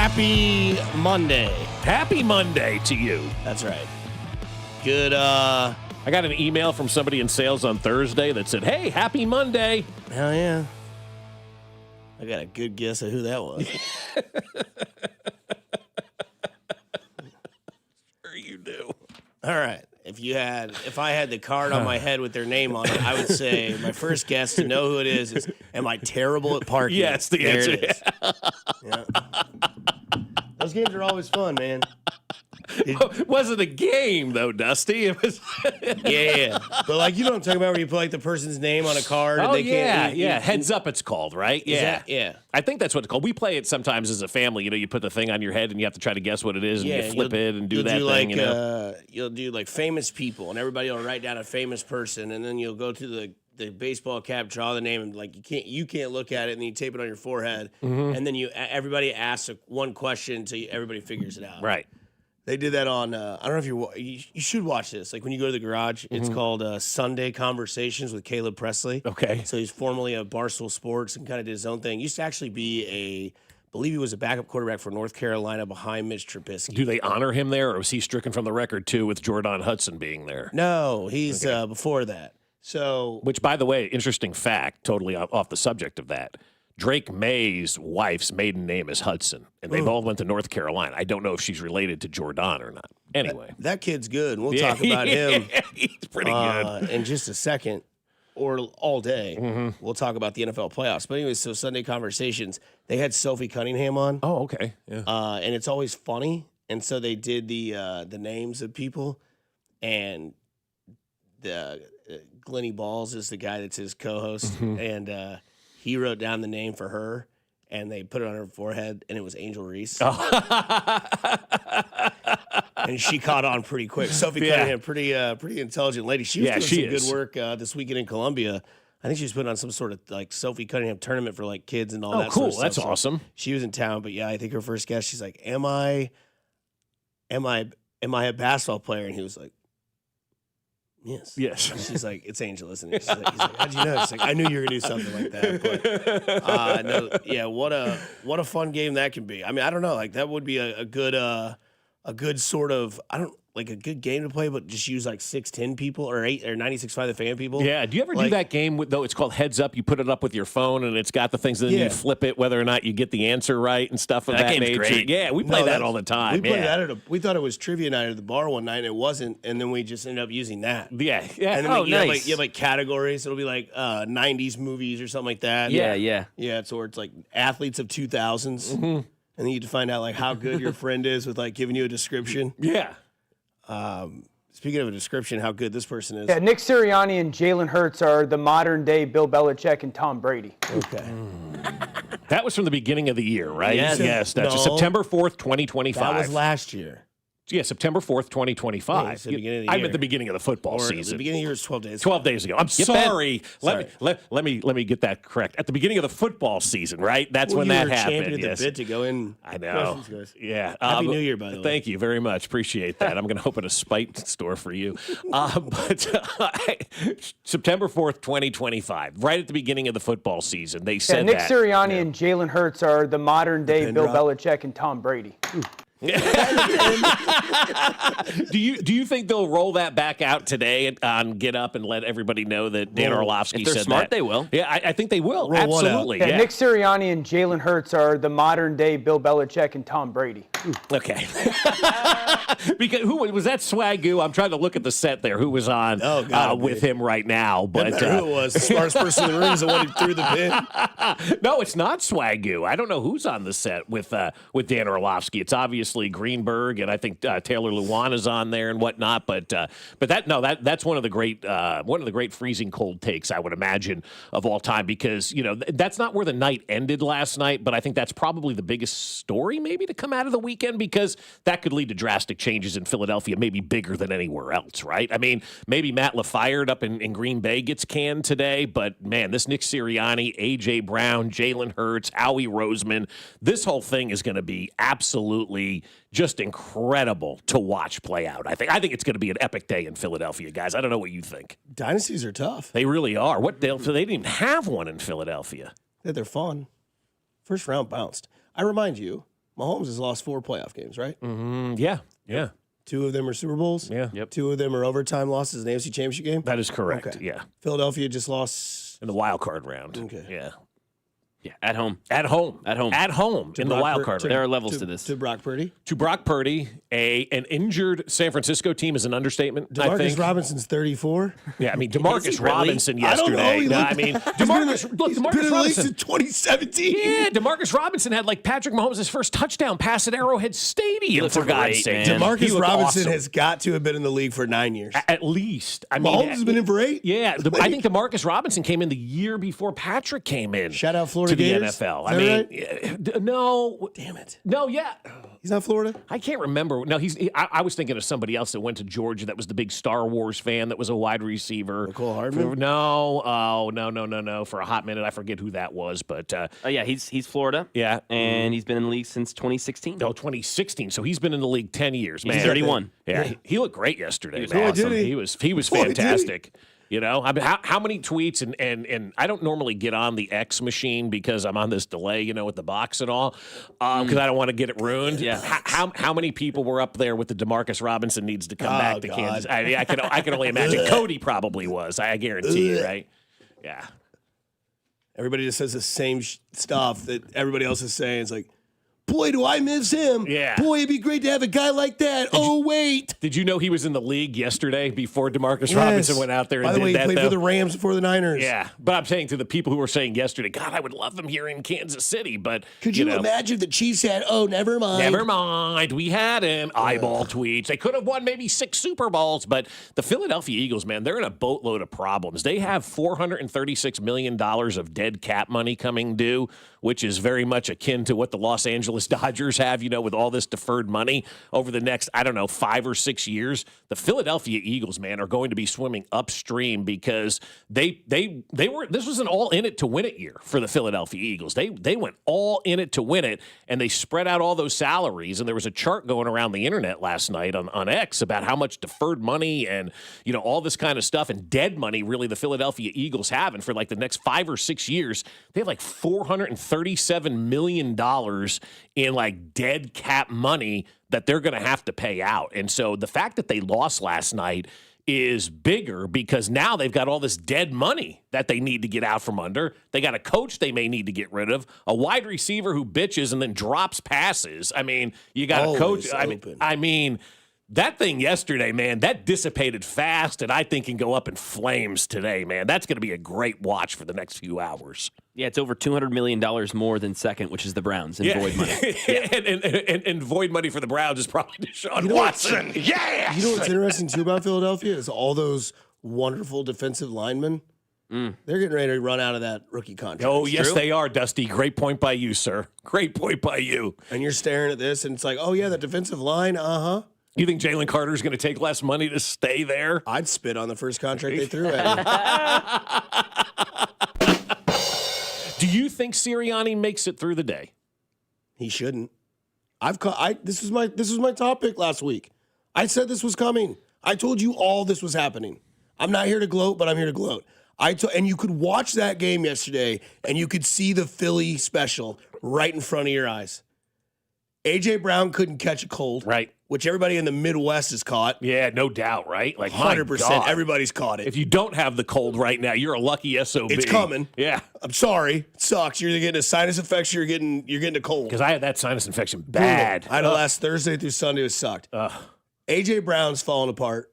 Happy Monday. Happy Monday to you. That's right. Good, I got an email from somebody in sales on Thursday that said, hey, happy Monday. hell yeah. I got a good guess of who that was. Sure you do. All right. If I had the card on my head with their name on it, I would say my first guess to know who it is, am I terrible at parking? Yes, the there answer. It is. Yeah. Those games are always fun, man. It wasn't a game, though, Dusty. It was. Yeah. But, like, you know what I'm talking about, where you put, like, the person's name on a card and Oh, they can't. Heads up, it's called, right? Yeah. Yeah. I think that's what it's called. We play it sometimes as a family. You know, you put the thing on your head and you have to try to guess what it is, and you flip it and do that thing. You'll do, like, famous people, and everybody will write down a famous person, and then you'll go to the baseball cap, draw the name, and, like, you can't look at it, and then you tape it on your forehead, and then everybody asks one question until everybody figures it out. Right. They did that on, I don't know if you should watch this. Like when you go to the garage, it's called Sunday Conversations with Caleb Presley. Okay. So he's formerly of Barstool Sports and kind of did his own thing. Used to actually be I believe he was a backup quarterback for North Carolina behind Mitch Trubisky. Do they honor him there, or was he stricken from the record, too, with Jordan Hudson being there? No, he's before that. So, Which, by the way, interesting fact, totally off the subject of that. Drake May's wife's maiden name is Hudson, and they both went to North Carolina. I don't know if she's related to Jordan or not. Anyway. that kid's good. We'll talk about him. He's pretty good. In just a second, or all day. We'll talk about the NFL playoffs. But anyway, so Sunday Conversations, they had Sophie Cunningham on. Oh, okay. Yeah. And it's always funny. And so they did the names of people, and the Glenny Balls is the guy that's his co-host, and he wrote down the name for her, and they put it on her forehead, and it was Angel Reese. And she caught on pretty quick. Sophie Cunningham, pretty intelligent lady. She was doing some good work this weekend in Columbia. I think she was putting on some sort of like Sophie Cunningham tournament for like kids and all that. Cool. Sort of That's stuff. So awesome. she was in town, but yeah, I think her first guess, she's like, "Am I a basketball player?" And he was like, "Yes." She's like, "It's Angel, isn't it?" He's like, "How'd you know?" She's like, "I knew you were gonna do something like that." But no, yeah, what a fun game that can be. I mean, I don't know, like that would be a good sort of a good game to play, but just use like 610 people or 8 or 96.5 the fan people. Yeah. Do you ever do that game though? It's called Heads Up. You put it up with your phone, and it's got the things, and then you flip it whether or not you get the answer right and stuff of that game's nature. great. Yeah, we play that all the time. We played that we thought it was trivia night at the bar one night, and it wasn't, and then we just ended up using that. Yeah. And then nice. you have like categories. It'll be like 90s movies or something like that. Yeah. So it's like athletes of 2000s. And then you have to find out like how good your friend is with like giving you a description. Yeah. Speaking of a description, how good this person is. Yeah, Nick Sirianni and Jalen Hurts are the modern day Bill Belichick and Tom Brady. Okay. That was from the beginning of the year, right? Yes. That's September 4th, 2025. That was last year. Yeah, September 4th, 2025. Yeah, it's the beginning of the I'm year. at the beginning of the football Or season. the beginning of the year is 12 days. 12 days ago. I'm sorry. Let me get that correct. At the beginning of the football season, right? That's when that happened. Champion Yes. the bid to go in. I know. Yeah. Happy New Year, by the way. Thank you very much. Appreciate that. I'm going to open a Spite store for you. September 4th, 2025, right at the beginning of the football season, they said Nick that. Sirianni and Jalen Hurts are the modern day Bill Belichick and Tom Brady. Do you think they'll roll that back out today on Get Up and let everybody know that Dan Orlovsky If they're said smart, that? they will. Yeah, I think they will. Roll one out. Absolutely. Yeah, Yeah. Nick Sirianni and Jalen Hurts are the modern day Bill Belichick and Tom Brady. Okay. Because who was that? Swagoo. I'm trying to look at the set there. Who was on with him right now? But Doesn't matter who it was. The smartest person in the room is the one who threw the pin. No, it's not Swagoo. I don't know who's on the set with Dan Orlovsky. It's obviously Greenberg, and I think Taylor Lewan is on there and whatnot. But that's one of the great freezing cold takes, I would imagine, of all time, because that's not where the night ended last night, but I think that's probably the biggest story maybe to come out of the weekend, because that could lead to drastic changes in Philadelphia, maybe bigger than anywhere else, right? I mean, maybe Matt LaFleur up in Green Bay gets canned today, but man, this Nick Sirianni, A.J. Brown, Jalen Hurts, Howie Roseman, this whole thing is going to be absolutely just incredible to watch play out. I think it's going to be an epic day in Philadelphia, guys. I don't know what you think. Dynasties are tough. They really are. They didn't even have one in Philadelphia. They're fun. First round bounced. I remind you, Mahomes has lost 4 playoff games, right? Yeah. 2 of them are Super Bowls. Yeah. Yep. 2 of them are overtime losses in the AFC Championship game. That is correct. Okay. Yeah. Philadelphia just lost In the wild card round. Okay. Yeah. Yeah, at home. At home. At home. At home in the wild card round. There are levels to this. to Brock Purdy. To Brock Purdy, an injured San Francisco team is an understatement, I Demarcus think. Robinson's 34. Yeah, I mean, Demarcus Is he really? Robinson I don't know. yesterday. He No, looked- I mean, He's Demarcus been in the league Robinson. since 2017. Yeah, Demarcus Robinson had like Patrick Mahomes' first touchdown pass at Arrowhead Stadium, for God's great, sake. man. Demarcus He looked Robinson awesome. has got to have been in the league for 9 years. At least. I mean, Mahomes has been in for 8. Yeah, I think Demarcus Robinson came in the year before Patrick came in. Shout out Florida to the Gators. NFL. Is I that mean, right? no, Damn it. no, yeah. He's not Florida? I can't remember. No, I was thinking of somebody else that went to Georgia that was the big Star Wars fan that was a wide receiver. Nicole Hardman? No. Oh, no. For a hot minute, I forget who that was, but Oh yeah, he's Florida. yeah. And he's been in the league since 2016. No, 2016. So he's been in the league 10 years, man. He's 31. Yeah, he looked great yesterday. was man. awesome. Did he? He was Boy, did he. fantastic. You know, I mean, how many tweets and I don't normally get on the X machine because I'm on this delay, you know, with the box and all, because I don't want to get it ruined. Yeah. How many people were up there with the Demarcus Robinson needs to come back to God. Kansas? I can only imagine. Cody probably was. I guarantee you, right? Yeah. Everybody just says the same stuff that everybody else is saying. It's like, boy, do I miss him. Yeah. Boy, it'd be great to have a guy like that. Wait. Did you know he was in the league yesterday before Demarcus Robinson went out there and By the did way, that? he played though? for the Rams before the Niners. Yeah, but I'm saying to the people who were saying yesterday, God, I would love them here in Kansas City, but Could you know, imagine if the Chiefs had, never mind. Never mind. We had him. Eyeball tweets. They could have won maybe 6 Super Bowls, but the Philadelphia Eagles, man, they're in a boatload of problems. They have $436 million of dead cap money coming due, which is very much akin to what the Los Angeles Dodgers have, you know, with all this deferred money over the next, 5 or 6 years. The Philadelphia Eagles, man, are going to be swimming upstream because they were, this was an all in it to win it year for the Philadelphia Eagles. They went all in it to win it, and they spread out all those salaries. And there was a chart going around the internet last night on X about how much deferred money and, you know, all this kind of stuff and dead money really the Philadelphia Eagles have. And for like the next 5 or 6 years, they have like $437 million in like dead cap money that they're going to have to pay out. And so the fact that they lost last night is bigger because now they've got all this dead money that they need to get out from under. They got a coach they may need to get rid of, a wide receiver who bitches and then drops passes. I mean, you got a coach. I mean, that thing yesterday, man, that dissipated fast, and I think can go up in flames today, man. That's going to be a great watch for the next few hours. Yeah, it's over $200 million more than second, which is the Browns in void money. and void money for the Browns is probably Deshaun Watson. Yeah. You know what's interesting, too, about Philadelphia is all those wonderful defensive linemen. They're getting ready to run out of that rookie contract. Oh, yes, they are, Dusty. Great point by you, sir. Great point by you. And you're staring at this, and it's like, oh, yeah, the defensive line, You think Jalen Carter's going to take less money to stay there? I'd spit on the first contract they threw at him. Do you think Sirianni makes it through the day? He shouldn't. This was my topic last week. I said this was coming. I told you all this was happening. I'm not here to gloat, but I'm here to gloat. And you could watch that game yesterday, and you could see the Philly special right in front of your eyes. A.J. Brown couldn't catch a cold. Right. Which everybody in the Midwest has caught. Yeah, no doubt, right? Like 100%. Everybody's caught it. If you don't have the cold right now, you're a lucky SOB. It's coming. Yeah. I'm sorry. It sucks. You're either getting a sinus infection or you're getting a cold. Because I had that sinus infection bad. Brutal. I had it last Thursday through Sunday. It sucked. A.J. Brown's falling apart.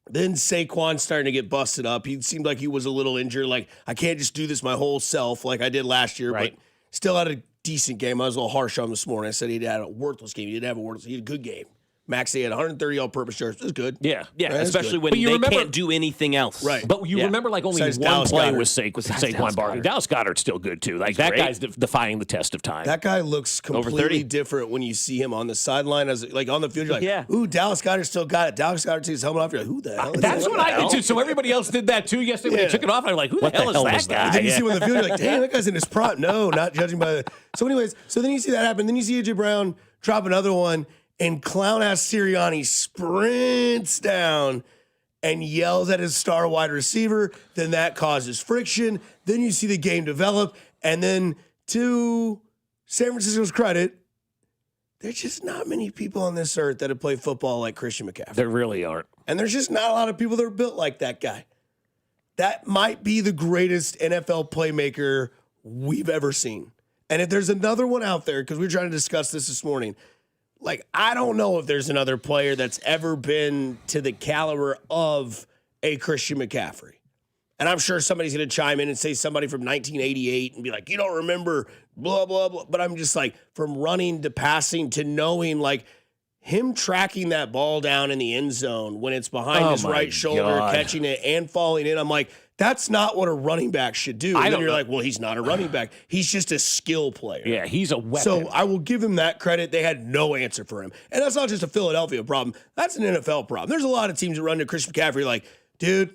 Then Saquon's starting to get busted up. He seemed like he was a little injured. Like, I can't just do this my whole self like I did last year. Right. But still had a decent game. I was a little harsh on him this morning. I said he had a worthless game. He didn't have a worthless. He had a good game. Max, he had 130 all-purpose yards. It was good. Yeah. Yeah, Right, especially when you they remember- can't do anything else. Right. But you remember, like, only Besides one Dallas play Goedert. was Saquon Barkley. Dallas Goedert's still good, too. Like, that great. guy's defying the test of time. That guy looks completely 30. different when you see him on the sideline. As like on the field, you're like, Yeah. ooh, Dallas Goedert still got it. Dallas Goedert takes his helmet off. You're like, who the hell is That's that? what I did, too. So everybody else did that, too, yesterday when Yeah. he took it off. I'm like, who the hell is that guy? Then you see him on the field, you're like, damn, that guy's in his prime. No, not judging by the. So, anyways, so then you see that happen. Then you see A.J. Brown drop another one, and clown-ass Sirianni sprints down and yells at his star wide receiver. Then that causes friction. Then you see the game develop. And then to San Francisco's credit, there's just not many people on this earth that have played football like Christian McCaffrey. There really aren't. And there's just not a lot of people that are built like that guy. That might be the greatest NFL playmaker we've ever seen. And if there's another one out there, because we were trying to discuss this morning, like, I don't know if there's another player that's ever been to the caliber of a Christian McCaffrey. And I'm sure somebody's going to chime in and say somebody from 1988 and be like, you don't remember, blah, blah, blah. But I'm just like, from running to passing to knowing, like, him tracking that ball down in the end zone when it's behind his right shoulder, catching it and falling in. I'm like, that's not what a running back should do. And then you're like, well, he's not a running back. He's just a skill player. Yeah, he's a weapon. So I will give him that credit. They had no answer for him. And that's not just a Philadelphia problem. That's an NFL problem. There's a lot of teams that run to Christian McCaffrey like, dude,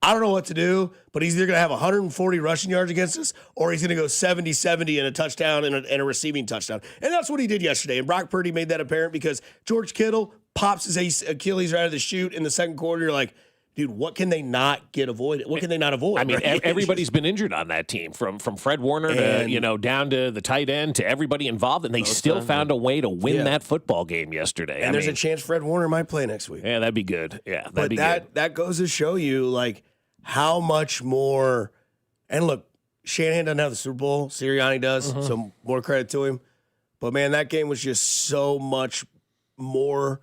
I don't know what to do, but he's either going to have 140 rushing yards against us or he's going to go 70-70 and a touchdown and a receiving touchdown. And that's what he did yesterday. And Brock Purdy made that apparent because George Kittle pops his Achilles right out of the chute in the second quarter. You're like, dude, what can they not get avoided? What can they not avoid? I mean, right? everybody's been injured on that team, from Fred Warner to down to the tight end to everybody involved, and they still found a way to win that football game yesterday. And there's a chance Fred Warner might play next week. Yeah, that'd be good. Yeah, that'd be good. That goes to show you, like, how much more. And look, Shanahan doesn't have the Super Bowl. Sirianni does, so more credit to him. But, man, that game was just so much more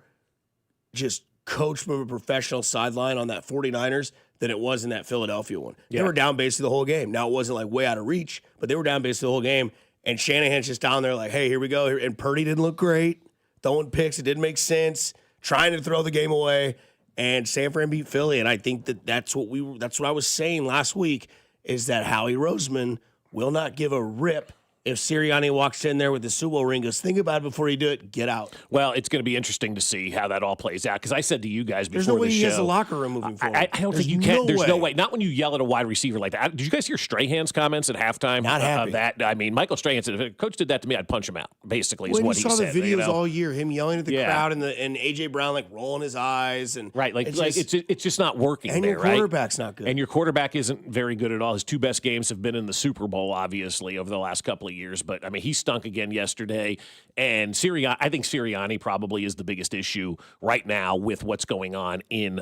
just coached from a professional sideline on that 49ers than it was in that Philadelphia one. Yeah. They were down basically the whole game. Now, it wasn't like way out of reach, but they were down basically the whole game. And Shanahan's just down there like, hey, here we go. And Purdy didn't look great. Throwing picks, it didn't make sense. Trying to throw the game away. And San Fran beat Philly. And I think that's what I was saying last week, is that Howie Roseman will not give a rip if Sirianni walks in there with the Super Bowl ring, goes, think about it before you do it, get out. Well, it's going to be interesting to see how that all plays out. Because I said to you guys before the show, there's no way he has a locker room moving forward. I don't think you can. There's no way. Not when you yell at a wide receiver like that. Did you guys hear Strahan's comments at halftime? Not happy. That. I mean, Michael Strahan said, if a coach did that to me, I'd punch him out, basically, is what he said. We saw the videos all year, him yelling at the crowd and A.J. Brown, like, rolling his eyes. And right, it's just not working and there, your quarterback's not good. And your quarterback isn't very good at all. His two best games have been in the Super Bowl, obviously, over the last couple of years. But, I mean, he stunk again yesterday. And I think Sirianni probably is the biggest issue right now with what's going on in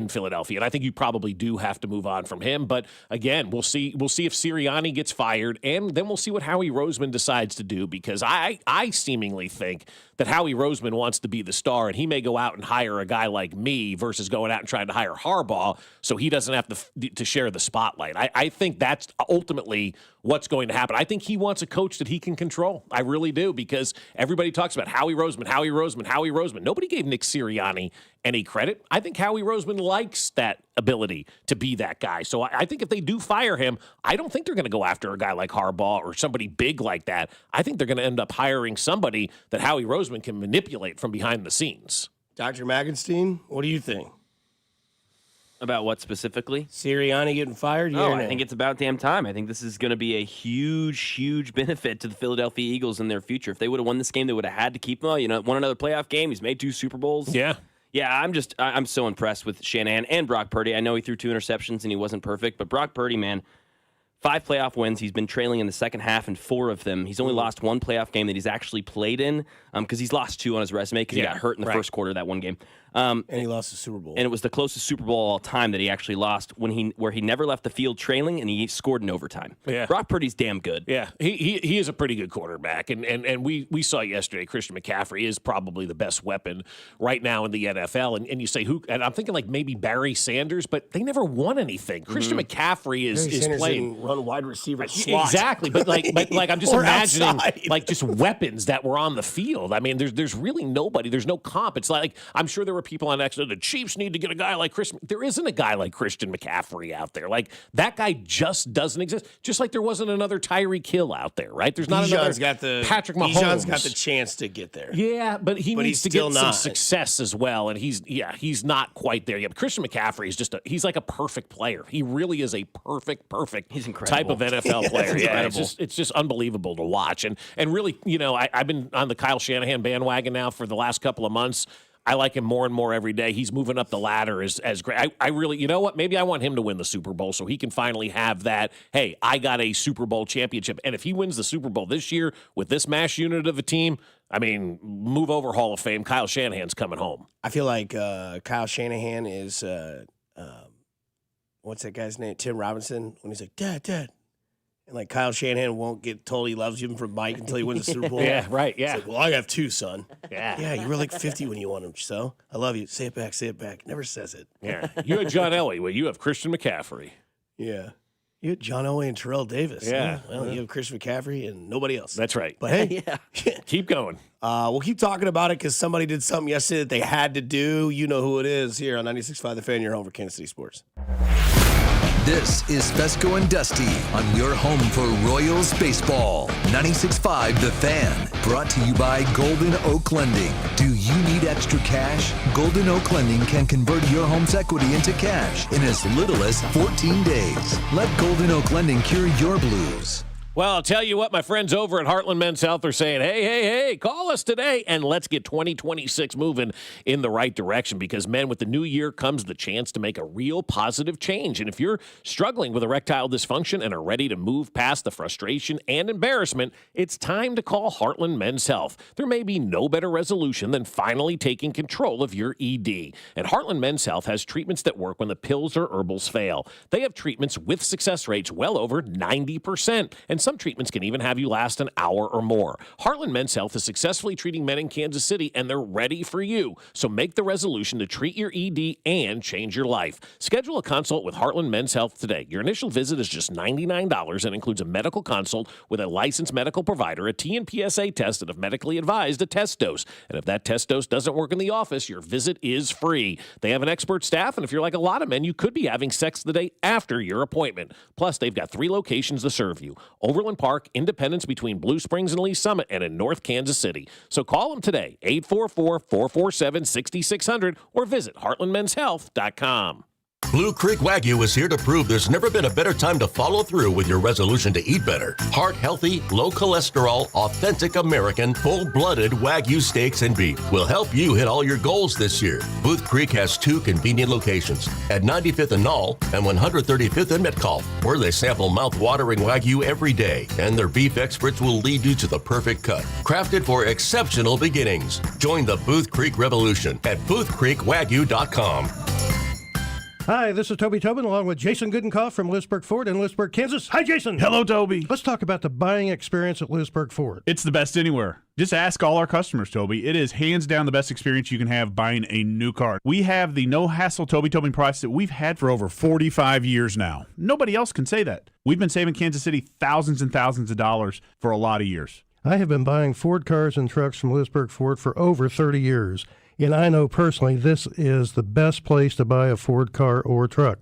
Philadelphia. And I think you probably do have to move on from him. But again, we'll see if Sirianni gets fired, and then we'll see what Howie Roseman decides to do, because I seemingly think that Howie Roseman wants to be the star, and he may go out and hire a guy like me versus going out and trying to hire Harbaugh so he doesn't have to share the spotlight. I think that's ultimately what's going to happen. I think he wants a coach that he can control. I really do, because everybody talks about Howie Roseman. Nobody gave Nick Sirianni any credit. I think Howie Roseman likes that ability to be that guy. So I think if they do fire him, I don't think they're going to go after a guy like Harbaugh or somebody big like that. I think they're going to end up hiring somebody that Howie Roseman can manipulate from behind the scenes. Dr. Magenstein, what do you think? About what specifically? Sirianni getting fired? Oh, I think it's about damn time. I think this is going to be a huge, huge benefit to the Philadelphia Eagles in their future. If they would have won this game, they would have had to keep him. Won another playoff game. He's made 2 Super Bowls. Yeah. Yeah, I'm so impressed with Shanahan and Brock Purdy. I know he threw 2 interceptions and he wasn't perfect, but Brock Purdy, man, 5 playoff wins. He's been trailing in the second half in 4 of them. He's only lost 1 playoff game that he's actually played in, because he's lost 2 on his resume because he got hurt in the first quarter of that one game. And he lost the Super Bowl. And it was the closest Super Bowl of all time that he actually lost, where he never left the field trailing and he scored in overtime. Yeah. Brock Purdy's damn good. Yeah, he is a pretty good quarterback. And we saw yesterday Christian McCaffrey is probably the best weapon right now in the NFL. And you say who? And I'm thinking like maybe Barry Sanders, but they never won anything. Christian McCaffrey is playing run wide receiver slot. Exactly, but I'm just imagining outside. Like just weapons that were on the field. I mean, there's really nobody. There's no comp. It's like I'm sure there were people on X. The Chiefs need to get a guy like Christian. There isn't a guy like Christian McCaffrey out there. Like that guy just doesn't exist. Just like there wasn't another Tyreek Hill out there, right? There's not another Patrick Mahomes. Bijan's got the chance to get there. Yeah, but he needs to get some success as well, and he's not quite there yet. But Christian McCaffrey is he's like a perfect player. He really is a perfect he's type of NFL player. Yeah, it's just unbelievable to watch. And really, I've been on the Kyle Shanahan bandwagon now for the last couple of months. I like him more and more every day. He's moving up the ladder as great. I really, you know what? Maybe I want him to win the Super Bowl so he can finally have that, hey, I got a Super Bowl championship. And if he wins the Super Bowl this year with this mash unit of a team, I mean, move over Hall of Fame. Kyle Shanahan's coming home. I feel like Kyle Shanahan is, what's that guy's name? Tim Robinson. When he's like, Dad. And like Kyle Shanahan won't get told he loves him from Mike until he wins the Super Bowl. Yeah, right, yeah. It's like, well, I have 2, son. Yeah. Yeah, you were like 50 when you won him, so I love you. Say it back. Never says it. Yeah. You had John Elway. Well, you have Christian McCaffrey. Yeah. You had John Elway and Terrell Davis. Yeah. Well, you have Christian McCaffrey and nobody else. That's right. But hey, Keep going. we'll keep talking about it because somebody did something yesterday that they had to do. You know who it is here on 96.5 The Fan, your home for Kansas City sports. This is Fescoe and Dusty on your home for Royals baseball. 96.5 The Fan, brought to you by Golden Oak Lending. Do you need extra cash? Golden Oak Lending can convert your home's equity into cash in as little as 14 days. Let Golden Oak Lending cure your blues. Well, I'll tell you what, my friends over at Heartland Men's Health are saying, hey, call us today and let's get 2026 moving in the right direction because, men, with the new year comes the chance to make a real positive change. And if you're struggling with erectile dysfunction and are ready to move past the frustration and embarrassment, it's time to call Heartland Men's Health. There may be no better resolution than finally taking control of your ED. And Heartland Men's Health has treatments that work when the pills or herbals fail. They have treatments with success rates well over 90%. And some treatments can even have you last an hour or more. Heartland Men's Health is successfully treating men in Kansas City, and they're ready for you. So make the resolution to treat your ED and change your life. Schedule a consult with Heartland Men's Health today. Your initial visit is just $99 and includes a medical consult with a licensed medical provider, a TNPSA test, and if medically advised, a test dose. And if that test dose doesn't work in the office, your visit is free. They have an expert staff, and if you're like a lot of men, you could be having sex the day after your appointment. Plus, they've got 3 locations to serve you. Overland Park, Independence between Blue Springs and Lee Summit, and in North Kansas City. So call them today, 844-447-6600, or visit heartlandmenshealth.com. Blue Creek Wagyu is here to prove there's never been a better time to follow through with your resolution to eat better. Heart-healthy, low-cholesterol, authentic American, full-blooded Wagyu steaks and beef will help you hit all your goals this year. Booth Creek has 2 convenient locations at 95th and Knoll and 135th and Metcalf, where they sample mouth-watering Wagyu every day, and their beef experts will lead you to the perfect cut. Crafted for exceptional beginnings. Join the Booth Creek Revolution at boothcreekwagyu.com. Hi, this is Toby Tobin along with Jason Goodenkoff from Lewisburg Ford in Lewisburg, Kansas. Hi, Jason. Hello, Toby. Let's talk about the buying experience at Lewisburg Ford. It's the best anywhere. Just ask all our customers, Toby. It is hands down the best experience you can have buying a new car. We have the no-hassle Toby Tobin price that we've had for over 45 years now. Nobody else can say that. We've been saving Kansas City thousands and thousands of dollars for a lot of years. I have been buying Ford cars and trucks from Lewisburg Ford for over 30 years, and I know personally this is the best place to buy a Ford car or truck.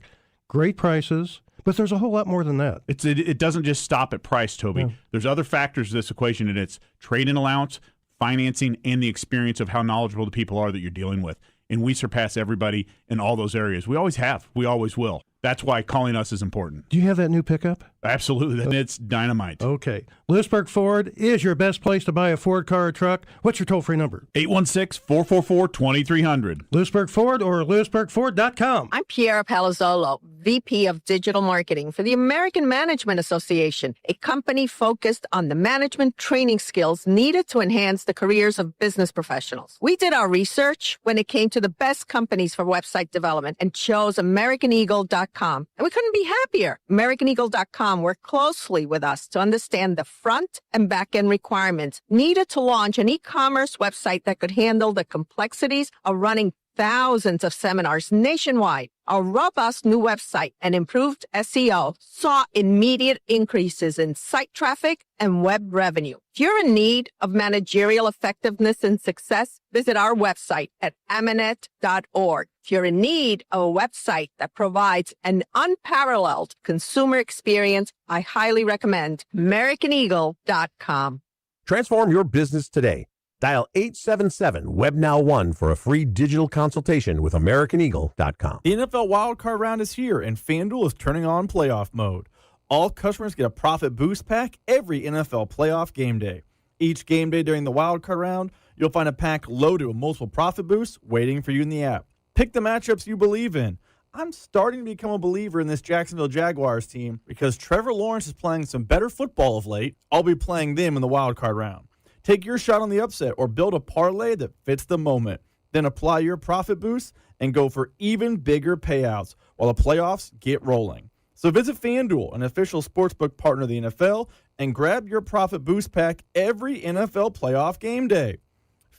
Great prices, but there's a whole lot more than that. It doesn't just stop at price, Toby. Yeah. There's other factors to this equation, and it's trade-in allowance, financing, and the experience of how knowledgeable the people are that you're dealing with. And we surpass everybody in all those areas. We always have. We always will. That's why calling us is important. Do you have that new pickup? Absolutely. And it's dynamite. Okay. Lewisburg Ford is your best place to buy a Ford car or truck. What's your toll-free number? 816-444-2300. Lewisburg Ford or lewisburgford.com. I'm Piera Palazzolo, VP of Digital Marketing for the American Management Association, a company focused on the management training skills needed to enhance the careers of business professionals. We did our research when it came to the best companies for website development and chose AmericanEagle.com. And we couldn't be happier. AmericanEagle.com worked closely with us to understand the front and back end requirements needed to launch an e-commerce website that could handle the complexities of running thousands of seminars nationwide. Our robust new website and improved SEO saw immediate increases in site traffic and web revenue. If you're in need of managerial effectiveness and success, visit our website at amanet.org. If you're in need of a website that provides an unparalleled consumer experience, I highly recommend AmericanEagle.com. Transform your business today. Dial 877-WebNow1 for a free digital consultation with AmericanEagle.com. The NFL Wildcard Round is here, and FanDuel is turning on playoff mode. All customers get a profit boost pack every NFL playoff game day. Each game day during the Wildcard Round, you'll find a pack loaded with multiple profit boosts waiting for you in the app. Pick the matchups you believe in. I'm starting to become a believer in this Jacksonville Jaguars team because Trevor Lawrence is playing some better football of late. I'll be playing them in the Wildcard Round. Take your shot on the upset or build a parlay that fits the moment. Then apply your profit boost and go for even bigger payouts while the playoffs get rolling. So visit FanDuel, an official sportsbook partner of the NFL, and grab your profit boost pack every NFL playoff game day.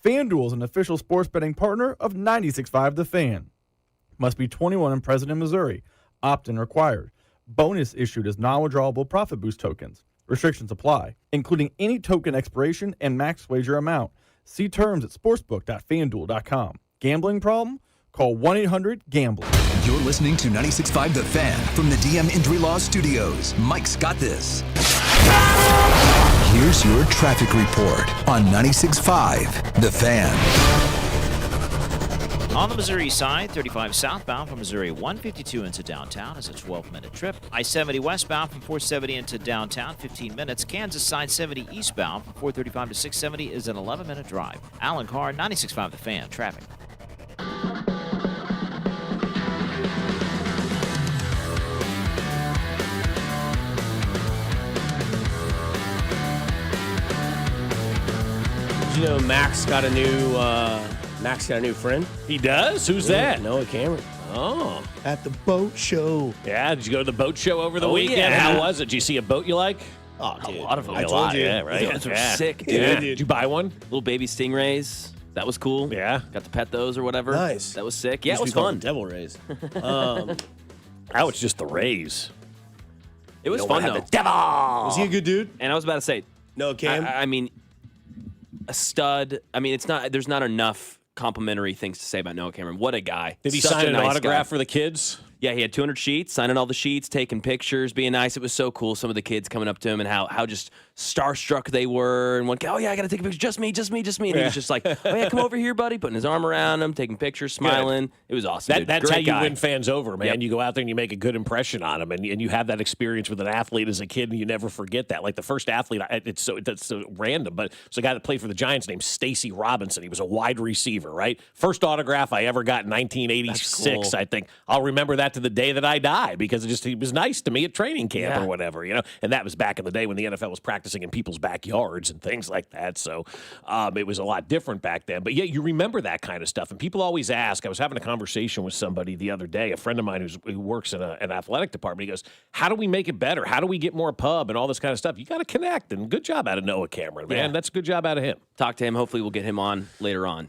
FanDuel is an official sports betting partner of 96.5 The Fan. Must be 21 and present in Missouri. Opt-in required. Bonus issued as non-withdrawable profit boost tokens. Restrictions apply, including any token expiration and max wager amount. See terms at sportsbook.fanduel.com. Gambling problem? Call 1-800-GAMBLER. You're listening to 96.5 The Fan from the DM Injury Law Studios. Mike's got this. Here's your traffic report on 96.5 The Fan. On the Missouri side, 35 southbound from Missouri 152 into downtown is a 12-minute trip. I-70 westbound from 470 into downtown, 15 minutes. Kansas side 70 eastbound from 435 to 670 is an 11-minute drive. Alan Carr, 96.5 The Fan, traffic. Did you know Max got a new friend? He does? Who's that? Noah Cameron. Oh. At the boat show. Yeah, did you go to the boat show over the weekend? yeah. How was it? Did you see a boat you like? Oh, dude. A lot of them. I A told lot, you. Yeah, right. Those are sick, dude. Yeah. Did you buy one? Little baby stingrays. That was cool. Yeah. Got to pet those or whatever. Nice. That was sick. Yeah, it was Used to be called fun. Devil Rays. Now it's just the Rays. It was fun, though. Devil! Was he a good dude? And I was about to say, No, Cam? I mean, a stud. I mean, there's not enough complimentary things to say about Noah Cameron. What a guy. Did he Such sign a an nice autograph guy. for the kids? Yeah, he had 200 sheets, signing all the sheets, taking pictures, being nice. It was so cool. Some of the kids coming up to him and how just starstruck they were. And one kid, oh, yeah, I got to take a picture. Just me. And he was just like, oh, yeah, come over here, buddy. Putting his arm around him, taking pictures, smiling. It was awesome. Dude. That's Great how you guy. win fans over, man. Yep. You go out there and you make a good impression on them, and you have that experience with an athlete as a kid, and you never forget that. Like the first athlete, that's so random, but it's a guy that played for the Giants named Stacy Robinson. He was a wide receiver, right? First autograph I ever got in 1986, cool. I think. I'll remember that to the day that I die because he was nice to me at training camp or whatever, And that was back in the day when the NFL was practicing in people's backyards and things like that. So it was a lot different back then. But yeah, you remember that kind of stuff. And people always ask. I was having a conversation with somebody the other day, a friend of mine who works in an athletic department. He goes, how do we make it better? How do we get more pub and all this kind of stuff? You got to connect. And good job out of Noah Cameron, man. Yeah. That's a good job out of him. Talk to him. Hopefully we'll get him on later on.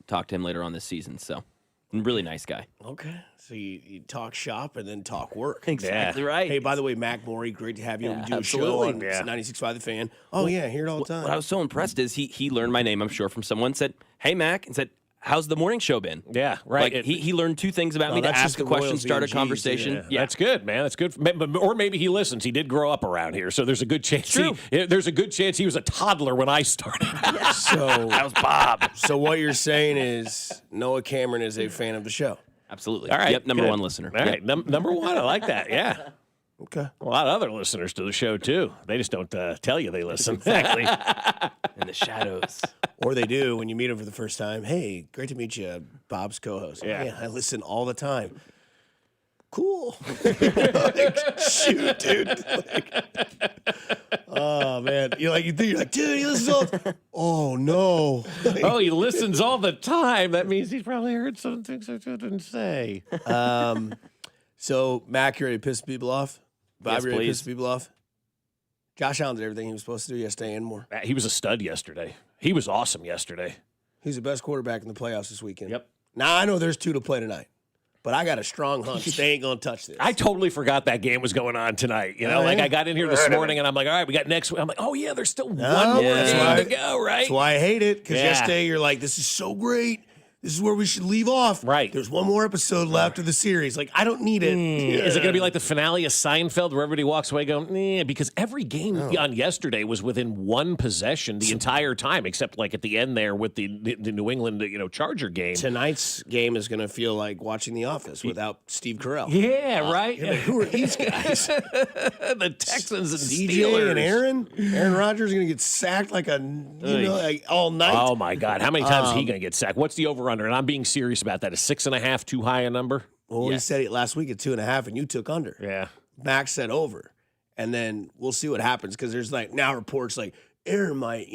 Talk to him later on this season. So, really nice guy. Okay. So you talk shop and then talk work. Exactly right. Hey, by the way, Mac Morey, great to have you. Yeah, We do absolutely. a show on 96.5 The Fan. Oh, yeah, I hear it all the time. What I was so impressed is he learned my name, I'm sure, from someone. Said, hey, Mac, and said, how's the morning show been? Yeah, right. Like, he learned two things about me to that's just ask a the question, Royals start a VMGs, conversation. Yeah, that's good, man. That's good. Or maybe he listens. He did grow up around here, so there's a good chance. There's a good chance he was a toddler when I started. So That was Bob. So what you're saying is Noah Cameron is a fan of the show. Absolutely. All right. Yep, number good. one listener. All right. Number one. I like that. Yeah. Okay. A lot of other listeners to the show, too. They just don't tell you they listen. Exactly. In the shadows. Or they do when you meet him for the first time. Hey, great to meet you, Bob's co-host. Yeah. I listen all the time. Cool. Like, shoot, dude. Oh, man. You're like, dude, he listens all the time. Oh, no. Oh, he listens all the time. That means he's probably heard some things I didn't say. So, Mac, you ready to piss people off? Bob, Yes, you ready to please. piss people off? Josh Allen did everything he was supposed to do yesterday and more. He was a stud yesterday. He was awesome yesterday. He's the best quarterback in the playoffs this weekend. Yep. Now, I know there's two to play tonight, but I got a strong hunch they ain't going to touch this. I totally forgot that game was going on tonight. Oh, Like yeah? I got in here this morning and I'm like, all right, we got next week. I'm like, oh, yeah, there's still one more that's game why- to go, right? That's why I hate it, because Yeah. yesterday you're like, this is so great. This is where we should leave off. Right. There's one more episode left of the series. Like, I don't need it. Is it going to be like the finale of Seinfeld where everybody walks away going, nah, because every game on yesterday was within one possession the entire time, except like at the end there with the New England Charger game. Tonight's game is going to feel like watching The Office without Steve Carell. Yeah, right. You're like, who are these guys? The Texans and DJ Steelers. and Aaron? Aaron Rodgers is going to get sacked like like all night. Oh, my God. How many times is he going to get sacked? What's the over-under? And I'm being serious about that. Is 6.5 too high a number? Well, we said it last week at 2.5, and you took under. Yeah. Max said over. And then we'll see what happens, because there's like now reports like Aaron might,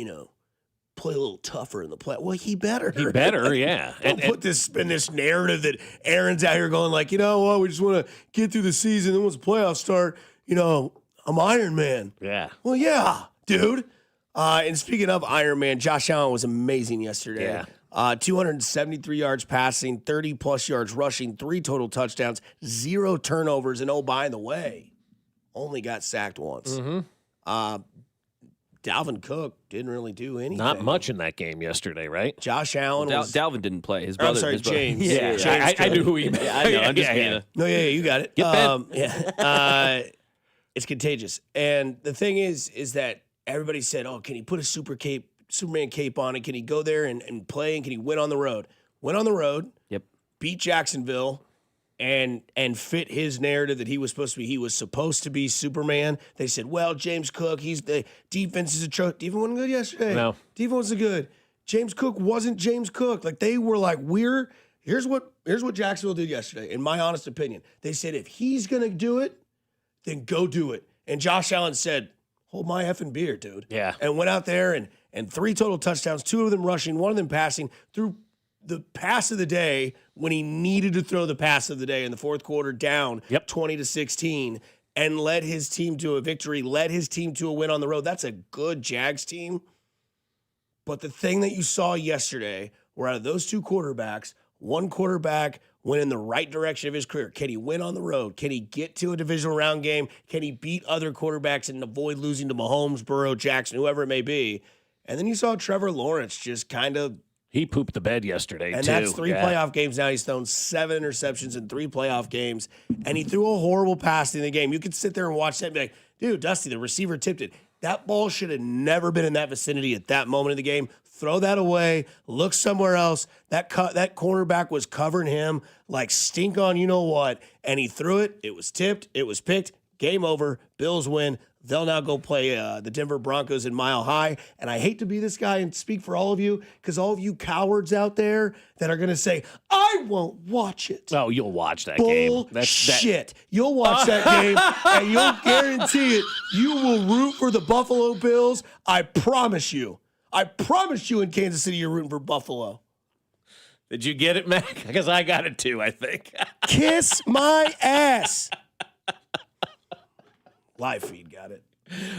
play a little tougher in the play. Well, he better. He better, yeah. Don't put this narrative that Aaron's out here going like, you know what, we just want to get through the season. Then once the playoffs start, you know, I'm Iron Man. Yeah. Well, yeah, dude. And speaking of Iron Man, Josh Allen was amazing yesterday. Yeah. 273 yards passing, 30-plus yards rushing, 3 total touchdowns, 0 turnovers, and oh, by the way, only got sacked once. Dalvin Cook didn't really do anything. Not much in that game yesterday, right? Josh Allen was... Dalvin didn't play. His brother. I'm sorry, his brother. James. Yeah, James I knew who he meant. Yeah, I know. I'm just No, you got it. Get bent. It's contagious. And the thing is that everybody said, oh, can he put a Superman cape on it? Can he go there and play? And can he win on the road? Went on the road. Yep. Beat Jacksonville and fit his narrative that he was supposed to be Superman. They said, well, James Cook, the defense is a choke. Defense wasn't good yesterday. No. Defense wasn't good. James Cook wasn't James Cook. Like they were like, here's what Jacksonville did yesterday, in my honest opinion. They said, if he's gonna do it, then go do it. And Josh Allen said, hold my effing beer, dude. Yeah. And went out there and 3 total touchdowns, 2 of them rushing, 1 of them passing, threw the pass of the day when he needed to throw the pass of the day in the fourth quarter, down 20-16, and led his team to a victory, led his team to a win on the road. That's a good Jags team. But the thing that you saw yesterday were out of those 2 quarterbacks, one quarterback went in the right direction of his career. Can he win on the road? Can he get to a divisional round game? Can he beat other quarterbacks and avoid losing to Mahomes, Burrow, Jackson, whoever it may be? And then you saw Trevor Lawrence just kind of... He pooped the bed yesterday, and too. And that's 3 playoff games now. He's thrown 7 interceptions in 3 playoff games, and he threw a horrible pass in the game. You could sit there and watch that and be like, dude, Dusty, the receiver tipped it. That ball should have never been in that vicinity at that moment of the game. Throw that away. Look somewhere else. That cornerback was covering him like stink on you know what, and he threw it. It was tipped. It was picked. Game over. Bills win. They'll now go play the Denver Broncos in Mile High. And I hate to be this guy and speak for all of you, because all of you cowards out there that are going to say, I won't watch it. Oh, you'll watch that game. Bullshit. You'll watch that game, and you'll guarantee it. You will root for the Buffalo Bills. I promise you. I promise you in Kansas City you're rooting for Buffalo. Did you get it, Mac? Because I got it too, I think. Kiss my ass. Live feed got it.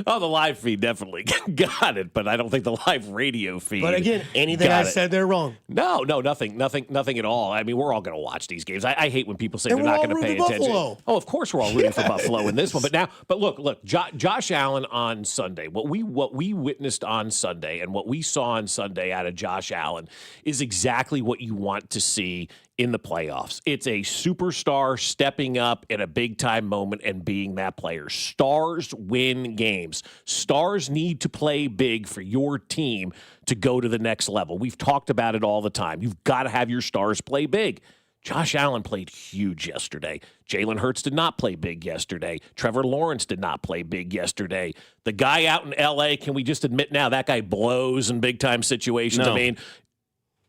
Oh, the live feed definitely got it, but I don't think the live radio feed. But again, anything I said, they're wrong. No, nothing at all. I mean, we're all going to watch these games. I hate when people say they're not going to pay attention. Buffalo. Oh, of course we're all rooting for Buffalo in this one. But look, Josh Allen on Sunday. What we witnessed on Sunday and what we saw on Sunday out of Josh Allen is exactly what you want to see in the playoffs. It's a superstar stepping up in a big-time moment and being that player. Stars win games. Stars need to play big for your team to go to the next level. We've talked about it all the time. You've got to have your stars play big. Josh Allen played huge yesterday. Jalen Hurts did not play big yesterday. Trevor Lawrence did not play big yesterday. The guy out in L.A., can we just admit now, that guy blows in big-time situations? No. I mean,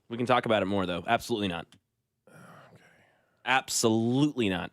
we can talk about it more, though. Absolutely not. Absolutely not.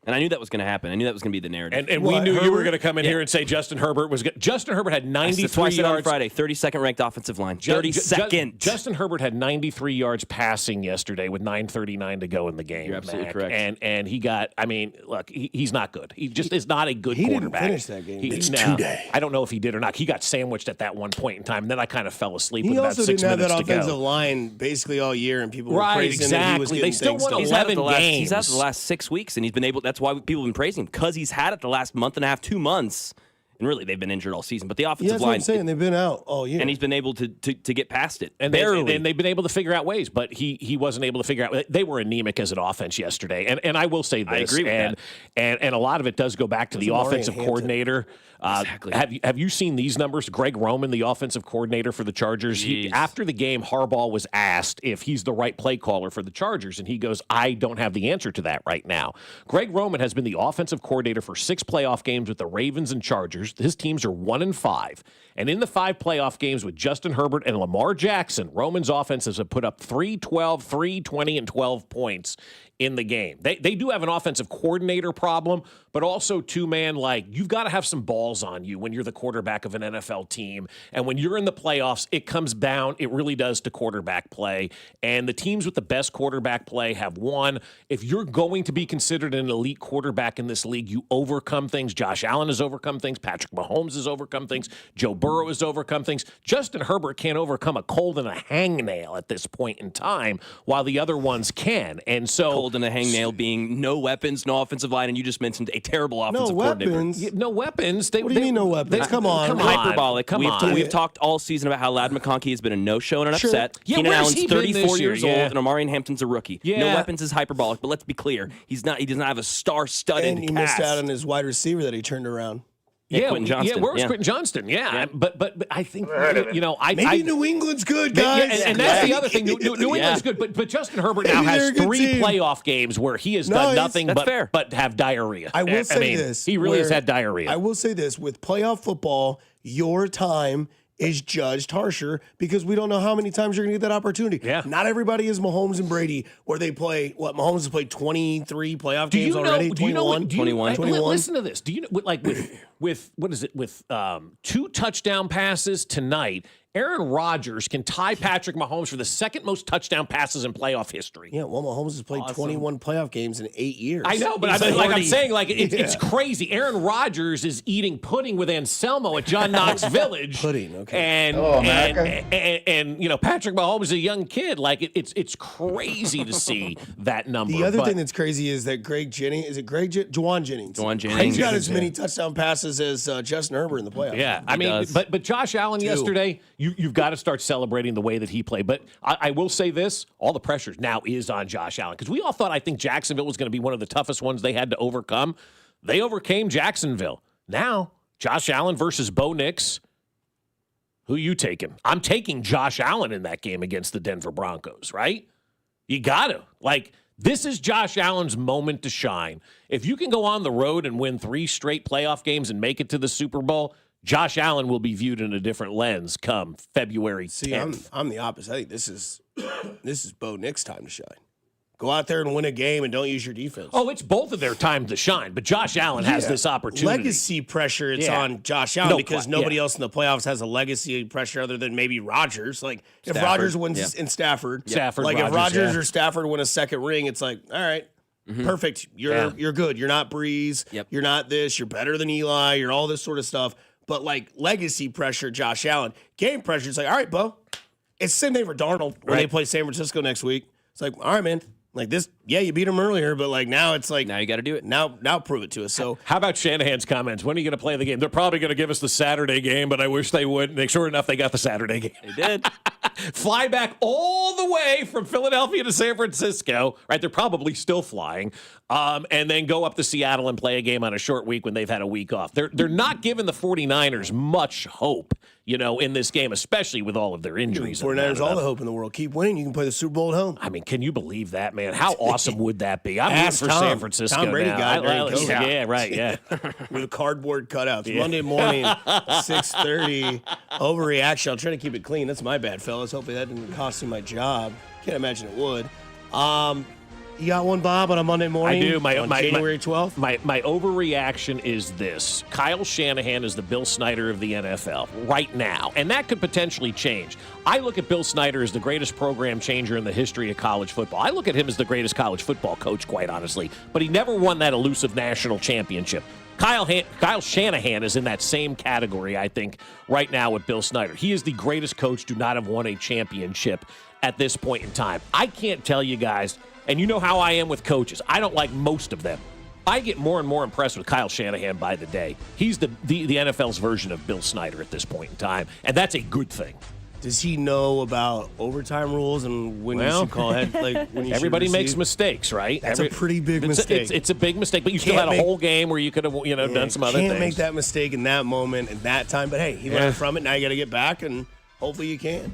And I knew that was going to happen. I knew that was going to be the narrative. And we knew you were going to come in here and say Justin Herbert was good. Justin Herbert had 93 yards on Friday, 32nd ranked offensive line. 32nd. Justin Herbert had 93 yards passing yesterday with 9:39 to go in the game. You're absolutely correct. And he got, I mean, look, he's not good. He just is not a good quarterback. He didn't finish that game. It's 2 days. I don't know if he did or not. He got sandwiched at that one point in time, and then I kind of fell asleep with about 6 minutes to go. He also didn't have that offensive line basically all year, and people were praising him that he was getting They still things won done. 11 games. He's had the last 6 weeks, and he's been able. That's why people have been praising him, because he's had it the last month and a half, 2 months. And really, they've been injured all season. But the offensive that's line, what I'm saying. They've been out all year. and he's been able to get past it. And barely. they've been able to figure out ways, but he wasn't able to figure out. They were anemic as an offense yesterday. And I will say this. I agree with that. And a lot of it does go back to the offensive coordinator. Exactly. Have you seen these numbers? Greg Roman, the offensive coordinator for the Chargers, after the game, Harbaugh was asked if he's the right play caller for the Chargers, and he goes, I don't have the answer to that right now. Greg Roman has been the offensive coordinator for 6 playoff games with the Ravens and Chargers. his teams are 1-5. And in the 5 playoff games with Justin Herbert and Lamar Jackson, Roman's offenses have put up 3-12, 3-20, and 12 points in the game. They do have an offensive coordinator problem, but also, two-man, like, you've got to have some balls on you when you're the quarterback of an NFL team. And when you're in the playoffs, it comes down, it really does, to quarterback play. And the teams with the best quarterback play have won. If you're going to be considered an elite quarterback in this league, you overcome things. Josh Allen has overcome things. Patrick Mahomes has overcome things. Joe Burrow has overcome things. Justin Herbert can't overcome a cold and a hangnail at this point in time, while the other ones can. And so, cold and a hangnail being no weapons, no offensive line, and you just mentioned a terrible offensive coordinator. No weapons. What do you mean no weapons? Come on. Hyperbolic. Come We've talked all season about how Ladd McConkey has been a no-show and an upset. Yeah, Keenan where's Allen's he been 34 this year? years old, and Amarian Hampton's a rookie. Yeah. No weapons is hyperbolic, but let's be clear. He does not have a star-studded And he cast. missed out on his wide receiver that he turned around. Quentin Johnston. Yeah, where's Quentin Johnston? Yeah. But I think, maybe New England's good, guys. And that's the other thing. New England's good, but Justin Herbert now has 3 playoff games where he has done nothing but have diarrhea. I will say this. He really has had diarrhea. I will say this. With playoff football, your time is judged harsher because we don't know how many times you're going to get that opportunity. Yeah. Not everybody is Mahomes and Brady, where they play, Mahomes has played 23 playoff games already? 21? 21. Listen to this. Do you know, with what is it, with 2 touchdown passes tonight, Aaron Rodgers can tie Patrick Mahomes for the second most touchdown passes in playoff history. Yeah, Mahomes has played 21 playoff games in 8 years. I know, but I'm saying, it's crazy. Aaron Rodgers is eating pudding with Anselmo at John Knox Village. Pudding, okay. And Patrick Mahomes is a young kid. It's crazy to see that number. The other thing that's crazy is that Juwan Jennings. Juwan Jennings. He's got as many touchdown passes as Justin Herbert in the playoffs. Yeah, but Josh Allen yesterday, you've got to start celebrating the way that he played. But I will say this, all the pressure now is on Josh Allen. Because we all thought, I think, Jacksonville was going to be one of the toughest ones they had to overcome. They overcame Jacksonville. Now, Josh Allen versus Bo Nix. Who you taking? I'm taking Josh Allen in that game against the Denver Broncos, right? You got to. This is Josh Allen's moment to shine. If you can go on the road and win 3 straight playoff games and make it to the Super Bowl, Josh Allen will be viewed in a different lens come February 10th. See, I'm the opposite. I think this is Bo Nix' time to shine. Go out there and win a game and don't use your defense. Oh, it's both of their time to shine, but Josh Allen has this opportunity. Legacy pressure, it's on Josh Allen because nobody else in the playoffs has a legacy pressure other than maybe Rodgers. If Rodgers wins in Stafford, if Rodgers or Stafford win a second ring, it's all right. Mm-hmm. Perfect. You're good. You're not Breeze. Yep. You're not this. You're better than Eli. You're all this sort of stuff. But legacy pressure, Josh Allen. Game pressure, it's all right, Bo. It's the same thing for Darnold when they play San Francisco next week. It's all right, man. You beat him earlier, but now it's now you got to do it. Now prove it to us. So how about Shanahan's comments? When are you going to play the game? They're probably going to give us the Saturday game, but I wish they would. Sure enough, they got the Saturday game. They did. Fly back all the way from Philadelphia to San Francisco, right? They're probably still flying, and then go up to Seattle and play a game on a short week when they've had a week off. They're not giving the 49ers much hope, in this game, especially with all of their injuries. 49ers all the hope in the world. Keep winning. You can play the Super Bowl at home. I mean, can you believe that, man? How awesome would that be? I'm rooting for San Francisco. Tom Brady got it. Yeah, right, yeah. With cardboard cutouts. Monday morning, 6:30. Overreaction. I'll try to keep it clean. That's my bad, fellas. Hopefully that didn't cost me my job. Can't imagine it would. You got one, Bob, on a Monday morning? I do. January 12th? My overreaction is this. Kyle Shanahan is the Bill Snyder of the NFL right now, and that could potentially change. I look at Bill Snyder as the greatest program changer in the history of college football. I look at him as the greatest college football coach, quite honestly, but he never won that elusive national championship. Kyle Shanahan is in that same category, I think, right now with Bill Snyder. He is the greatest coach to not have won a championship at this point in time. I can't tell you guys, and you know how I am with coaches. I don't like most of them. I get more and more impressed with Kyle Shanahan by the day. He's the NFL's version of Bill Snyder at this point in time, and that's a good thing. Does he know about overtime rules and when you should call ahead? When you everybody makes mistakes, right? That's a pretty big mistake. It's a big mistake, but you still had a whole game where you could have done some other things. Can't make that mistake in that moment, at that time. But hey, he learned from it. Now you got to get back, and hopefully you can.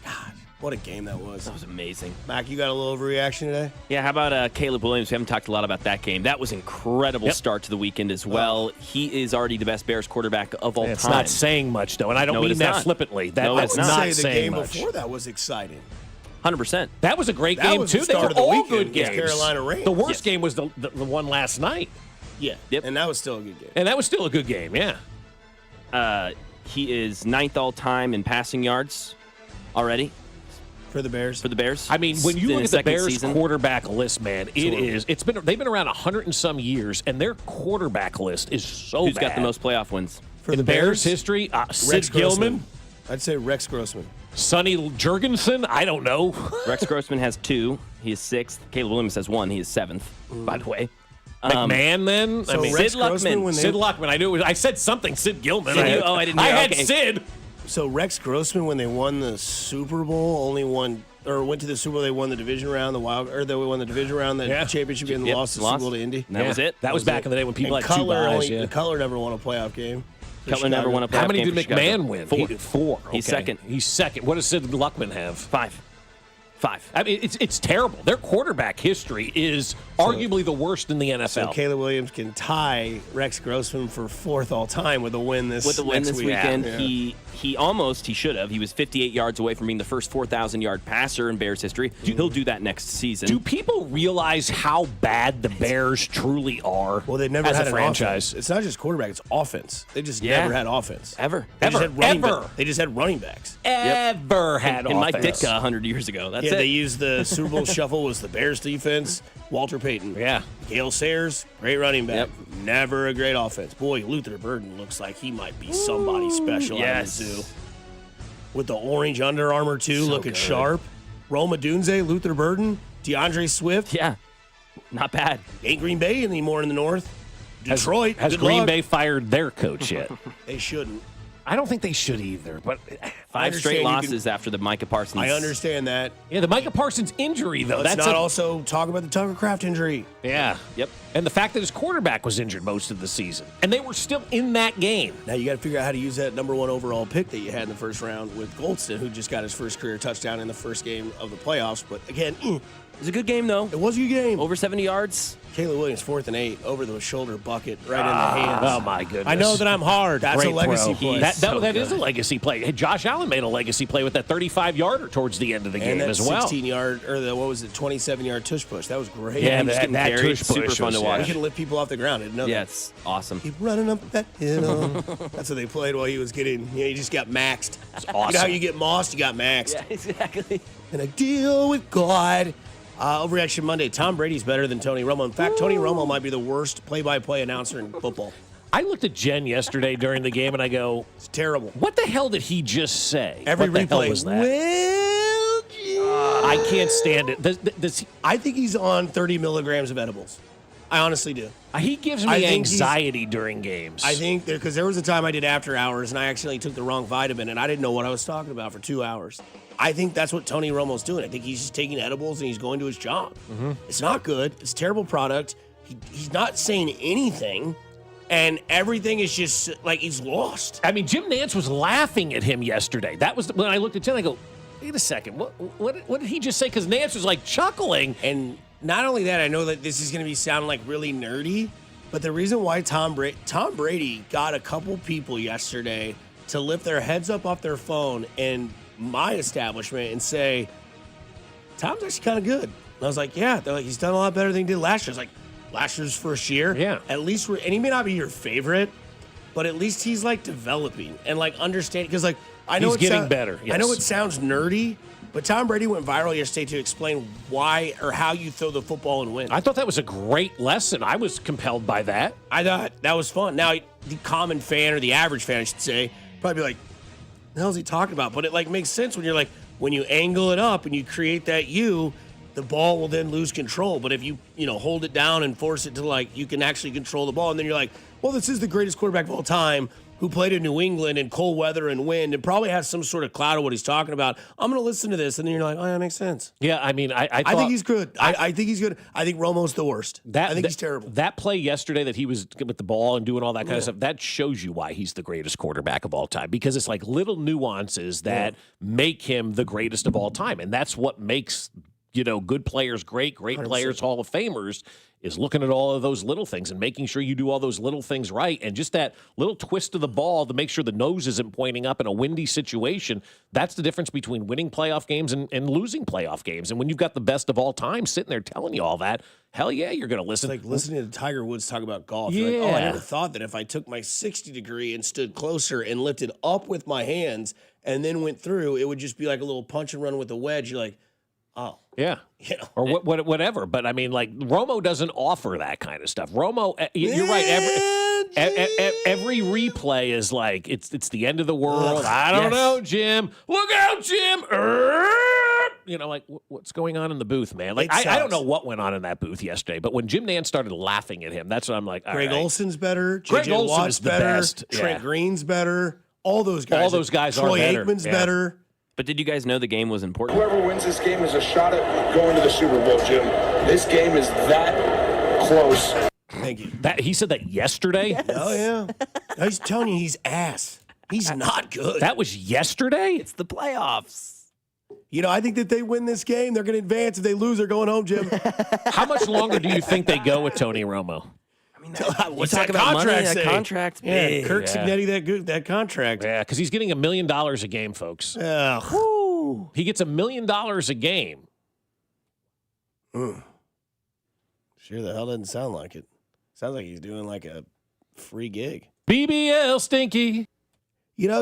God, What a game that was. That was amazing. Mac, you got a little overreaction today? Yeah, how about Caleb Williams? We haven't talked a lot about that game. That was incredible start to the weekend as well. He is already the best Bears quarterback of all time. It's not saying much, though, and I don't mean that flippantly. That's not saying saying the game much. before that was exciting. 100%. That was a great game, too. They were all good games. Carolina Rams. The worst game was the one last night. Yeah, and that was still a good game. And that was still a good game, yeah. He is 9th all-time in passing yards already. For the Bears? For the Bears. I mean, when you In look his at the second Bears season. quarterback list, man, they've been around 100 and some years, and their quarterback list is so Who's bad. got the most playoff wins? For in the Bears Bears history? Sid Rex Gilman, I'd say Rex Grossman. Sonny Jurgensen. I don't know. Rex Grossman has 2. He is 6th. Caleb Williams has 1. He is 7th, by the way. McMahon, then? So Sid Rex Grossman, Luckman. Sid Luckman. I knew. I said something. Sid Gilman. Did you? Oh, I didn't hear. I had Okay. Sid. So Rex Grossman, when they won the Super Bowl, only won or went to the Super Bowl. They won the division round, they won the division round, the championship game, and lost the Super Bowl to Indy. And that was it. That was back in the day when people and had Cutler two guys. Cutler never won a playoff game. Cutler never won a playoff How many game did for McMahon Chicago. win? 4. He did 4. He's Okay. second. He's second. What does Sid Luckman have? 5. I mean, it's terrible. Their quarterback history is arguably the worst in the NFL. So Caleb Williams can tie Rex Grossman for 4th all time with a win this next week. weekend. Yeah. He should have. He was 58 yards away from being the first 4,000-yard passer in Bears history. He'll do that next season. Do people realize how bad the Bears truly are? Well, they've never as had a an franchise. offense. It's not just quarterback; it's offense. They just never had offense Ever. They just had running backs. Ever had and Mike offense. Ditka 100 years ago. That's it. They used the Super Bowl shuffle was the Bears defense. Walter Payton. Yeah. Gale Sayers, great running back. Yep. Never a great offense. Boy, Luther Burden looks like he might be somebody special out of the zoo. With the orange Under Armour, too, looking sharp. Rome Odunze, Luther Burden, DeAndre Swift. Yeah. Not bad. Ain't Green Bay anymore in the North. Detroit. Has good Green luck. Bay fired their coach yet? They shouldn't. I don't think they should either. But 5 straight losses after the Micah Parsons. I understand that. yeah, the Micah Parsons injury though. Let's that's not also talk about the Tucker Kraft injury. Yeah. Yep. And the fact that his quarterback was injured most of the season, and they were still in that game. Now you got to figure out how to use that number 1 overall pick that you had in the first round with Goldston, who just got his first career touchdown in the first game of the playoffs. But again, It was a good game, though. it was a good game. Over 70 yards. Caleb Williams, 4th and 8, over the shoulder bucket, right in the hands. Oh my goodness! I know that I'm hard. That's Great a legacy throw. play. That is a legacy play. Hey, Josh Allen made a legacy play with that 35-yarder towards the end of the game and that as well. 16-yard, or the 27-yard tush push. That was great. Yeah, He was that getting carried. tush Super push fun to was- watch. He could lift people off the ground. I didn't know Yeah, that. it's awesome. Keep running up that hill. That's what they played while he was getting, he just got maxed. It's You know how awesome. you get mossed? You got maxed. Yeah, exactly. And I deal with God. Overreaction Monday. Tom Brady's better than Tony Romo. In fact, Tony Romo might be the worst play-by-play announcer in football. I looked at Jen yesterday during the game, and I go, It's terrible. "What the hell did he just say? Every what the replay hell was that? Well, I can't stand it. Does I think he's on 30 milligrams of edibles. I honestly do. he gives I me think anxiety during games. I think because there was a time I did after hours and I actually took the wrong vitamin and I didn't know what I was talking about for 2 hours. I think that's what Tony Romo's doing. I think he's just taking edibles and he's going to his job. It's not good. It's a terrible product. He's not saying anything, and everything is just like he's lost. I mean, Jim Nantz was laughing at him yesterday. That was when I looked at Jen. I go, "Wait a second. What did he just say?" Because Nantz was like chuckling. And not only that, I know that this is going to be sounding like really nerdy, but the reason why Tom Brady got a couple people yesterday to lift their heads up off their phone in my establishment and say, Tom's actually kind of good. And I was like, yeah. They're like, he's done a lot better than he did last year. I was like, last year's first year? Yeah. At least, and he may not be your favorite, but at least he's like developing and like understanding. Because like, I know He's it getting better, I know yes. it sounds nerdy, but Tom Brady went viral yesterday to explain why or how you throw the football and win. I thought that was a great lesson. I was compelled by that. I thought that was fun. Now, the common fan or the average fan, I should say, probably be like, the hell is he talking about? But it like makes sense when you're like, when you angle it up and you create that the ball will then lose control. But if you hold it down and force it to like, you can actually control the ball. And then you're like, well, this is the greatest quarterback of all time. who played in New England in cold weather and wind and probably has some sort of cloud of what he's talking about. I'm going to listen to this, and then you're like, oh, that makes sense. Yeah, I mean, I think he's good. I think he's good. I think Romo's the worst. I think he's terrible. That play yesterday that he was with the ball and doing all that kind of stuff, that shows you why he's the greatest quarterback of all time, because it's like little nuances that make him the greatest of all time, and that's what makes good players great 100%. Players Hall of Famers, is looking at all of those little things and making sure you do all those little things right. And just that little twist of the ball to make sure the nose isn't pointing up in a windy situation, that's the difference between winning playoff games and losing playoff games. And when you've got the best of all time sitting there telling you all that, hell yeah, you're going to listen. It's like listening to Tiger Woods talk about golf. Yeah. You're like, I never thought that if I took my 60 degree and stood closer and lifted up with my hands and then went through, it would just be like a little punch and run with a wedge. You're like, oh. Yeah. Or whatever. But, I mean, like, Romo doesn't offer that kind of stuff. Romo, you're right. Every replay is like, it's the end of the world. I don't know, Jim. Look out, Jim. Like, what's going on in the booth, man? Like, I don't know what went on in that booth yesterday, but when Jim Nance started laughing at him, that's when I'm like, all Greg right. Olson's better. Greg J.J. Olson Watt's is the better. best. Trent Green's better. All those guys. Troy are better. Troy Aikman's better. But did you guys know the game was important? Whoever wins this game is a shot at going to the Super Bowl, Jim. This game is that close. Thank you. He said that yesterday? Yes. Oh, yeah. He's telling you he's ass. He's not good. That was yesterday? It's the playoffs. I think that they win this game. They're going to advance. If they lose, they're going home, Jim. How much longer do you think they go with Tony Romo? I mean, what's that contract say? That contract, yeah, Kirk Signetti, that contract. Yeah, because he's getting $1 million a game, folks. Woo. He gets $1 million a game. Sure the hell doesn't sound like it. Sounds like he's doing like a free gig. BBL Stinky.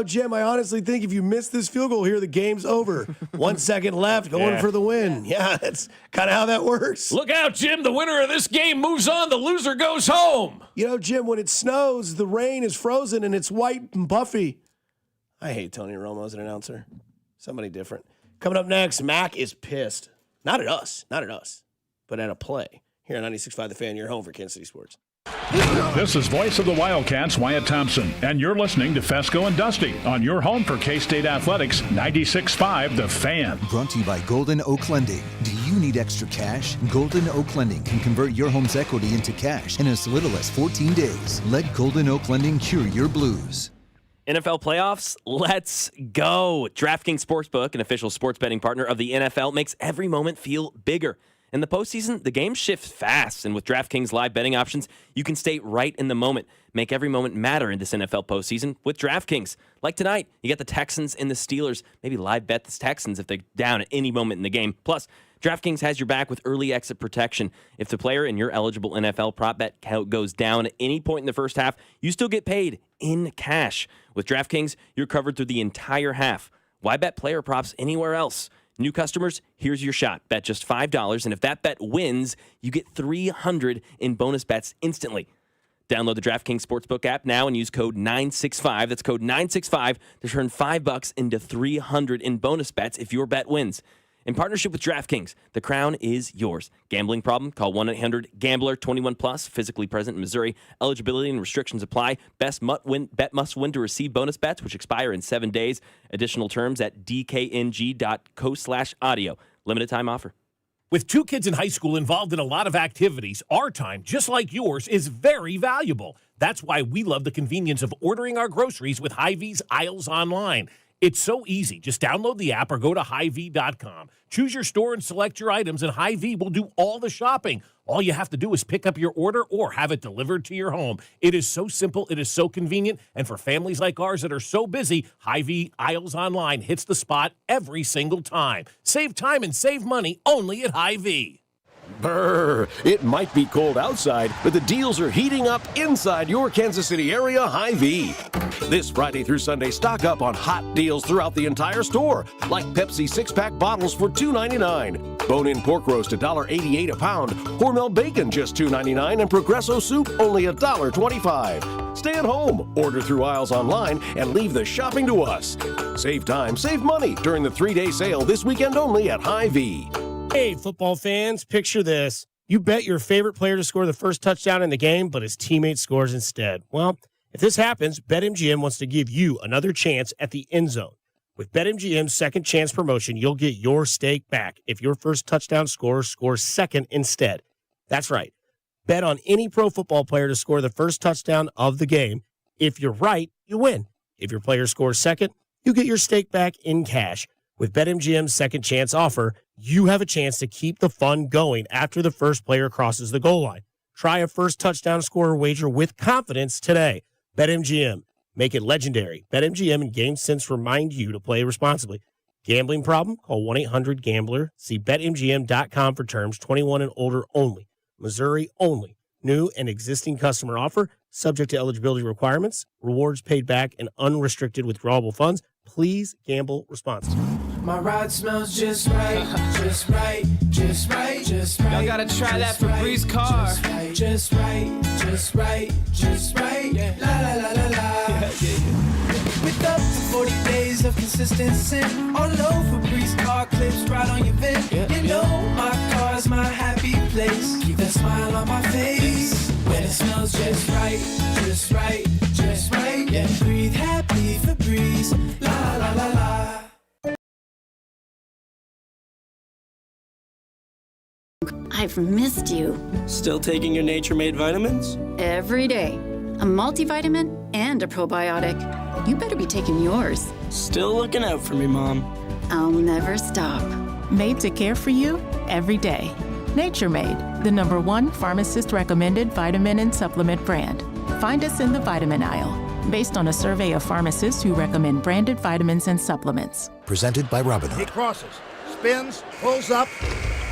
Jim, I honestly think if you miss this field goal here, the game's over. 1 second left, going for the win. Yeah, that's kind of how that works. Look out, Jim. The winner of this game moves on. The loser goes home. Jim, when it snows, the rain is frozen and it's white and puffy. I hate Tony Romo as an announcer. Somebody different. Coming up next, Mac is pissed. Not at us, but at a play. Here on 96.5 The Fan, your home for Kansas City Sports. This is voice of the Wildcats, Wyatt Thompson, and you're listening to Fescoe and Dusty on your home for K-State Athletics, 96.5 The Fan. Brought to you by Golden Oak Lending. Do you need extra cash? Golden Oak Lending can convert your home's equity into cash in as little as 14 days. Let Golden Oak Lending cure your blues. NFL playoffs, let's go. DraftKings Sportsbook, an official sports betting partner of the NFL, makes every moment feel bigger. In the postseason, the game shifts fast, and with DraftKings live betting options, you can stay right in the moment. Make every moment matter in this NFL postseason with DraftKings. Like tonight, you got the Texans and the Steelers. Maybe live bet the Texans if they're down at any moment in the game. Plus, DraftKings has your back with early exit protection. If the player in your eligible NFL prop bet goes down at any point in the first half, you still get paid in cash. With DraftKings, you're covered through the entire half. Why bet player props anywhere else? New customers, here's your shot. Bet just $5, and if that bet wins, you get $300 in bonus bets instantly. Download the DraftKings Sportsbook app now and use code 965. That's code 965 to turn $5 into $300 in bonus bets if your bet wins. In partnership with DraftKings, the crown is yours. Gambling problem? Call 1-800-GAMBLER. 21 plus, physically present in Missouri. Eligibility and restrictions apply. Bet must win to receive bonus bets, which expire in 7 days. Additional terms at dkng.co/audio. Limited time offer. With 2 kids in high school involved in a lot of activities, our time, just like yours, is very valuable. That's why we love the convenience of ordering our groceries with Hy-Vee's Aisles Online. It's so easy. Just download the app or go to Hy-Vee.com. Choose your store and select your items, and Hy-Vee will do all the shopping. All you have to do is pick up your order or have it delivered to your home. It is so simple. It is so convenient. And for families like ours that are so busy, Hy-Vee Aisles Online hits the spot every single time. Save time and save money only at Hy-Vee. Brr, it might be cold outside, but the deals are heating up inside your Kansas City area Hy-Vee. This Friday through Sunday, stock up on hot deals throughout the entire store, like Pepsi 6-pack bottles for $2.99, bone-in pork roast $1.88 a pound, Hormel bacon just $2.99, and Progresso soup only $1.25. Stay at home, order through Aisles Online, and leave the shopping to us. Save time, save money during the 3-day sale this weekend only at Hy-Vee. Hey, football fans, picture this. You bet your favorite player to score the first touchdown in the game, but his teammate scores instead. Well, If this happens, BetMGM wants to give you another chance at the end zone. With BetMGM's second chance promotion, you'll get your stake back if your first touchdown scorer scores second instead. That's right. Bet on any pro football player to score the first touchdown of the game. If you're right, you win. If your player scores second, you get your stake back in cash. With BetMGM's second chance offer, you have a chance to keep the fun going after the first player crosses the goal line. Try a first touchdown scorer wager with confidence today. BetMGM. Make it legendary. BetMGM and GameSense remind you to play responsibly. Gambling problem? Call 1-800-GAMBLER. See BetMGM.com for terms. 21 and older only. Missouri only. New and existing customer offer. Subject to eligibility requirements. Rewards paid back and unrestricted withdrawable funds. Please gamble responsibly. My ride smells just right, just right, just right, just right. Y'all gotta try that Febreze car. Just right, just right, just right. Yeah. La la la la la. With up to 40 days of consistency, all low Febreze car clips right on your vent. You know my car's my happy place. Keep that smile on my face when it smells just right, just right, just right. Yeah, breathe happy Febreze. La la la la. I've missed you. Still taking your Nature Made vitamins? Every day. A multivitamin and a probiotic. You better be taking yours. Still looking out for me, Mom. I'll never stop. Made to care for you every day. Nature Made, the #1 pharmacist-recommended vitamin and supplement brand. Find us in the vitamin aisle, based on a survey of pharmacists who recommend branded vitamins and supplements. Presented by Robinhood. He crosses, spins, pulls up.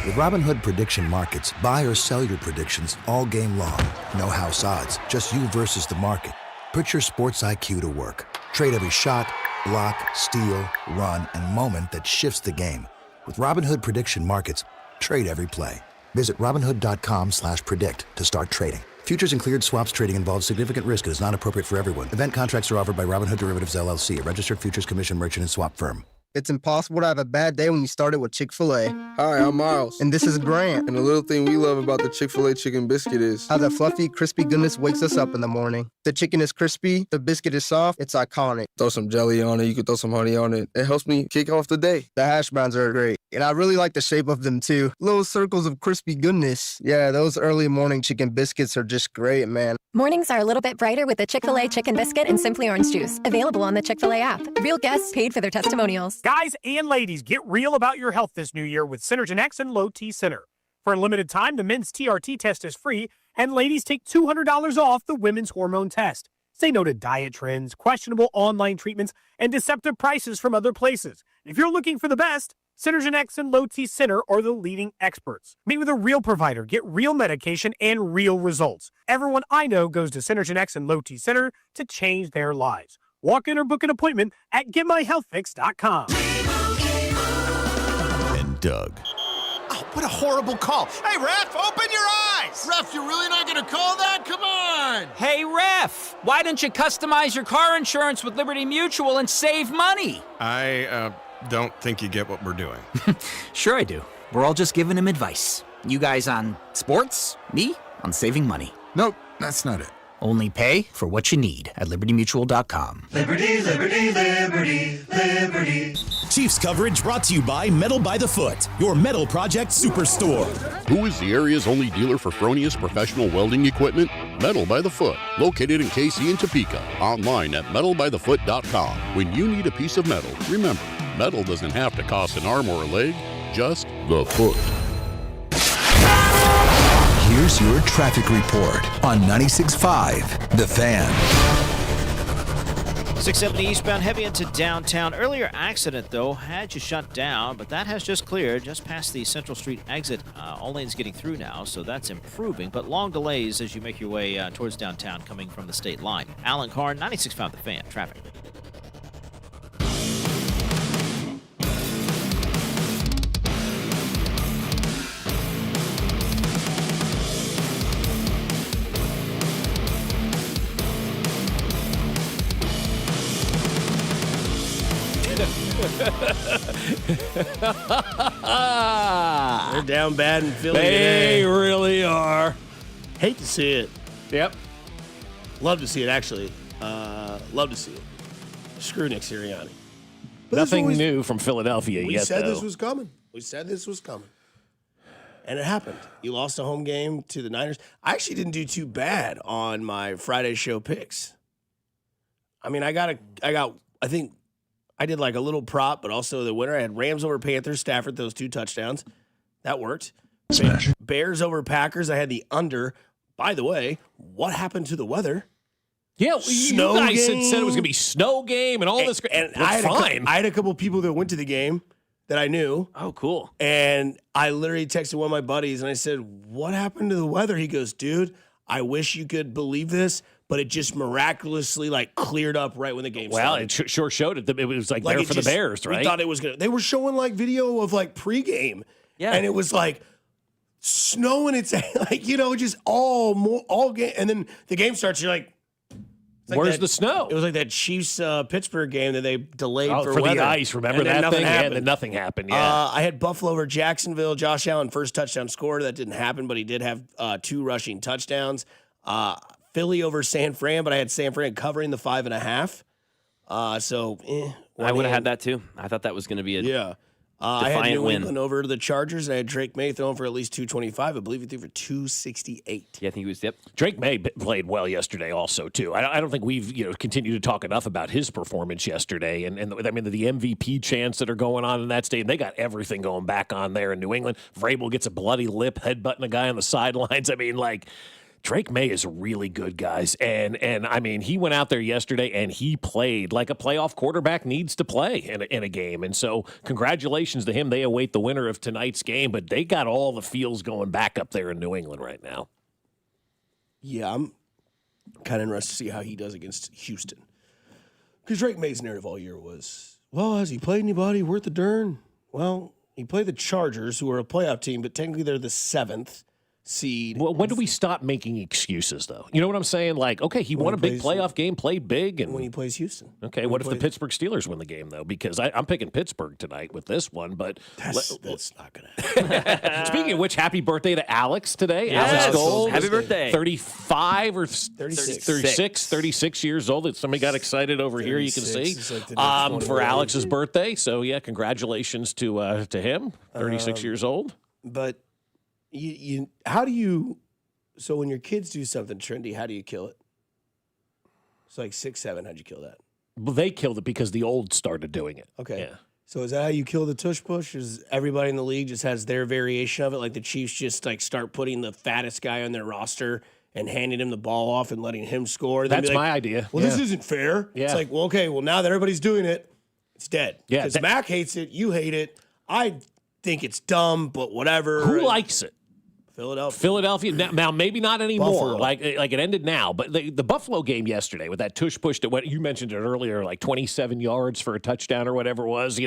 With Robinhood Prediction Markets, buy or sell your predictions all game long. No house odds, just you versus the market. Put your sports IQ to work. Trade every shot, block, steal, run, and moment that shifts the game. With Robinhood Prediction Markets, trade every play. Visit Robinhood.com/predict to start trading. Futures and cleared swaps trading involves significant risk and is not appropriate for everyone. Event contracts are offered by Robinhood Derivatives LLC, a registered futures commission merchant and swap firm. It's impossible to have a bad day when you started with Chick-fil-A. Hi, I'm Miles. And this is Grant. And the little thing we love about the Chick-fil-A chicken biscuit is how the fluffy, crispy goodness wakes us up in the morning. The chicken is crispy, the biscuit is soft, it's iconic. Throw some jelly on it, you could throw some honey on it. It helps me kick off the day. The hash browns are great. And I really like the shape of them too. Little circles of crispy goodness. Yeah, those early morning chicken biscuits are just great, man. Mornings are a little bit brighter with the Chick-fil-A Chicken Biscuit and Simply Orange Juice. Available on the Chick-fil-A app. Real guests paid for their testimonials. Guys and ladies, get real about your health this new year with Synergen X and Low T Center. For a limited time, the men's TRT test is free, and ladies take $200 off the women's hormone test. Say no to diet trends, questionable online treatments, and deceptive prices from other places. If you're looking for the best, Synergen X and Low T Center are the leading experts. Meet with a real provider, get real medication, and real results. Everyone I know goes to Synergen X and Low T Center to change their lives. Walk in or book an appointment at GetMyHealthFix.com. And Doug. Oh, what a horrible call. Hey, ref, open your eyes. Ref, you're really not going to call that? Come on. Hey, ref, why don't you customize your car insurance with Liberty Mutual and save money? I don't think you get what we're doing. Sure I do. We're all just giving him advice. You guys on sports, me on saving money. Nope, that's not it. Only pay for what you need at libertymutual.com. Liberty, liberty, liberty, liberty. Chiefs coverage brought to you by Metal by the Foot, your metal project superstore. Who is the area's only dealer for Fronius professional welding equipment? Metal by the Foot, located in KC and Topeka. Online at metalbythefoot.com. When you need a piece of metal, remember, metal doesn't have to cost an arm or a leg, just the foot. Here's your traffic report on 96.5 The Fan. 670 eastbound, heavy into downtown. Earlier accident, though, had you shut down, but that has just cleared just past the Central Street exit. All lanes getting through now, so that's improving, but long delays as you make your way towards downtown coming from the state line. Alan Carr, 96.5 The Fan, traffic. They're down bad in Philly They today. really are. Hate to see it. Yep. Love to see it, actually. Love to see it. Screw Nick Sirianni. But Nothing new from Philadelphia yet, We said though. this was coming. And it happened. You lost a home game to the Niners. I actually didn't do too bad on my Friday show picks. I mean, I think I did like a little prop, but also the winner. I had Rams over Panthers, Stafford, those 2 touchdowns. That worked. Smash. Bears over Packers. I had the under. By the way, what happened to the weather? Yeah, Snow you guys game. said it was going to be snow game and all this. And I had a couple people that went to the game that I knew. Oh, cool. And I literally texted one of my buddies and I said, what happened to the weather? He goes, dude, I wish you could believe this, but it just miraculously cleared up right when the game started. Well, it sure showed it. It was there for the Bears, right? We thought it was going to. They were showing video of pregame. Yeah. And it was snowing. It's just all game. And then the game starts. You're like, where's the snow? It was like that Chiefs Pittsburgh game that they delayed for the weather. ice. Remember that thing? Yeah, and then nothing happened. Yeah. I had Buffalo over Jacksonville. Josh Allen first touchdown scored. That didn't happen, but he did have 2 rushing touchdowns. Philly over San Fran, but I had San Fran covering the 5.5. I would have had that too. I thought that was going to be a I had defiant New win. England over to the Chargers, and I had Drake May throwing for at least 225. I believe he threw for 268. Yeah, I think he was. Yep. Drake May played well yesterday, also too. I don't think we've continued to talk enough about his performance yesterday, and I mean the MVP chants that are going on in that stadium. They got everything going back on there in New England. Vrabel gets a bloody lip, headbutting a guy on the sidelines. I mean, Drake May is really good, guys. And I mean, he went out there yesterday and he played like a playoff quarterback needs to play in a game. And so congratulations to him. They await the winner of tonight's game, but they got all the feels going back up there in New England right now. Yeah, I'm kind of interested to see how he does against Houston. Because Drake May's narrative all year was, well, has he played anybody worth the darn? Well, he played the Chargers, who are a playoff team, but technically they're the 7th seed. Well, when do we stop making excuses, though? You know what I'm saying? Okay, he won a big playoff game, played big. And when he plays Houston. Okay, what if the Pittsburgh Steelers win the game, though? Because I'm picking Pittsburgh tonight with this one, but that's not going to happen. Speaking of which, happy birthday to Alex today. Yes. Alex Gold. Happy birthday. 35 or 36 years old. Somebody got excited over here, you can see, for Alex's birthday. So, yeah, congratulations to him, 36 years old. But so when your kids do something trendy, how do you kill it? It's 6, 7. How'd you kill that? Well, they killed it because the old started doing it. Okay. Yeah. So is that how you kill the tush push? Is everybody in the league just has their variation of it? Like the Chiefs just start putting the fattest guy on their roster and handing him the ball off and letting him score? That's my idea. Well, this isn't fair. Yeah. It's okay, well, now that everybody's doing it, it's dead. Yeah. Because Mac hates it. You hate it. I think it's dumb, but whatever. Who likes it? Philadelphia. Now maybe not anymore. Buffalo. Like it ended now. But the Buffalo game yesterday with that tush push that went, you mentioned it earlier, 27 yards for a touchdown or whatever it was. They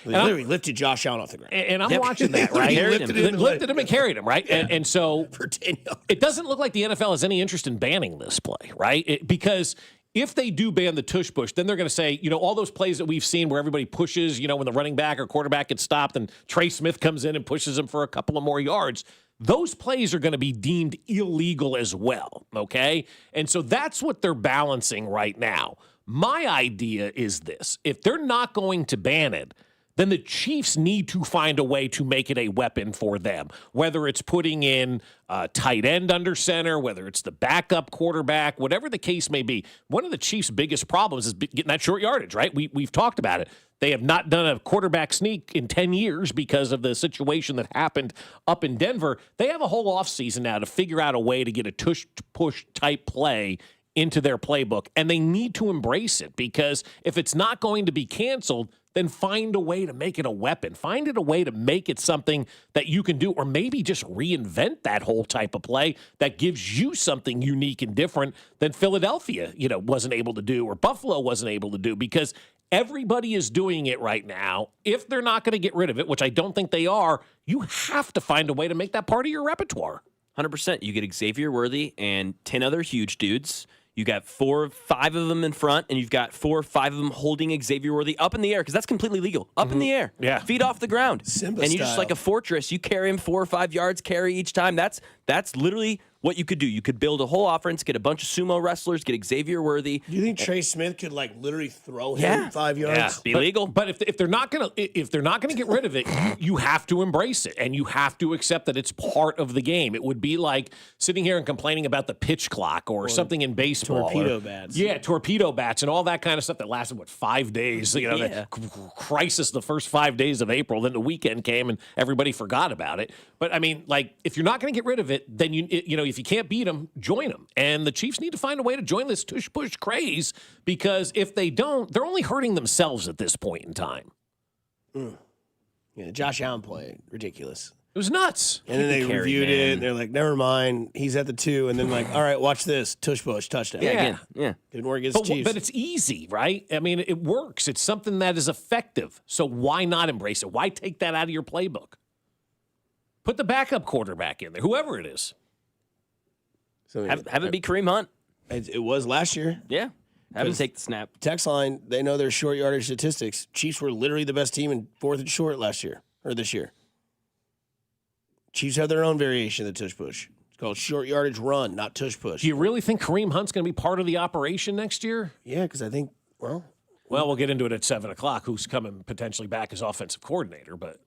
literally lifted Josh Allen off the ground. And I'm watching that, right? Lifted him and carried him, right? Yeah. And so for 10 yards. It doesn't look like the NFL has any interest in banning this play, right? Because if they do ban the tush push, then they're going to say, all those plays that we've seen where everybody pushes, when the running back or quarterback gets stopped and Trey Smith comes in and pushes him for a couple of more yards, those plays are going to be deemed illegal as well, okay? And so that's what they're balancing right now. My idea is this. If they're not going to ban it, then the Chiefs need to find a way to make it a weapon for them, whether it's putting in a tight end under center, whether it's the backup quarterback, whatever the case may be. One of the Chiefs' biggest problems is getting that short yardage, right? We've talked about it. They have not done a quarterback sneak in 10 years because of the situation that happened up in Denver. They have a whole offseason now to figure out a way to get a tush-push type play into their playbook, and they need to embrace it because if it's not going to be canceled, then find a way to make it a weapon. Find it a way to make it something that you can do, or maybe just reinvent that whole type of play that gives you something unique and different than Philadelphia, wasn't able to do, or Buffalo wasn't able to do, because everybody is doing it right now. If they're not going to get rid of it, which I don't think they are, you have to find a way to make that part of your repertoire. 100%. You get Xavier Worthy and 10 other huge dudes. You got 4 or 5 of them in front, and you've got 4 or 5 of them holding Xavier Worthy up in the air, because that's completely legal. Up in the air. Yeah. Feet off the ground. Simba and you're style. just like a fortress. You carry him 4 or 5 yards, carry each time. That's literally what you could do. You could build a whole offense, get a bunch of sumo wrestlers, get Xavier Worthy. Do you think Trey Smith could literally throw him 5 yards? Yeah, be legal. But if they're not gonna get rid of it, you have to embrace it and you have to accept that it's part of the game. It would be like sitting here and complaining about the pitch clock or something in baseball. Torpedo bats. Yeah, torpedo bats and all that kind of stuff that lasted 5 days. The crisis the first 5 days of April. Then the weekend came and everybody forgot about it. But I mean, if you're not going to get rid of it, then if you can't beat them, join them. And the Chiefs need to find a way to join this tush push craze, because if they don't, they're only hurting themselves at this point in time. Yeah, Josh Allen play ridiculous. It was nuts. And then they reviewed it, and they're like, never mind, he's at the 2. And then all right, watch this. Tush push, touchdown. Yeah. Didn't work against Chiefs. But it's easy, right? I mean, it works. It's something that is effective. So why not embrace it? Why take that out of your playbook? Put the backup quarterback in there, whoever it is. So have it be Kareem Hunt. It was last year. Yeah. Have him take the snap. Text line, they know their short yardage statistics. Chiefs were literally the best team in 4th and short this year. Chiefs have their own variation of the tush push. It's called short yardage run, not tush push. Do you really think Kareem Hunt's going to be part of the operation next year? Yeah, because I think, Well, we'll get into it at 7 o'clock, who's coming potentially back as offensive coordinator. But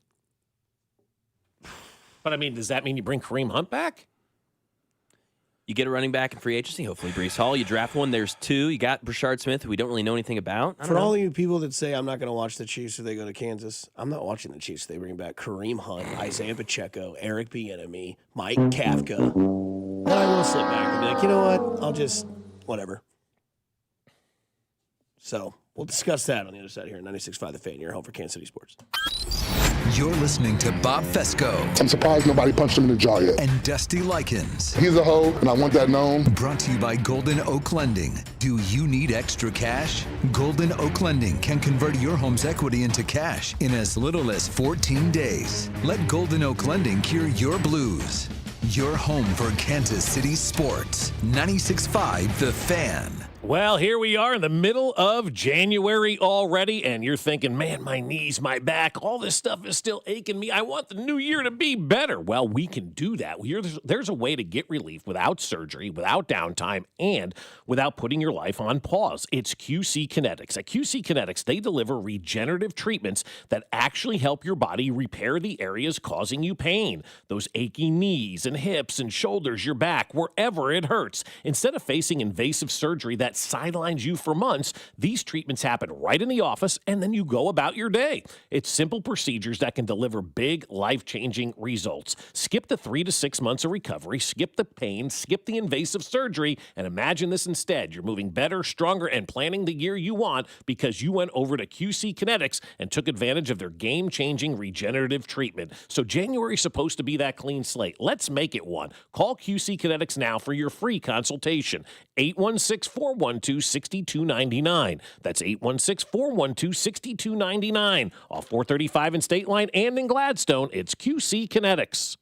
I mean, does that mean you bring Kareem Hunt back? You get a running back in free agency, hopefully Breece Hall. You draft one. There's 2. You got Brashard Smith, who we don't really know anything about. For all you people that say I'm not going to watch the Chiefs if they go to Kansas, I'm not watching the Chiefs if they bring back Kareem Hunt, Isaiah Pacheco, Eric Bienemy, Mike Kafka. Then I will sit back and be like, you know what? I'll just, whatever. So we'll discuss that on the other side here at 96.5 The Fan, your home for Kansas City Sports. You're listening to Bob Fescoe. I'm surprised nobody punched him in the jaw yet. And Dusty Likens. He's a hoe, and I want that known. Brought to you by Golden Oak Lending. Do you need extra cash? Golden Oak Lending can convert your home's equity into cash in as little as 14 days. Let Golden Oak Lending cure your blues. Your home for Kansas City sports. 96.5 The Fan. Well, here we are in the middle of January already, and you're thinking, man, my knees, my back, all this stuff is still aching me. I want the new year to be better. Well, we can do that. There's a way to get relief without surgery, without downtime, and without putting your life on pause. It's QC Kinetics. At QC Kinetics, they deliver regenerative treatments that actually help your body repair the areas causing you pain. Those achy knees and hips and shoulders, your back, wherever it hurts. Instead of facing invasive surgery that sidelines you for months, these treatments happen right in the office, and then you go about your day. It's simple procedures that can deliver big, life-changing results. Skip the 3 to 6 months of recovery, skip the pain, skip the invasive surgery, and imagine this instead. You're moving better, stronger, and planning the year you want because you went over to QC Kinetics and took advantage of their game-changing regenerative treatment. So January's supposed to be that clean slate. Let's make it one. Call QC Kinetics now for your free consultation. 816-412-6299. That's 816-412-6299. Off 435 in State Line and in Gladstone, it's QC Kinetics.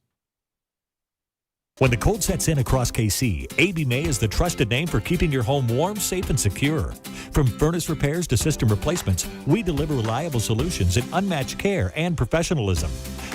When the cold sets in across KC, AB May is the trusted name for keeping your home warm, safe, and secure. From furnace repairs to system replacements, we deliver reliable solutions and unmatched care and professionalism.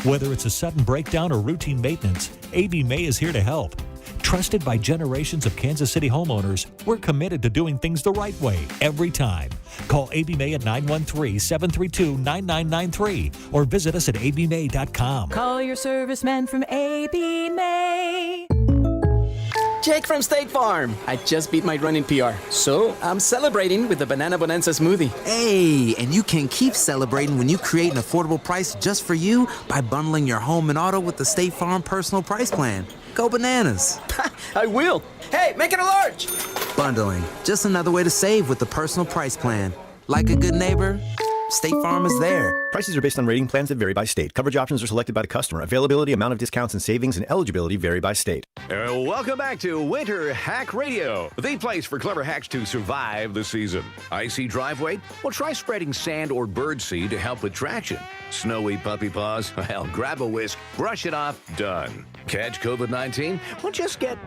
Whether it's a sudden breakdown or routine maintenance, AB May is here to help. Trusted by generations of Kansas City homeowners, we're committed to doing things the right way every time. Call AB May at 913-732-9993 or visit us at abmay.com. Call your serviceman from AB May. Jake from State Farm. I just beat my running PR, so I'm celebrating with the Banana Bonanza smoothie. Hey, and you can keep celebrating when you create an affordable price just for you by bundling your home and auto with the State Farm Personal Price Plan. Go bananas. I will. Hey, make it a large. Bundling, just another way to save with the Personal Price Plan. Like a good neighbor, State Farm is there. Prices are based on rating plans that vary by state. Coverage options are selected by the customer. Availability, amount of discounts and savings, and eligibility vary by state. Welcome back to Winter Hack Radio, the place for clever hacks to survive the season. Icy driveway? Well, try spreading sand or birdseed to help with traction. Snowy puppy paws? Well, grab a whisk, brush it off, done. Catch COVID-19? Well, just get...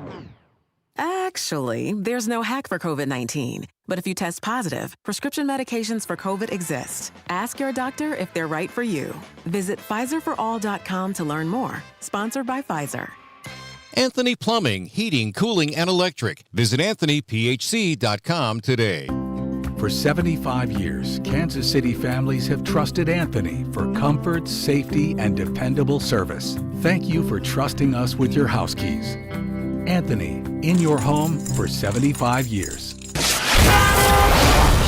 Actually, there's no hack for COVID-19. But if you test positive, prescription medications for COVID exist. Ask your doctor if they're right for you. Visit PfizerForAll.com to learn more. Sponsored by Pfizer. Anthony Plumbing, Heating, Cooling, and Electric. Visit AnthonyPHC.com today. For 75 years, Kansas City families have trusted Anthony for comfort, safety, and dependable service. Thank you for trusting us with your house keys. Anthony, in your home for 75 years.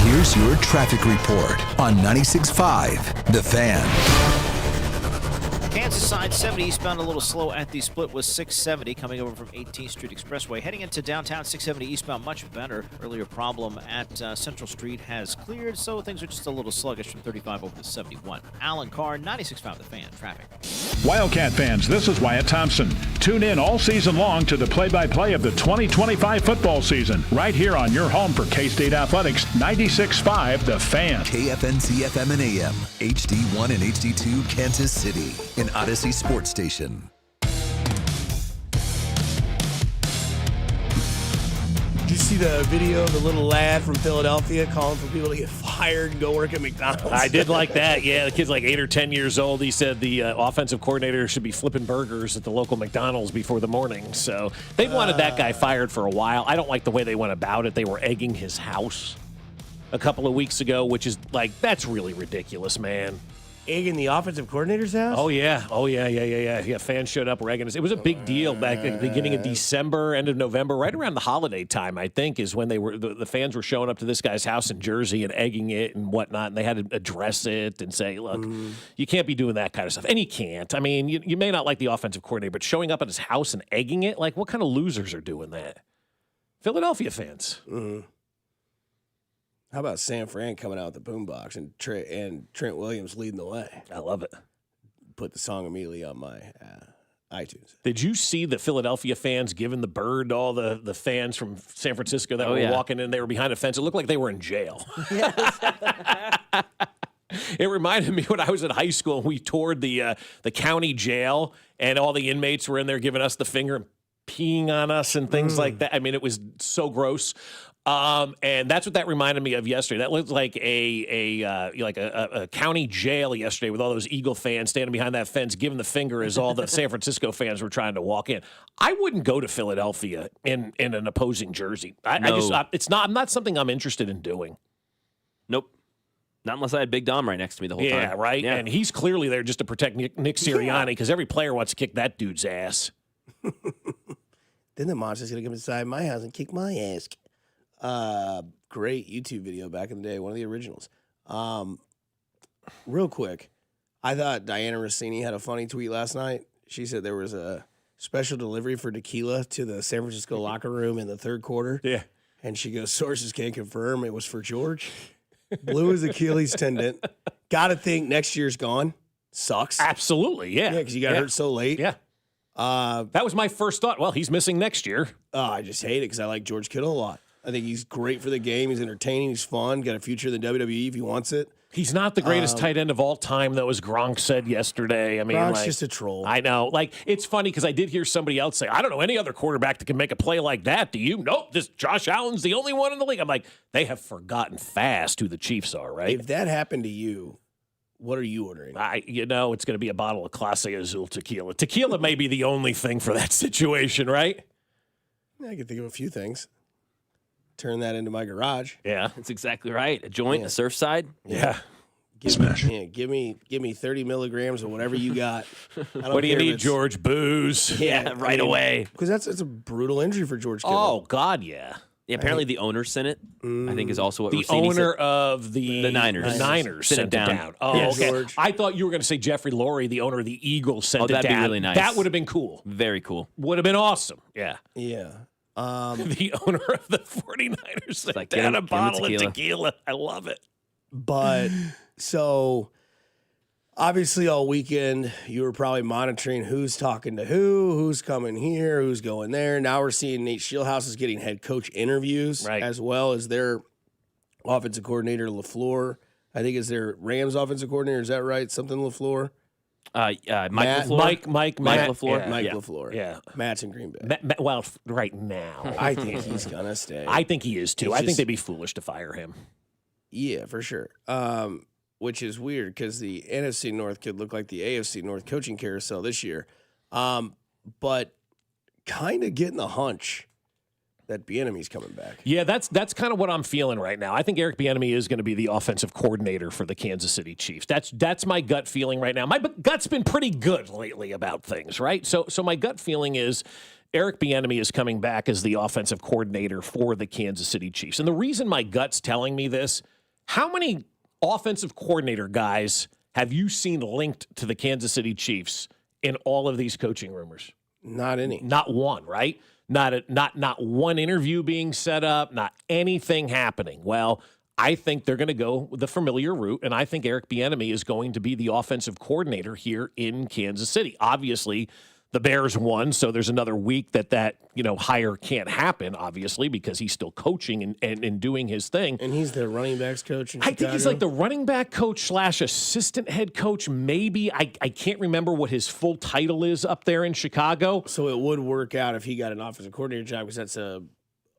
Here's your traffic report on 96.5 The Fan. Kansas side 70 eastbound a little slow at the split was 670 coming over from 18th Street Expressway. Heading into downtown 670 eastbound much better. Earlier problem at Central Street has cleared, so things are just a little sluggish from 35 over to 71. Alan Carr, 96.5 The Fan. Traffic. Wildcat fans, this is Wyatt Thompson. Tune in all season long to the play-by-play of the 2025 football season right here on your home for K-State Athletics, 96.5 The Fan. KFNC FM and AM, HD1 and HD2 Kansas City, an Odyssey Sports Station. Did you see the video of the little lad from Philadelphia calling for people to get fired and go work at McDonald's? I did like that. Yeah, the kid's like 8 or 10 years old. He said the offensive coordinator should be flipping burgers at the local McDonald's before the morning. So they've wanted that guy fired for a while. I don't like the way they went about it. They were egging his house a couple of weeks ago, which is like, that's really ridiculous, man. Egging the offensive coordinator's house? Oh, yeah. Yeah, fans showed up egging us. It was a big deal back at the beginning of December, end of November, right around the holiday time, I think, is when they were the fans were showing up to this guy's house in Jersey and egging it and whatnot, and they had to address it and say, look, you can't be doing that kind of stuff. And you can't. I mean, you may not like the offensive coordinator, but showing up at his house and egging it, like, what kind of losers are doing that? Philadelphia fans. How about San Fran coming out with the boombox and Trent Williams leading the way? I love it. Put the song immediately on my iTunes. Did you see the Philadelphia fans giving the bird to all the fans from San Francisco that were walking in? They were behind a fence. It looked like they were in jail. It reminded me when I was in high school and we toured the county jail and all the inmates were in there giving us the finger and peeing on us and things like that. I mean, it was so gross. And that's what that reminded me of yesterday. That looked like a county jail yesterday with all those Eagle fans standing behind that fence giving the finger as all the San Francisco fans were trying to walk in. I wouldn't go to Philadelphia in an opposing jersey. It's not something I'm interested in doing. Nope. Not unless I had Big Dom right next to me the whole time. Yeah, right? Yeah. And he's clearly there just to protect Nick Sirianni because every player wants to kick that dude's ass. Then the monster's going to come inside my house and kick my ass. Great YouTube video back in the day, one of the originals. Real quick, I thought Diana Rossini had a funny tweet last night. She said there was a special delivery for tequila to the San Francisco locker room in the third quarter. Yeah. And she goes, sources can't confirm it was for George. Blew his Achilles tendon. Got to think next year's gone. Sucks. Absolutely, yeah. Yeah, because you got hurt so late. Yeah. That was my first thought. Well, he's missing next year. I just hate it because I like George Kittle a lot. I think he's great for the game. He's entertaining. He's fun. Got a future in the WWE if he wants it. He's not the greatest tight end of all time, though, as Gronk said yesterday. I mean, Gronk's just a troll. I know. Like, it's funny because I did hear somebody else say, I don't know any other quarterback that can make a play like that. Do you? Nope. This Josh Allen's the only one in the league. I'm like, they have forgotten fast who the Chiefs are, right? If that happened to you, what are you ordering? It's going to be a bottle of Clase Azul tequila. Tequila may be the only thing for that situation, right? I can think of a few things. Turn that into my garage. Yeah, that's exactly right. A joint, a Surfside. Yeah. Give me 30 milligrams of whatever you got. What do you need, George? Booze. Yeah, right away. Because that's a brutal injury for George Kittle. Oh, God, yeah. Yeah, apparently the owner sent it. I think is also what the Rossini owner said. of the Niners. The Niners sent it down. Oh, yes. okay. George. I thought you were going to say Jeffrey Lurie, the owner of the Eagles, sent it down. That'd be really nice. That would have been cool. Very cool. Would have been awesome. Yeah. Yeah. The owner of the 49ers sent down a bottle of tequila. I love it. But so obviously all weekend you were probably monitoring who's talking to who's coming here, who's going there. Now we're seeing Nate Shieldhouse is getting head coach interviews as well as their offensive coordinator LaFleur. I think is their Rams offensive coordinator. Is that right? Something LaFleur? Mike LaFleur. Mike LaFleur. Mike LaFleur. Yeah. Matt's in Green Bay. Well, right now. I think he's going to stay. I think he is, too. I think they'd be foolish to fire him. Yeah, for sure. Which is weird because the NFC North could look like the AFC North coaching carousel this year. But kind of getting the hunch that Bienemy's coming back. Yeah, that's kind of what I'm feeling right now. I think Eric Bienemy is going to be the offensive coordinator for the Kansas City Chiefs. That's my gut feeling right now. My gut's been pretty good lately about things, right? So my gut feeling is Eric Bienemy is coming back as the offensive coordinator for the Kansas City Chiefs. And the reason my gut's telling me this, how many offensive coordinator guys have you seen linked to the Kansas City Chiefs in all of these coaching rumors? Not any. Not one, right? Not one interview being set up, not anything happening. Well, I think they're going to go the familiar route, and I think Eric Bienemy is going to be the offensive coordinator here in Kansas City. Obviously, the Bears won, so there's another week that hire can't happen, obviously, because he's still coaching and doing his thing. And he's the running backs coach in Chicago? I think he's like the running back coach / assistant head coach, maybe. I can't remember what his full title is up there in Chicago. So it would work out if he got an offensive coordinator job because that's a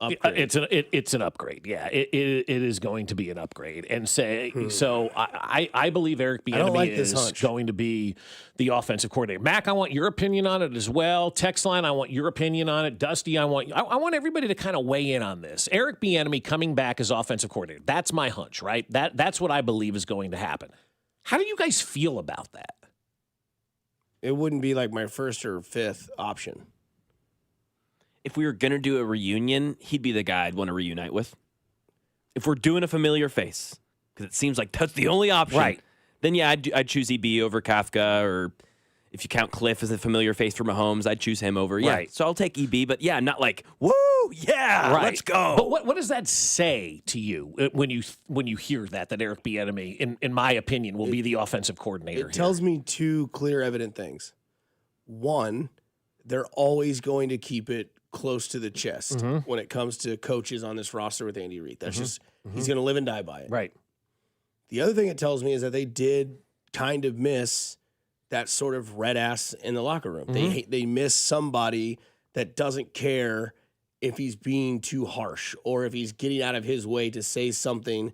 upgrade. It's an upgrade. Yeah, it is going to be an upgrade. And so I believe Eric Bienemy is going to be the offensive coordinator. Mac, I want your opinion on it as well. Text line, I want your opinion on it. Dusty, I want everybody to kind of weigh in on this. Eric Bienemy coming back as offensive coordinator. That's my hunch, right? That's what I believe is going to happen. How do you guys feel about that? It wouldn't be like my first or fifth option. If we were going to do a reunion, he'd be the guy I'd want to reunite with. If we're doing a familiar face, because it seems like that's the only option, right? Then, yeah, I'd choose EB over Kafka, or if you count Cliff as a familiar face for Mahomes, I'd choose him over. Yeah, right. So I'll take EB, but yeah, not like, woo, yeah, right. Let's go. But what does that say to you when you hear that Eric Bienemy, in my opinion, will be the offensive coordinator? It tells me two clear, evident things. One, they're always going to keep it close to the chest when it comes to coaches on this roster with Andy Reid. That's just, he's going to live and die by it. Right. The other thing it tells me is that they did kind of miss that sort of red ass in the locker room. They miss somebody that doesn't care if he's being too harsh or if he's getting out of his way to say something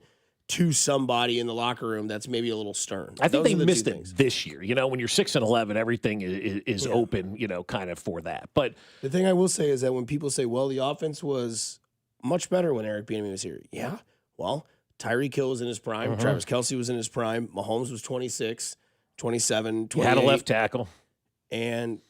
to somebody in the locker room that's maybe a little stern. I think they missed it this year. When you're 6-11, everything is open, kind of for that. But the thing I will say is that when people say, well, the offense was much better when Eric Bienemy was here. Yeah, well, Tyreek Hill was in his prime. Travis Kelce was in his prime. Mahomes was 26, 27, 28. He had a left tackle. And,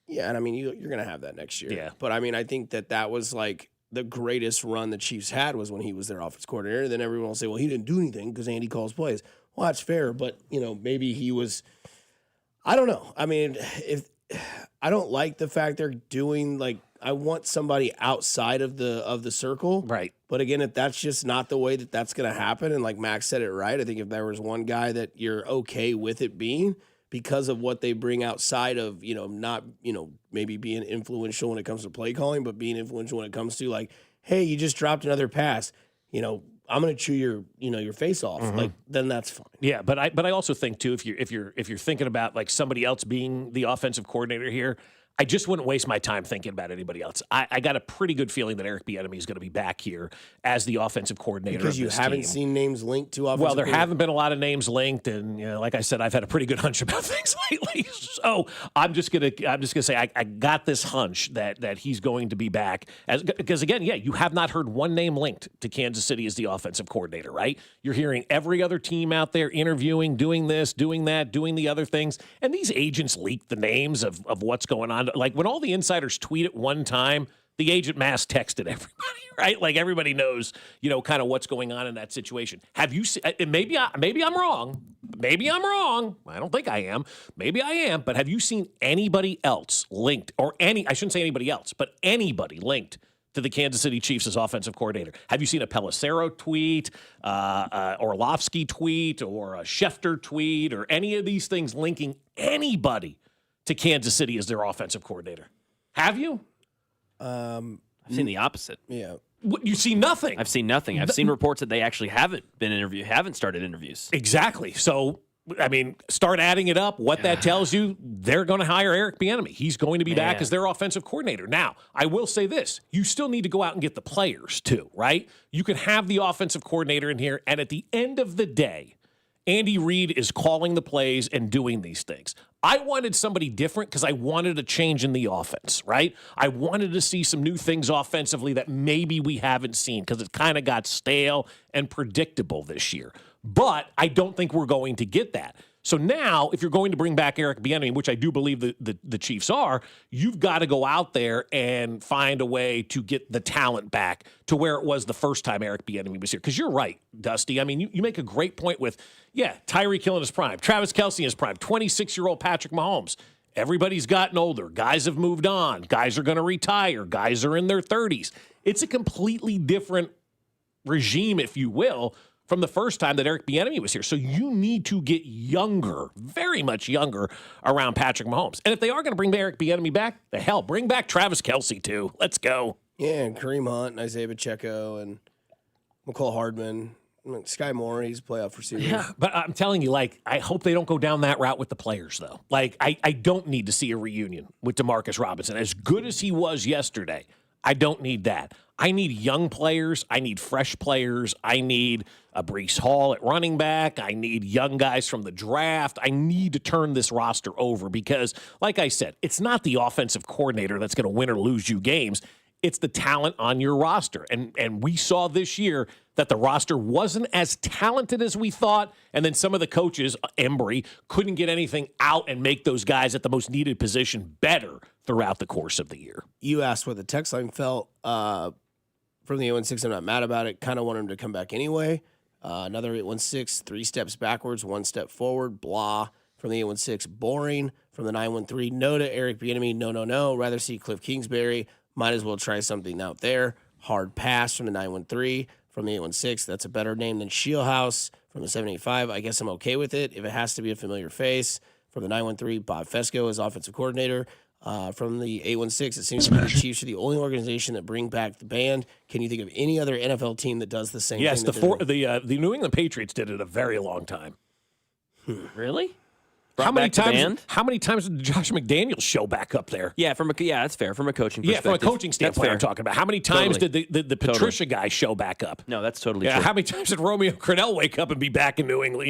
I mean, you're going to have that next year. Yeah. But, I mean, I think that was like the greatest run the Chiefs had was when he was their offense coordinator. Then everyone will say, well, he didn't do anything because Andy calls plays. Well, that's fair, but, maybe he was – I don't know. I mean, I don't like the fact they're doing, like, I want somebody outside of the circle. Right. But, again, if that's just not the way that's going to happen, and like Max said it right, I think if there was one guy that you're okay with it being – because of what they bring outside of, not, maybe being influential when it comes to play calling, but being influential when it comes to like, hey, you just dropped another pass, I'm going to chew your face off. Like, then that's fine. Yeah. But I also think too, if you're thinking about like somebody else being the offensive coordinator here, I just wouldn't waste my time thinking about anybody else. I got a pretty good feeling that Eric Bienemy is going to be back here as the offensive coordinator. Because you haven't seen names linked to offensive. Well, there haven't been a lot of names linked, and like I said, I've had a pretty good hunch about things lately. So I'm just gonna say I got this hunch that he's going to be back because again, you have not heard one name linked to Kansas City as the offensive coordinator, right? You're hearing every other team out there interviewing, doing this, doing that, doing the other things, and these agents leak the names of what's going on. Like when all the insiders tweet at one time, the agent mass texted everybody, right? Like everybody knows, kind of what's going on in that situation. Have you seen, maybe I'm wrong. Maybe I'm wrong. I don't think I am. Maybe I am. But have you seen anybody else linked I shouldn't say anybody else, but anybody linked to the Kansas City Chiefs as offensive coordinator? Have you seen a Pelissero tweet, Orlovsky tweet, or a Schefter tweet, or any of these things linking anybody to Kansas City as their offensive coordinator? Have you? I've seen the opposite. Yeah. You see nothing. I've seen nothing. I've seen reports that they actually haven't started interviews. Exactly. So, I mean, start adding it up. What that tells you, they're going to hire Eric Bienemy. He's going to be back as their offensive coordinator. Now, I will say this. You still need to go out and get the players too, right? You can have the offensive coordinator in here, and at the end of the day, Andy Reid is calling the plays and doing these things. I wanted somebody different because I wanted a change in the offense, right? I wanted to see some new things offensively that maybe we haven't seen because it kind of got stale and predictable this year. But I don't think we're going to get that. So now, if you're going to bring back Eric Bienemy, which I do believe the Chiefs are, you've got to go out there and find a way to get the talent back to where it was the first time Eric Bienemy was here. Because you're right, Dusty. I mean, you make a great point with, Tyreek Hill in his prime, Travis Kelce in his prime, 26-year-old Patrick Mahomes. Everybody's gotten older. Guys have moved on. Guys are going to retire. Guys are in their 30s. It's a completely different regime, if you will, from the first time that Eric Bienemy was here. So you need to get younger, very much younger, around Patrick Mahomes. And if they are going to bring Eric Bienemy back, the hell, bring back Travis Kelce too. Let's go. Yeah, and Kareem Hunt and Isaiah Pacheco and McCole Hardman. Sky Moore, he's a playoff receiver. Yeah, but I'm telling you, I hope they don't go down that route with the players, though. I don't need to see a reunion with Demarcus Robinson. As good as he was yesterday, I don't need that. I need young players. I need fresh players. I need a Breece Hall at running back. I need young guys from the draft. I need to turn this roster over because, like I said, it's not the offensive coordinator that's going to win or lose you games. It's the talent on your roster. And we saw this year that the roster wasn't as talented as we thought, and then some of the coaches, Embry, couldn't get anything out and make those guys at the most needed position better throughout the course of the year. You asked what the text line felt from the 816. I'm not mad about it. Kind of want him to come back anyway. Another 816, 3 steps backwards, 1 step forward, blah. From the 816, boring. From the 913, no to Eric Bienemy, no. Rather see Cliff Kingsbury. Might as well try something out there. Hard pass from the 913. From the 816, that's a better name than Shieldhouse. From the 785, I guess I'm okay with it if it has to be a familiar face. From the 913, Bob Fescoe is offensive coordinator. From the 816, it seems to me the Chiefs are the only organization that bring back the band. Can you think of any other NFL team that does the same thing? Yes, the New England Patriots did it a very long time. Really? How many times did Josh McDaniels show back up there? Yeah, that's fair. From a coaching perspective. Yeah, from a coaching standpoint, I'm talking about. How many times did the Patricia guy show back up? No, that's totally true. How many times did Romeo Crennel wake up and be back in New England?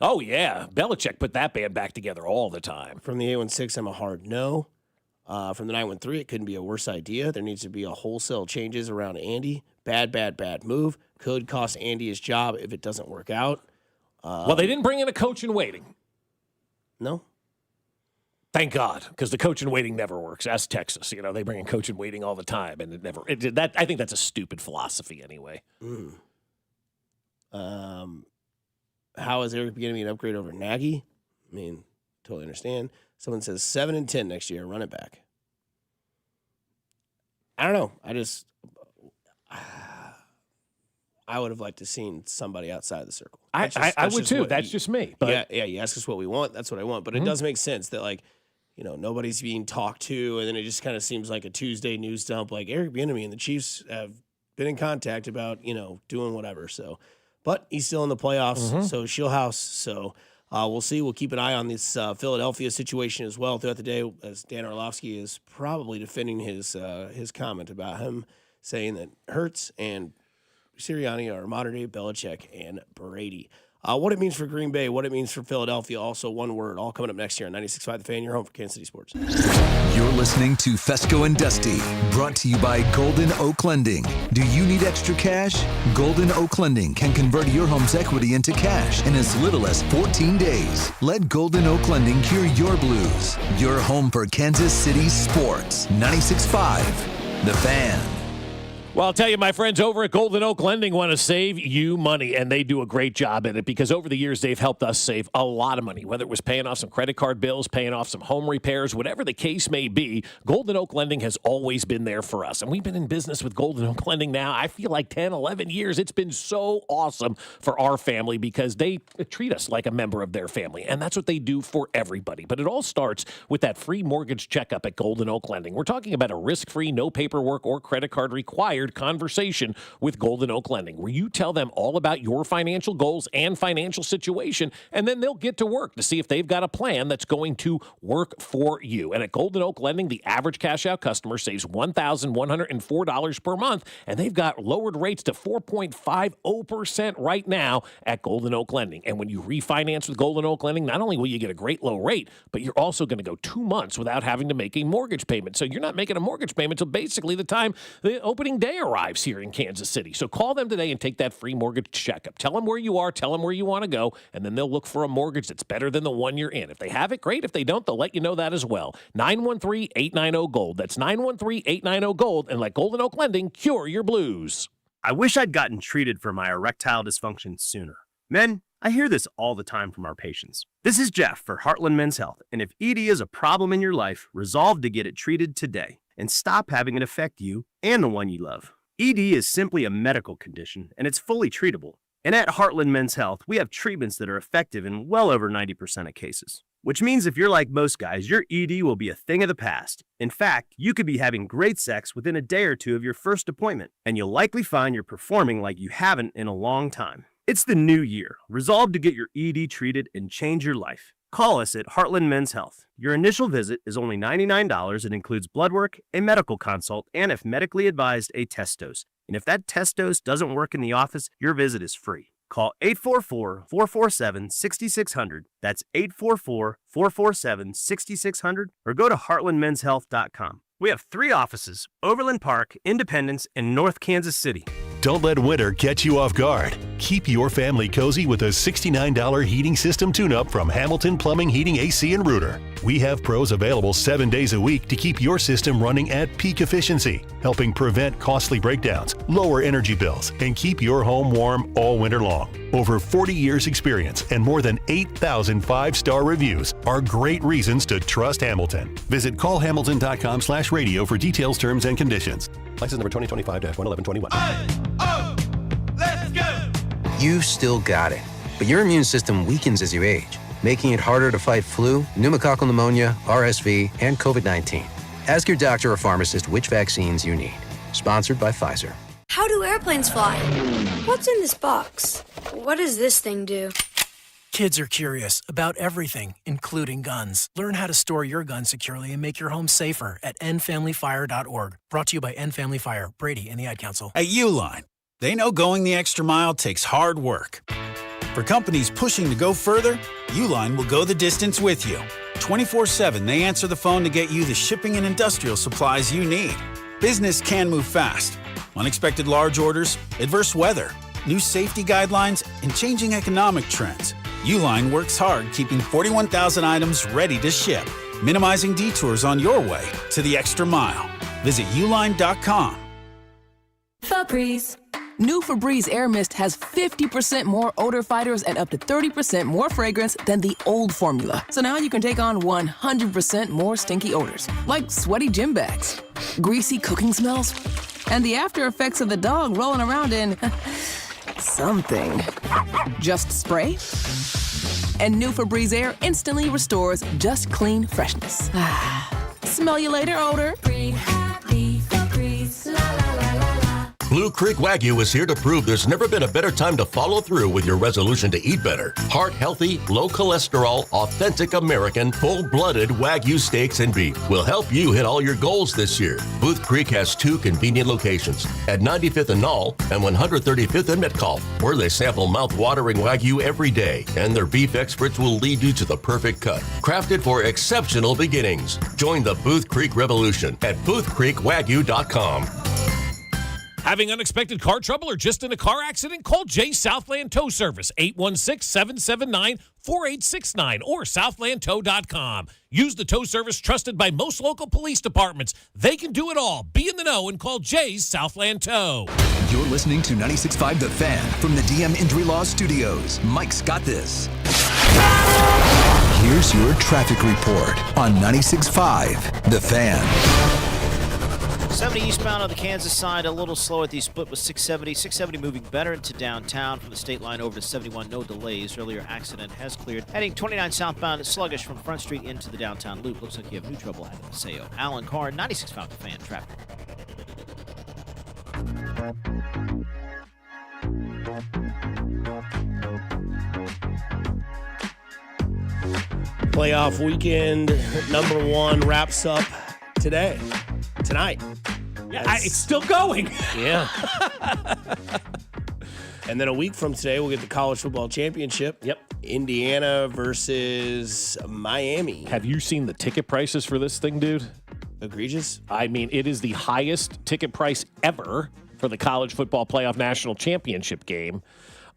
Belichick put that band back together all the time. From the 816, I'm a hard no. From the 913, it couldn't be a worse idea. There needs to be a wholesale changes around Andy. Bad move. Could cost Andy his job if it doesn't work out. Well, they didn't bring in a coach in waiting. No. Thank God, because the coach in waiting never works. Ask Texas. They bring in coach in waiting all the time, and it never. I think that's a stupid philosophy anyway. How is Eric Bienemy an upgrade over Nagy? I mean, totally understand. Someone says 7-10 next year. Run it back. I don't know. I would have liked to seen somebody outside the circle. I would too. That's just me. But yeah. You ask us what we want. That's what I want. But it does make sense that nobody's being talked to, and then it just kind of seems like a Tuesday news dump. Like Eric Bienemy and the Chiefs have been in contact about doing whatever. So, but he's still in the playoffs. So Shieldhouse. So we'll see. We'll keep an eye on this Philadelphia situation as well throughout the day, as Dan Orlovsky is probably defending his comment about him saying that Hurts and Sirianni are modern-day Belichick and Brady. What it means for Green Bay, what it means for Philadelphia, also one word, all coming up next year on 96.5 The Fan, your home for Kansas City sports. You're listening to Fescoe and Dusty, brought to you by Golden Oak Lending. Do you need extra cash? Golden Oak Lending can convert your home's equity into cash in as little as 14 days. Let Golden Oak Lending cure your blues. Your home for Kansas City sports. 96.5 The Fan. Well, I'll tell you, my friends over at Golden Oak Lending want to save you money, and they do a great job at it because over the years, they've helped us save a lot of money, whether it was paying off some credit card bills, paying off some home repairs, whatever the case may be. Golden Oak Lending has always been there for us, and we've been in business with Golden Oak Lending now, I feel like 10, 11 years. It's been so awesome for our family because they treat us like a member of their family, and that's what they do for everybody. But it all starts with that free mortgage checkup at Golden Oak Lending. We're talking about a risk-free, no paperwork or credit card required inspired conversation with Golden Oak Lending, where you tell them all about your financial goals and financial situation, and then they'll get to work to see if they've got a plan that's going to work for you. And at Golden Oak Lending, the average cash-out customer saves $1,104 per month, and they've got lowered rates to 4.50% right now at Golden Oak Lending. And when you refinance with Golden Oak Lending, not only will you get a great low rate, but you're also going to go 2 months without having to make a mortgage payment. So you're not making a mortgage payment until basically the time the opening day arrives here in Kansas City. So call them today and take that free mortgage checkup. Tell them where you are, tell them where you want to go, and then they'll look for a mortgage that's better than the one you're in. If they have it, great. If they don't, they'll let you know that as well. 913-890-GOLD. That's 913-890-GOLD, and let Golden Oak Lending cure your blues. I wish I'd gotten treated for my erectile dysfunction sooner. Men, I hear this all the time from our patients. This is Jeff for Heartland Men's Health, and if ED is a problem in your life, resolve to get it treated today and stop having it affect you and the one you love. ED is simply a medical condition, and it's fully treatable. And at Heartland Men's Health, we have treatments that are effective in well over 90% of cases. Which means if you're like most guys, your ED will be a thing of the past. In fact, you could be having great sex within a day or two of your first appointment, and you'll likely find you're performing like you haven't in a long time. It's the new year. Resolve to get your ED treated and change your life. Call us at Heartland Men's Health. Your initial visit is only $99. It includes blood work, a medical consult, and if medically advised, a test dose. And if that test dose doesn't work in the office, your visit is free. Call 844-447-6600. That's 844-447-6600, or go to heartlandmenshealth.com. We have 3 offices: Overland Park, Independence, and North Kansas City. Don't let winter catch you off guard. Keep your family cozy with a $69 heating system tune-up from Hamilton Plumbing, Heating, AC, and Rooter. We have pros available 7 days a week to keep your system running at peak efficiency, helping prevent costly breakdowns, lower energy bills, and keep your home warm all winter long. Over 40 years experience and more than 8,000 5-star reviews are great reasons to trust Hamilton. Visit callhamilton.com/radio for details, terms, and conditions. License number 2025-11121. Let's go! You've still got it, but your immune system weakens as you age, making it harder to fight flu, pneumococcal pneumonia, RSV, and COVID-19. Ask your doctor or pharmacist which vaccines you need. Sponsored by Pfizer. How do airplanes fly? What's in this box? What does this thing do? Kids are curious about everything, including guns. Learn how to store your gun securely and make your home safer at endfamilyfire.org. Brought to you by End Family Fire, Brady, and the Ad Council. At Uline, they know going the extra mile takes hard work. For companies pushing to go further, Uline will go the distance with you. 24/7, they answer the phone to get you the shipping and industrial supplies you need. Business can move fast. Unexpected large orders, adverse weather, new safety guidelines, and changing economic trends. Uline works hard keeping 41,000 items ready to ship, minimizing detours on your way to the extra mile. Visit uline.com. Febreze. New Febreze Air Mist has 50% more odor fighters and up to 30% more fragrance than the old formula. So now you can take on 100% more stinky odors, like sweaty gym bags, greasy cooking smells, and the after effects of the dog rolling around in something. Just spray, and new Febreze Air instantly restores just clean freshness. Smell you later, odor. Breathe happy Febreze. La la la la la. Blue Creek Wagyu is here to prove there's never been a better time to follow through with your resolution to eat better. Heart-healthy, low-cholesterol, authentic American, full-blooded Wagyu steaks and beef will help you hit all your goals this year. Booth Creek has 2 convenient locations at 95th and Knoll and 135th and Metcalf, where they sample mouth-watering Wagyu every day, and their beef experts will lead you to the perfect cut, crafted for exceptional beginnings. Join the Booth Creek Revolution at boothcreekwagyu.com. Having unexpected car trouble or just in a car accident? Call Jay's Southland Tow Service, 816-779-4869 or southlandtow.com. Use the tow service trusted by most local police departments. They can do it all. Be in the know and call Jay's Southland Tow. You're listening to 96.5 The Fan from the DM Injury Law Studios. Mike's got this. Here's your traffic report on 96.5 The Fan. 70 eastbound on the Kansas side, a little slow at the split with 670. 670 moving better into downtown from the state line over to 71. No delays. Earlier accident has cleared. Heading 29 southbound, sluggish from Front Street into the downtown loop. Looks like you have new trouble ahead of Paseo. Alan Carr, 96.5 The Fan traffic. Playoff weekend number 1 wraps up tonight. Yeah, it's still going. Yeah. And then a week from today, we'll get the college football championship. Yep. Indiana versus Miami. Have you seen the ticket prices for this thing, dude? Egregious. I mean, it is the highest ticket price ever for the college football playoff national championship game.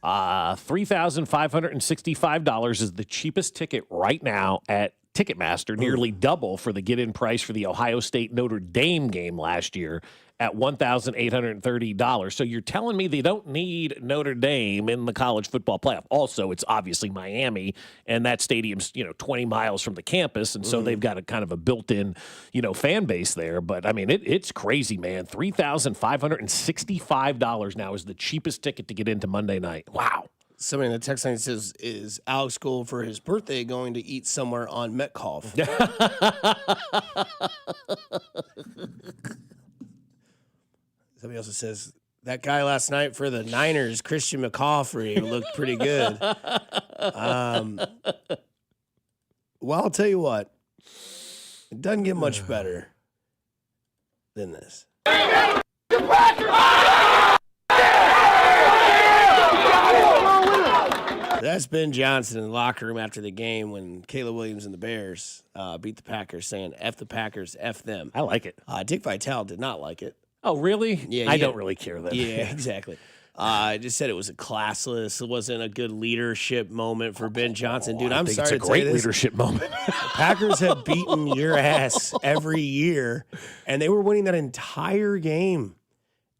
$3,565 is the cheapest ticket right now at Ticketmaster, nearly double for the get-in price for the Ohio State Notre Dame game last year at $1,830. So you're telling me they don't need Notre Dame in the college football playoff. Also, it's obviously Miami, and that stadium's 20 miles from the campus, and so they've got a kind of a built-in fan base there. But I mean, it's crazy, man. $3,565 now is the cheapest ticket to get into Monday night. Wow. Somebody in the text line says, is Alex Gould for his birthday going to eat somewhere on Metcalf? Somebody else says, that guy last night for the Niners, Christian McCaffrey, looked pretty good. Well, I'll tell you what. It doesn't get much better than this. That's Ben Johnson in the locker room after the game when Caleb Williams and the Bears beat the Packers, saying, F the Packers, F them. I like it. Dick Vitale did not like it. Oh, really? Yeah, I don't really care then. Yeah, exactly. I just said it was a classless. It wasn't a good leadership moment for Ben Johnson. Dude, I'm sorry to it's a great say this. leadership moment. The Packers have beaten your ass every year, and they were winning that entire game.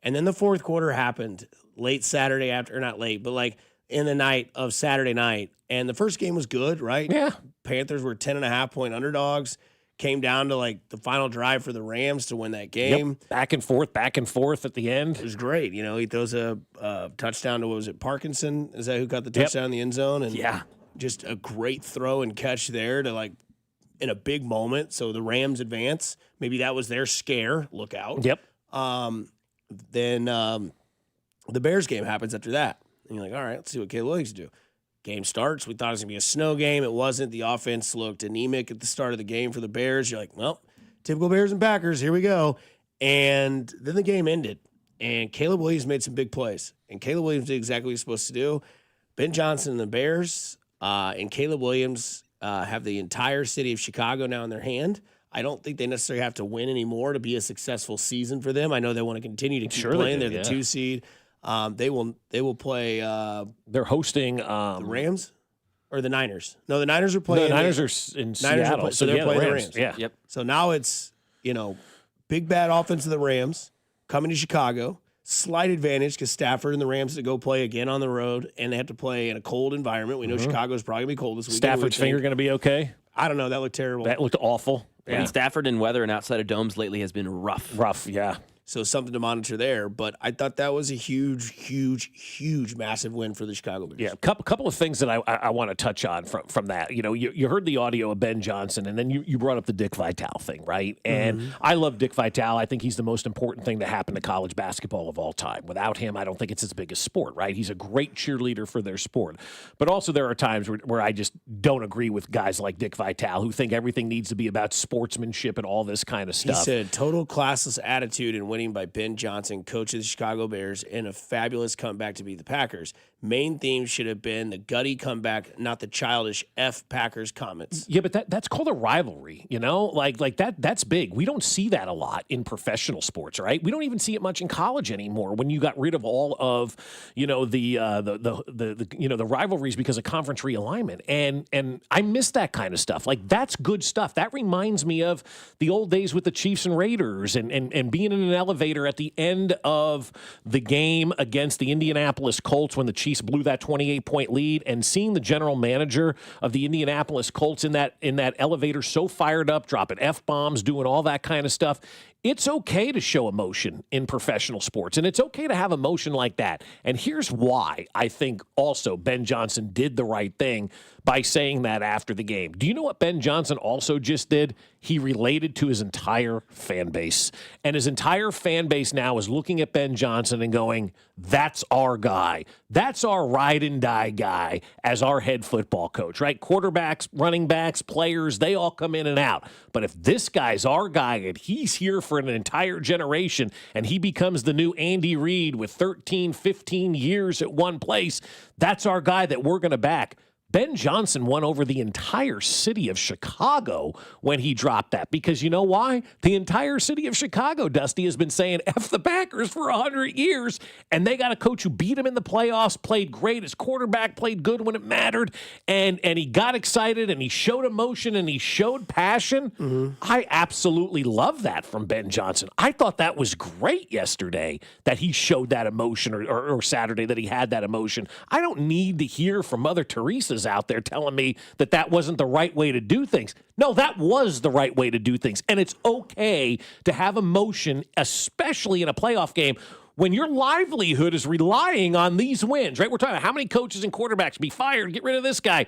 And then the fourth quarter happened late Saturday after, or not late, but like in the night of Saturday night. And the first game was good, right? Yeah. Panthers were 10.5-point underdogs. Came down to like the final drive for the Rams to win that game. Yep. Back and forth at the end. It was great. He throws a touchdown to, what was it, Parkinson? Is that who got the touchdown in the end zone? And yeah. Just a great throw and catch there to like in a big moment. So the Rams advance. Maybe that was their scare. Look out. Yep. Then the Bears game happens after that. And you're like, all right, let's see what Caleb Williams do. Game starts. We thought it was going to be a snow game. It wasn't. The offense looked anemic at the start of the game for the Bears. You're like, well, typical Bears and Packers. Here we go. And then the game ended. And Caleb Williams made some big plays. And Caleb Williams did exactly what he was supposed to do. Ben Johnson and the Bears and Caleb Williams have the entire city of Chicago now in their hand. I don't think they necessarily have to win anymore to be a successful season for them. I know they want to continue to keep playing. They're the 2 seed. They will play. They're hosting the Rams or the Niners. No, the Niners are playing. No, the Niners are in Seattle, so they're playing the Rams. Yeah. Yep. So now it's big bad offense of the Rams coming to Chicago. Slight advantage because Stafford and the Rams to go play again on the road, and they have to play in a cold environment. We know Chicago's probably gonna be cold this weekend. Stafford's finger going to be okay? I don't know. That looked terrible. That looked awful. And Stafford and weather and outside of domes lately has been rough. Rough, yeah. So something to monitor there. But I thought that was a huge, massive win for the Chicago Bears. Yeah, a couple of things that I want to touch on from that. You heard the audio of Ben Johnson, and then you brought up the Dick Vitale thing, right? And I love Dick Vitale. I think he's the most important thing to happen to college basketball of all time. Without him, I don't think it's as big a sport, right? He's a great cheerleader for their sport. But also there are times where I just don't agree with guys like Dick Vitale who think everything needs to be about sportsmanship and all this kind of stuff. He said total classless attitude and winning by Ben Johnson, coach of the Chicago Bears, and a fabulous comeback to beat the Packers. Main theme should have been the gutty comeback, not the childish F Packers comments. Yeah, but that's called a rivalry, Like that's big. We don't see that a lot in professional sports, right? We don't even see it much in college anymore when you got rid of all of, the rivalries because of conference realignment. And I miss that kind of stuff. Like, that's good stuff. That reminds me of the old days with the Chiefs and Raiders and being in an elevator at the end of the game against the Indianapolis Colts when the Chiefs blew that 28-point lead, and seeing the general manager of the Indianapolis Colts in that elevator so fired up, dropping F-bombs, doing all that kind of stuff. It's okay to show emotion in professional sports, and it's okay to have emotion like that. And here's why I think also Ben Johnson did the right thing by saying that after the game. Do you know what Ben Johnson also just did? He related to his entire fan base. And his entire fan base now is looking at Ben Johnson and going, that's our guy. That's our ride and die guy as our head football coach, right? Quarterbacks, running backs, players, they all come in and out. But if this guy's our guy and he's here for an entire generation and he becomes the new Andy Reid with 13, 15 years at one place, that's our guy that we're going to back. Ben Johnson won over the entire city of Chicago when he dropped that. Because you know why? The entire city of Chicago, Dusty, has been saying F the Packers for 100 years, and they got a coach who beat him in the playoffs, played great. His quarterback played good when it mattered, and he got excited, and he showed emotion, and he showed passion. Mm-hmm. I absolutely love that from Ben Johnson. I thought that was great yesterday that he showed that emotion, or Saturday that he had that emotion. I don't need to hear from Mother Teresa's out there telling me that wasn't the right way to do things. No, that was the right way to do things. And it's okay to have emotion, especially in a playoff game when your livelihood is relying on these wins, right? We're talking about how many coaches and quarterbacks be fired, get rid of this guy.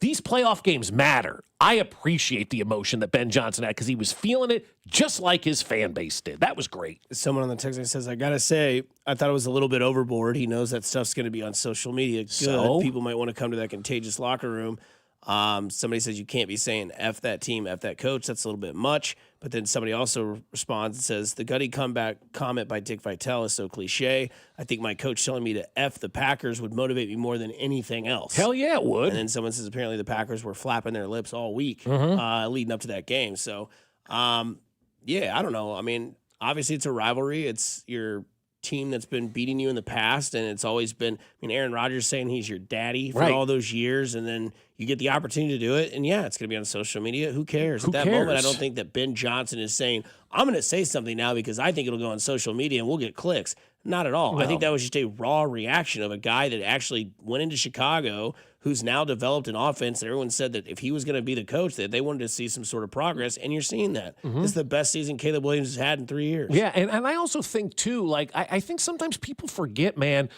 These playoff games matter. I appreciate the emotion that Ben Johnson had because he was feeling it just like his fan base did. That was great. Someone on the text line says, I got to say, I thought it was a little bit overboard. He knows that stuff's going to be on social media. Good. So? People might want to come to that contagious locker room. Somebody says you can't be saying F that team, F that coach. That's a little bit much. But then somebody also responds and says, the gutty comeback comment by Dick Vitale is so cliche. I think my coach telling me to F the Packers would motivate me more than anything else. Hell yeah, it would. And then someone says apparently the Packers were flapping their lips all week leading up to that game. So, yeah, I don't know. I mean, obviously it's a rivalry. It's your team that's been beating you in the past, and it's always been, I mean, Aaron Rodgers saying he's your daddy for all those years, and then you get the opportunity to do it, and yeah, it's going to be on social media. Who cares? At that moment, I don't think that Ben Johnson is saying, I'm going to say something now because I think it'll go on social media and we'll get clicks. Not at all. No. I think that was just a raw reaction of a guy that actually went into Chicago, who's now developed an offense that everyone said that if he was going to be the coach, that they wanted to see some sort of progress, and you're seeing that. Mm-hmm. This is the best season Caleb Williams has had in 3 years. Yeah, and I also think, too, like, I think sometimes people forget, man,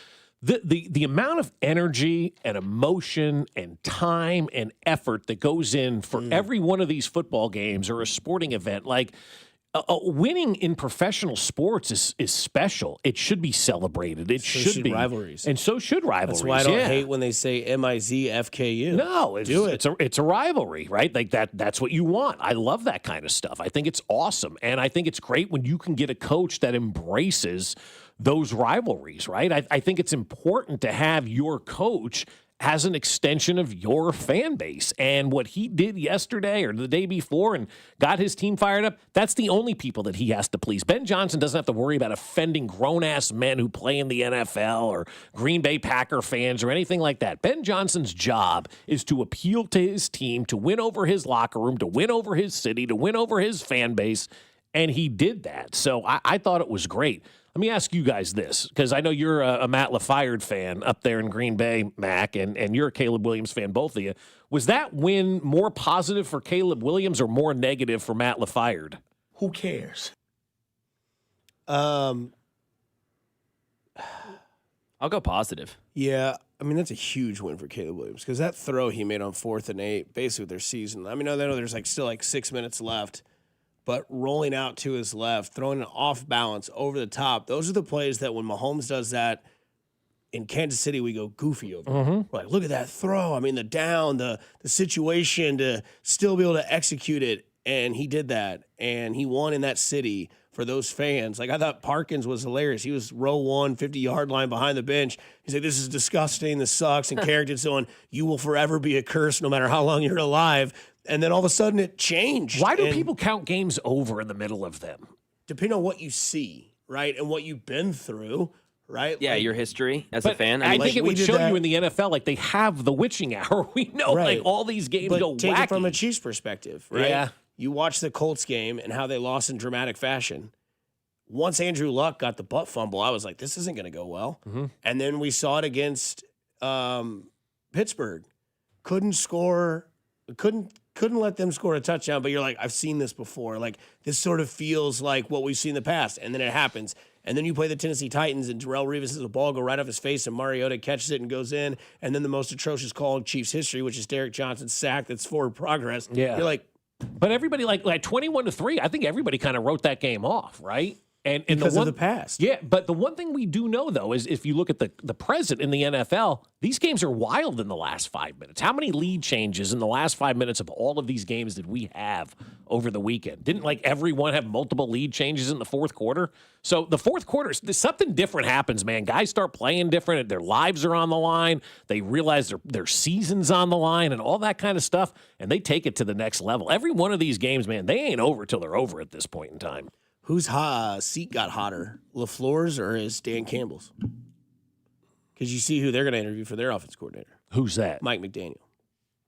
the amount of energy and emotion and time and effort that goes in for every one of these football games or a sporting event. Like, winning in professional sports is special. It should be celebrated. It should be rivalries, and so should rivalries. That's why I don't hate when they say MIZFKU. No, it's a rivalry, right? Like that's what you want. I love that kind of stuff. I think it's awesome, and I think it's great when you can get a coach that embraces those rivalries, right? I think it's important to have your coach as an extension of your fan base. And what he did yesterday or the day before and got his team fired up, that's the only people that he has to please. Ben Johnson doesn't have to worry about offending grown-ass men who play in the NFL or Green Bay Packer fans or anything like that. Ben Johnson's job is to appeal to his team, to win over his locker room, to win over his city, to win over his fan base, and he did that. So I thought it was great. Let me ask you guys this, because I know you're a Matt LaFired fan up there in Green Bay, Mac, and you're a Caleb Williams fan, both of you. Was that win more positive for Caleb Williams or more negative for Matt LaFired? Who cares? I'll go positive. Yeah, I mean, that's a huge win for Caleb Williams because that throw he made on 4th and 8, basically with their season. I mean, I know there's still 6 minutes left. But rolling out to his left, throwing it off balance over the top, those are the plays that when Mahomes does that in Kansas City, we go goofy over. We're like, look at that throw. I mean, the down, the situation to still be able to execute it. And he did that. And he won in that city for those fans. Like, I thought Parkins was hilarious. He was row 1, 50-yard line behind the bench. He said, this is disgusting. This sucks. And Carrington saying, you will forever be a curse no matter how long you're alive. And then all of a sudden it changed. Why do people count games over in the middle of them? Depending on what you see, right? And what you've been through, right? Yeah, your history as a fan. I think it would show you in the NFL, like, they have the witching hour. We know, like, all these games go wacky. Take it from a Chiefs perspective, right? Yeah. You watch the Colts game and how they lost in dramatic fashion. Once Andrew Luck got the butt fumble, I was like, this isn't going to go well. And then we saw it against Pittsburgh. Couldn't couldn't let them score a touchdown, but you're like, I've seen this before. Like, this sort of feels like what we've seen in the past. And then it happens. And then you play the Tennessee Titans, and Darrelle Revis has a ball go right off his face, and Mariota catches it and goes in. And then the most atrocious call in Chiefs history, which is Derek Johnson's sack that's forward progress. Yeah. You're like, but everybody like 21-3. I think everybody kind of wrote that game off, right? And because of the past. Yeah, but the one thing we do know, though, is if you look at the present in the NFL, these games are wild in the last 5 minutes. How many lead changes in the last 5 minutes of all of these games did we have over the weekend? Didn't everyone have multiple lead changes in the fourth quarter? So the fourth quarter, something different happens, man. Guys start playing different. Their lives are on the line. They realize their season's on the line and all that kind of stuff, and they take it to the next level. Every one of these games, man, they ain't over till they're over at this point in time. Whose seat got hotter, LaFleur's or is Dan Campbell's? Because you see who they're going to interview for their offense coordinator. Who's that? Mike McDaniel.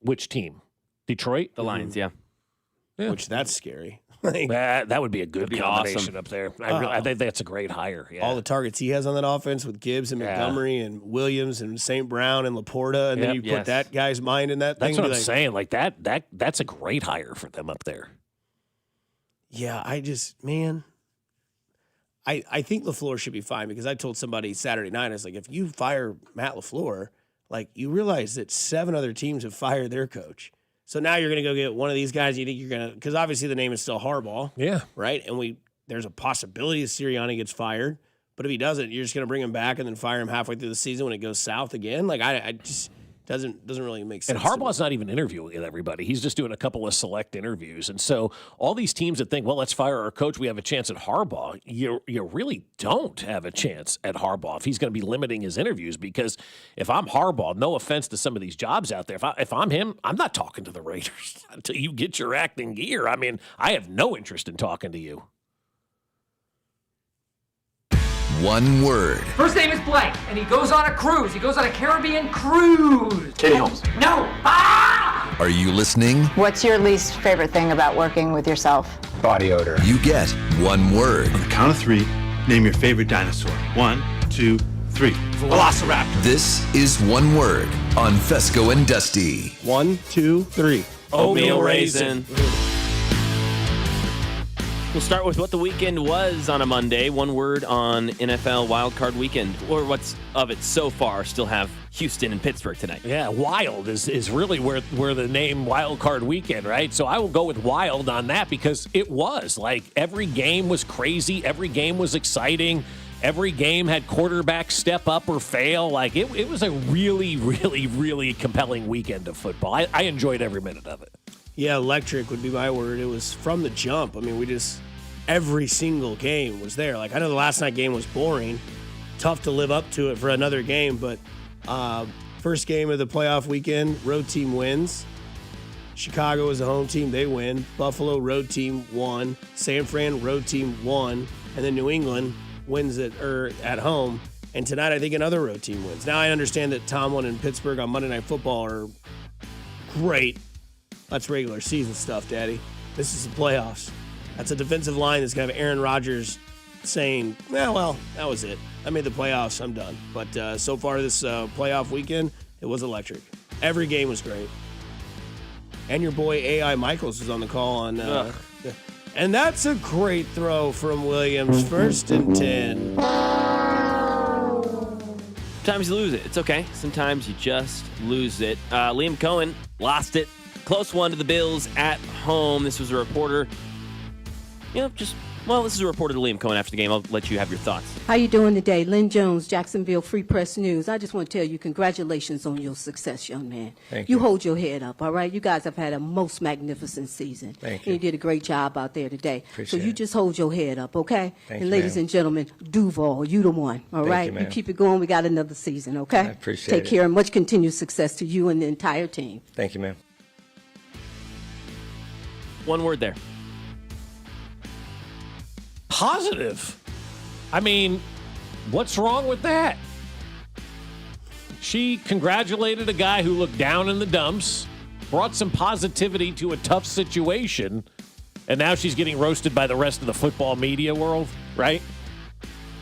Which team? Detroit? The Lions, yeah. Which that's scary. That would be a good combination awesome. up there. I think that's a great hire. Yeah. All the targets he has on that offense with Gibbs and Montgomery and Williams and St. Brown and Laporta, and then you put that guy's mind in that thing. That's what I'm saying. Like that's a great hire for them up there. Yeah, I think LaFleur should be fine because I told somebody Saturday night, I was like, if you fire Matt LaFleur, like you realize that 7 other teams have fired their coach. So now you're going to go get one of these guys. You think you're going to, because obviously the name is still Harbaugh. Yeah. Right. And there's a possibility that Sirianni gets fired, but if he doesn't, you're just going to bring him back and then fire him halfway through the season when it goes south again. Like I just doesn't really make sense. And Harbaugh's not even interviewing with everybody. He's just doing a couple of select interviews. And so all these teams that think, well, let's fire our coach, we have a chance at Harbaugh. You really don't have a chance at Harbaugh if he's going to be limiting his interviews. Because if I'm Harbaugh, no offense to some of these jobs out there, if I'm him, I'm not talking to the Raiders until you get your act in gear. I mean, I have no interest in talking to you. One word. First name is blank, and he goes on a cruise. He goes on a Caribbean cruise. Katie Holmes. No. Ah! Are you listening? What's your least favorite thing about working with yourself? Body odor. You get one word. On the count of 3, name your favorite dinosaur. 1, 2, 3. Velociraptor. This is one word on Fescoe and Dusty. 1, 2, 3. Oatmeal raisin. We'll start with what the weekend was on a Monday. One word on NFL Wildcard Weekend, or what's of it so far. Still have Houston and Pittsburgh tonight. Yeah, wild is really where the name Wildcard Weekend, right? So I will go with wild on that because it was. Like, every game was crazy. Every game was exciting. Every game had quarterbacks step up or fail. Like, it was a really, really, really compelling weekend of football. I enjoyed every minute of it. Yeah, electric would be my word. It was from the jump. I mean, every single game was there. Like, I know the last night game was boring, tough to live up to it for another game, but first game of the playoff weekend, road team wins. Chicago is the home team, they win. Buffalo, road team, won. San Fran, road team, won. And then New England wins at home. And tonight, I think another road team wins. Now, I understand that Tomlin and Pittsburgh on Monday Night Football are great. That's regular season stuff, Daddy. This is the playoffs. That's a defensive line that's going to have Aaron Rodgers saying, well, that was it. I made the playoffs. I'm done. But so far this playoff weekend, it was electric. Every game was great. And your boy A.I. Michaels was on the call on. And that's a great throw from Williams. 1st and 10. Sometimes you lose it. It's okay. Sometimes you just lose it. Liam Cohen lost it. Close one to the Bills at home. This was a reporter. This is a reporter to Liam Cohen after the game. I'll let you have your thoughts. How you doing today? Lynn Jones, Jacksonville Free Press News. I just want to tell you congratulations on your success, young man. Thank you. You hold your head up, all right? You guys have had a most magnificent season. Thank you. And you did a great job out there today. Appreciate so you it. just hold your head up, okay? Thank and you, ladies ma'am. and gentlemen, Duval, you the one, all Thank right? you, ma'am. keep it going. We got another season, okay? I appreciate Take it. care and much continued success to you and the entire team. Thank you, ma'am. One word there. Positive. I mean, what's wrong with that? She congratulated a guy who looked down in the dumps, brought some positivity to a tough situation, and now she's getting roasted by the rest of the football media world, right?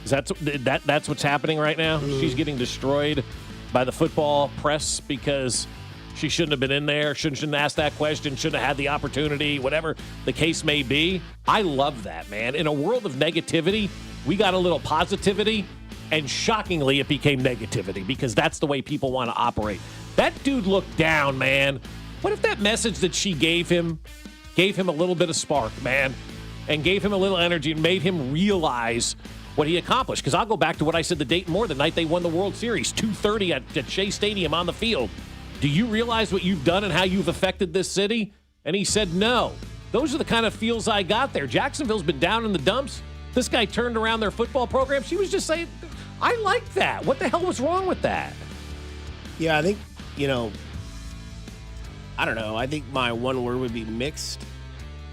That's what's happening right now? She's getting destroyed by the football press because She shouldn't have been in there. Shouldn't have asked that question. Shouldn't have had the opportunity, whatever the case may be. I love that, man. In a world of negativity, we got a little positivity, and shockingly, it became negativity because that's the way people want to operate. That dude looked down, man. What if that message that she gave him a little bit of spark, man, and gave him a little energy and made him realize what he accomplished? Because I'll go back to what I said to Dayton Moore the night they won the World Series, 2:30 at Shea Stadium on the field. Do you realize what you've done and how you've affected this city? And he said, no. Those are the kind of feels I got there. Jacksonville's been down in the dumps. This guy turned around their football program. She was just saying, I like that. What the hell was wrong with that? Yeah, I think, I don't know. I think my one word would be mixed.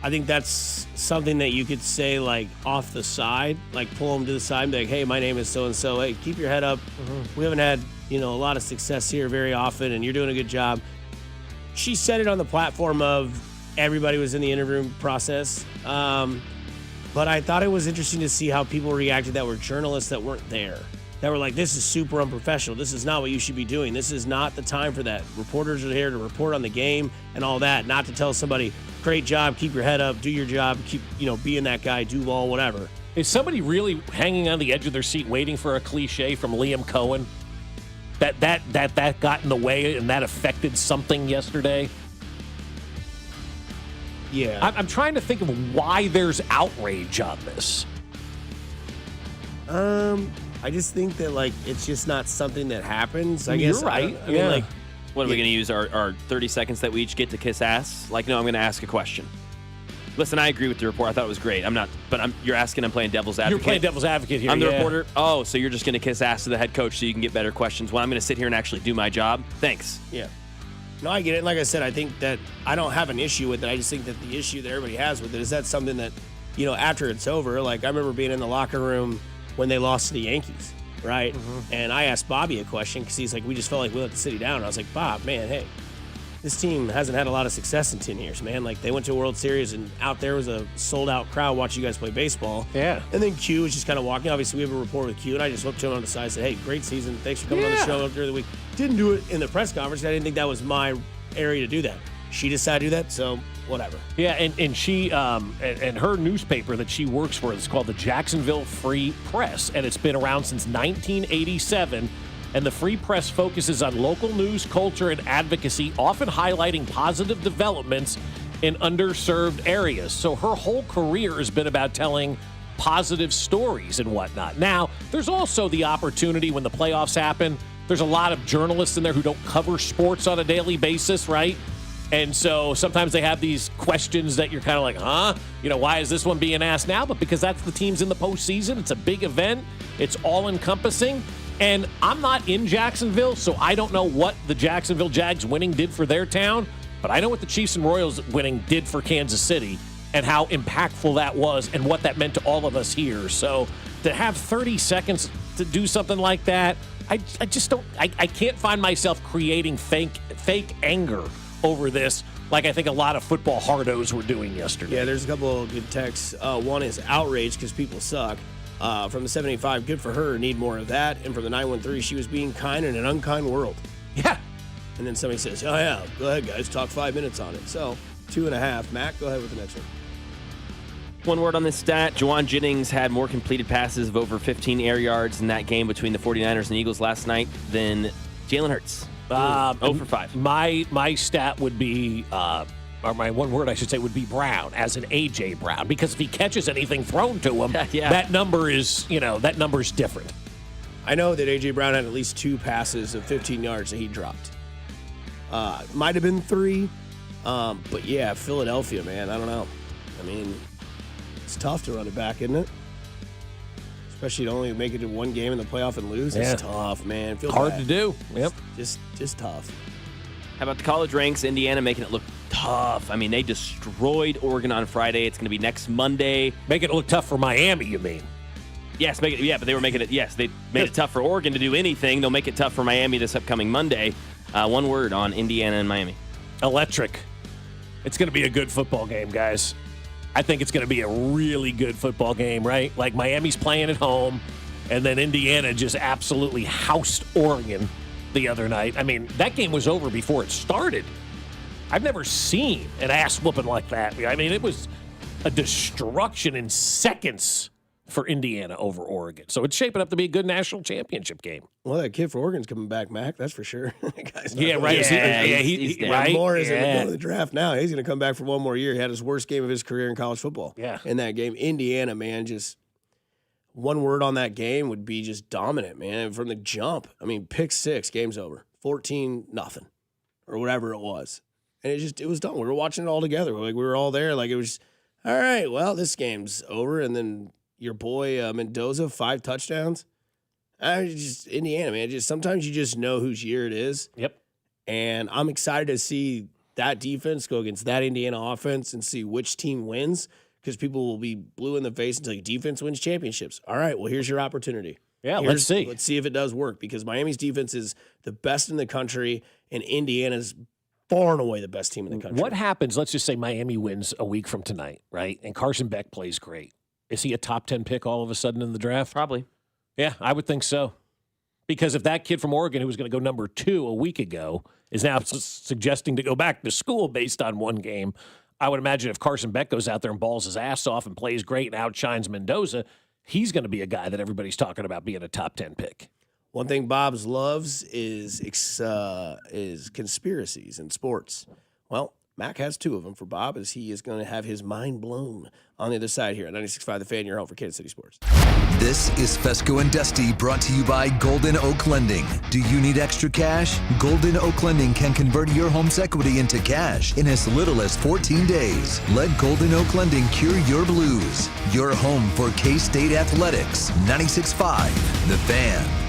I think that's something that you could say, like, off the side, like pull them to the side and be like, hey, my name is so-and-so. Hey, keep your head up. We haven't had, a lot of success here very often, and you're doing a good job. She said it on the platform of everybody was in the interview process. But I thought it was interesting to see how people reacted that were journalists that weren't there. That were like, this is super unprofessional. This is not what you should be doing. This is not the time for that. Reporters are here to report on the game and all that, not to tell somebody, great job, keep your head up, do your job, keep, being that guy, do all, whatever. Is somebody really hanging on the edge of their seat waiting for a cliche from Liam Cohen? That got in the way and that affected something yesterday? Yeah. I'm trying to think of why there's outrage on this. I just think that, it's just not something that happens. I guess you're right. What are we going to use our 30 seconds that we each get to kiss ass? No, I'm going to ask a question. Listen, I agree with the report. I thought it was great. You're asking, I'm playing devil's advocate. You're playing devil's advocate here. I'm the reporter. Oh, so you're just going to kiss ass to the head coach so you can get better questions. Well, I'm going to sit here and actually do my job. Thanks. Yeah. No, I get it. Like I said, I think that I don't have an issue with it. I just think that the issue that everybody has with it is that something that, after it's over, I remember being in the locker room when they lost to the Yankees, right? And I asked Bobby a question because he's like, we just felt like we let the city down. And I was like, Bob, man, hey, this team hasn't had a lot of success in 10 years, man. They went to a World Series and out there was a sold-out crowd watching you guys play baseball. Yeah. And then Q was just kind of walking. Obviously, we have a report with Q, and I just looked to him on the side and said, hey, great season. Thanks for coming on the show during the week. Didn't do it in the press conference. I didn't think that was my area to do that. She decided to do that, so whatever. Yeah, and she and her newspaper that she works for is called the Jacksonville Free Press, and it's been around since 1987. And the Free Press focuses on local news, culture, and advocacy, often highlighting positive developments in underserved areas. So her whole career has been about telling positive stories and whatnot. Now, there's also the opportunity when the playoffs happen. There's a lot of journalists in there who don't cover sports on a daily basis, right? And so sometimes they have these questions that you're kind of like, huh? Why is this one being asked now? But because that's the team's in the postseason. It's a big event. It's all-encompassing. And I'm not in Jacksonville, so I don't know what the Jacksonville Jags winning did for their town, but I know what the Chiefs and Royals winning did for Kansas City and how impactful that was and what that meant to all of us here. So to have 30 seconds to do something like that, I just don't – I can't find myself creating fake anger over this like I think a lot of football hardos were doing yesterday. Yeah, there's a couple of good texts. One is outrage because people suck. From the 75, good for her, need more of that. And from the 913, she was being kind in an unkind world. Yeah. And then somebody says, oh, yeah, go ahead, guys, talk 5 minutes on it. So, 2.5. Matt, go ahead with the next one. One word on this stat. Juwan Jennings had more completed passes of over 15 air yards in that game between the 49ers and Eagles last night than Jalen Hurts. 0 for 5. My stat would be, or my one word I should say, would be Brown, as in A.J. Brown, because if he catches anything thrown to him, that number is, that number's different. I know that A.J. Brown had at least 2 passes of 15 yards that he dropped. Might have been 3, but yeah, Philadelphia, man, I don't know. I mean, it's tough to run it back, isn't it? Especially to only make it to one game in the playoff and lose. It's tough, man. Feels hard bad. to do. Yep. Just tough. How about the college ranks? Indiana making it look tough. I mean, they destroyed Oregon on Friday. It's going to be next Monday. Making it look tough for Miami, you mean? Yes, but they were making it. Yes, they made it tough for Oregon to do anything. They'll make it tough for Miami this upcoming Monday. One word on Indiana and Miami. Electric. It's going to be a good football game, guys. I think it's going to be a really good football game, right? Miami's playing at home, and then Indiana just absolutely housed Oregon the other night. I mean, that game was over before it started. I've never seen an ass whooping like that. I mean, it was a destruction in seconds for Indiana over Oregon. So it's shaping up to be a good national championship game. Well, that kid for Oregon's coming back, Mac. That's for sure. Yeah, right. He's right. Moore isn't going to the draft now. He's going to come back for one more year. He had his worst game of his career in college football. Yeah. In that game, Indiana, man, just one word on that game would be just dominant, man. From the jump. I mean, pick 6, game's over. 14-0 or whatever it was. And it was done. We were watching it all together. Like, we were all there. Like, it was, all right, well, this game's over. And then your boy Mendoza, 5 touchdowns. Indiana, man. Just sometimes you just know whose year it is. Yep. And I'm excited to see that defense go against that Indiana offense and see which team wins, because people will be blue in the face until your defense wins championships. All right, well, here's your opportunity. Yeah, let's see. Let's see if it does work, because Miami's defense is the best in the country, and Indiana's far and away the best team in the country. What happens, let's just say Miami wins a week from tonight, right? And Carson Beck plays great. Is he a top 10 pick all of a sudden in the draft? Probably. Yeah, I would think so. Because if that kid from Oregon who was going to go number 2 a week ago is now suggesting to go back to school based on one game, I would imagine if Carson Beck goes out there and balls his ass off and plays great and outshines Mendoza, he's going to be a guy that everybody's talking about being a top 10 pick. One thing Bob's loves is conspiracies in sports. Well, Mac has 2 of them for Bob, as he is going to have his mind blown on the other side here at 96.5 The Fan, your home for Kansas City sports. This is Fescoe and Dusty, brought to you by Golden Oak Lending. Do you need extra cash? Golden Oak Lending can convert your home's equity into cash in as little as 14 days. Let Golden Oak Lending cure your blues. Your home for K-State athletics. 96.5 The Fan.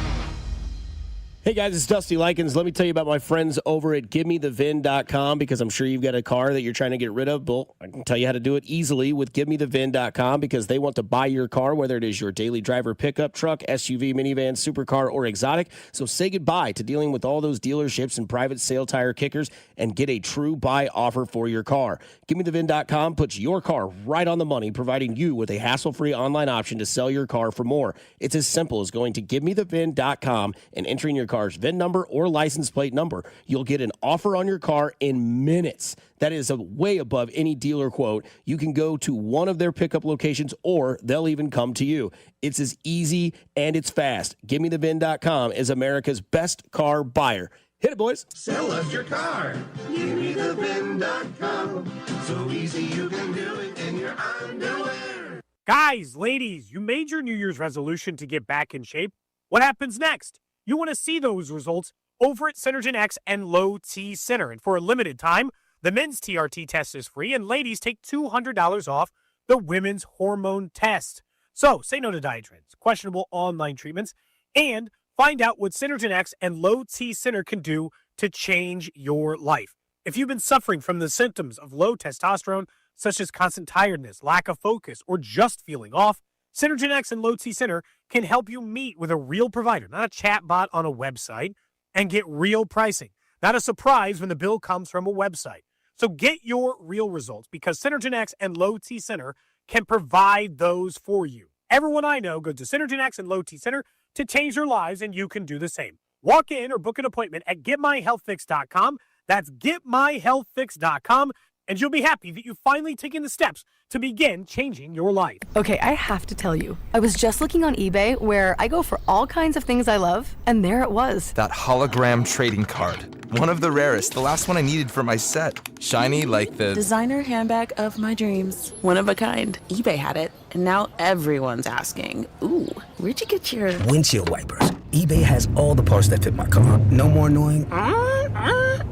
Hey guys, it's Dusty Likens. Let me tell you about my friends over at GiveMeTheVin.com, because I'm sure you've got a car that you're trying to get rid of. Well, I can tell you how to do it easily with GiveMeTheVin.com, because they want to buy your car, whether it is your daily driver pickup truck, SUV, minivan, supercar, or exotic. So say goodbye to dealing with all those dealerships and private sale tire kickers and get a true buy offer for your car. GiveMeTheVin.com puts your car right on the money, providing you with a hassle-free online option to sell your car for more. It's as simple as going to GiveMeTheVin.com and entering your car's VIN number or license plate number. You'll get an offer on your car in minutes. That is way above any dealer quote. You can go to one of their pickup locations, or they'll even come to you. It's as easy and it's fast. GiveMeTheVin.com is America's best car buyer. Hit it, boys. Sell us your car. GiveMeTheVin.com. So easy you can do it in your underwear. Guys, ladies, you made your New Year's resolution to get back in shape. What happens next? You want to see those results over at Synergen X and Low T Center. And for a limited time, the men's TRT test is free, and ladies take $200 off the women's hormone test. So say no to diet trends, questionable online treatments, and find out what Synergen X and Low T Center can do to change your life. If you've been suffering from the symptoms of low testosterone, such as constant tiredness, lack of focus, or just feeling off, Synergen X and Low T Center can help you meet with a real provider, not a chat bot on a website, and get real pricing. Not a surprise when the bill comes from a website. So get your real results, because Synergen X and Low T Center can provide those for you. Everyone I know goes to Synergen X and Low T Center to change their lives, and you can do the same. Walk in or book an appointment at GetMyHealthFix.com. That's GetMyHealthFix.com. And you'll be happy that you've finally taken the steps to begin changing your life. Okay, I have to tell you, I was just looking on eBay, where I go for all kinds of things I love, and there it was. That hologram trading card. One of the rarest, the last one I needed for my set. Shiny like the designer handbag of my dreams. One of a kind. eBay had it, and now everyone's asking, ooh, where'd you get your windshield wipers? eBay has all the parts that fit my car. No more annoying,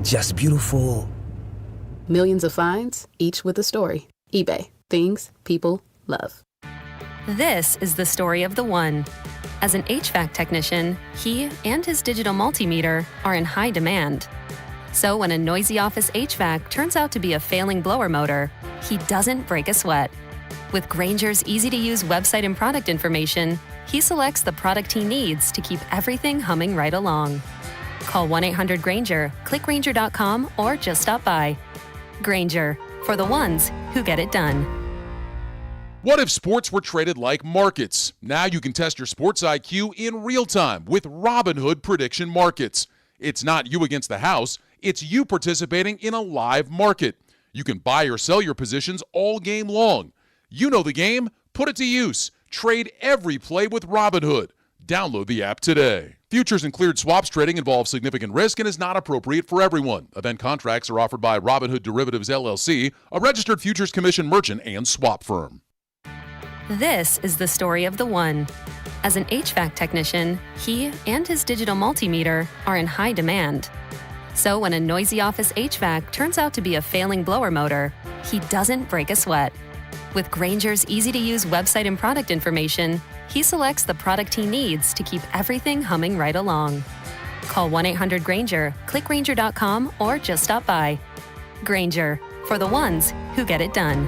just beautiful. Millions of finds, each with a story. eBay. Things people love. This is the story of the one. As an HVAC technician, he and his digital multimeter are in high demand. So when a noisy office HVAC turns out to be a failing blower motor, he doesn't break a sweat. With Grainger's easy-to-use website and product information, he selects the product he needs to keep everything humming right along. Call 1-800-GRAINGER, click Grainger.com, or just stop by. Grainger, for the ones who get it done. What if sports were traded like markets? Now you can test your sports IQ in real time with Robinhood Prediction Markets. It's not you against the house. It's you participating in a live market. You can buy or sell your positions all game long. You know the game. Put it to use. Trade every play with Robinhood. Download the app today. Futures and cleared swaps trading involves significant risk and is not appropriate for everyone. Event contracts are offered by Robinhood Derivatives LLC, a registered futures commission merchant and swap firm. This is the story of the one. As an HVAC technician, he and his digital multimeter are in high demand. So when a noisy office HVAC turns out to be a failing blower motor, he doesn't break a sweat. With Grainger's easy-to-use website and product information, he selects the product he needs to keep everything humming right along. Call 1-800-GRAINGER, click Grainger.com, or just stop by. Grainger, for the ones who get it done.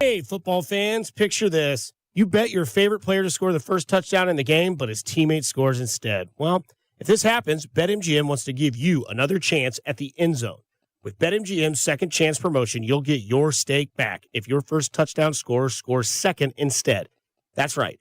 Hey, football fans, picture this. You bet your favorite player to score the first touchdown in the game, but his teammate scores instead. Well, if this happens, BetMGM wants to give you another chance at the end zone. With BetMGM's second chance promotion, you'll get your stake back if your first touchdown scorer scores second instead. That's right.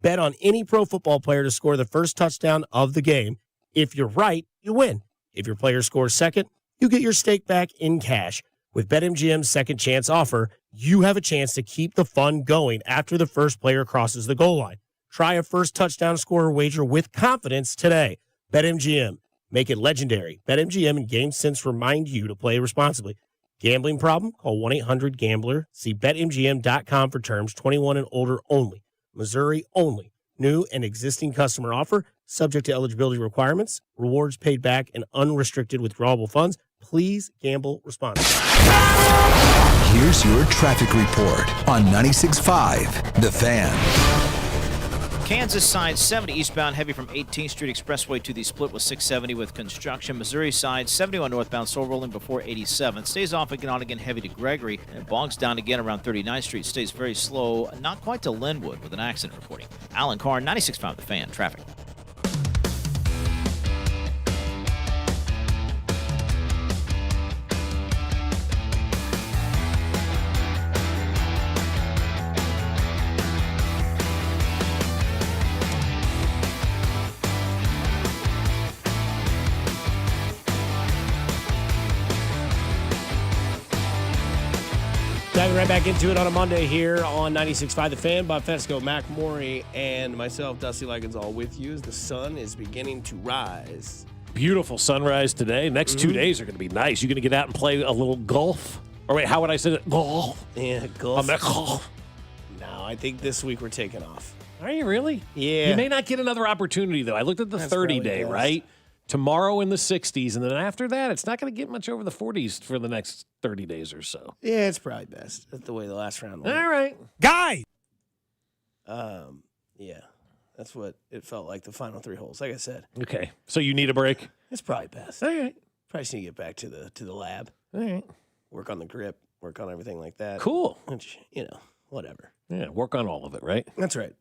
Bet on any pro football player to score the first touchdown of the game. If you're right, you win. If your player scores second, you get your stake back in cash. With BetMGM's second chance offer, you have a chance to keep the fun going after the first player crosses the goal line. Try a first touchdown scorer wager with confidence today. BetMGM. Make it legendary. BetMGM and GameSense remind you to play responsibly. Gambling problem? Call 1-800-GAMBLER. See BetMGM.com for terms. 21 and older only. Missouri only. New and existing customer offer. Subject to eligibility requirements. Rewards paid back and unrestricted withdrawable funds. Please gamble responsibly. Here's your traffic report on 96.5 The Fan. Kansas side 70 eastbound heavy from 18th Street Expressway to the split with 670 with construction. Missouri side 71 northbound slow rolling before 87. Stays off again on again heavy to Gregory and bogs down again around 39th Street. Stays very slow, not quite to Linwood with an accident reporting. Alan Carr, 96.5 The Fan. Traffic. Diving right back into it on a Monday here on 96.5 The Fan. Bob Fescoe, Mac Morey, and myself, Dusty Likens, all with you as the sun is beginning to rise. Beautiful sunrise today. Next 2 days are going to be nice. You going to get out and play a little golf? Or wait, how would I say it? Golf. Yeah, golf. Golf. No, I think this week we're taking off. Are you really? Yeah. You may not get another opportunity, though. I looked at the 30-day, right? Tomorrow in the 60s, and then after that, it's not going to get much over the 40s for the next 30 days or so. Yeah, it's probably best. That's the way the last round went. All right. Guy! Yeah, that's what it felt like, the final 3 holes, like I said. Okay, so you need a break? It's probably best. All right. Probably just need to get back to the lab. All right. Work on the grip, work on everything like that. Cool. Which, whatever. Yeah, work on all of it, right? That's right.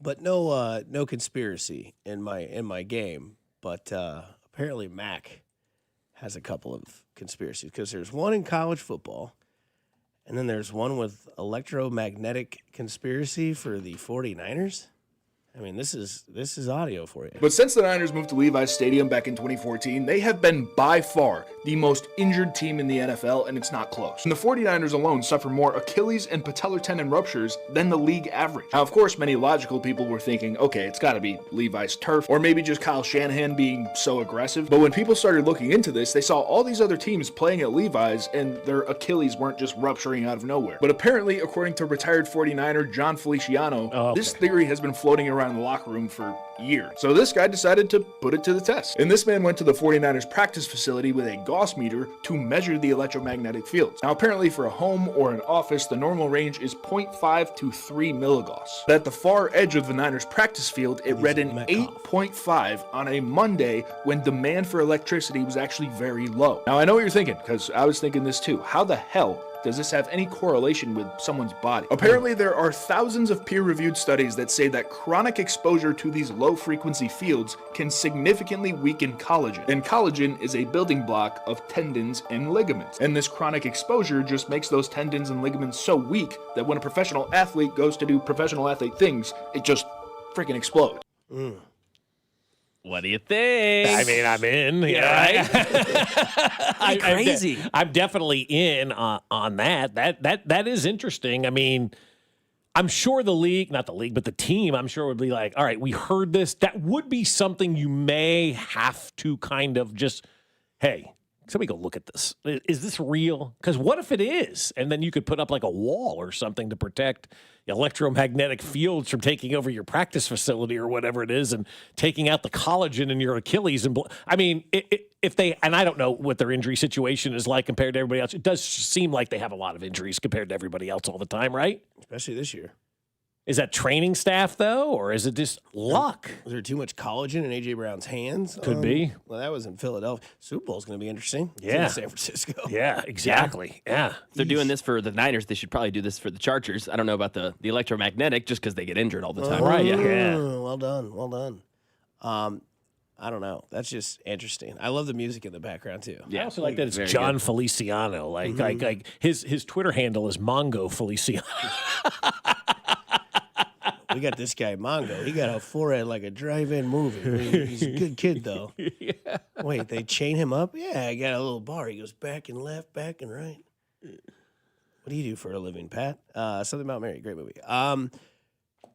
But no conspiracy in my game. But apparently Mac has a couple of conspiracies because there's one in college football, and then there's one with electromagnetic conspiracy for the 49ers. I mean, this is audio for you. But since the Niners moved to Levi's Stadium back in 2014, they have been by far the most injured team in the NFL, and it's not close. And the 49ers alone suffer more Achilles and patellar tendon ruptures than the league average. Now, of course, many logical people were thinking, okay, it's got to be Levi's turf, or maybe just Kyle Shanahan being so aggressive. But when people started looking into this, they saw all these other teams playing at Levi's, and their Achilles weren't just rupturing out of nowhere. But apparently, according to retired 49er John Feliciano, this theory has been floating around in the locker room for years. So this guy decided to put it to the test. And this man went to the 49ers practice facility with a Gauss meter to measure the electromagnetic fields. Now apparently for a home or an office, the normal range is 0.5 to 3 milligauss. But at the far edge of the Niners practice field, it read an 8.5 on a Monday when demand for electricity was actually very low. Now I know what you're thinking, because I was thinking this too. How the hell does this have any correlation with someone's body? Apparently, there are thousands of peer-reviewed studies that say that chronic exposure to these low-frequency fields can significantly weaken collagen. And collagen is a building block of tendons and ligaments. And this chronic exposure just makes those tendons and ligaments so weak that when a professional athlete goes to do professional athlete things, it just freaking explodes. What do you think? I mean, I'm in. Yeah, right? Crazy. I'm definitely in on that. That is interesting. I mean, I'm sure not the league, but the team, I'm sure would be like, all right, we heard this. That would be something you may have to kind of just, hey, somebody go look at this. Is this real? Because what if it is? And then you could put up like a wall or something to protect electromagnetic fields from taking over your practice facility or whatever it is and taking out the collagen in your Achilles. I mean, if they, and I don't know what their injury situation is like compared to everybody else. It does seem like they have a lot of injuries compared to everybody else all the time, right? Especially this year. Is that training staff, though, or is it just luck? Was there too much collagen in A.J. Brown's hands? Could be. Well, that was in Philadelphia. Super Bowl's going to be interesting. It's Yeah. in San Francisco. Yeah, exactly. Yeah. If they're doing this for the Niners, they should probably do this for the Chargers. I don't know about the electromagnetic just because they get injured all the time. Right, yeah. Well done. Well done. I don't know. That's just interesting. I love the music in the background, too. I also like that it's John Feliciano. Like his Twitter handle is Mongo Feliciano. We got this guy, Mongo. He got a forehead like a drive-in movie. He's a good kid, though. Yeah. Wait, they chain him up? Yeah, I got a little bar. He goes back and left, back and right. What do you do for a living, Pat? Something About Mary. Great movie.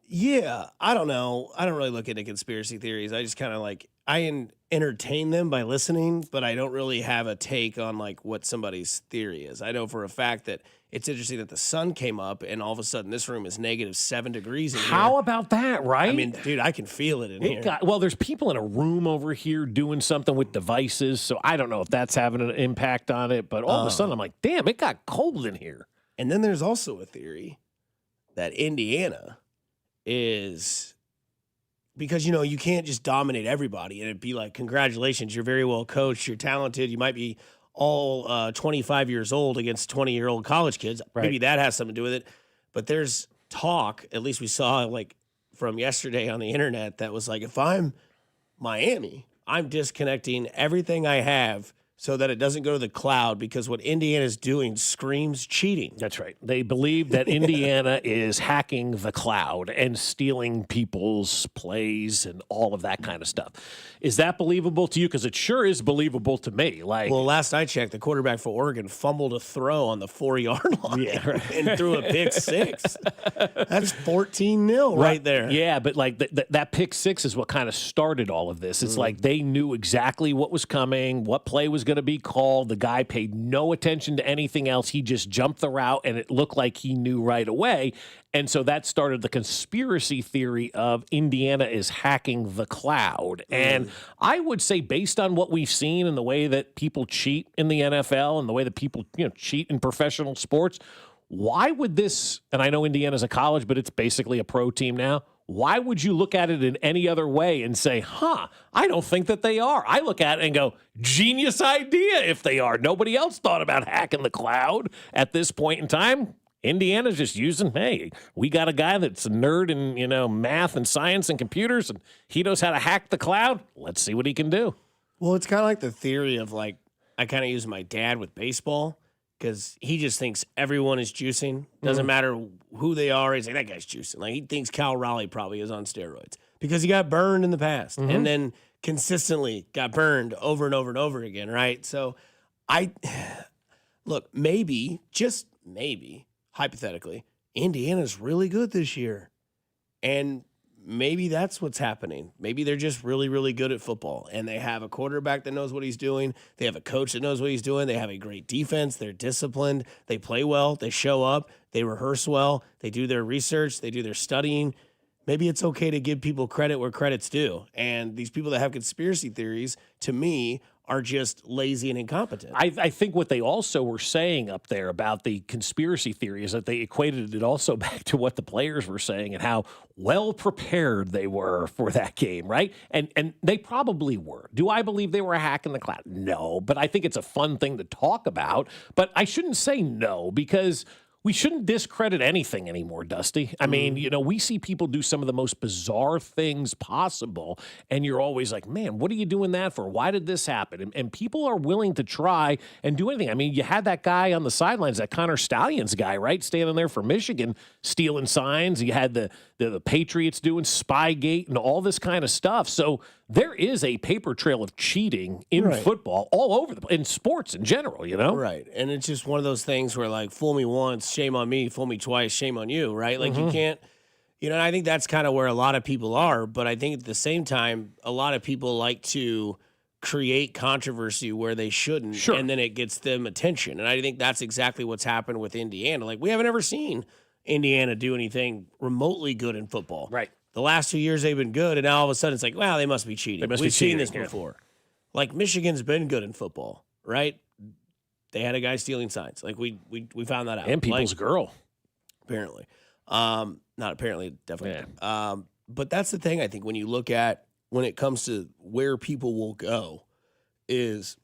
Yeah, I don't know. I don't really look into conspiracy theories. I just kind of entertain them by listening, but I don't really have a take on like what somebody's theory is. I know for a fact that it's interesting that the sun came up and all of a sudden this room is -7 degrees in here. How about that, right? I mean, dude, I can feel it in here. Well, there's people in a room over here doing something with devices, so I don't know if that's having an impact on it, but all of a sudden I'm like, damn, it got cold in here. And then there's also a theory that Indiana is, because, you know, you can't just dominate everybody and it'd be like, congratulations, you're very well coached, you're talented, you might be all 25 years old against 20-year-old college kids. Right. Maybe that has something to do with it. But there's talk, at least we saw like from yesterday on the internet, that was like, if I'm Miami, I'm disconnecting everything I have so that it doesn't go to the cloud, because what Indiana's doing screams cheating. That's right. They believe that Indiana is hacking the cloud and stealing people's plays and all of that kind of stuff. Is that believable to you? Because it sure is believable to me. Like, well, last I checked, the quarterback for Oregon fumbled a throw on the 4-yard line and threw a pick six. That's 14-0 right there. Yeah, but like that pick six is what kind of started all of this. It's like they knew exactly what was coming, what play was going to be called. The guy paid no attention to anything else. He just jumped the route, and it looked like he knew right away. And so that started the conspiracy theory of Indiana is hacking the cloud. And I would say, based on what we've seen and the way that people cheat in the NFL and the way that people cheat in professional sports, why would this, and I know Indiana's a college, but it's basically a pro team now, why would you look at it in any other way and say, I don't think that they are? I look at it and go, genius idea if they are. Nobody else thought about hacking the cloud at this point in time. Indiana's just using, hey, we got a guy that's a nerd in, math and science and computers, and he knows how to hack the cloud. Let's see what he can do. Well, it's kind of like the theory of, like, I kind of use my dad with baseball, because he just thinks everyone is juicing. Doesn't matter who they are. He's like, that guy's juicing. Like, he thinks Cal Raleigh probably is on steroids because he got burned in the past and then consistently got burned over and over and over again, right? So look, maybe, just maybe, hypothetically, Indiana's really good this year. And maybe that's what's happening. Maybe they're just really, really good at football, and they have a quarterback that knows what he's doing. They have a coach that knows what he's doing. They have a great defense. They're disciplined. They play well. They show up. They rehearse well. They do their research. They do their studying. Maybe it's okay to give people credit where credit's due. And these people that have conspiracy theories, to me, are just lazy and incompetent. I think what they also were saying up there about the conspiracy theory is that they equated it also back to what the players were saying and how well prepared they were for that game, right? And they probably were. Do I believe they were hacking the cloud? No, but I think it's a fun thing to talk about. But I shouldn't say no, because we shouldn't discredit anything anymore, Dusty. I mean, we see people do some of the most bizarre things possible, and you're always like, man, what are you doing that for? Why did this happen? And people are willing to try and do anything. I mean, you had that guy on the sidelines, that Connor Stallions guy, right, standing there for Michigan, stealing signs. You had the Patriots doing Spygate and all this kind of stuff. So there is a paper trail of cheating in football all over the place, in sports in general, Right. And it's just one of those things where, like, fool me once, shame on me, fool me twice, shame on you, right? Like, you can't, and I think that's kind of where a lot of people are. But I think at the same time, a lot of people like to create controversy where they shouldn't, and then it gets them attention. And I think that's exactly what's happened with Indiana. Like, we haven't ever seen Indiana do anything remotely good in football. Right. The last 2 years they've been good, and now all of a sudden it's like, wow, they must be cheating. We've seen this before. Like, Michigan's been good in football, right? They had a guy stealing signs. Like, we found that out. And people's girl. Apparently. Not apparently, definitely. Yeah. But that's the thing, I think, when you look at, when it comes to where people will go, is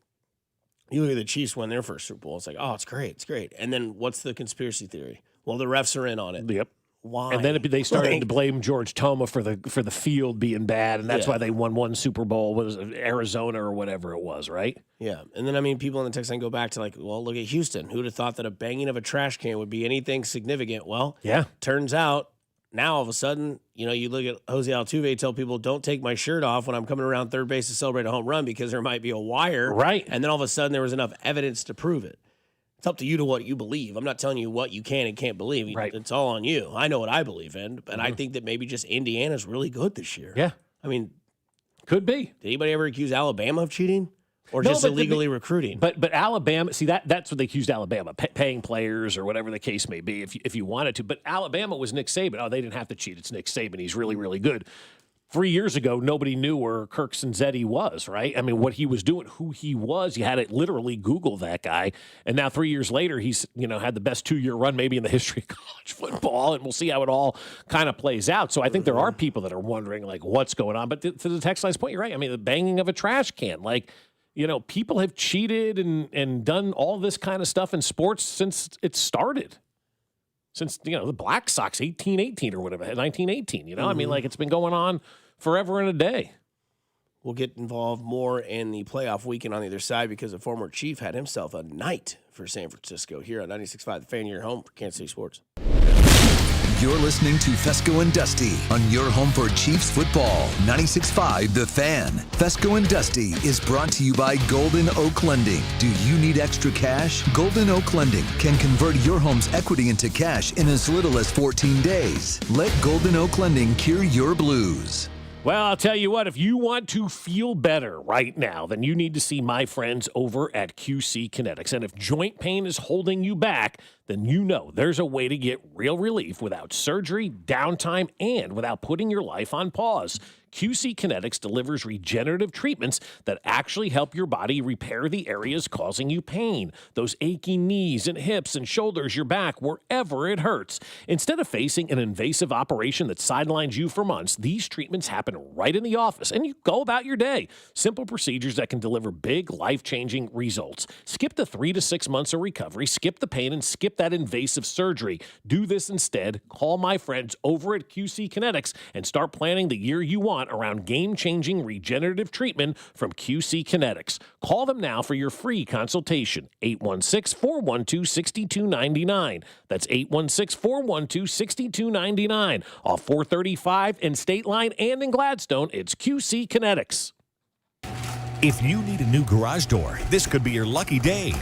you look at the Chiefs win their first Super Bowl. It's like, oh, it's great. And then what's the conspiracy theory? Well, the refs are in on it. Yep. Why? And then they started to blame George Toma for the field being bad, and that's why they won one Super Bowl. What was it, Arizona or whatever it was, right? Yeah. And then, people in the text line go back to, like, well, look at Houston. Who would have thought that a banging of a trash can would be anything significant? Well, turns out now all of a sudden, you look at Jose Altuve tell people, don't take my shirt off when I'm coming around third base to celebrate a home run because there might be a wire. Right. And then all of a sudden there was enough evidence to prove it. It's up to you to what you believe. I'm not telling you what you can and can't believe. Right. It's all on you. I know what I believe in, but I think that maybe just Indiana's really good this year. Yeah. Could be. Did anybody ever accuse Alabama of cheating? Or just illegally recruiting? But Alabama, see, that's what they accused Alabama, paying players or whatever the case may be, if you wanted to. But Alabama was Nick Saban. Oh, they didn't have to cheat. It's Nick Saban. He's really, really good. 3 years ago, nobody knew where Kirk Sanzetti was, right? What he was doing, who he was. You had to literally Google that guy. And now 3 years later, he's had the best 2-year run maybe in the history of college football, and we'll see how it all kind of plays out. So I think there are people that are wondering, like, what's going on. But to the text line's point, you're right. The banging of a trash can, like, people have cheated and done all this kind of stuff in sports since it started. Since, the Black Sox, 1818 or whatever, 1918, it's been going on forever and a day. We'll get involved more in the playoff weekend on the other side because a former Chief had himself a night for San Francisco here on 96.5, the Fan, your home for Kansas City Sports. You're listening to Fescoe and Dusty on your home for Chiefs football. 96.5 The Fan. Fescoe and Dusty is brought to you by Golden Oak Lending. Do you need extra cash? Golden Oak Lending can convert your home's equity into cash in as little as 14 days. Let Golden Oak Lending cure your blues. Well, I'll tell you what, if you want to feel better right now, then you need to see my friends over at QC Kinetics. And if joint pain is holding you back, then there's a way to get real relief without surgery, downtime, and without putting your life on pause. QC Kinetics delivers regenerative treatments that actually help your body repair the areas causing you pain. Those aching knees and hips and shoulders, your back, wherever it hurts. Instead of facing an invasive operation that sidelines you for months, these treatments happen right in the office, and you go about your day. Simple procedures that can deliver big, life-changing results. Skip the 3 to 6 months of recovery, skip the pain, and skip that invasive surgery. Do this instead. Call my friends over at QC Kinetics and start planning the year you want around game-changing regenerative treatment from QC Kinetics. Call them now for your free consultation. 816-412-6299. That's 816-412-6299. Off 435 in State Line and in Gladstone, it's QC Kinetics. If you need a new garage door, this could be your lucky day.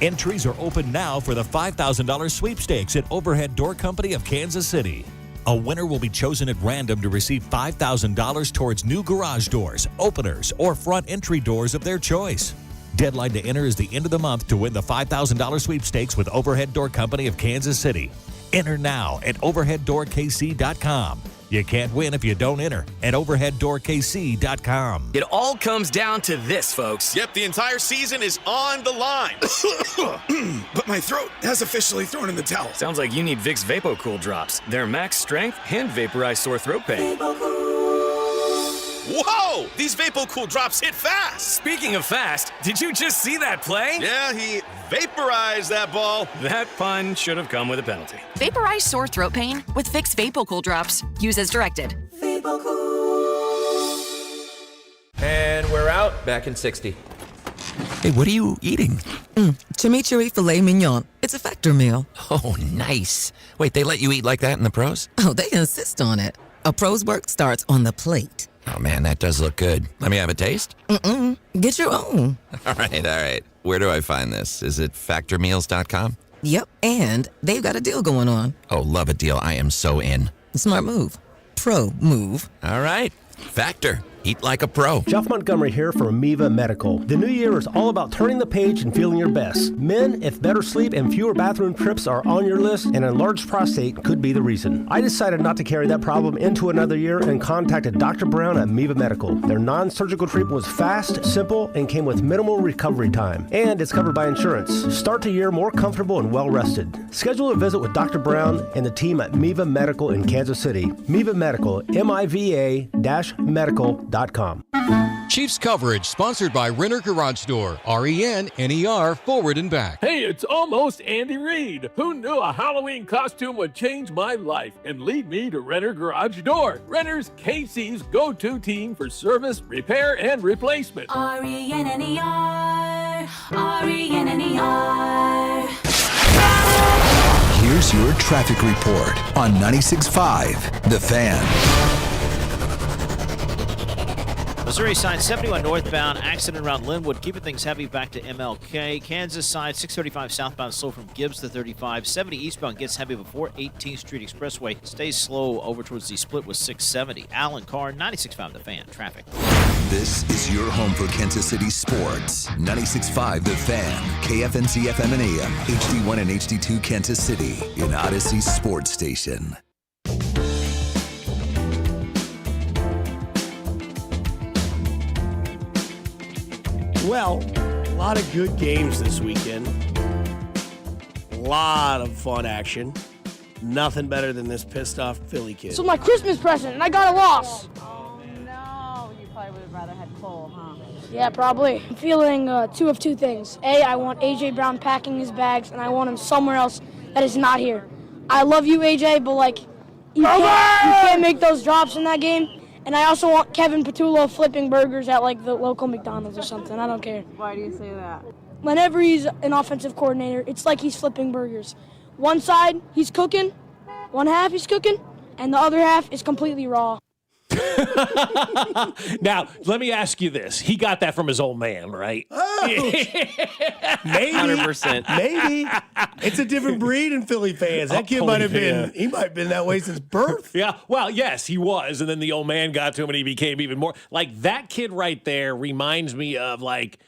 Entries are open now for the $5,000 sweepstakes at Overhead Door Company of Kansas City. A winner will be chosen at random to receive $5,000 towards new garage doors, openers, or front entry doors of their choice. Deadline to enter is the end of the month to win the $5,000 sweepstakes with Overhead Door Company of Kansas City. Enter now at overheaddoorkc.com. You can't win if you don't enter at overheaddoorkc.com. It all comes down to this, folks. Yep, the entire season is on the line. But my throat has officially thrown in the towel. Sounds like you need Vicks VapoCool drops. They're max strength and vaporize sore throat pain. Whoa! These VapoCool drops hit fast! Speaking of fast, did you just see that play? Yeah, he vaporized that ball. That pun should have come with a penalty. Vaporize sore throat pain with Vicks VapoCool drops. Use as directed. And we're out. Back in 60. Hey, what are you eating? Chimichurri filet mignon. It's a Factor meal. Oh, nice. Wait, they let you eat like that in the pros? Oh, they insist on it. A pro's work starts on the plate. Oh, man, that does look good. Let me have a taste. Mm-mm. Get your own. All right. Where do I find this? Is it factormeals.com? Yep, and they've got a deal going on. Oh, love a deal. I am so in. Smart move. Pro move. All right. Factor. Eat like a pro. Jeff Montgomery here for Amoeba Medical. The new year is all about turning the page and feeling your best. Men, if better sleep and fewer bathroom trips are on your list, an enlarged prostate could be the reason. I decided not to carry that problem into another year and contacted Dr. Brown at Amoeba Medical. Their non-surgical treatment was fast, simple, and came with minimal recovery time. And it's covered by insurance. Start the year more comfortable and well-rested. Schedule a visit with Dr. Brown and the team at Amoeba Medical in Kansas City. Amoeba Medical, MIVA-medical.com. Chiefs coverage sponsored by Renner Garage Door, RENNER, forward and back. Hey, it's almost Andy Reid. Who knew a Halloween costume would change my life and lead me to Renner Garage Door? Renner's KC's go-to team for service, repair, and replacement. RENNER, RENNER. Here's your traffic report on 96.5 The Fan. Missouri side 71 northbound, accident around Linwood, keeping things heavy back to MLK. Kansas side 635 southbound, slow from Gibbs to 35. 70 eastbound gets heavy before 18th Street Expressway. Stays slow over towards the split with 670. Allen Carr, 96.5 The Fan. Traffic. This is your home for Kansas City sports. 96.5 The Fan, KFNC FM and AM, HD1 and HD2 Kansas City, in Odyssey Sports Station. Well, a lot of good games this weekend. A lot of fun action. Nothing better than this pissed off Philly kid. So my Christmas present, and I got a loss. Oh, no. You probably would have rather had Cole, huh? Yeah, probably. I'm feeling two of two things. A, I want A.J. Brown packing his bags, and I want him somewhere else that is not here. I love you, A.J., but, like, you can't make those drops in that game. And I also want Kevin Patullo flipping burgers at, like, the local McDonald's or something. I don't care. Why do you say that? Whenever he's an offensive coordinator, it's like he's flipping burgers. One side, he's cooking. One half, he's cooking. And the other half is completely raw. Now, let me ask you this. He got that from his old man, right? Oh, maybe. 100%. Maybe. It's a different breed in Philly fans. That kid might have been, he might have been that way since birth. Yeah, well, yes, he was. And then the old man got to him and he became even more. Like, that kid right there reminds me of, like,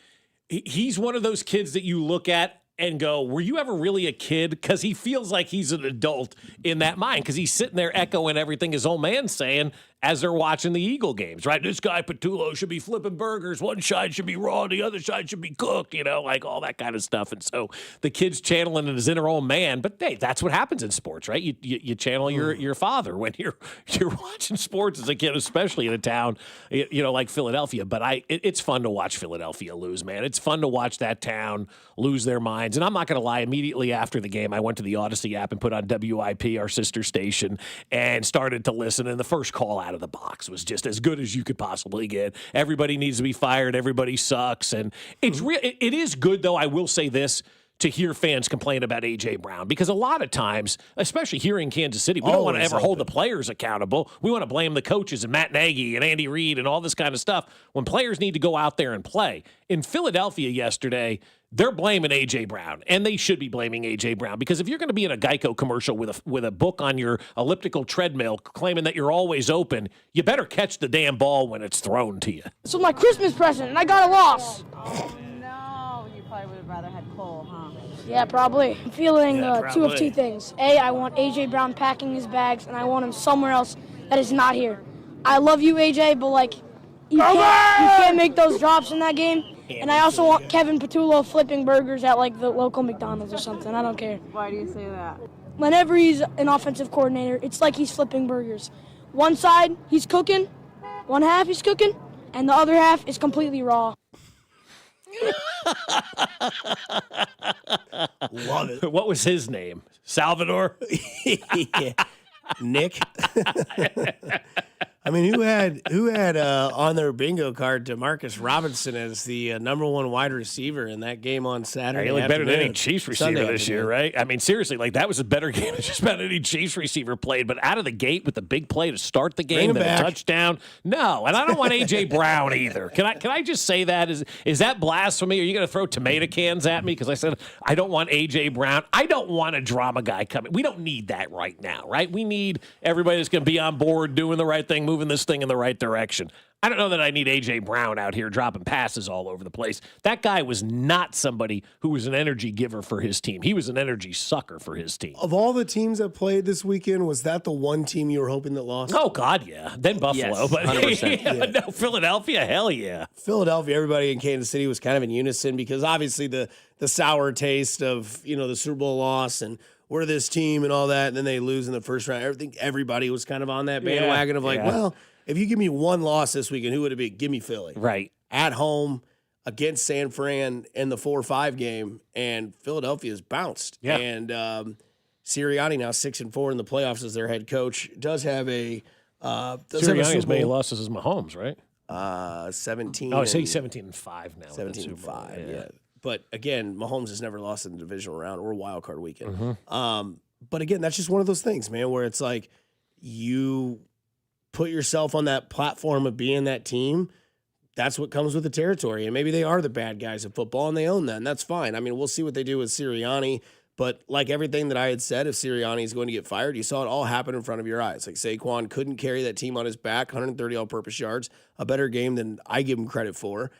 he's one of those kids that you look at and go, were you ever really a kid? Because he feels like he's an adult in that mind because he's sitting there echoing everything his old man's saying as they're watching the Eagle games, right? This guy Patullo should be flipping burgers. One side should be raw, the other side should be cooked, you know, like all that kind of stuff. And so the kid's channeling his inner old man. But hey, that's what happens in sports, right? You channel your father when you're watching sports as a kid, especially in a town, you know, like Philadelphia. But it's fun to watch Philadelphia lose, man. It's fun to watch that town lose their minds. And I'm not going to lie, immediately after the game, I went to the Odyssey app and put on WIP, our sister station, and started to listen. And the first call out of the box was just as good as you could possibly get. Everybody needs to be fired. Everybody sucks. And it is good, though, I will say this, to hear fans complain about A.J. Brown, because a lot of times, especially here in Kansas City, we don't want to ever hold the players accountable. We want to blame the coaches and Matt Nagy and Andy Reid and all this kind of stuff when players need to go out there and play. In Philadelphia yesterday, they're blaming A.J. Brown, and they should be blaming A.J. Brown, because if you're going to be in a Geico commercial with a book on your elliptical treadmill claiming that you're always open, you better catch the damn ball when it's thrown to you. So my Christmas present, and I got a loss. Oh, no. You probably would have rather had Cole, huh? Yeah, probably. I'm feeling two of two things. A, I want A.J. Brown packing his bags, and I want him somewhere else that is not here. I love you, A.J., but, like, you can't make those drops in that game. And I also want Kevin Patullo flipping burgers at, like, the local McDonald's or something. I don't care. Why do you say that? Whenever he's an offensive coordinator, it's like he's flipping burgers. One side, he's cooking. One half, he's cooking. And the other half is completely raw. Love it. What was his name? Salvador? Yeah. Nick. I mean, who had on their bingo card DeMarcus Robinson as the number one wide receiver in that game on Saturday? He looked better than any Chiefs receiver Sunday this year, right? I mean, seriously, like that was a better game than just about any Chiefs receiver played. But out of the gate with the big play to start the game, then a touchdown. No, and I don't want A.J. Brown either. Can I just say that? Is that blasphemy? Are you going to throw tomato cans at me because I said I don't want A.J. Brown? I don't want a drama guy coming. We don't need that right now, right? We need everybody that's going to be on board, doing the right thing, moving this thing in the right direction. I don't know that I need A.J. Brown out here dropping passes all over the place. That guy was not somebody who was an energy giver for his team. He was an energy sucker for his team. Of all the teams that played this weekend, was that the one team you were hoping that lost? Oh, God, yeah. Then Buffalo. Yes, but 100%. but no, Philadelphia, hell yeah. Philadelphia, everybody in Kansas City was kind of in unison because obviously the sour taste of, the Super Bowl loss and we're this team and all that, and then they lose in the first round. Everybody was kind of on that bandwagon of well, if you give me one loss this weekend, who would it be? Give me Philly. Right. At home against San Fran in the 4-5 game, and Philadelphia's bounced. Yeah. And Sirianni now 6-4 in the playoffs as their head coach. Does have a Sirianni has many losses as Mahomes, right? 17. Oh, I say 17-5 now. 17-5, yeah. But again, Mahomes has never lost in the divisional round or wild card weekend. Mm-hmm. But again, that's just one of those things, man, where it's like you put yourself on that platform of being that team. That's what comes with the territory. And maybe they are the bad guys of football and they own that, and that's fine. I mean, we'll see what they do with Sirianni. But like everything that I had said, if Sirianni is going to get fired, you saw it all happen in front of your eyes. Like Saquon couldn't carry that team on his back, 130 all-purpose yards, a better game than I give him credit for.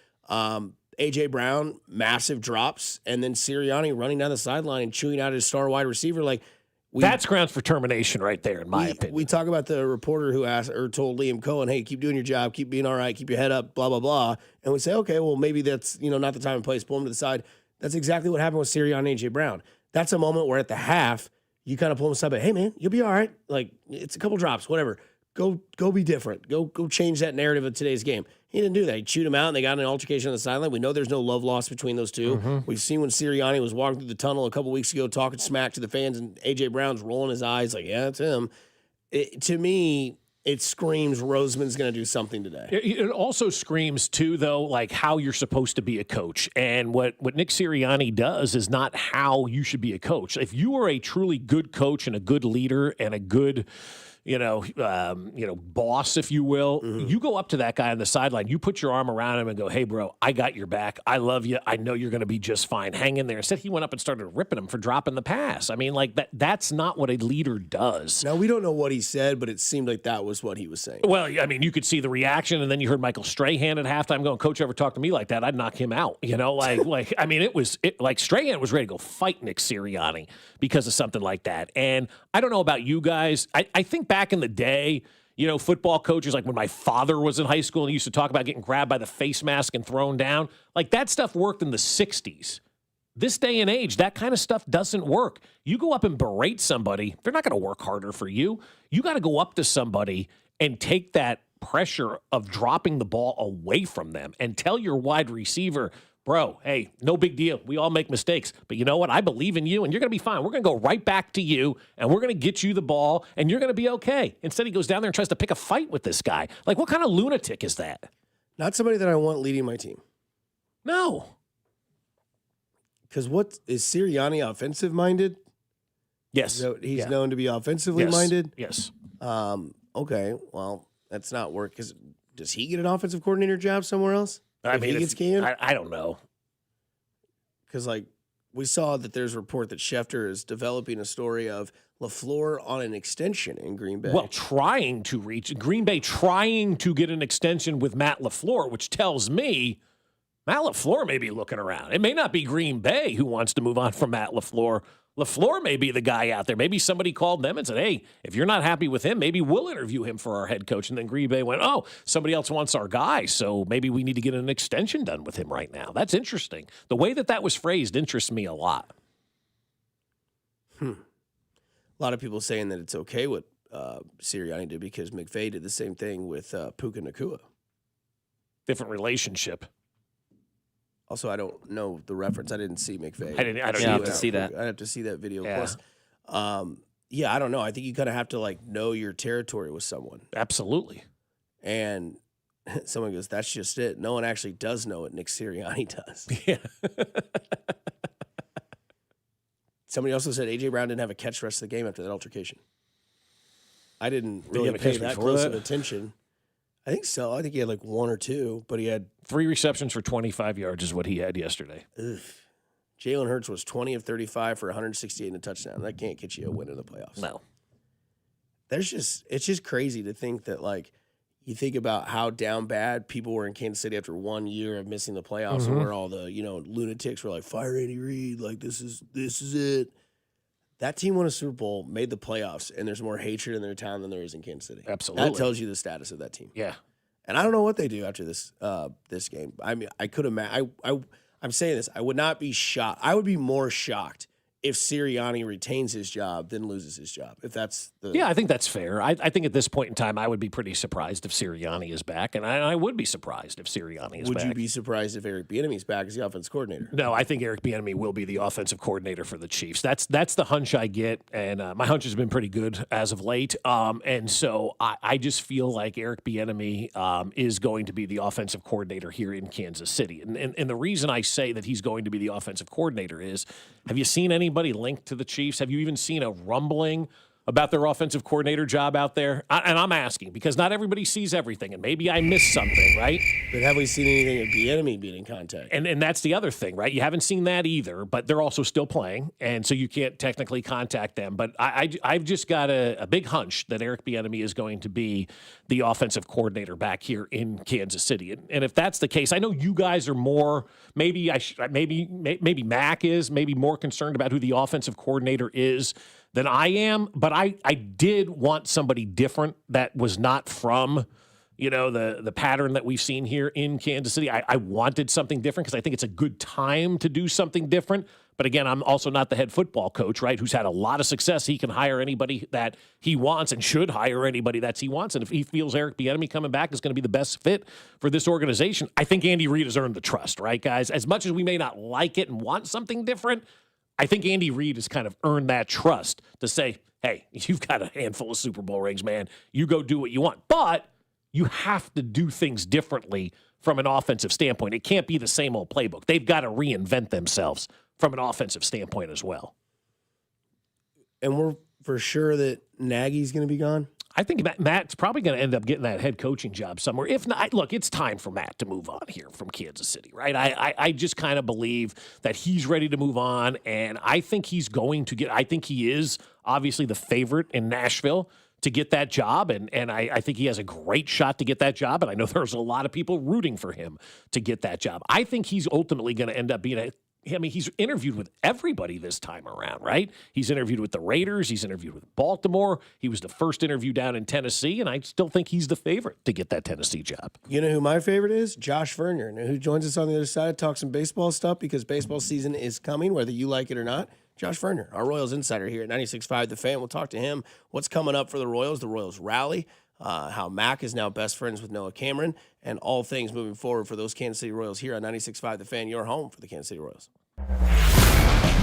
A.J. Brown, massive drops, and then Sirianni running down the sideline and chewing out his star wide receiver. That's grounds for termination right there, in my opinion. We talk about the reporter who asked or told Liam Cohen, hey, keep doing your job, keep being all right, keep your head up, blah, blah, blah. And we say, okay, well, maybe that's not the time and place, pull him to the side. That's exactly what happened with Sirianni and A.J. Brown. That's a moment where at the half, you kind of pull him aside, but hey, man, you'll be all right. Like, it's a couple drops, whatever. Go be different. Go change that narrative of today's game. He didn't do that. He chewed him out, and they got an altercation on the sideline. We know there's no love lost between those two. Mm-hmm. We've seen when Sirianni was walking through the tunnel a couple weeks ago talking smack to the fans, and A.J. Brown's rolling his eyes like, yeah, that's him. To me, it screams Roseman's going to do something today. It also screams, too, though, like how you're supposed to be a coach. And what Nick Sirianni does is not how you should be a coach. If you are a truly good coach and a good leader and a good boss, if you will, you go up to that guy on the sideline, you put your arm around him and go, hey, bro, I got your back. I love you. I know you're going to be just fine. Hang in there. Instead, he went up and started ripping him for dropping the pass. I mean, like that's not what a leader does. Now, we don't know what he said, but it seemed like that was what he was saying. Well, I mean, you could see the reaction, and then you heard Michael Strahan at halftime going, Coach, ever talk to me like that, I'd knock him out. I mean, like Strahan was ready to go fight Nick Sirianni because of something like that. And I don't know about you guys. I think back in the day, football coaches, like when my father was in high school and he used to talk about getting grabbed by the face mask and thrown down, like that stuff worked in the 60s. This day and age, that kind of stuff doesn't work. You go up and berate somebody, they're not going to work harder for you. You got to go up to somebody and take that pressure of dropping the ball away from them and tell your wide receiver, bro, hey, no big deal. We all make mistakes. But you know what? I believe in you, and you're going to be fine. We're going to go right back to you, and we're going to get you the ball, and you're going to be okay. Instead, he goes down there and tries to pick a fight with this guy. Like, what kind of lunatic is that? Not somebody that I want leading my team. No. Because what is Sirianni offensive-minded? Yes. So he's known to be offensively minded? Yes. Okay, well, that's not work. Because does he get an offensive coordinator job somewhere else? I mean, he gets canned? I don't know. Because, we saw that there's a report that Schefter is developing a story of LaFleur on an extension in Green Bay. Well, Green Bay trying to get an extension with Matt LaFleur, which tells me Matt LaFleur may be looking around. It may not be Green Bay who wants to move on from Matt LaFleur. LaFleur may be the guy out there. Maybe somebody called them and said, hey, if you're not happy with him, maybe we'll interview him for our head coach. And then Green Bay went, oh, somebody else wants our guy, so maybe we need to get an extension done with him right now. That's interesting. The way that was phrased interests me a lot. A lot of people saying that it's okay what Sirianni did because McVay did the same thing with Puka Nacua. Different relationship. Also, I don't know the reference. I didn't see McVay. I don't have to see that. I'd have to see that video. Yeah. Plus, I don't know. I think you kind of have to know your territory with someone. Absolutely. And someone goes, that's just it. No one actually does know what Nick Sirianni does. Yeah. Somebody also said A.J. Brown didn't have a catch the rest of the game after that altercation. I didn't Did he really have a pay catch that before close that? of attention. I think so. I think he had like 1 or 2, but he had 3 receptions for 25 yards is what he had yesterday. Jalen Hurts was 20 of 35 for 168 and a touchdown. That can't get you a win in the playoffs. No. It's just crazy to think that, like, you think about how down bad people were in Kansas City after 1 year of missing the playoffs, and where all the lunatics were like, fire Andy Reid, like this is it. That team won a Super Bowl, made the playoffs, and there's more hatred in their town than there is in Kansas City. Absolutely. That tells you the status of that team. Yeah. And I don't know what they do after this game. I mean, I could imagine. I'm saying this. I would not be shocked. I would be more shocked if Sirianni retains his job than loses his job. If that's the Yeah, I think that's fair. I think at this point in time, I would be pretty surprised if Sirianni is back, and I would be surprised if Sirianni is back. Would you be surprised if Eric Bienemy is back as the offense coordinator? No, I think Eric Bienemy will be the offensive coordinator for the Chiefs. That's the hunch I get, and my hunch has been pretty good as of late. And so I just feel like Eric Bienemy is going to be the offensive coordinator here in Kansas City. And the reason I say that he's going to be the offensive coordinator is, have you seen anybody linked to the Chiefs? Have you even seen a rumbling about their offensive coordinator job out there? And I'm asking because not everybody sees everything, and maybe I missed something, right? But have we seen anything of Bienemy being in contact? And that's the other thing, right? You haven't seen that either, but they're also still playing, and so you can't technically contact them. But I've just got a big hunch that Eric Bienemy is going to be the offensive coordinator back here in Kansas City. And if that's the case, I know you guys are more maybe Mac is maybe more concerned about who the offensive coordinator is than I am, but I did want somebody different that was not from, the pattern that we've seen here in Kansas City. I wanted something different because I think it's a good time to do something different. But again, I'm also not the head football coach, right, who's had a lot of success. He can hire anybody that he wants and should hire anybody that he wants. And if he feels Eric Bienemy coming back is going to be the best fit for this organization, I think Andy Reid has earned the trust, right, guys? As much as we may not like it and want something different, I think Andy Reid has kind of earned that trust to say, hey, you've got a handful of Super Bowl rings, man. You go do what you want. But you have to do things differently from an offensive standpoint. It can't be the same old playbook. They've got to reinvent themselves from an offensive standpoint as well. And we're for sure that Nagy's going to be gone? I think Matt's probably going to end up getting that head coaching job somewhere. If not, look, it's time for Matt to move on here from Kansas City, right? I just kind of believe that he's ready to move on, and I think he's going to I think he is obviously the favorite in Nashville to get that job, and I think he has a great shot to get that job, and I know there's a lot of people rooting for him to get that job. I think he's ultimately going to end up being he's interviewed with everybody this time around, right? He's interviewed with the Raiders. He's interviewed with Baltimore. He was the first interview down in Tennessee, and I still think he's the favorite to get that Tennessee job. You know who my favorite is? Josh Verner, who joins us on the other side to talk some baseball stuff because baseball season is coming, whether you like it or not. Josh Verner, our Royals insider here at 96.5 The Fan. We'll talk to him. What's coming up for the Royals rally, how Mac is now best friends with Noah Cameron, and all things moving forward for those Kansas City Royals here on 96.5 The Fan, your home for the Kansas City Royals.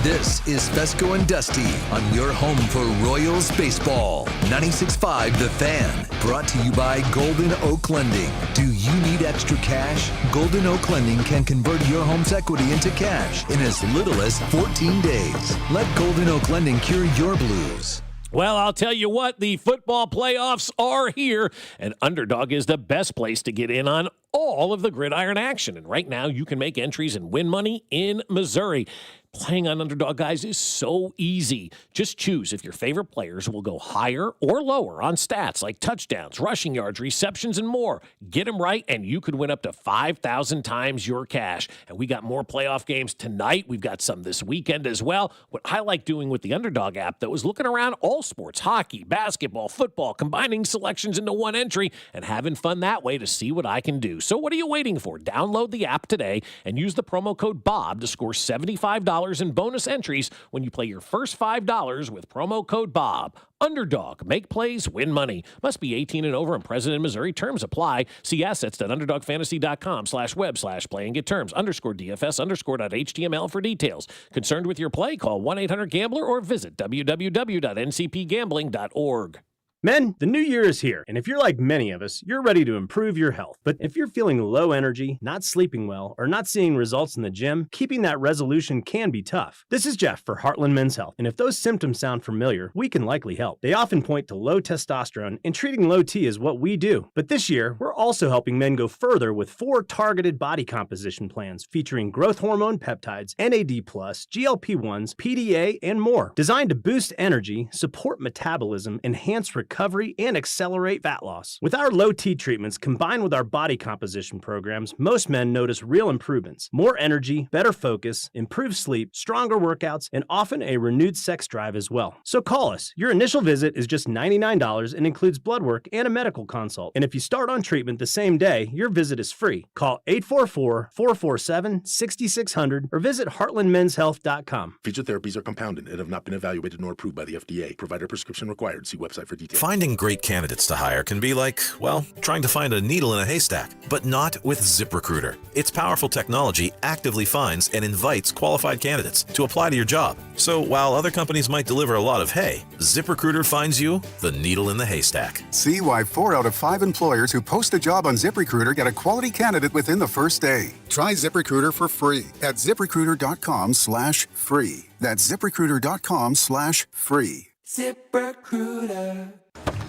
This is Fescoe and Dusty on your home for Royals baseball. 96.5 The Fan, brought to you by Golden Oak Lending. Do you need extra cash? Golden Oak Lending can convert your home's equity into cash in as little as 14 days. Let Golden Oak Lending cure your blues. Well, I'll tell you what, the football playoffs are here, and Underdog is the best place to get in on all of the gridiron action. And right now, you can make entries and win money in Missouri. Playing on Underdog, guys, is so easy. Just choose if your favorite players will go higher or lower on stats like touchdowns, rushing yards, receptions, and more. Get them right, and you could win up to 5,000 times your cash. And we got more playoff games tonight. We've got some this weekend as well. What I like doing with the Underdog app, though, is looking around all sports, hockey, basketball, football, combining selections into one entry and having fun that way to see what I can do. So what are you waiting for? Download the app today and use the promo code BOB to score $75 in bonus entries when you play your first $5 with promo code BOB. Underdog. Make plays, win money. Must be 18 and over and present in Missouri. Terms apply. See assets.underdogfantasy.com/web/play and get terms. _DFS_.html for details. Concerned with your play? Call 1-800-GAMBLER or visit www.ncpgambling.org. Men, the new year is here, and if you're like many of us, you're ready to improve your health. But if you're feeling low energy, not sleeping well, or not seeing results in the gym, keeping that resolution can be tough. This is Jeff for Heartland Men's Health, and if those symptoms sound familiar, we can likely help. They often point to low testosterone, and treating low T is what we do. But this year, we're also helping men go further with 4 targeted body composition plans featuring growth hormone peptides, NAD+, GLP-1s, PDA, and more, designed to boost energy, support metabolism, enhance recovery, and accelerate fat loss. With our low T treatments combined with our body composition programs, most men notice real improvements: more energy, better focus, improved sleep, stronger workouts, and often a renewed sex drive as well. So call us. Your initial visit is just $99 and includes blood work and a medical consult. And if you start on treatment the same day, your visit is free. Call 844-447-6600 or visit heartlandmenshealth.com. Featured therapies are compounded and have not been evaluated nor approved by the FDA. Provider prescription required. See website for details. Finding great candidates to hire can be like, well, trying to find a needle in a haystack, but not with ZipRecruiter. Its powerful technology actively finds and invites qualified candidates to apply to your job. So while other companies might deliver a lot of hay, ZipRecruiter finds you the needle in the haystack. See why 4 out of 5 employers who post a job on ZipRecruiter get a quality candidate within the first day. Try ZipRecruiter for free at ZipRecruiter.com/free. That's ZipRecruiter.com/free. ZipRecruiter.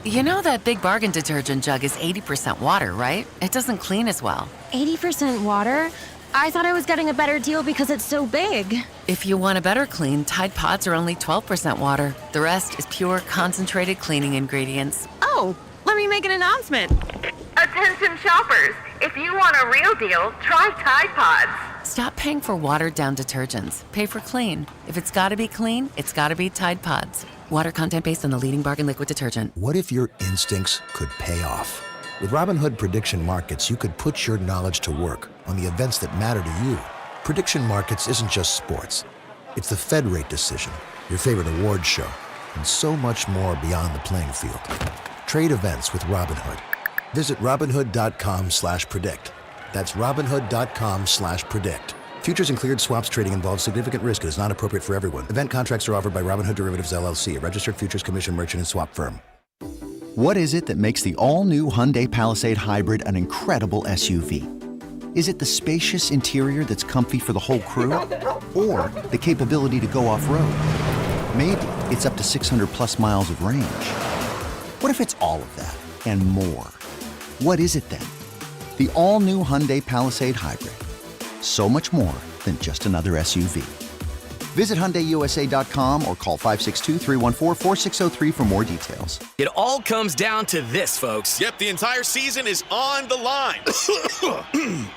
You know that Big Bargain detergent jug is 80% water, right? It doesn't clean as well. 80% water? I thought I was getting a better deal because it's so big. If you want a better clean, Tide Pods are only 12% water. The rest is pure, concentrated cleaning ingredients. Oh, let me make an announcement. Attention shoppers, if you want a real deal, try Tide Pods. Stop paying for watered-down detergents. Pay for clean. If it's gotta be clean, it's gotta be Tide Pods. Water content based on the leading bargain liquid detergent. What if your instincts could pay off? With Robinhood Prediction Markets, you could put your knowledge to work on the events that matter to you. Prediction Markets isn't just sports. It's the Fed rate decision, your favorite award show, and so much more beyond the playing field. Trade events with Robinhood. Visit Robinhood.com/predict. That's Robinhood.com/predict. Futures and cleared swaps trading involves significant risk and is not appropriate for everyone. Event contracts are offered by Robinhood Derivatives LLC, a registered futures commission merchant and swap firm. What is it that makes the all-new Hyundai Palisade Hybrid an incredible SUV? Is it the spacious interior that's comfy for the whole crew? Or the capability to go off-road? Maybe it's up to 600-plus miles of range. What if it's all of that and more? What is it then? The all-new Hyundai Palisade Hybrid. So much more than just another SUV. Visit HyundaiUSA.com or call 562-314-4603 for more details. It all comes down to this, folks. Yep, the entire season is on the line.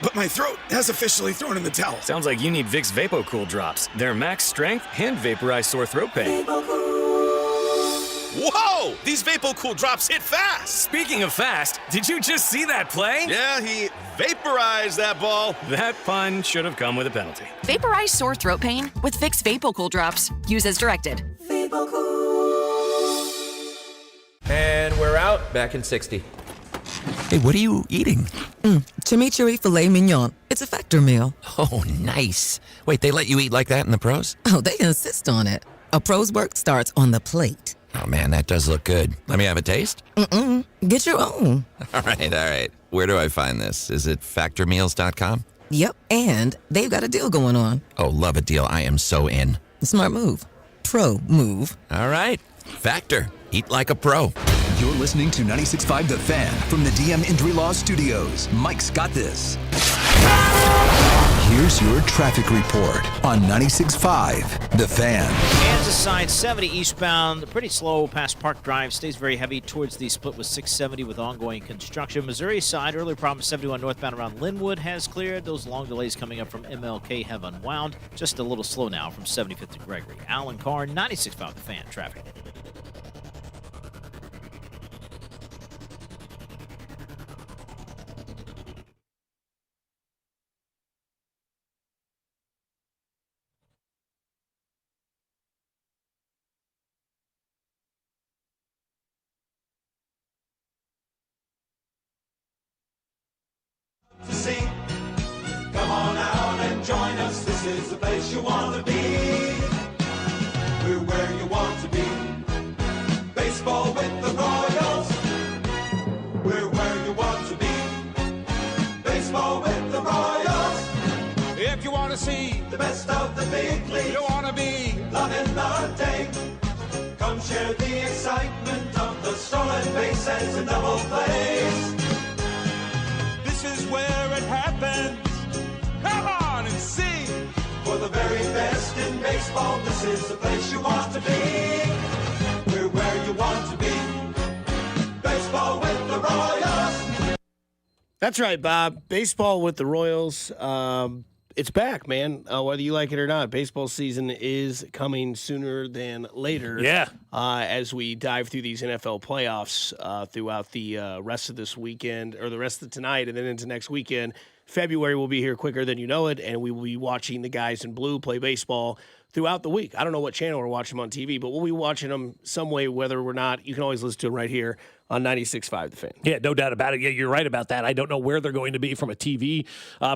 But my throat has officially thrown in the towel. Sounds like you need Vicks VapoCool drops. They're max strength and vaporize sore throat pain. Whoa! These VapoCool drops hit fast! Speaking of fast, did you just see that play? Yeah, he vaporized that ball. That pun should have come with a penalty. Vaporize sore throat pain with Vicks VapoCool drops. Use as directed. And we're out. Back in 60. Hey, what are you eating? Chimichurri filet mignon. It's a Factor meal. Oh, nice. Wait, they let you eat like that in the pros? Oh, they insist on it. A pro's work starts on the plate. Oh, man, that does look good. Let me have a taste? Get your own. All right. Where do I find this? Is it factormeals.com? Yep, and they've got a deal going on. Oh, love a deal. I am so in. Smart move. Pro move. All right. Factor. Eat like a pro. You're listening to 96.5 The Fan from the DM Injury Law Studios. Mike's got this. Here's your traffic report on 96.5 The Fan. Kansas side 70 eastbound, pretty slow past Park Drive, stays very heavy towards the split with 670 with ongoing construction. Missouri side, earlier problem 71 northbound around Linwood has cleared. Those long delays coming up from MLK have unwound. Just a little slow now from 75th to Gregory. Alan Carr, 96.5 The Fan traffic. Come on out and join us. This is the place you want to be. We're where you want to be. Baseball with the Royals. to see the best of the big leagues. You want to be loving the day. Come share the excitement of the stolen bases and double plays. This is where it happens. Come on and see. For the very best in baseball, this is the place you want to be. We're where you want to be. Baseball with the Royals. That's right, Bob. Baseball with the Royals. It's back, man. Whether you like it or not, baseball season is coming sooner than later. Yeah. As we dive through these NFL playoffs throughout the rest of this weekend, or the rest of tonight, and then into next weekend. February will be here quicker than you know it, and we will be watching the guys in blue play baseball throughout the week. I don't know what channel we're watching them on TV, but we'll be watching them some way, whether we're not. You can always listen to them right here on 96.5 The Fan. Yeah, no doubt about it. Yeah, you're right about that. I don't know where they're going to be from a TV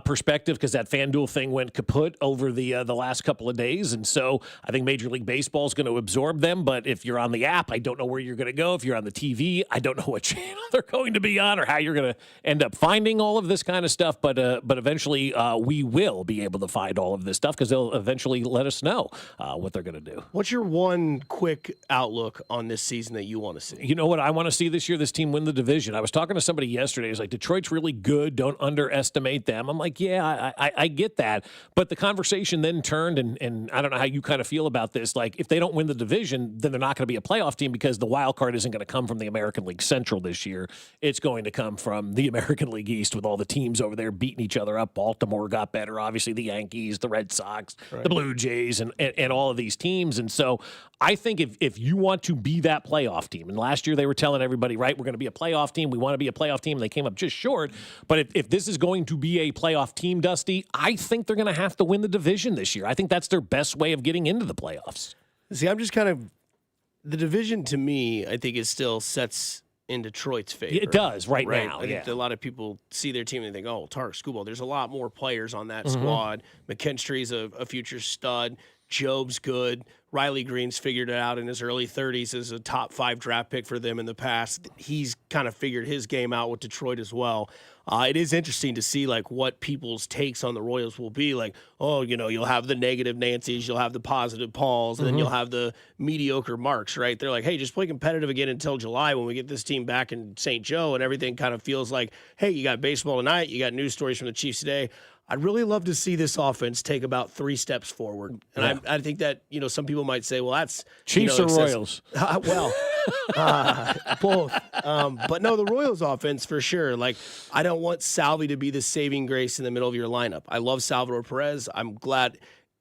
perspective because that FanDuel thing went kaput over the last couple of days, and so I think Major League Baseball is going to absorb them. But if you're on the app, I don't know where you're going to go. If you're on the TV, I don't know what channel they're going to be on or how you're going to end up finding all of this kind of stuff. But eventually, we will be able to find all of this stuff because they'll eventually let us know what they're going to do. What's your one quick outlook on this season that you want to see? You know what I want to see this year? This team win the division. I was talking to somebody yesterday. He's like, Detroit's really good. Don't underestimate them. I'm like, yeah, I get that. But the conversation then turned, and I don't know how you kind of feel about this. Like, if they don't win the division, then they're not going to be a playoff team because the wild card isn't going to come from the American League Central this year. It's going to come from the American League East with all the teams over there beating each other up. Baltimore got better. Obviously, the Yankees, the Red Sox, the Blue Jays, and all of these teams. And so I think if you want to be that playoff team, and last year they were telling everybody, right, we're going to be a playoff team. We want to be a playoff team. And they came up just short. But if this is going to be a playoff team, Dusty, I think they're going to have to win the division this year. I think that's their best way of getting into the playoffs. See, I'm just kind of – the division to me, I think, it still sets in Detroit's favor. It does right now, I think a lot of people see their team and they think, oh, Tarek Skubal. There's a lot more players on that squad. McKinstry's a future stud. Job's good. Riley Green's figured it out in his early 30s as a top 5 draft pick for them in the past. He's kind of figured his game out with Detroit as well. It is interesting to see like what people's takes on the Royals will be. Like, oh, you know, you'll have the negative Nancys, you'll have the positive Pauls, and then you'll have the mediocre Marks, right? They're like, hey, just play competitive again until July when we get this team back in St. Joe, and everything kind of feels like, hey, you got baseball tonight, you got news stories from the Chiefs today. I'd really love to see this offense take about 3 steps forward. And I think that, you know, some people might say, well, that's Chiefs or Royals? Both. But no, the Royals offense for sure. Like, I don't want Salvi to be the saving grace in the middle of your lineup. I love Salvador Perez. I'm glad.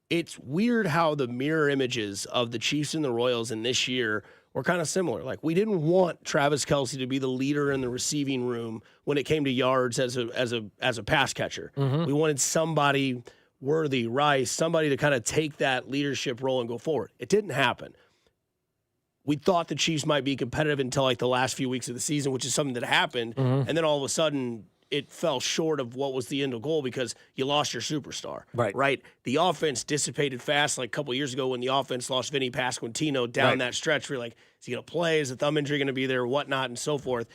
It's weird how the mirror images of the Chiefs and the Royals in this year were kind of similar. Like, we didn't want Travis Kelce to be the leader in the receiving room when it came to yards as a pass catcher. We wanted somebody worthy, Rice, somebody to kind of take that leadership role and go forward. It didn't happen. We thought the Chiefs might be competitive until like the last few weeks of the season, which is something that happened. And then all of a sudden it fell short of what was the end goal because you lost your superstar. Right. The offense dissipated fast like a couple years ago when the offense lost Vinny Pasquantino down that stretch. We're like, is he going to play? Is the thumb injury going to be there? Whatnot and so forth.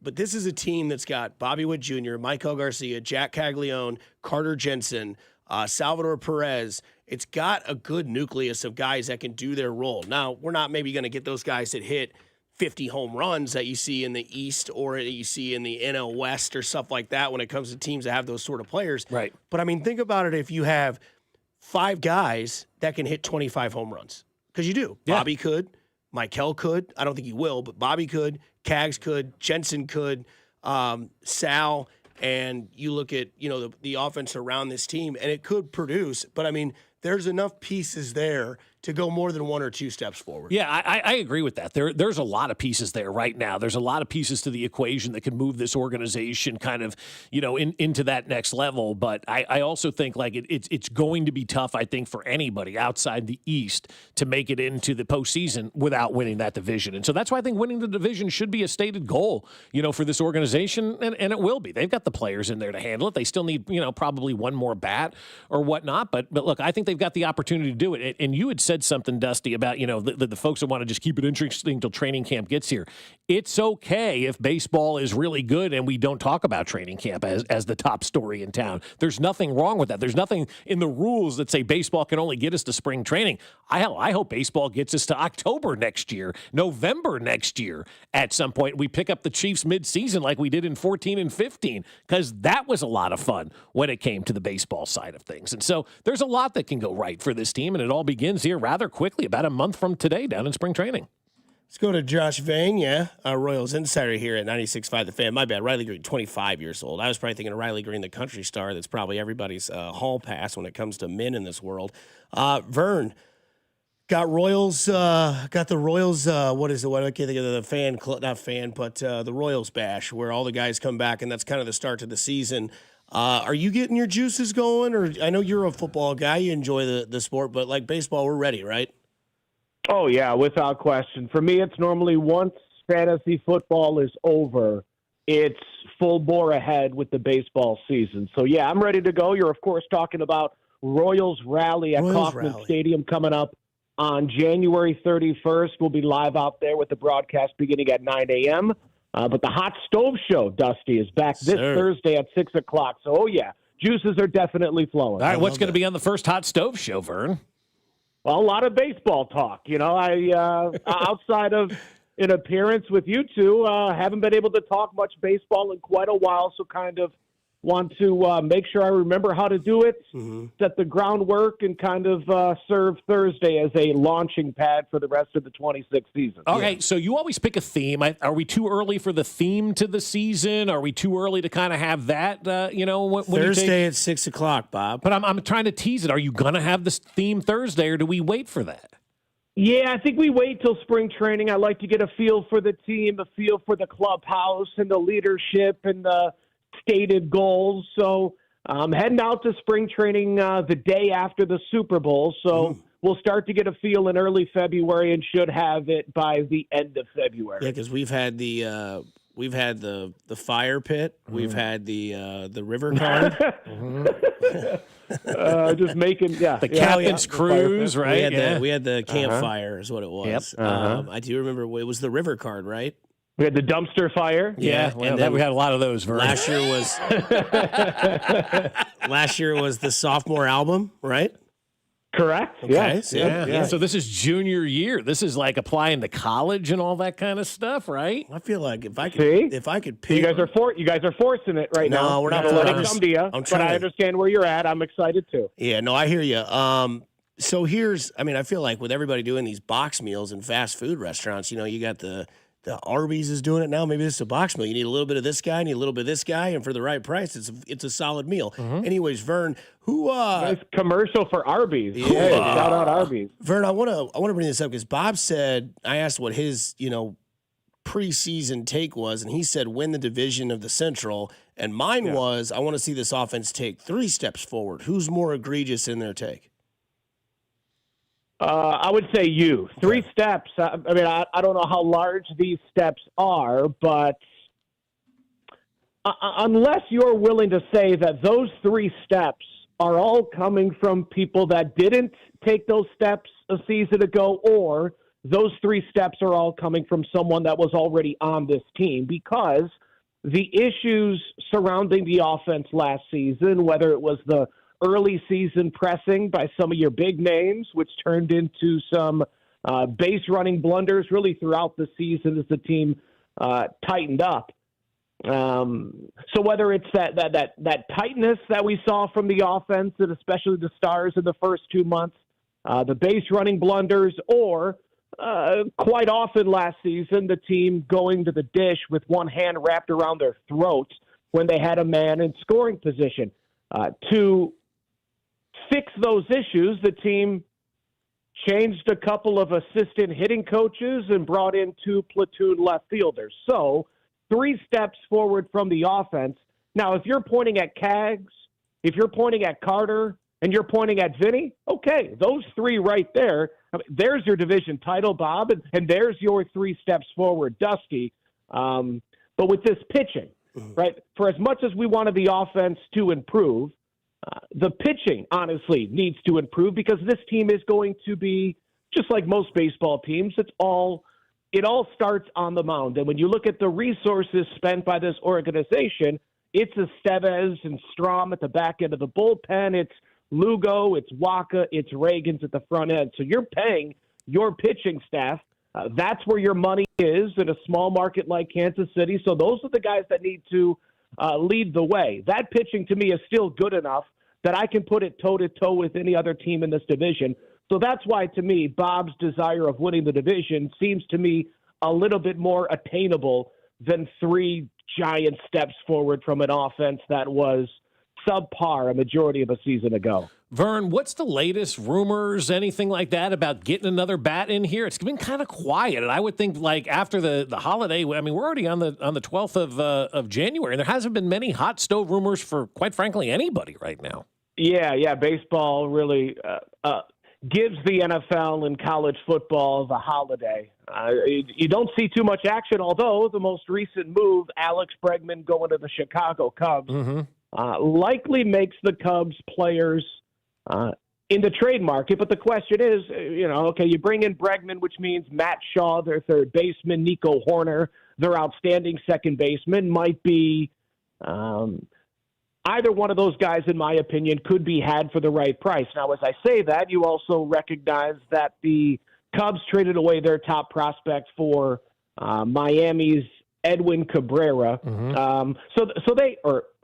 But this is a team that's got Bobby Witt Jr., Michael Garcia, Jack Caglione, Carter Jensen, Salvador Perez. It's got a good nucleus of guys that can do their role. Now, we're not maybe going to get those guys that hit 50 home runs that you see in the East or that you see in the NL West or stuff like that when it comes to teams that have those sort of players. Right. But, I mean, think about it if you have 5 guys that can hit 25 home runs. Because you do. Yeah. Bobby could. Michael could. I don't think he will, but Bobby could. Cags could. Jensen could. Sal. And you look at, you know, the offense around this team, and it could produce. But, I mean, there's enough pieces there to go more than 1 or 2 steps forward. Yeah, I agree with that. There's a lot of pieces there right now. There's a lot of pieces to the equation that can move this organization kind of, you know, into that next level. But I also think like it's going to be tough, I think, for anybody outside the East to make it into the postseason without winning that division. And so that's why I think winning the division should be a stated goal, you know, for this organization, and it will be. They've got the players in there to handle it. They still need, you know, probably one more bat or whatnot. But look, I think they've got the opportunity to do it. And you had said said something, Dusty, about, the folks that want to just keep it interesting until training camp gets here. It's okay if baseball is really good and we don't talk about training camp as the top story in town. There's nothing wrong with that. There's nothing in the rules that say baseball can only get us to spring training. I hope baseball gets us to October next year, November next year. At some point, we pick up the Chiefs midseason like we did in 14 and 15, because that was a lot of fun when it came to the baseball side of things. And so there's a lot that can go right for this team, and it all begins here rather quickly, about a month from today down in spring training. Let's go to Josh Vang, Royals insider here at 96.5 The Fan. My bad, Riley Green, 25 years old. I was probably thinking of Riley Green, the country star. That's probably everybody's hall pass when it comes to men in this world. Vern, got Royals, got the Royals, what is it? What I can't think of the fan club, not fan, but the Royals Bash, where all the guys come back, and that's kind of the start to the season. Are you getting your juices going? Or I know you're a football guy, you enjoy the sport, but like baseball, we're ready, right? Oh, yeah, without question. For me, it's normally once fantasy football is over, it's full bore ahead with the baseball season. So, yeah, I'm ready to go. You're, of course, talking about Royals Rally at Kauffman Stadium coming up on January 31st. We'll be live out there with the broadcast beginning at 9 a.m. But the Hot Stove Show, Dusty, is back this Thursday at 6 o'clock. So, oh, yeah, juices are definitely flowing. All right, what's going to be on the first Hot Stove Show, Vern? Well, a lot of baseball talk. I outside of an appearance with you two, haven't been able to talk much baseball in quite a while, so kind of want to make sure I remember how to do it, set the groundwork, and kind of serve Thursday as a launching pad for the rest of the 26th season. Okay, so you always pick a theme. Are we too early for the theme to the season? Are we too early to kind of have that, when Thursday at 6 o'clock, Bob. But I'm trying to tease it. Are you going to have this theme Thursday, or do we wait for that? Yeah, I think we wait till spring training. I like to get a feel for the team, a feel for the clubhouse and the leadership and the stated goals. So I'm heading out to spring training the day after the Super Bowl. So we'll start to get a feel in early February and should have it by the end of February. Yeah, because we've had the fire pit, we've had the river card, just making the captain's cruise, right? We had the campfire is what it was. Yep. I do remember it was the river card, right? We had the dumpster fire. Yeah, and then we had a lot of those. Vern. Last year was the sophomore album, right? Correct. Okay. Yeah. So this is junior year. This is like applying to college and all that kind of stuff, right? I feel like if I could pick, you guys are forcing it right now. No, we're not. Let it come to you. But I understand where you're at. I'm excited too. Yeah. No, I hear you. So I feel like with everybody doing these box meals in fast food restaurants, you got the Arby's is doing it now. Maybe this is a box meal. You need a little bit of this guy, need a little bit of this guy, and for the right price, it's a solid meal. Anyways, Vern, who nice commercial for Arby's. Yeah, hey, shout out Arby's. Vern, I want to bring this up because Bob said, I asked what his preseason take was, and he said win the division of the Central, and mine was I want to see this offense take 3 steps forward. Who's more egregious in their take? I would say you. 3 steps. I don't know how large these steps are, but unless you're willing to say that those 3 steps are all coming from people that didn't take those steps a season ago, or those 3 steps are all coming from someone that was already on this team, because the issues surrounding the offense last season, whether it was the early season pressing by some of your big names, which turned into some base running blunders really throughout the season as the team tightened up. So whether it's that tightness that we saw from the offense, and especially the Stars in the first 2 months, the base running blunders, or quite often last season, the team going to the dish with one hand wrapped around their throat when they had a man in scoring position. To fix those issues, the team changed a couple of assistant hitting coaches and brought in 2 platoon left fielders. So 3 steps forward from the offense. Now, if you're pointing at Cags, if you're pointing at Carter, and you're pointing at Vinny, okay, those 3 right there, there's your division title, Bob, and there's your 3 steps forward, Dusty. But with this pitching, right, for as much as we wanted the offense to improve, the pitching, honestly, needs to improve, because this team is going to be just like most baseball teams, it all starts on the mound. And when you look at the resources spent by this organization, it's Estevez and Strom at the back end of the bullpen. It's Lugo, it's Waka, it's Reagans at the front end. So you're paying your pitching staff. That's where your money is in a small market like Kansas City. So those are the guys that need to lead the way. That pitching, to me, is still good enough that I can put it toe-to-toe with any other team in this division. So that's why, to me, Bob's desire of winning the division seems to me a little bit more attainable than 3 giant steps forward from an offense that was subpar a majority of a season ago. Vern, what's the latest rumors, anything like that, about getting another bat in here? It's been kind of quiet, and I would think like after the holiday. I mean, we're already on the 12th of January, and there hasn't been many hot stove rumors for, quite frankly, anybody right now. Yeah, baseball really gives the NFL and college football the holiday. You don't see too much action, although the most recent move, Alex Bregman going to the Chicago Cubs, likely makes the Cubs players in the trade market. But the question is, okay, you bring in Bregman, which means Matt Shaw, their third baseman, Nico Horner, their outstanding second baseman, might be either one of those guys, in my opinion, could be had for the right price. Now, as I say that, you also recognize that the Cubs traded away their top prospect for Miami's Edwin Cabrera.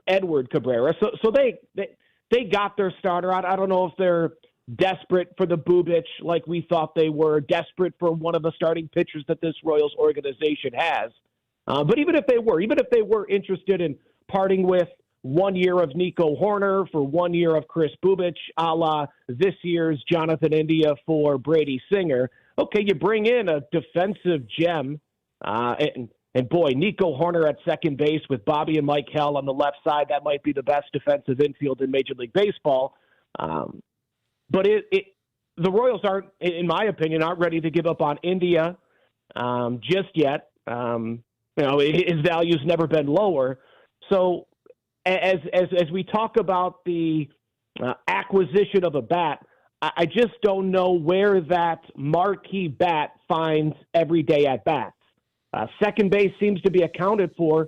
Edward Cabrera. So they got their starter out. I don't know if they're desperate for the Bubic like we thought they were, desperate for one of the starting pitchers that this Royals organization has. But even if they were interested in parting with 1 year of Nico Horner for 1 year of Chris Bubic, a la this year's Jonathan India for Brady Singer. Okay, you bring in a defensive gem, and boy, Nico Horner at second base with Bobby and Mike Hell on the left side. That might be the best defensive infield in Major League Baseball. But the Royals aren't, in my opinion, aren't ready to give up on India just yet. His value's never been lower. So as we talk about the acquisition of a bat, I just don't know where that marquee bat finds everyday at bats. Second base seems to be accounted for.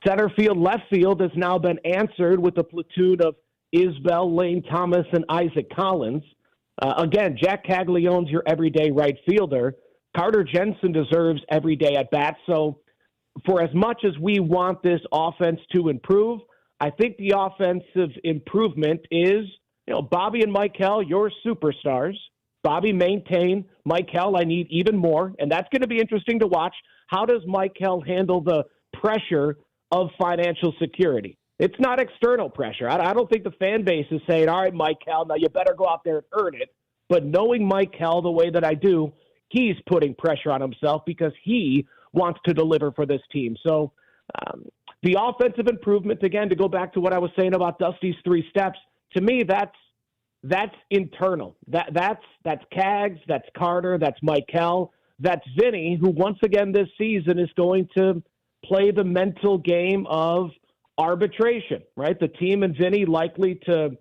Center field, left field has now been answered with a platoon of Isbell, Lane Thomas, and Isaac Collins. Again, Jack Caglione's your everyday right fielder. Carter Jensen deserves everyday at bat. So for as much as we want this offense to improve, I think the offensive improvement is, Bobby and Mike Hell, your superstars. Bobby, maintain. Mike Hell, I need even more. And that's going to be interesting to watch. How does Mike Hell handle the pressure of financial security? It's not external pressure. I don't think the fan base is saying, all right, Mike Hell, now you better go out there and earn it. But knowing Mike Hell the way that I do, he's putting pressure on himself because he wants to deliver for this team. So the offensive improvement, again, to go back to what I was saying about Dusty's 3 steps, to me, that's internal. That's Cags, that's Carter, that's Mike Hell, that's Vinny, who once again this season is going to play the mental game of arbitration, right? The team and Vinny likely to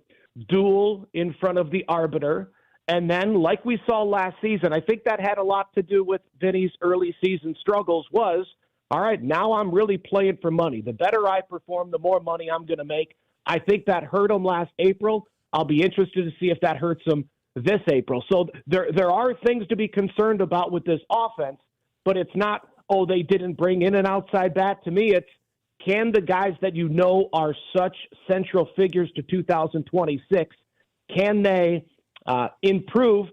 duel in front of the arbiter. And then, like we saw last season, I think that had a lot to do with Vinny's early season struggles was, all right, now I'm really playing for money. The better I perform, the more money I'm going to make. I think that hurt him last April. I'll be interested to see if that hurts him this April. So there are things to be concerned about with this offense, but it's not, they didn't bring in an outside bat. To me, it's, can the guys that are such central figures to 2026, can they improve,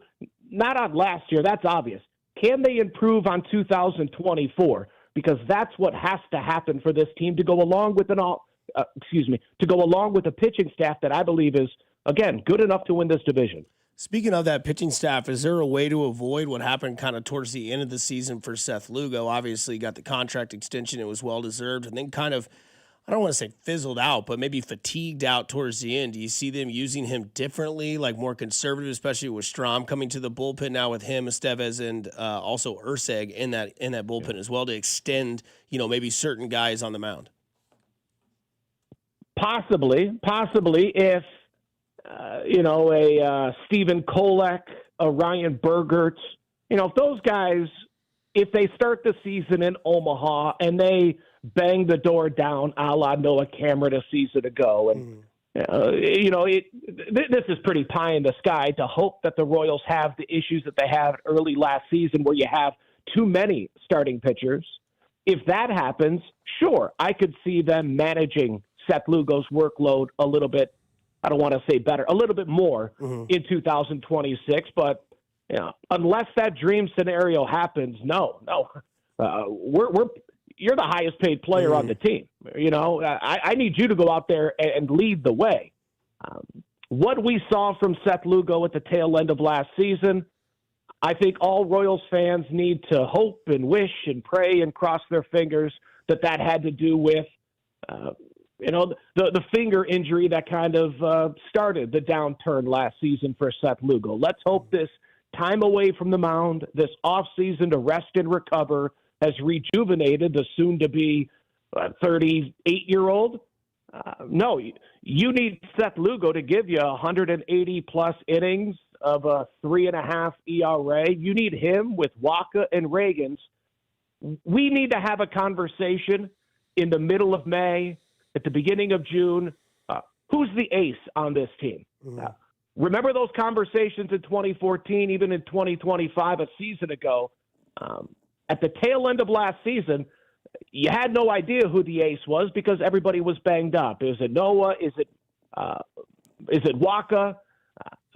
not on last year, that's obvious. Can they improve on 2024? Because that's what has to happen for this team to go along with a pitching staff that I believe is, again, good enough to win this division. Speaking of that pitching staff, is there a way to avoid what happened kind of towards the end of the season for Seth Lugo? Obviously, got the contract extension. It was well-deserved. And then kind of, I don't want to say fizzled out, but maybe fatigued out towards the end. Do you see them using him differently, like more conservative, especially with Strom coming to the bullpen now with him, Estevez, and also Urseg in that bullpen as well to extend, maybe certain guys on the mound? Possibly if, a Stephen Kolek a Ryan Bergert, if those guys, if they start the season in Omaha and they bang the door down a la Noah Cameron a season ago, and this is pretty pie in the sky to hope that the Royals have the issues that they had early last season where you have too many starting pitchers. If that happens, sure, I could see them managing Seth Lugo's workload a little bit. I don't want to say better, a little bit more in 2026. But unless that dream scenario happens, no, you're the highest paid player on the team. I need you to go out there and lead the way. What we saw from Seth Lugo at the tail end of last season, I think all Royals fans need to hope and wish and pray and cross their fingers that had to do with, the finger injury that kind of started the downturn last season for Seth Lugo. Let's hope this time away from the mound, this offseason to rest and recover, has rejuvenated the soon-to-be 38-year-old. No, you need Seth Lugo to give you 180-plus innings of a 3.5 ERA. You need him with Waka and Reagans. We need to have a conversation in the middle of May, at the beginning of June. Who's the ace on this team? Remember those conversations in 2014, even in 2025, a season ago? At the tail end of last season, you had no idea who the ace was because everybody was banged up. Is it Noah? Is it Waka?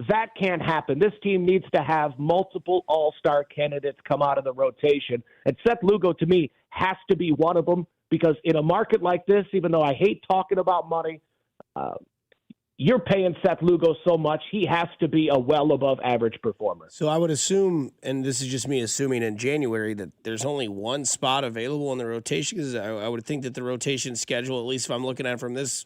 That can't happen. This team needs to have multiple all-star candidates come out of the rotation. And Seth Lugo, to me, has to be one of them because in a market like this, even though I hate talking about money, you're paying Seth Lugo so much, he has to be a well above average performer. So I would assume, and this is just me assuming in January, that there's only one spot available in the rotation because I would think that the rotation schedule, at least if I'm looking at it from this,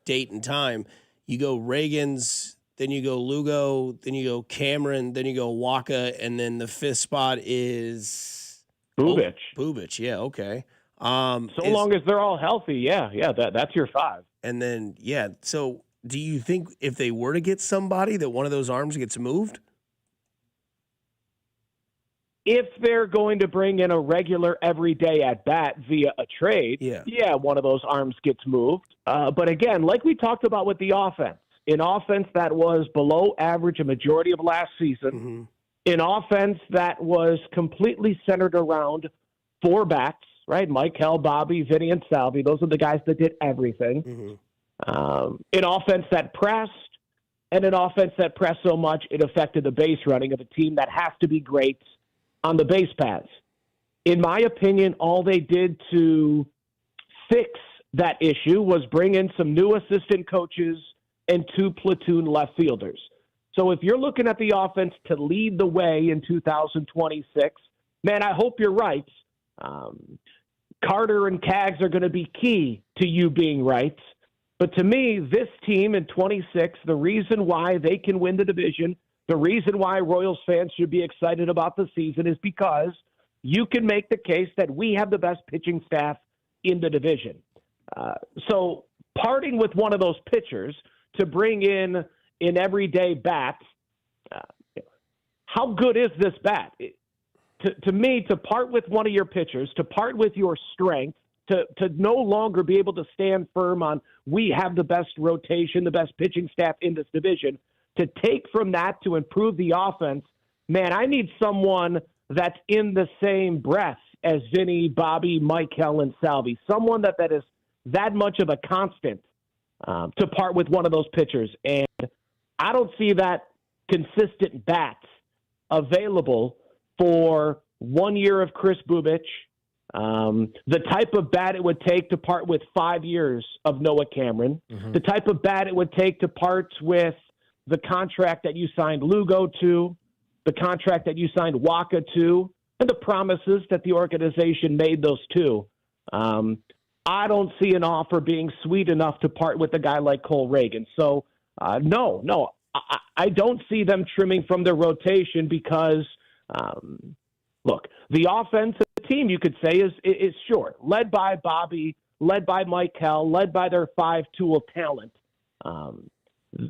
date and time, you go Reagans, then you go Lugo, then you go Cameron, then you go Waka, and then the fifth spot is Bubic. Bubic, yeah, okay. Long as they're all healthy, that's your five. And then, so do you think if they were to get somebody that one of those arms gets moved? If they're going to bring in a regular everyday at bat via a trade, one of those arms gets moved. But again, like we talked about with the offense, an offense that was below average a majority of last season, an offense that was completely centered around four backs, right? Mike Hell, Bobby, Vinny, and Salvi. Those are the guys that did everything. An offense that pressed, and an offense that pressed so much it affected the base running of a team that has to be great on the base paths. In my opinion, all they did to fix that issue was bring in some new assistant coaches and 2 platoon left fielders. So if you're looking at the offense to lead the way in 2026, man, I hope you're right. Carter and Cags are going to be key to you being right. But to me, this team in 26, the reason why they can win the division, the reason why Royals fans should be excited about the season is because you can make the case that we have the best pitching staff in the division. So parting with one of those pitchers to bring in everyday bats, how good is this bat? To me, to part with one of your pitchers, to part with your strength, to no longer be able to stand firm on we have the best rotation, the best pitching staff in this division, to take from that to improve the offense, man, I need someone that's in the same breath as Vinny, Bobby, Mike Hell, and Salvi, someone that is that much of a constant to part with one of those pitchers. And I don't see that consistent bat available for 1 year of Chris Bubic, the type of bat it would take to part with 5 years of Noah Cameron, the type of bat it would take to part with the contract that you signed Lugo to, the contract that you signed Waka to, and the promises that the organization made those two. I don't see an offer being sweet enough to part with a guy like Cole Reagan. So, no, I don't see them trimming from their rotation because, look, the offense of the team, you could say, is short, led by Bobby, led by Mike Hell, led by their 5-tool talent.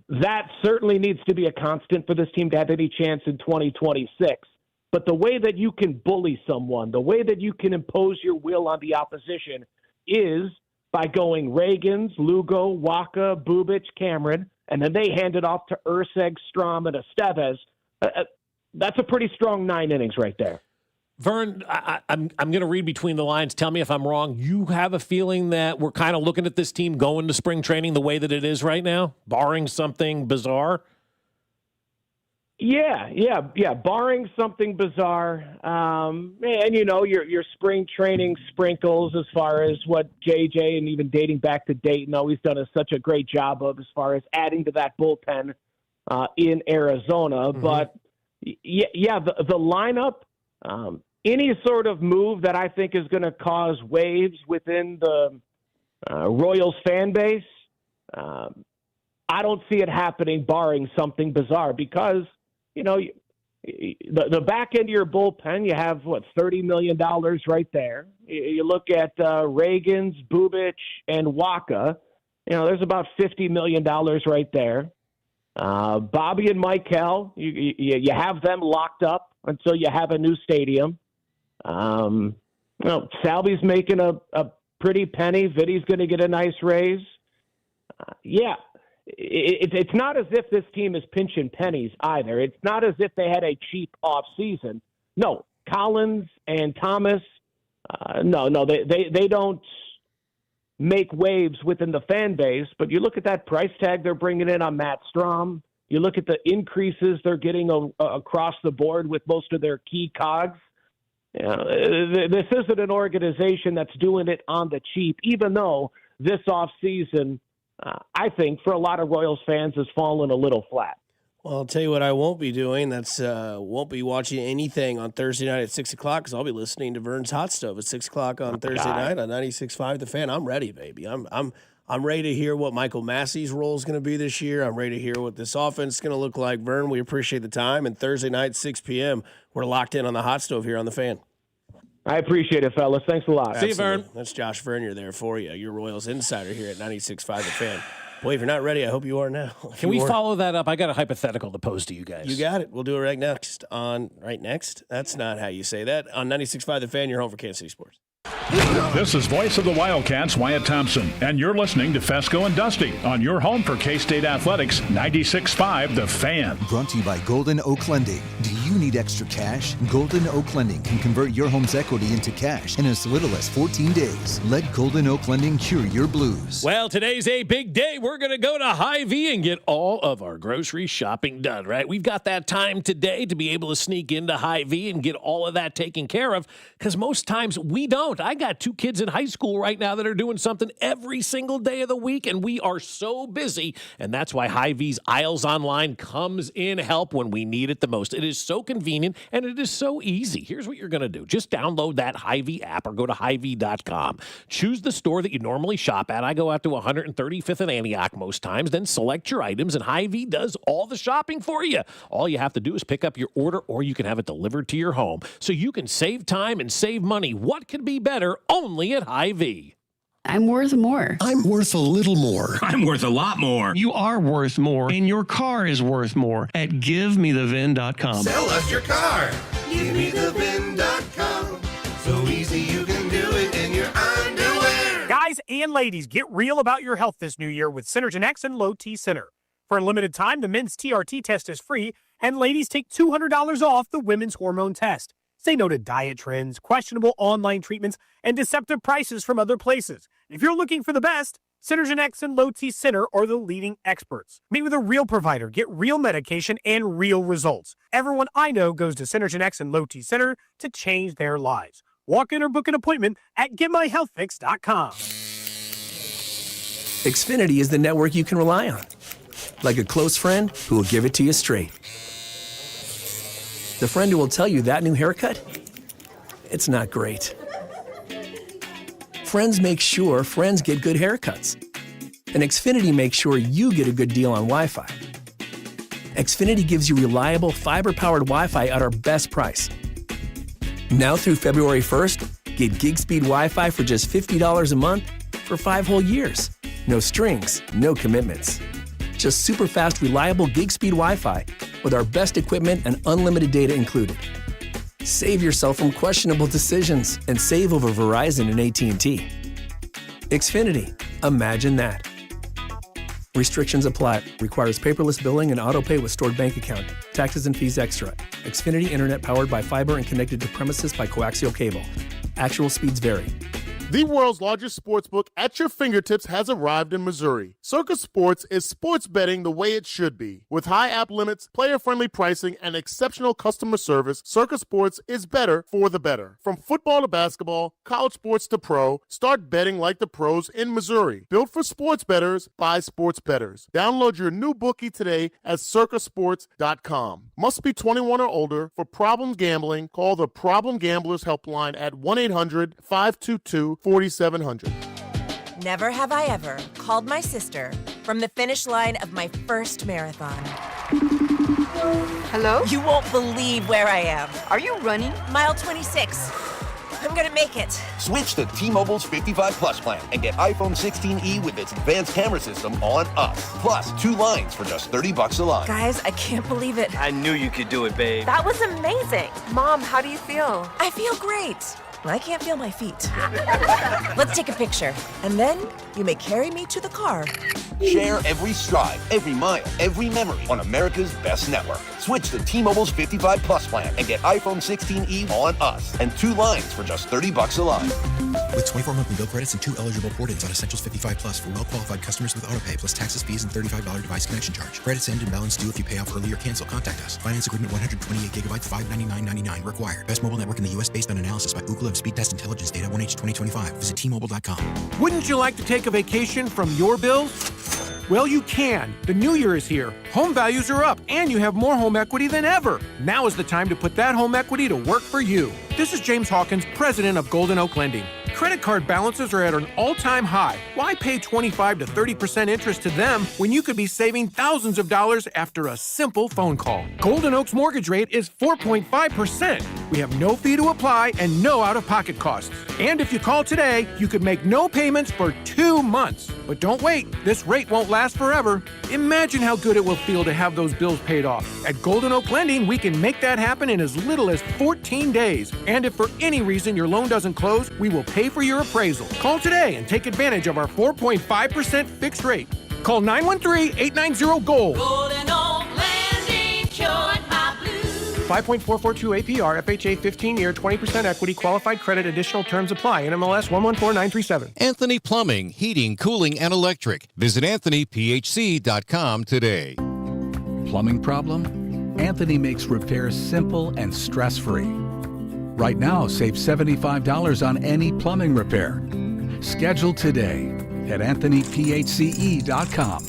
that certainly needs to be a constant for this team to have any chance in 2026. But the way that you can bully someone, the way that you can impose your will on the opposition is by going Reagans, Lugo, Waka, Bubic, Cameron, and then they hand it off to Urseg, Strom, and Estevez. That's a pretty strong 9 innings right there. Vern, I'm going to read between the lines. Tell me if I'm wrong. You have a feeling that we're kind of looking at this team going to spring training the way that it is right now, barring something bizarre? Yeah. Barring something bizarre, and your spring training sprinkles as far as what JJ and even dating back to Dayton always done such a great job of as far as adding to that bullpen in Arizona. Mm-hmm. But the lineup, any sort of move that I think is going to cause waves within the Royals fan base, I don't see it happening barring something bizarre because. The back end of your bullpen, you have, $30 million right there. You look at Reagans, Bubic, and Waka. There's about $50 million right there. Bobby and Michael, you have them locked up until you have a new stadium. Salvy's making a pretty penny. Vitti's going to get a nice raise. It's not as if this team is pinching pennies either. It's not as if they had a cheap off season. No, Collins and Thomas, they don't make waves within the fan base. But you look at that price tag they're bringing in on Matt Strom. You look at the increases they're getting across the board with most of their key cogs. This isn't an organization that's doing it on the cheap, even though this off season. I think for a lot of Royals fans has fallen a little flat. Well, I'll tell you what I won't be doing. That's won't be watching anything on Thursday night at 6 o'clock because I'll be listening to Vern's Hot Stove at 6 o'clock on Thursday night on 96.5 The Fan. I'm ready, baby. I'm ready to hear what Michael Massey's role is going to be this year. I'm ready to hear what this offense is going to look like. Vern, we appreciate the time. And Thursday night, 6 p.m., we're locked in on the Hot Stove here on The Fan. I appreciate it, fellas. Thanks a lot. See you, Vern. That's Josh Vernier there for you, your Royals insider here at 96.5 The Fan. Boy, if you're not ready, I hope you are now. Can we follow that up? I got a hypothetical to pose to you guys. You got it. We'll do it right next. Right next? That's not how you say that. On 96.5 The Fan, you're home for Kansas City Sports. This is voice of the Wildcats, Wyatt Thompson, and you're listening to Fescoe and Dusty on your home for K-State Athletics, 96.5 The Fan. Brought to you by Golden Oak Lending. Do you need extra cash? Golden Oak Lending can convert your home's equity into cash in as little as 14 days. Let Golden Oak Lending cure your blues. Well, today's a big day. We're going to go to Hy-Vee and get all of our grocery shopping done, right? We've got that time today to be able to sneak into Hy-Vee and get all of that taken care of because most times we don't. I got 2 kids in high school right now that are doing something every single day of the week, and we are so busy, and that's why Hy-Vee's Aisles Online comes in help when we need it the most. It is so convenient, and it is so easy. Here's what you're going to do. Just download that Hy-Vee app or go to Hy-Vee.com. Choose the store that you normally shop at. I go out to 135th and Antioch most times, then select your items, and Hy-Vee does all the shopping for you. All you have to do is pick up your order, or you can have it delivered to your home. So you can save time and save money. What could be better? Only at Hy-Vee. I'm worth more. I'm worth a little more. I'm worth a lot more. You are worth more, and your car is worth more at GiveMeTheVin.com. Sell us your car. GiveMeTheVin.com. So easy you can do it in your underwear. Guys and ladies, get real about your health this new year with Synergen X and Low T Center. For a limited time, the men's TRT test is free, and ladies take $200 off the women's hormone test. Say no to diet trends, questionable online treatments, and deceptive prices from other places. If you're looking for the best, Synergen X and Low T Center are the leading experts. Meet with a real provider, get real medication, and real results. Everyone I know goes to Synergen X and Low T Center to change their lives. Walk in or book an appointment at GetMyHealthFix.com. Xfinity is the network you can rely on. Like a close friend who will give it to you straight. The friend who will tell you that new haircut, it's not great. Friends make sure friends get good haircuts. And Xfinity makes sure you get a good deal on Wi-Fi. Xfinity gives you reliable fiber-powered Wi-Fi at our best price. Now through February 1st, get gig speed Wi-Fi for just $50 a month for 5 whole years. No strings, no commitments. Just super fast, reliable gig speed Wi-Fi with our best equipment and unlimited data included. Save yourself from questionable decisions and save over Verizon and AT&T. Xfinity. Imagine that. Restrictions apply. Requires paperless billing and auto pay with stored bank account. Taxes and fees extra. Xfinity Internet powered by fiber and connected to premises by coaxial cable. Actual speeds vary. The world's largest sportsbook at your fingertips has arrived in Missouri. Circus Sports is sports betting the way it should be. With high app limits, player-friendly pricing, and exceptional customer service, Circus Sports is better for the better. From football to basketball, college sports to pro, start betting like the pros in Missouri. Built for sports bettors by sports bettors. Download your new bookie today at circusports.com. Must be 21 or older. For problem gambling, call the Problem Gamblers Helpline at 1-800-522-4700. Never have I ever called my sister from the finish line of my first marathon. Hello? You won't believe where I am. Are you running? Mile 26. I'm gonna make it. Switch to T-Mobile's 55 Plus plan and get iPhone 16e with its advanced camera system on us. Plus, 2 lines for just $30 a line. Guys, I can't believe it. I knew you could do it, babe. That was amazing. Mom, how do you feel? I feel great. I can't feel my feet. Let's take a picture, and then you may carry me to the car. Share every stride, every mile, every memory on America's best network. Switch to T-Mobile's 55 Plus plan and get iPhone 16e on us and 2 lines for just $30 a line. With 24 monthly bill credits and 2 eligible port-ins on Essentials 55 Plus for well-qualified customers with autopay plus taxes, fees, and $35 device connection charge. Credits end and balance due if you pay off early or cancel. Contact us. Finance agreement 128 gigabytes, $599.99 required. Best mobile network in the U.S. based on analysis by Ookla of Speed Test Intelligence data 1H 2025. Visit T-Mobile.com. Wouldn't you like to take a vacation from your bills? Well, you can. The new year is here. Home values are up, and you have more home equity than ever. Now is the time to put that home equity to work for you. This is James Hawkins, president of Golden Oak Lending. Credit card balances are at an all-time high. Why pay 25 to 30% interest to them when you could be saving thousands of dollars after a simple phone call? Golden Oak's mortgage rate is 4.5%. We have no fee to apply and no out-of-pocket costs. And if you call today, you could make no payments for 2 months. But don't wait. This rate won't last forever. Imagine how good it will feel to have those bills paid off. At Golden Oak Lending, we can make that happen in as little as 14 days. And if for any reason your loan doesn't close, we will pay for your appraisal. Call today and take advantage of our 4.5% fixed rate. Call 913-890-GOLD. Golden Oak Landing, cured my blues. 5.442 APR, FHA 15-year, 20% equity, qualified credit, additional terms apply. NMLS 114937. Anthony Plumbing, Heating, Cooling, and Electric. Visit AnthonyPHC.com today. Plumbing problem? Anthony makes repairs simple and stress-free. Right now, save $75 on any plumbing repair. Schedule today at AnthonyPHCE.com.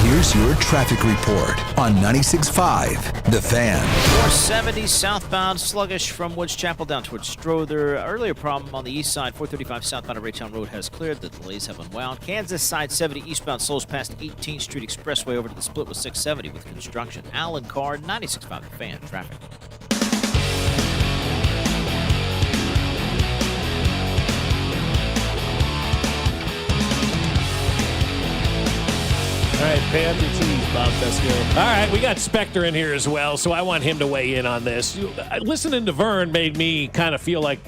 Here's your traffic report on 96.5 The Fan. 470 southbound, sluggish from Woods Chapel down towards Strother. Earlier problem on the east side, 435 southbound at Raytown Road has cleared. The delays have unwound. Kansas side 70 eastbound slows past 18th Street Expressway over to the split with 670 with construction. Allen Carr, 96.5 The Fan traffic. All right, Panther tease, Bob Fescoe. All right, we got Spectre in here as well, so I want him to weigh in on this. Listening to Vern made me kind of feel like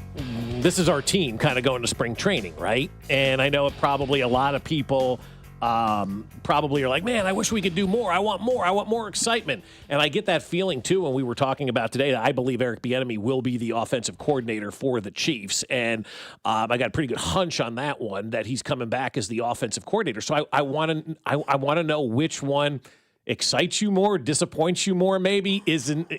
this is our team kind of going to spring training, right? And I know probably a lot of people probably are like, man, I wish we could do more. I want more excitement. And I get that feeling, too, when we were talking about today that I believe Eric Bienemy will be the offensive coordinator for the Chiefs. And I got a pretty good hunch on that one, that he's coming back as the offensive coordinator. So I want to know which one excites you more, disappoints you more, maybe, isn't,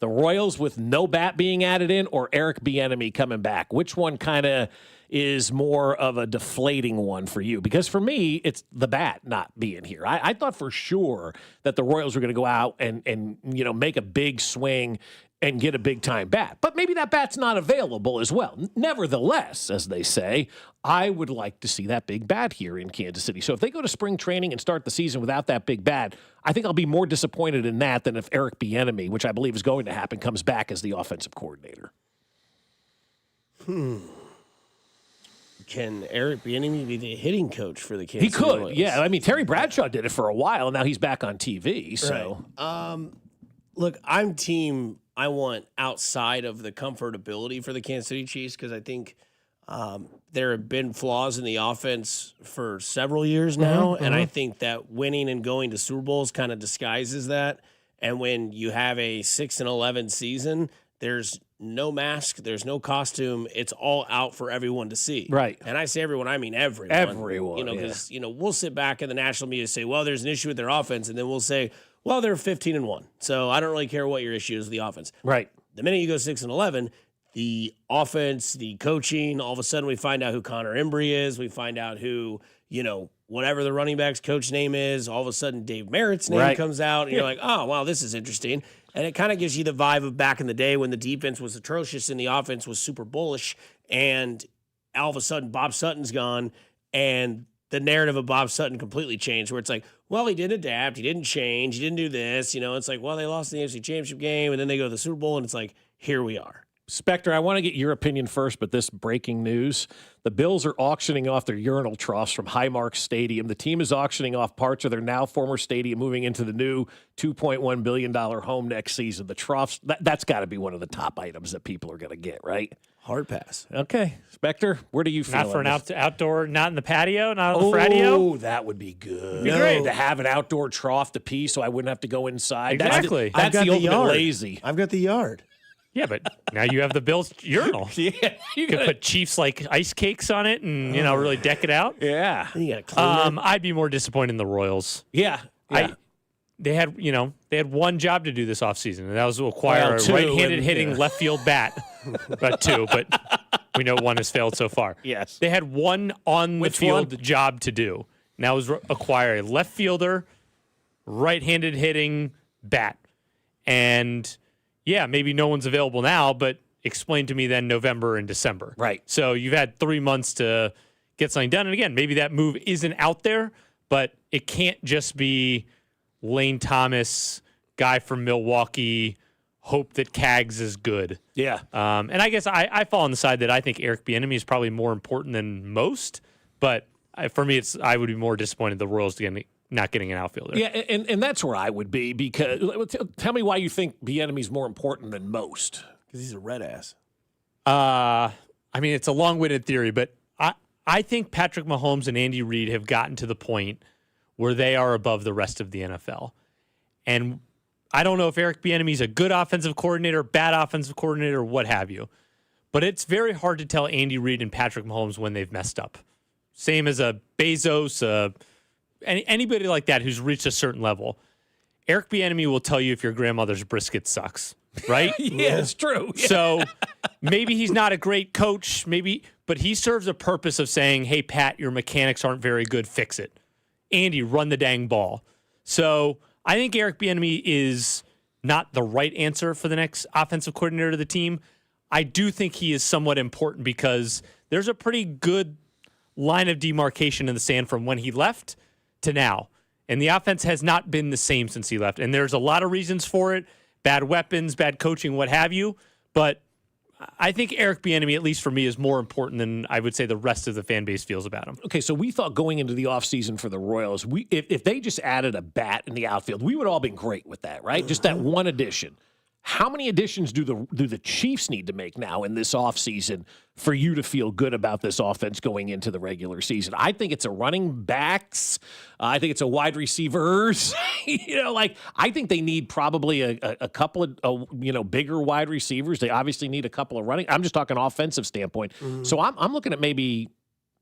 the Royals with no bat being added in, or Eric Bienemy coming back. Which one kind of is more of a deflating one for you? Because for me, it's the bat not being here. I thought for sure that the Royals were going to go out and make a big swing and get a big-time bat. But maybe that bat's not available as well. Nevertheless, as they say, I would like to see that big bat here in Kansas City. So if they go to spring training and start the season without that big bat, I think I'll be more disappointed in that than if Eric Bienemy, which I believe is going to happen, comes back as the offensive coordinator. Can Eric Bienemy be the hitting coach for the Kansas He City could, Royals? yeah. I mean, Terry Bradshaw did it for a while, and now he's back on TV. So, Right. Look, I'm team. I want outside of the comfortability for the Kansas City Chiefs because I think there have been flaws in the offense for several years now, and I think that winning and going to Super Bowls kind of disguises that. And when you have a 6-11 season, there's no mask, there's no costume. It's all out for everyone to see. Right. And I say everyone, I mean everyone. Everyone, You know, because we'll sit back in the national media and say, well, there's an issue with their offense, and then we'll say, well, they're 15-1. So I don't really care what your issue is with the offense. right. The minute you go 6-11, the offense, the coaching, all of a sudden we find out who Connor Embry is. We find out who, whatever the running back's coach name is. All of a sudden Dave Merritt's name comes out, and you're like, oh, wow, this is interesting. And it kind of gives you the vibe of back in the day when the defense was atrocious and the offense was super bullish. And all of a sudden Bob Sutton's gone, and the narrative of Bob Sutton completely changed, where it's like, well, he didn't adapt, he didn't change, he didn't do this. It's like, well, they lost the AFC Championship game, and then they go to the Super Bowl, and it's like, here we are. Spectre, I want to get your opinion first, but this breaking news. The Bills are auctioning off their urinal troughs from Highmark Stadium. The team is auctioning off parts of their now former stadium, moving into the new $2.1 billion home next season. The troughs, that's got to be one of the top items that people are going to get, right? Hard pass. Okay. Spectre, where do you feel? Not for an outdoor, not in the patio, not on the Oh, fratio? that would be good. Be great. To have an outdoor trough to pee so I wouldn't have to go inside. Exactly. That's the ultimate yard. lazy. I've got the yard. Yeah, but now you have the Bills urinal. Yeah, You could put Chiefs like ice cakes on it and really deck it out. Yeah. You got to clean it. I'd be more disappointed in the Royals. Yeah. They had one job to do this offseason, and that was to acquire Well, a right-handed hitting left field bat. Two, but we know one has failed so far. Yes. They had one on the field job to do, and that was acquire a left fielder, right-handed hitting bat. And yeah, maybe no one's available now, but explain to me then November and December. Right. So you've had 3 months to get something done. And again, maybe that move isn't out there, but it can't just be Lane Thomas, guy from Milwaukee, hope that Cags is good. Yeah. And I guess I fall on the side that I think Eric Bienemy is probably more important than most, but for me, I would be more disappointed the Royals not getting an outfielder. Yeah, and that's where I would be, because tell me why you think Biennemy's more important than most. Because he's a red ass. I mean, it's a long-winded theory, but I think Patrick Mahomes and Andy Reid have gotten to the point where they are above the rest of the NFL. And I don't know if Eric Biennemy's a good offensive coordinator, bad offensive coordinator, what have you. But it's very hard to tell Andy Reid and Patrick Mahomes when they've messed up. Same as a Bezos, anybody like that who's reached a certain level. Eric Bienemy will tell you if your grandmother's brisket sucks, right? Yeah, it's true. Yeah. So maybe he's not a great coach, but he serves a purpose of saying, hey, Pat, your mechanics aren't very good, fix it. Andy, run the dang ball. So I think Eric Bienemy is not the right answer for the next offensive coordinator of the team. I do think he is somewhat important because there's a pretty good line of demarcation in the sand from when he left to now. And the offense has not been the same since he left. And there's a lot of reasons for it. Bad weapons, bad coaching, what have you. But I think Eric Bienemy, at least for me, is more important than I would say the rest of the fan base feels about him. Okay, so we thought going into the offseason for the Royals, if they just added a bat in the outfield, we would all been great with that, right? Just that one addition. How many additions do the Chiefs need to make now in this offseason for you to feel good about this offense going into the regular season? I think it's a running backs. I think it's a wide receivers. I think they need probably a couple of bigger wide receivers. They obviously need a couple of running. I'm just talking offensive standpoint. Mm-hmm. So I'm looking at maybe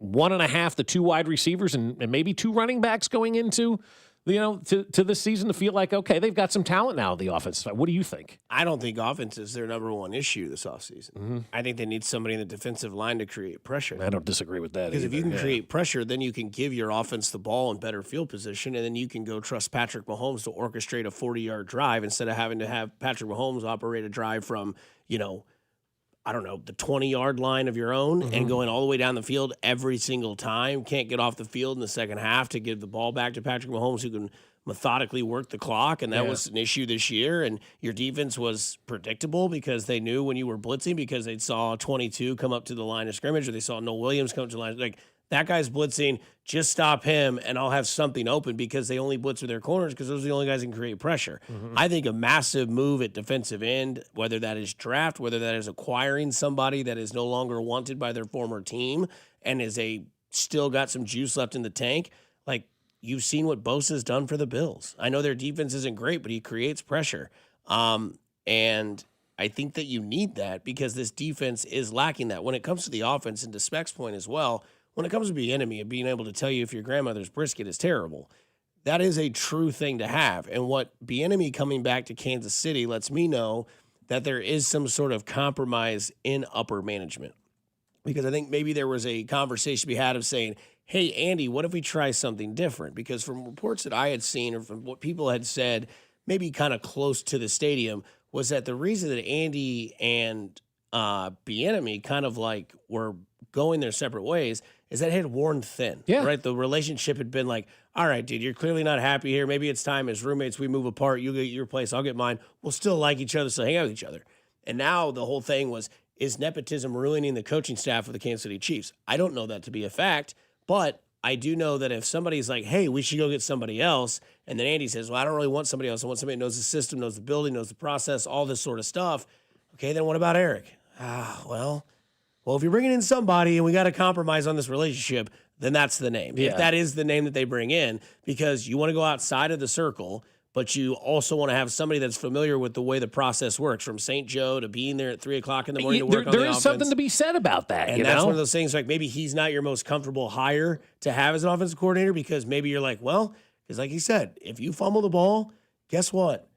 1.5 to 2 wide receivers and maybe 2 running backs going into to this season to feel like, okay, they've got some talent now on the offensive side. What do you think? I don't think offense is their number one issue this offseason. Mm-hmm. I think they need somebody in the defensive line to create pressure. I don't disagree with that Because either. if you can create pressure, then you can give your offense the ball in better field position, and then you can go trust Patrick Mahomes to orchestrate a 40-yard drive instead of having to have Patrick Mahomes operate a drive from, the 20-yard line of your own and going all the way down the field every single time. Can't get off the field in the second half to give the ball back to Patrick Mahomes, who can methodically work the clock, and that was an issue this year. And your defense was predictable because they knew when you were blitzing because they saw 22 come up to the line of scrimmage, or they saw Noel Williams come to the line. Like, that guy's blitzing, just stop him, and I'll have something open because they only blitz with their corners because those are the only guys that can create pressure. I think a massive move at defensive end, whether that is draft, whether that is acquiring somebody that is no longer wanted by their former team and is still got some juice left in the tank, like, you've seen what Bosa's done for the Bills. I know their defense isn't great, but he creates pressure. And I think that you need that because this defense is lacking that. When it comes to the offense, and to Speck's point as well, when it comes to Bienemy and being able to tell you if your grandmother's brisket is terrible, that is a true thing to have. And what Bienemy coming back to Kansas City lets me know that there is some sort of compromise in upper management. Because I think maybe there was a conversation we had of saying, hey, Andy, what if we try something different? Because from reports that I had seen or from what people had said, maybe kind of close to the stadium, was that the reason that Andy and Bienemy kind of like were going their separate ways is that it had worn thin, right? The relationship had been like, all right, dude, you're clearly not happy here. Maybe it's time as roommates we move apart. You get your place, I'll get mine. We'll still like each other, so hang out with each other. And now the whole thing was, is nepotism ruining the coaching staff of the Kansas City Chiefs? I don't know that to be a fact, but I do know that if somebody's like, hey, we should go get somebody else, and then Andy says, well, I don't really want somebody else. I want somebody that knows the system, knows the building, knows the process, all this sort of stuff. Okay, then what about Eric? Well, if you're bringing in somebody and we got to compromise on this relationship, then that's the name. If that is the name that they bring in, because you want to go outside of the circle, but you also want to have somebody that's familiar with the way the process works, from St. Joe to being there at 3 o'clock in the morning to work on the offense. There is something to be said about that. And that's one of those things, like, maybe he's not your most comfortable hire to have as an offensive coordinator, because maybe you're like, well, because like he said, if you fumble the ball, guess what?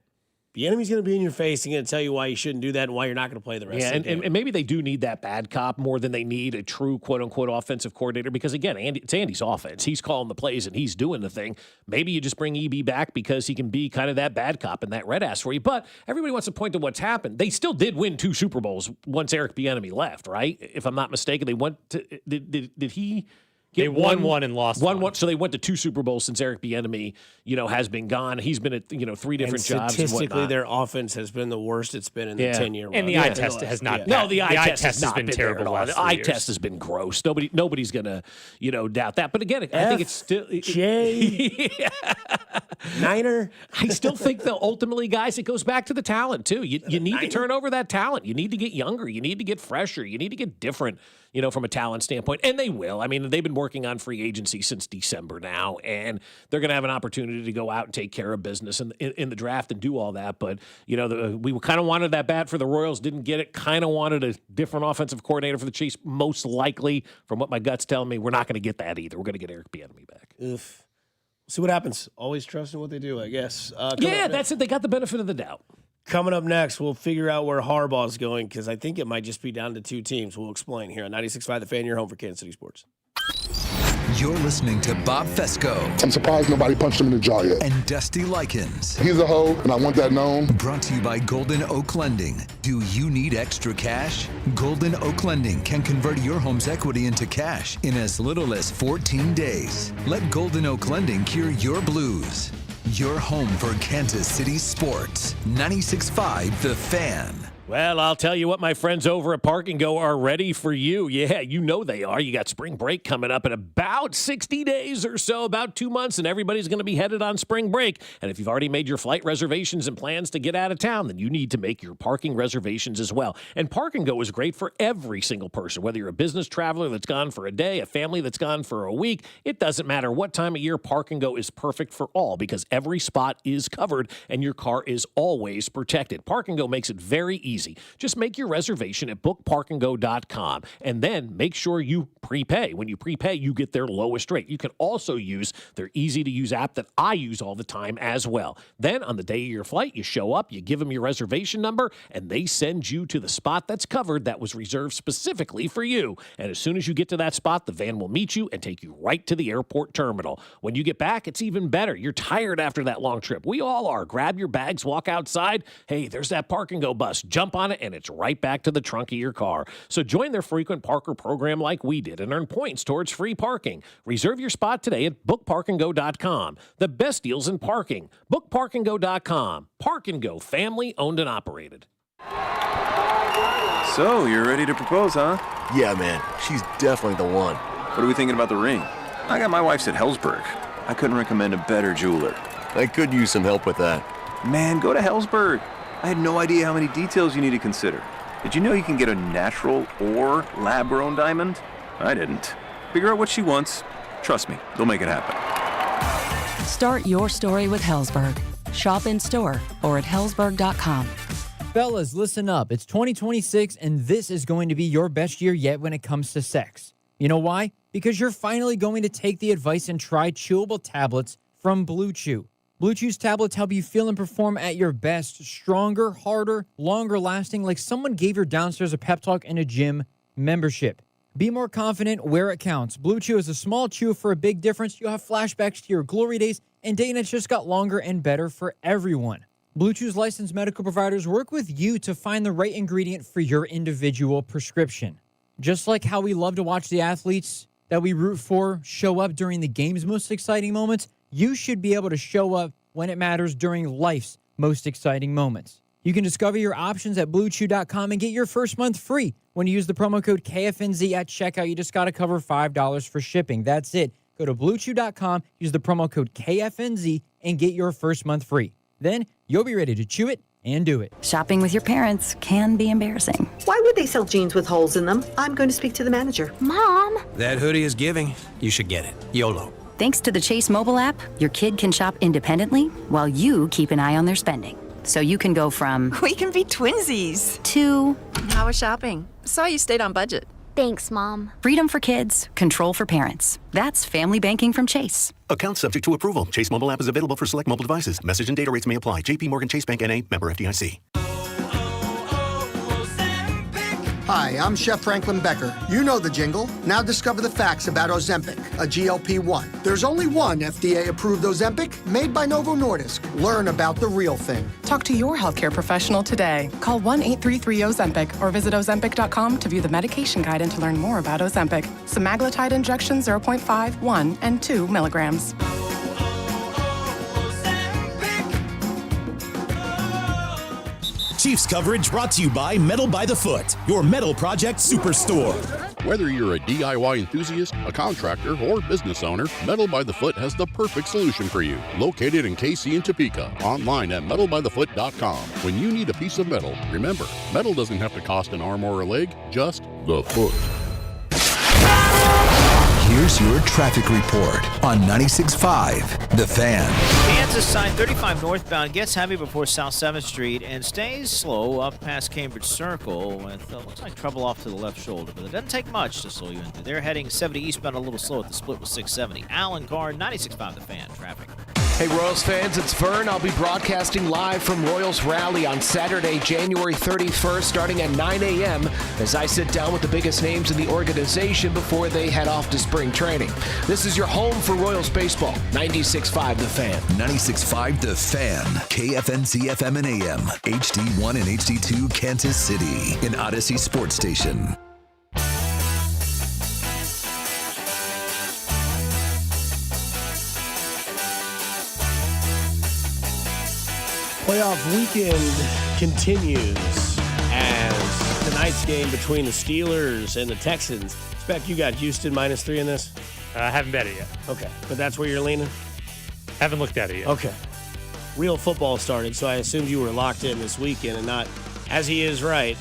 Bienemy's going to be in your face and going to tell you why you shouldn't do that and why you're not going to play the rest of the game. And maybe they do need that bad cop more than they need a true quote-unquote offensive coordinator because, again, it's Andy's offense. He's calling the plays and he's doing the thing. Maybe you just bring EB back because he can be kind of that bad cop and that red ass for you. But everybody wants to point to what's happened. They still did win 2 Super Bowls once Eric Bienemy left, right? If I'm not mistaken, they went to – did he – They won one and lost one. So they went to 2 Super Bowls since Eric Bienemy, has been gone. He's been at 3 different jobs. Statistically, their offense has been the worst it's been in the 10-year run. And the eye test has not. No, the eye test has been terrible. The eye test has been gross. Nobody's gonna doubt that. But again, I think it's still Niner. I still think that ultimately, guys, it goes back to the talent too. You need to turn over that talent. You need to get younger. You need to get fresher. You need to get different. From a talent standpoint, and they will. I mean, they've been working on free agency since December now, and they're going to have an opportunity to go out and take care of business in the draft and do all that. But, we kind of wanted that bad for the Royals, didn't get it, kind of wanted a different offensive coordinator for the Chiefs. Most likely, from what my gut's telling me, we're not going to get that either. We're going to get Eric Bienemy back. Oof. See what happens. Always trust in what they do, I guess. That's it. They got the benefit of the doubt. Coming up next, we'll figure out where Harbaugh's going, because I think it might just be down to 2 teams. We'll explain here on 96.5 The Fan, your home for Kansas City sports. You're listening to Bob Fescoe. I'm surprised nobody punched him in the jaw yet. And Dusty Likens. He's a hoe, and I want that known. Brought to you by Golden Oak Lending. Do you need extra cash? Golden Oak Lending can convert your home's equity into cash in as little as 14 days. Let Golden Oak Lending cure your blues. Your home for Kansas City sports. 96.5 The Fan. Well, I'll tell you what, my friends over at Park and Go are ready for you. Yeah, they are. You got spring break coming up in about 60 days or so, about 2 months, and everybody's going to be headed on spring break. And if you've already made your flight reservations and plans to get out of town, then you need to make your parking reservations as well. And Park and Go is great for every single person, whether you're a business traveler that's gone for a day, a family that's gone for a week. It doesn't matter what time of year, Park and Go is perfect for all because every spot is covered and your car is always protected. Park and Go makes it very easy. Just make your reservation at bookparkandgo.com and then make sure you prepay. When you prepay, you get their lowest rate. You can also use their easy-to-use app that I use all the time as well. Then on the day of your flight, you show up, you give them your reservation number, and they send you to the spot that's covered that was reserved specifically for you. And as soon as you get to that spot, the van will meet you and take you right to the airport terminal. When you get back, it's even better. You're tired after that long trip. We all are. Grab your bags, walk outside. Hey, there's that Park and Go bus. Jump jump on it, and it's right back to the trunk of your car. So join their frequent parker program like we did and earn points towards free parking. Reserve your spot today at bookparkandgo.com. The best deals in parking. Bookparkandgo.com. Park and Go, family owned and operated. So, you're ready to propose, huh? Yeah, man. She's definitely the one. What are we thinking about the ring? I got my wife's at Hellsberg. I couldn't recommend a better jeweler. I could use some help with that. Man, go to Hellsberg. I had no idea how many details you need to consider. Did you know you can get a natural or lab-grown diamond? I didn't. Figure out what she wants. Trust me, they'll make it happen. Start your story with Hellsberg. Shop in store or at hellsberg.com. Fellas, listen up. It's 2026, and this is going to be your best year yet when it comes to sex. You know why? Because you're finally going to take the advice and try chewable tablets from Blue Chew. Blue Chew's tablets help you feel and perform at your best, stronger, harder, longer lasting, like someone gave your downstairs a pep talk in a gym membership. Be more confident where it counts. Blue Chew is a small chew for a big difference. You'll have flashbacks to your glory days, and dating has just got longer and better for everyone. Blue Chew's licensed medical providers work with you to find the right ingredient for your individual prescription. Just like how we love to watch the athletes that we root for show up during the game's most exciting moments, you should be able to show up when it matters during life's most exciting moments. You can discover your options at BlueChew.com and get your first month free when you use the promo code KFNZ at checkout. You just got to cover $5 for shipping. That's it. Go to BlueChew.com, use the promo code KFNZ, and get your first month free. Then you'll be ready to chew it and do it. Shopping with your parents can be embarrassing. Why would they sell jeans with holes in them? I'm going to speak to the manager. Mom! That hoodie is giving. You should get it. YOLO. Thanks to the Chase mobile app, your kid can shop independently while you keep an eye on their spending. So you can go from... We can be twinsies. ...to... How was shopping? Saw you stayed on budget. Thanks, Mom. Freedom for kids, control for parents. That's family banking from Chase. Account subject to approval. Chase mobile app is available for select mobile devices. Message and data rates may apply. JP Morgan Chase Bank N.A. Member FDIC. Hi, I'm Chef Franklin Becker. You know the jingle. Now discover the facts about Ozempic, a GLP-1. There's only one FDA-approved Ozempic made by Novo Nordisk. Learn about the real thing. Talk to your healthcare professional today. Call 1-833-OZEMPIC or visit Ozempic.com to view the medication guide and to learn more about Ozempic. Semaglutide injection 0.5, 1, and 2 milligrams. Chiefs coverage brought to you by Metal by the Foot, your metal project superstore. Whether you're a DIY enthusiast, a contractor, or business owner, Metal by the Foot has the perfect solution for you. Located in KC and Topeka, online at metalbythefoot.com. When you need a piece of metal, remember, metal doesn't have to cost an arm or a leg, just the foot. Here's your traffic report on 96.5 The Fan. Kansas side 35 northbound gets heavy before South 7th Street and stays slow up past Cambridge Circle with looks like trouble off to the left shoulder, but it doesn't take much to slow you in. They're heading 70 eastbound a little slow at the split with 670. Alan Carr, 96.5 The Fan. Traffic. Hey Royals fans, it's Vern. I'll be broadcasting live from Royals Rally on Saturday, January 31st, starting at 9 a.m. as I sit down with the biggest names in the organization before they head off to spring training. This is your home for Royals baseball. 96.5 The Fan. 96.5 The Fan. KFNC FM and AM. HD1 and HD2 Kansas City. An Odyssey Sports Station. Playoff weekend continues as tonight's game between the Steelers and the Texans. Spec, you got Houston -3 in this? I haven't bet it yet. Okay, but that's where you're leaning? Haven't looked at it yet. Okay. Real football started, so I assumed you were locked in this weekend and not, as he is right.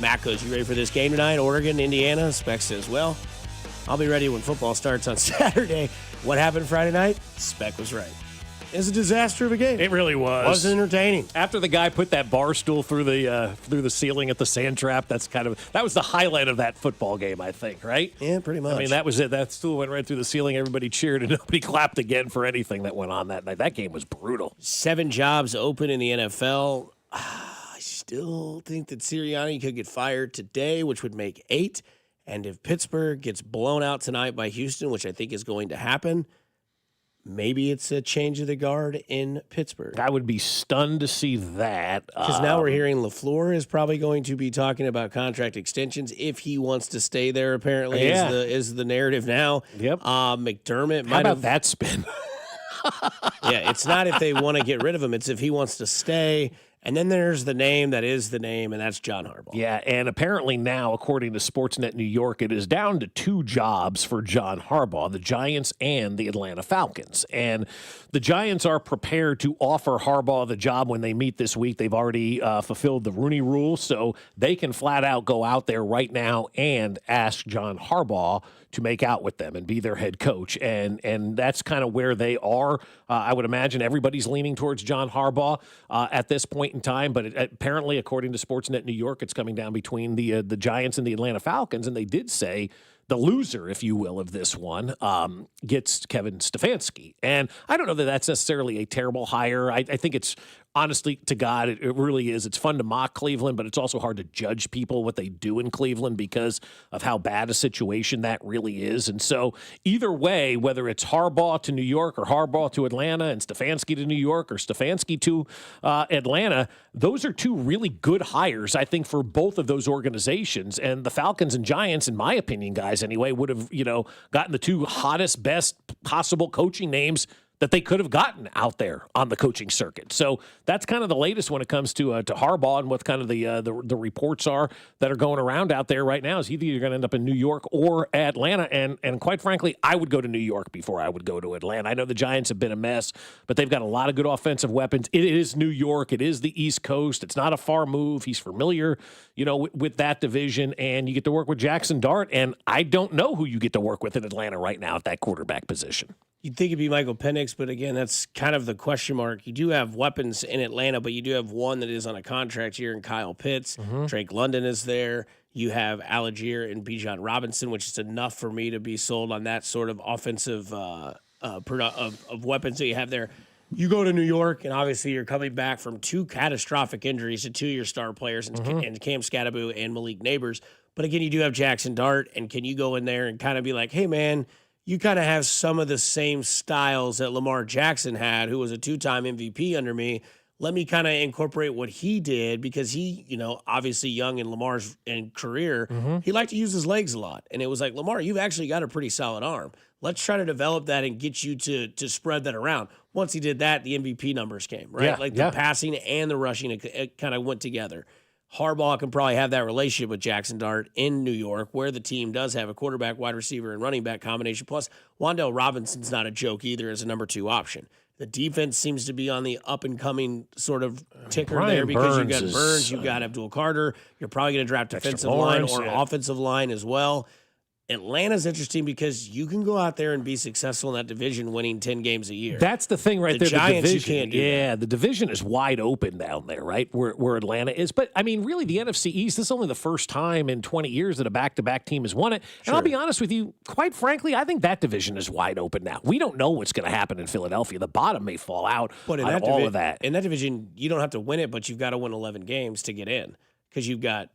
Matt goes, you ready for this game tonight? Oregon, Indiana? Spec says, well, I'll be ready when football starts on Saturday. What happened Friday night? Spec was right. It's a disaster of a game. It really was. Wasn't entertaining. After the guy put that bar stool through the ceiling at the sand trap, that was the highlight of that football game, I think, right? Yeah, pretty much. I mean, that was it. That stool went right through the ceiling. Everybody cheered, and nobody clapped again for anything that went on that night. That game was brutal. 7 jobs open in the NFL. I still think that Sirianni could get fired today, which would make 8. And if Pittsburgh gets blown out tonight by Houston, which I think is going to happen, maybe it's a change of the guard in Pittsburgh. I would be stunned to see that. Because now we're hearing LaFleur is probably going to be talking about contract extensions if he wants to stay there, apparently, is the narrative now. Yep. McDermott How about that spin? Yeah, it's not if they want to get rid of him. It's if he wants to stay. And then there's the name that is the name, and that's John Harbaugh. Yeah, and apparently now, according to Sportsnet New York, it is down to 2 jobs for John Harbaugh, the Giants and the Atlanta Falcons. And the Giants are prepared to offer Harbaugh the job when they meet this week. They've already fulfilled the Rooney Rule, so they can flat out go out there right now and ask John Harbaugh to make out with them and be their head coach. And that's kind of where they are. I would imagine everybody's leaning towards John Harbaugh at this point in time, but apparently, according to Sportsnet New York, it's coming down between the Giants and the Atlanta Falcons, and they did say the loser, if you will, of this one gets Kevin Stefanski. And I don't know that that's necessarily a terrible hire. I think it's, honestly, to God, it really is. It's fun to mock Cleveland, but it's also hard to judge people, what they do in Cleveland, because of how bad a situation that really is. And so either way, whether it's Harbaugh to New York or Harbaugh to Atlanta and Stefanski to New York or Stefanski to Atlanta, those are 2 really good hires, I think, for both of those organizations. And the Falcons and Giants, in my opinion, guys, anyway, would have, gotten the 2 hottest, best possible coaching names that they could have gotten out there on the coaching circuit. So that's kind of the latest when it comes to Harbaugh, and what kind of the reports are that are going around out there right now is either you're going to end up in New York or Atlanta. And quite frankly, I would go to New York before I would go to Atlanta. I know the Giants have been a mess, but they've got a lot of good offensive weapons. It is New York. It is the East Coast. It's not a far move. He's familiar, with that division, and you get to work with Jackson Dart. And I don't know who you get to work with in Atlanta right now at that quarterback position. You'd think it'd be Michael Penix, but again, that's kind of the question mark. You do have weapons in Atlanta, but you do have one that is on a contract here in Kyle Pitts. Drake London is there. You have Algier and Bijan Robinson, which is enough for me to be sold on that sort of offensive of weapons that you have there. You go to New York, and obviously you're coming back from 2 catastrophic injuries to 2 of your star players, and Cam Scatterbo and Malik Neighbors. But again, you do have Jackson Dart, and can you go in there and kind of be like, hey, man, you kind of have some of the same styles that Lamar Jackson had, who was a 2-time MVP under me. Let me kind of incorporate what he did, because he, obviously young in Lamar's career, he liked to use his legs a lot. And it was like, Lamar, you've actually got a pretty solid arm. Let's try to develop that and get you to spread that around. Once he did that, the MVP numbers came, right? The passing and the rushing, it kind of went together. Harbaugh can probably have that relationship with Jackson Dart in New York, where the team does have a quarterback, wide receiver, and running back combination. Plus, Wan'Dale Robinson's not a joke either as a number 2 option. The defense seems to be on the up-and-coming sort of ticker there, because you've got Burns, you've got Abdul Carter. You're probably going to draft defensive line or offensive line as well. Atlanta's interesting because you can go out there and be successful in that division, winning 10 games a year. That's the thing right there. Giants, the division, you can't do that. the division is wide open down there, right, where Atlanta is. But, I mean, really, the NFC East, this is only the first time in 20 years that a back-to-back team has won it. And I'll be honest with you, quite frankly, I think that division is wide open now. We don't know what's going to happen in Philadelphia. The bottom may fall out out of all of that. In that division, you don't have to win it, but you've got to win 11 games to get in, because you've got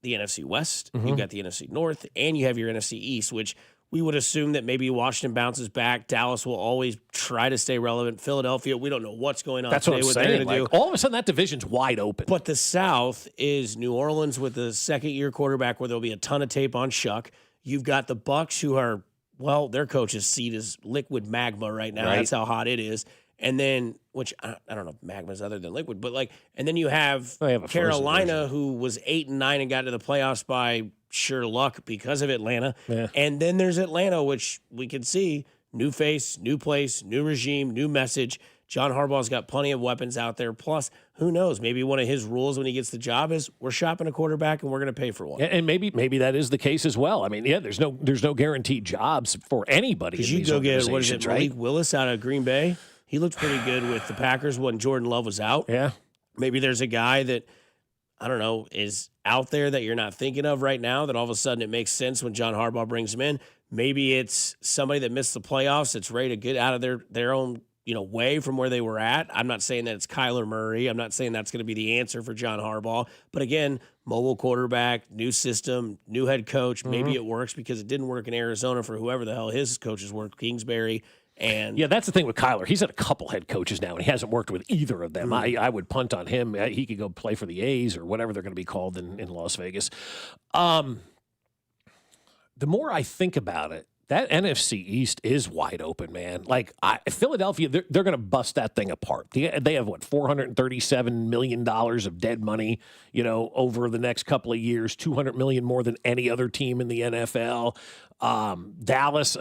the NFC West, you've got the NFC North, and you have your NFC East, which we would assume that maybe Washington bounces back. Dallas will always try to stay relevant. Philadelphia, we don't know what's going on That's today, what I'm what saying. they're going to do. All of a sudden, that division's wide open. But the South is New Orleans with the second-year quarterback, where there'll be a ton of tape on Shuck. You've got the Bucs, who are, well, their coach's seat is liquid magma right now. Right. That's how hot it is. And then, which I don't know if magma's other than liquid, but and then you have Carolina, who was 8-9 and got to the playoffs by sheer luck because of Atlanta. Yeah. And then there's Atlanta, which we can see, new face, new place, new regime, new message. John Harbaugh's got plenty of weapons out there. Plus, who knows? Maybe one of his rules when he gets the job is we're shopping a quarterback and we're going to pay for one. And maybe that is the case as well. I mean, there's no guaranteed jobs for anybody. Because you go get Malik Willis out of Green Bay. He looked pretty good with the Packers when Jordan Love was out. Yeah. Maybe there's a guy that, I don't know, is out there that you're not thinking of right now that all of a sudden it makes sense when John Harbaugh brings him in. Maybe it's somebody that missed the playoffs that's ready to get out of their own way from where they were at. I'm not saying that it's Kyler Murray. I'm not saying that's going to be the answer for John Harbaugh. But again, mobile quarterback, new system, new head coach. Maybe it works because it didn't work in Arizona for whoever the hell his coaches were, Kingsbury And yeah, that's the thing with Kyler. He's had a couple head coaches now, and he hasn't worked with either of them. I would punt on him. He could go play for the A's or whatever they're going to be called in Las Vegas. The more I think about it, that NFC East is wide open, man. Like Philadelphia, they're going to bust that thing apart. They have what, $437 million of dead money, over the next couple of years, $200 million more than any other team in the NFL. Dallas,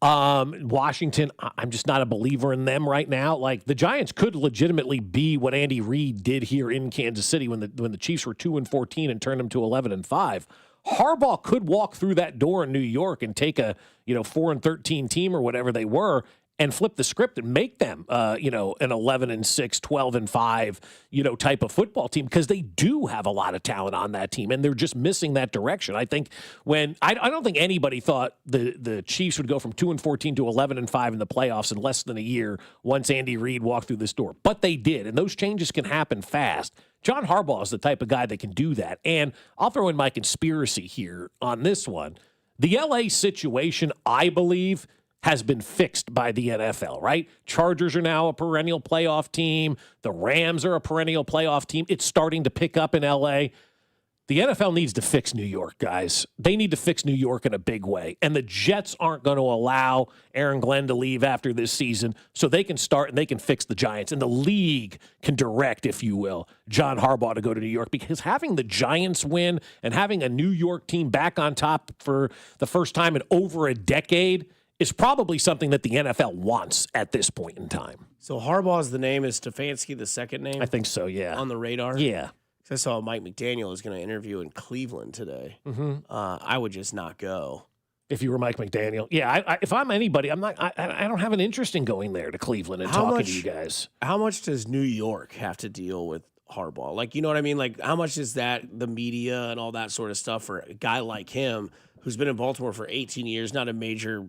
Washington, I'm just not a believer in them right now. Like the Giants could legitimately be what Andy Reid did here in Kansas City when the Chiefs were 2-14 and turned them to 11-5. Harbaugh could walk through that door in New York and take a 4-13 team or whatever they were and flip the script and make them an 11-6, 12-5 type of football team, because they do have a lot of talent on that team and they're just missing that direction. I think I don't think anybody thought the Chiefs would go from 2-14 to 11-5 in the playoffs in less than a year once Andy Reid walked through this door, but they did, and those changes can happen fast. John Harbaugh is the type of guy that can do that. And I'll throw in my conspiracy here on this one. The LA situation, I believe, has been fixed by the NFL, right? Chargers are now a perennial playoff team. The Rams are a perennial playoff team. It's starting to pick up in LA. The NFL needs to fix New York, guys. They need to fix New York in a big way. And the Jets aren't going to allow Aaron Glenn to leave after this season, so they can start and they can fix the Giants. And the league can direct, if you will, John Harbaugh to go to New York, because having the Giants win and having a New York team back on top for the first time in over a decade is probably something that the NFL wants at this point in time. So Harbaugh's the name. Is Stefanski the second name? I think so, yeah. On the radar? Yeah. I saw Mike McDaniel is going to interview in Cleveland today. I would just not go. If you were Mike McDaniel. Yeah, if I'm anybody, I don't have an interest in going there to Cleveland and talking to you guys. How much does New York have to deal with Harbaugh? Like, you know what I mean? Like, how much is that, the media and all that sort of stuff, for a guy like him who's been in Baltimore for 18 years, not a major,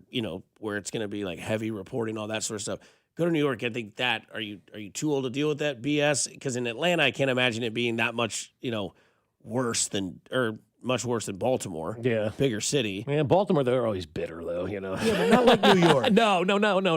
where it's going to be like heavy reporting, all that sort of stuff. Go to New York. I think that are you too old to deal with that BS? Because in Atlanta, I can't imagine it being that much much worse than Baltimore. Yeah, bigger city. Man, Baltimore, they're always bitter though. Yeah, but not like New York. No.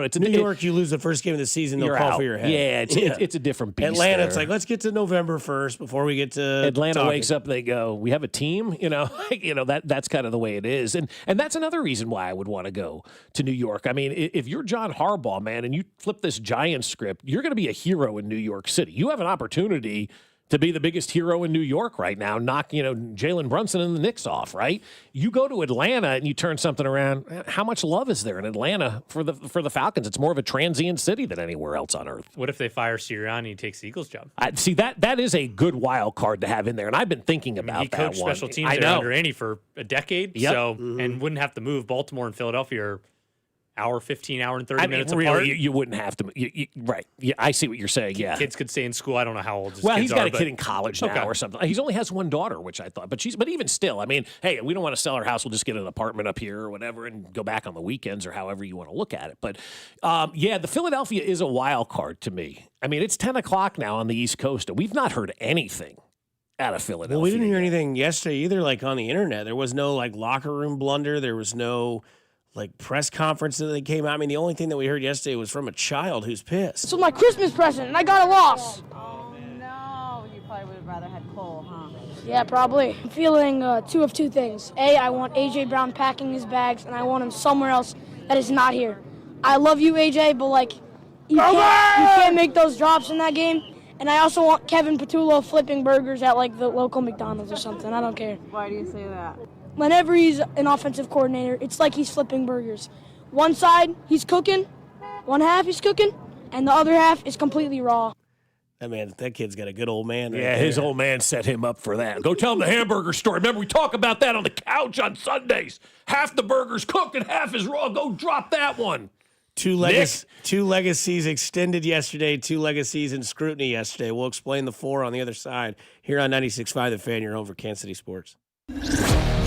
It's New York. You lose the first game of the season, they'll call out for your head. Yeah, it's a different beast. Atlanta, there. It's like, let's get to November 1st before we get to Atlanta talking. wakes up, they go, we have a team. That's kind of the way it is, and that's another reason why I would want to go to New York. I mean, if you're John Harbaugh, man, and you flip this Giants script, you're going to be a hero in New York City. You have an opportunity to be the biggest hero in New York right now, knock Jalen Brunson and the Knicks off, right? You go to Atlanta and you turn something around. How much love is there in Atlanta for the Falcons? It's more of a transient city than anywhere else on earth. What if they fire Sirianni and he takes the Eagles' job? See, that is a good wild card to have in there, and I've been thinking about he that coached one. special teams there under Andy for a decade, and wouldn't have to move. Baltimore and Philadelphia are hour 15, hour and 30 minutes really, apart. You wouldn't have to. Right. Yeah, I see what you're saying. Yeah. Kids could stay in school. I don't know how old his Well, kids he's got are, a kid in college now or something. He only has one daughter, which I thought. But even still, I mean, hey, we don't want to sell our house. We'll just get an apartment up here or whatever and go back on the weekends or however you want to look at it. But, the Philadelphia is a wild card to me. I mean, it's 10 o'clock now on the East Coast, and we've not heard anything out of Philadelphia. Well, we didn't hear anything yesterday either, like on the internet. There was no locker room blunder. There was no press conference that they came out. I mean, the only thing that we heard yesterday was from a child who's pissed. So my Christmas present, and I got a loss. Oh, no. You probably would have rather had Cole, huh? Yeah, probably. I'm feeling two of two things. A, I want A.J. Brown packing his bags, and I want him somewhere else that is not here. I love you, A.J., but, you can't make those drops in that game. And I also want Kevin Patullo flipping burgers at, the local McDonald's or something. I don't care. Why do you say that? Whenever he's an offensive coordinator, it's like he's flipping burgers. One side, he's cooking. One half, he's cooking. And the other half is completely raw. That kid's got a good old man. Yeah, his old man set him up for that. Go tell him the hamburger story. Remember, we talk about that on the couch on Sundays. Half the burger's cooked and half is raw. Go drop that one. Two legacies extended yesterday, two legacies in scrutiny yesterday. We'll explain the four on the other side here on 96.5 The Fan, your home for Kansas City sports.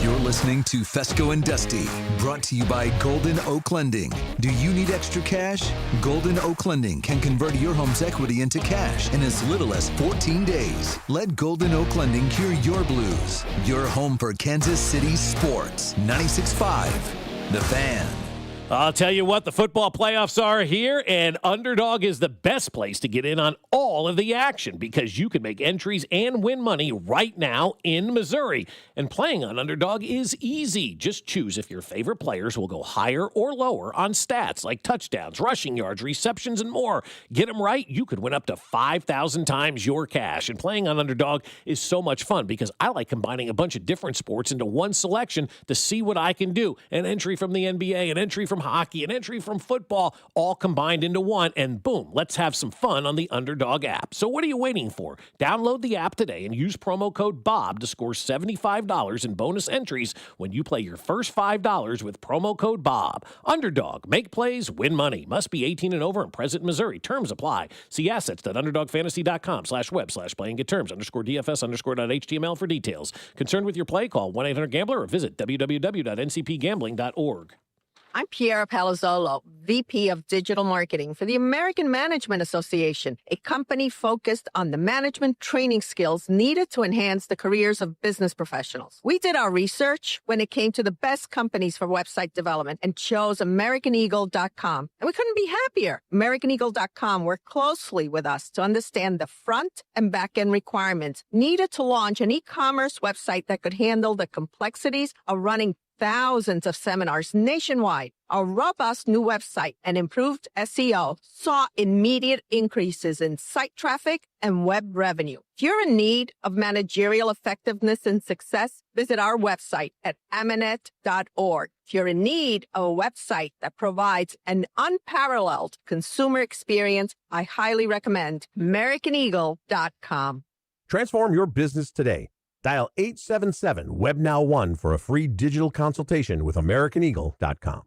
You're listening to Fescoe and Dusty, brought to you by Golden Oak Lending. Do you need extra cash? Golden Oak Lending can convert your home's equity into cash in as little as 14 days. Let Golden Oak Lending cure your blues. Your home for Kansas City sports. 96.5 The Fan. I'll tell you what, the football playoffs are here, and Underdog is the best place to get in on all of the action because you can make entries and win money right now in Missouri. And playing on Underdog is easy. Just choose if your favorite players will go higher or lower on stats like touchdowns, rushing yards, receptions, and more. Get them right, you could win up to 5,000 times your cash. And playing on Underdog is so much fun because I like combining a bunch of different sports into one selection to see what I can do. An entry from the NBA, an entry from hockey, an entry from football, all combined into one, and boom, let's have some fun on the Underdog app. So what are you waiting for? Download the app today and use promo code BOB to score $75 in bonus entries when you play your first $5 with promo code BOB. Underdog, make plays, win money. Must be 18 and over and present in Missouri. Terms apply. See assets.underdogfantasy.com/web/play and get terms _DFS_.html for details. Concerned with your play? Call 1-800-GAMBLER or visit www.ncpgambling.org. I'm Piera Palazzolo, VP of Digital Marketing for the American Management Association, a company focused on the management training skills needed to enhance the careers of business professionals. We did our research when it came to the best companies for website development and chose AmericanEagle.com. And we couldn't be happier. AmericanEagle.com worked closely with us to understand the front and back end requirements needed to launch an e-commerce website that could handle the complexities of running thousands of seminars nationwide. Our robust new website and improved SEO saw immediate increases in site traffic and web revenue. If you're in need of managerial effectiveness and success, visit our website at amanet.org. If you're in need of a website that provides an unparalleled consumer experience, I highly recommend AmericanEagle.com. Transform your business today. Dial 877-WEBNOW1 for a free digital consultation with AmericanEagle.com.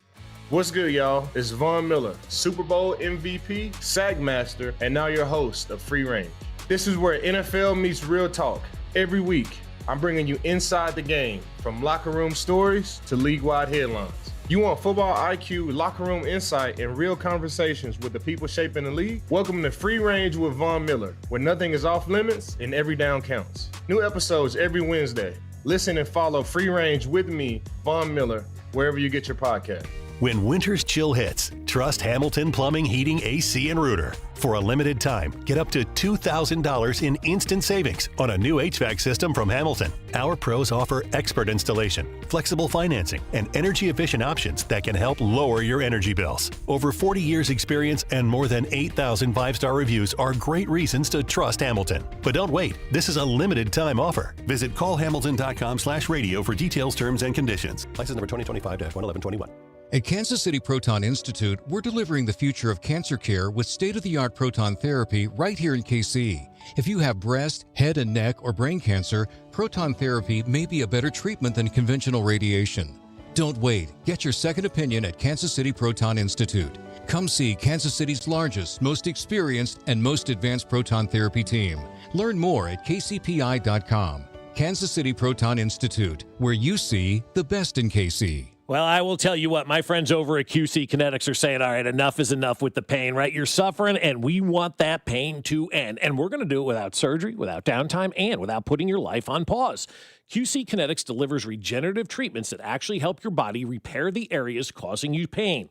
What's good, y'all? It's Von Miller, Super Bowl MVP, Sagmaster, and now your host of Free Range. This is where NFL meets real talk. Every week, I'm bringing you inside the game, from locker room stories to league-wide headlines. You want football IQ, locker room insight, and real conversations with the people shaping the league? Welcome to Free Range with Von Miller, where nothing is off limits and every down counts. New episodes every Wednesday. Listen and follow Free Range with me, Von Miller, wherever you get your podcast. When winter's chill hits, trust Hamilton Plumbing, Heating, AC, and Rooter. For a limited time, get up to $2,000 in instant savings on a new HVAC system from Hamilton. Our pros offer expert installation, flexible financing, and energy-efficient options that can help lower your energy bills. Over 40 years experience and more than 8,000 five-star reviews are great reasons to trust Hamilton. But don't wait. This is a limited time offer. Visit callhamilton.com/radio for details, terms, and conditions. License number 2025-11121. At Kansas City Proton Institute, we're delivering the future of cancer care with state-of-the-art proton therapy right here in KC. If you have breast, head and neck, or brain cancer, proton therapy may be a better treatment than conventional radiation. Don't wait. Get your second opinion at Kansas City Proton Institute. Come see Kansas City's largest, most experienced, and most advanced proton therapy team. Learn more at kcpi.com. Kansas City Proton Institute, where you see the best in KC. Well, I will tell you what, my friends over at QC Kinetics are saying, all right, enough is enough with the pain, right? You're suffering, and we want that pain to end. And we're going to do it without surgery, without downtime, and without putting your life on pause. QC Kinetics delivers regenerative treatments that actually help your body repair the areas causing you pain.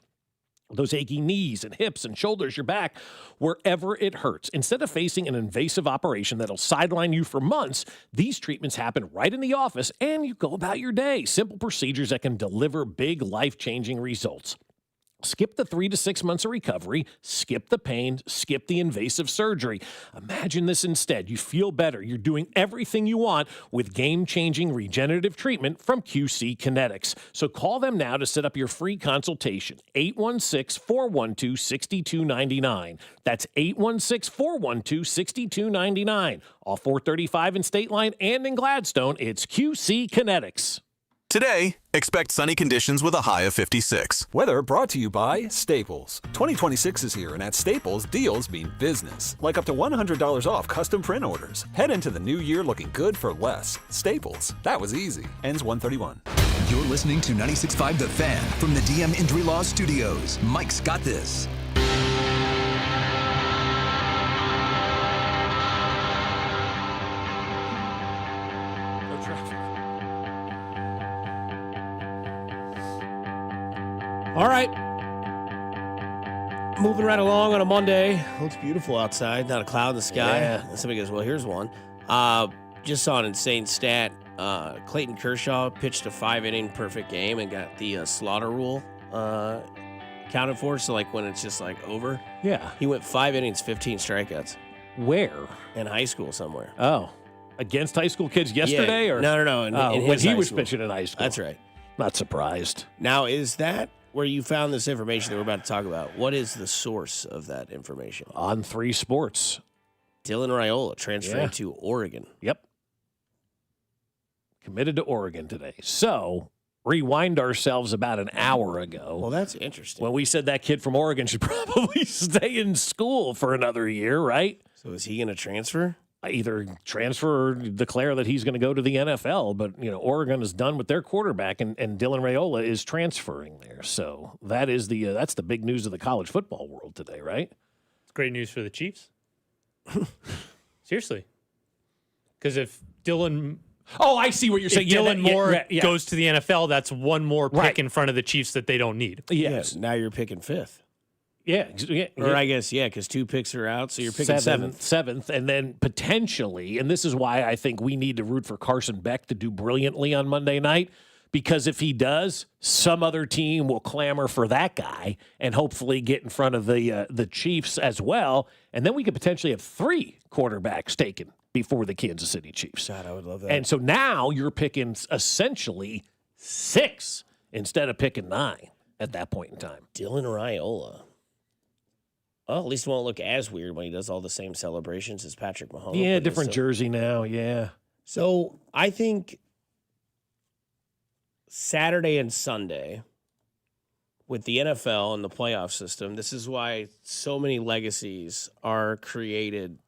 Those achy knees and hips and shoulders, your back, wherever it hurts. Instead of facing an invasive operation that'll sideline you for months, these treatments happen right in the office and you go about your day. Simple procedures that can deliver big life-changing results. Skip the 3 to 6 months of recovery, skip the pain, skip the invasive surgery. Imagine this instead. You feel better. You're doing everything you want with game-changing regenerative treatment from QC Kinetics. So call them now to set up your free consultation. 816-412-6299. That's 816-412-6299. Off 435 in State Line and in Gladstone, it's QC Kinetics. Today, expect sunny conditions with a high of 56. Weather brought to you by Staples. 2026 is here, and at Staples, deals mean business. Like up to $100 off custom print orders. Head into the new year looking good for less. Staples. That was easy. Ends 1/31. You're listening to 96.5 The Fan from the DM Injury Law Studios. Mike's got this. All right. moving right along on a Monday. Looks beautiful outside. Not a cloud in the sky. Yeah. And somebody goes, well, here's one. Just saw an insane stat. Clayton Kershaw pitched a 5-inning perfect game and got the slaughter rule counted for. So, like, when it's just, like, over. Yeah. He went 5 innings, 15 strikeouts. Where? In high school somewhere. Oh. Against high school kids yesterday? Yeah. Or No. In when his he high was school. pitching in high school. That's right. Not surprised. Now, is that where you found this information that we're about to talk about? What is the source of that information? On 3 Sports. Dylan Raiola transferring to Oregon. Yep. Committed to Oregon today. So, rewind ourselves about an hour ago. Well, that's interesting. When we said that kid from Oregon should probably stay in school for another year, right? So is he going to transfer? Either transfer or declare that he's going to go to the NFL. But, Oregon is done with their quarterback, and Dylan Raiola is transferring there. So that is that's the big news of the college football world today, right? It's great news for the Chiefs. Seriously. Because if Dylan... Oh, I see what you're saying. If Dylan Moore goes to the NFL, that's one more pick in front of the Chiefs that they don't need. Yes. Now you're picking 5th. Yeah. Or I guess, because 2 picks are out, so you're picking 7th. Seventh, and then potentially, and this is why I think we need to root for Carson Beck to do brilliantly on Monday night, because if he does, some other team will clamor for that guy and hopefully get in front of the Chiefs as well, and then we could potentially have 3 quarterbacks taken before the Kansas City Chiefs. God, I would love that. And so now you're picking essentially 6 instead of picking 9 at that point in time. Dylan Raiola. Well, at least it won't look as weird when he does all the same celebrations as Patrick Mahomes. Yeah, different jersey now, yeah. So I think Saturday and Sunday with the NFL and the playoff system, this is why so many legacies are created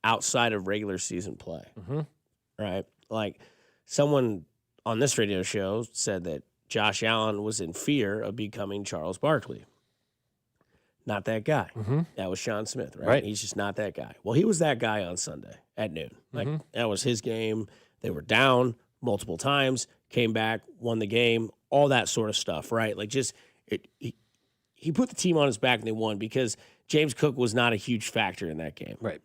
outside of regular season play. Mm-hmm. Right? Like someone on this radio show said that Josh Allen was in fear of becoming Charles Barkley. Not that guy. Mm-hmm. That was Sean Smith, right? Right. He's just not that guy. Well, he was that guy on Sunday at noon. Like that was his game. They were down multiple times, came back, won the game, all that sort of stuff, right? Like just he put the team on his back and they won because James Cook was not a huge factor in that game. Right.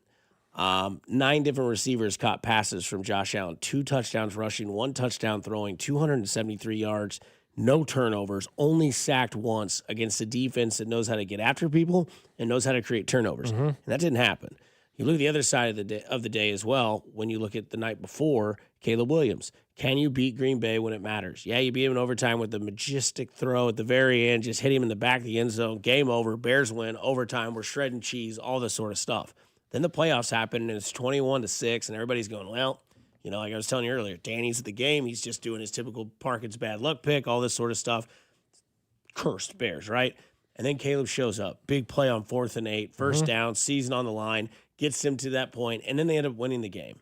9 different receivers caught passes from Josh Allen, 2 touchdowns rushing, 1 touchdown throwing, 273 yards, no turnovers, only sacked once against a defense that knows how to get after people and knows how to create turnovers. And that didn't happen. You look at the other side of the day as well. When you look at the night before, Caleb Williams. Can you beat Green Bay when it matters? Yeah, you beat him in overtime with the majestic throw at the very end, just hit him in the back of the end zone. Game over. Bears win. Overtime. We're shredding cheese, all this sort of stuff. Then the playoffs happen, and it's 21-6, and everybody's going, well, like I was telling you earlier, Danny's at the game. He's just doing his typical Parkins bad luck pick, all this sort of stuff. Cursed Bears, right? And then Caleb shows up. Big play on 4th and 8, first down, season on the line, gets them to that point, and then they end up winning the game.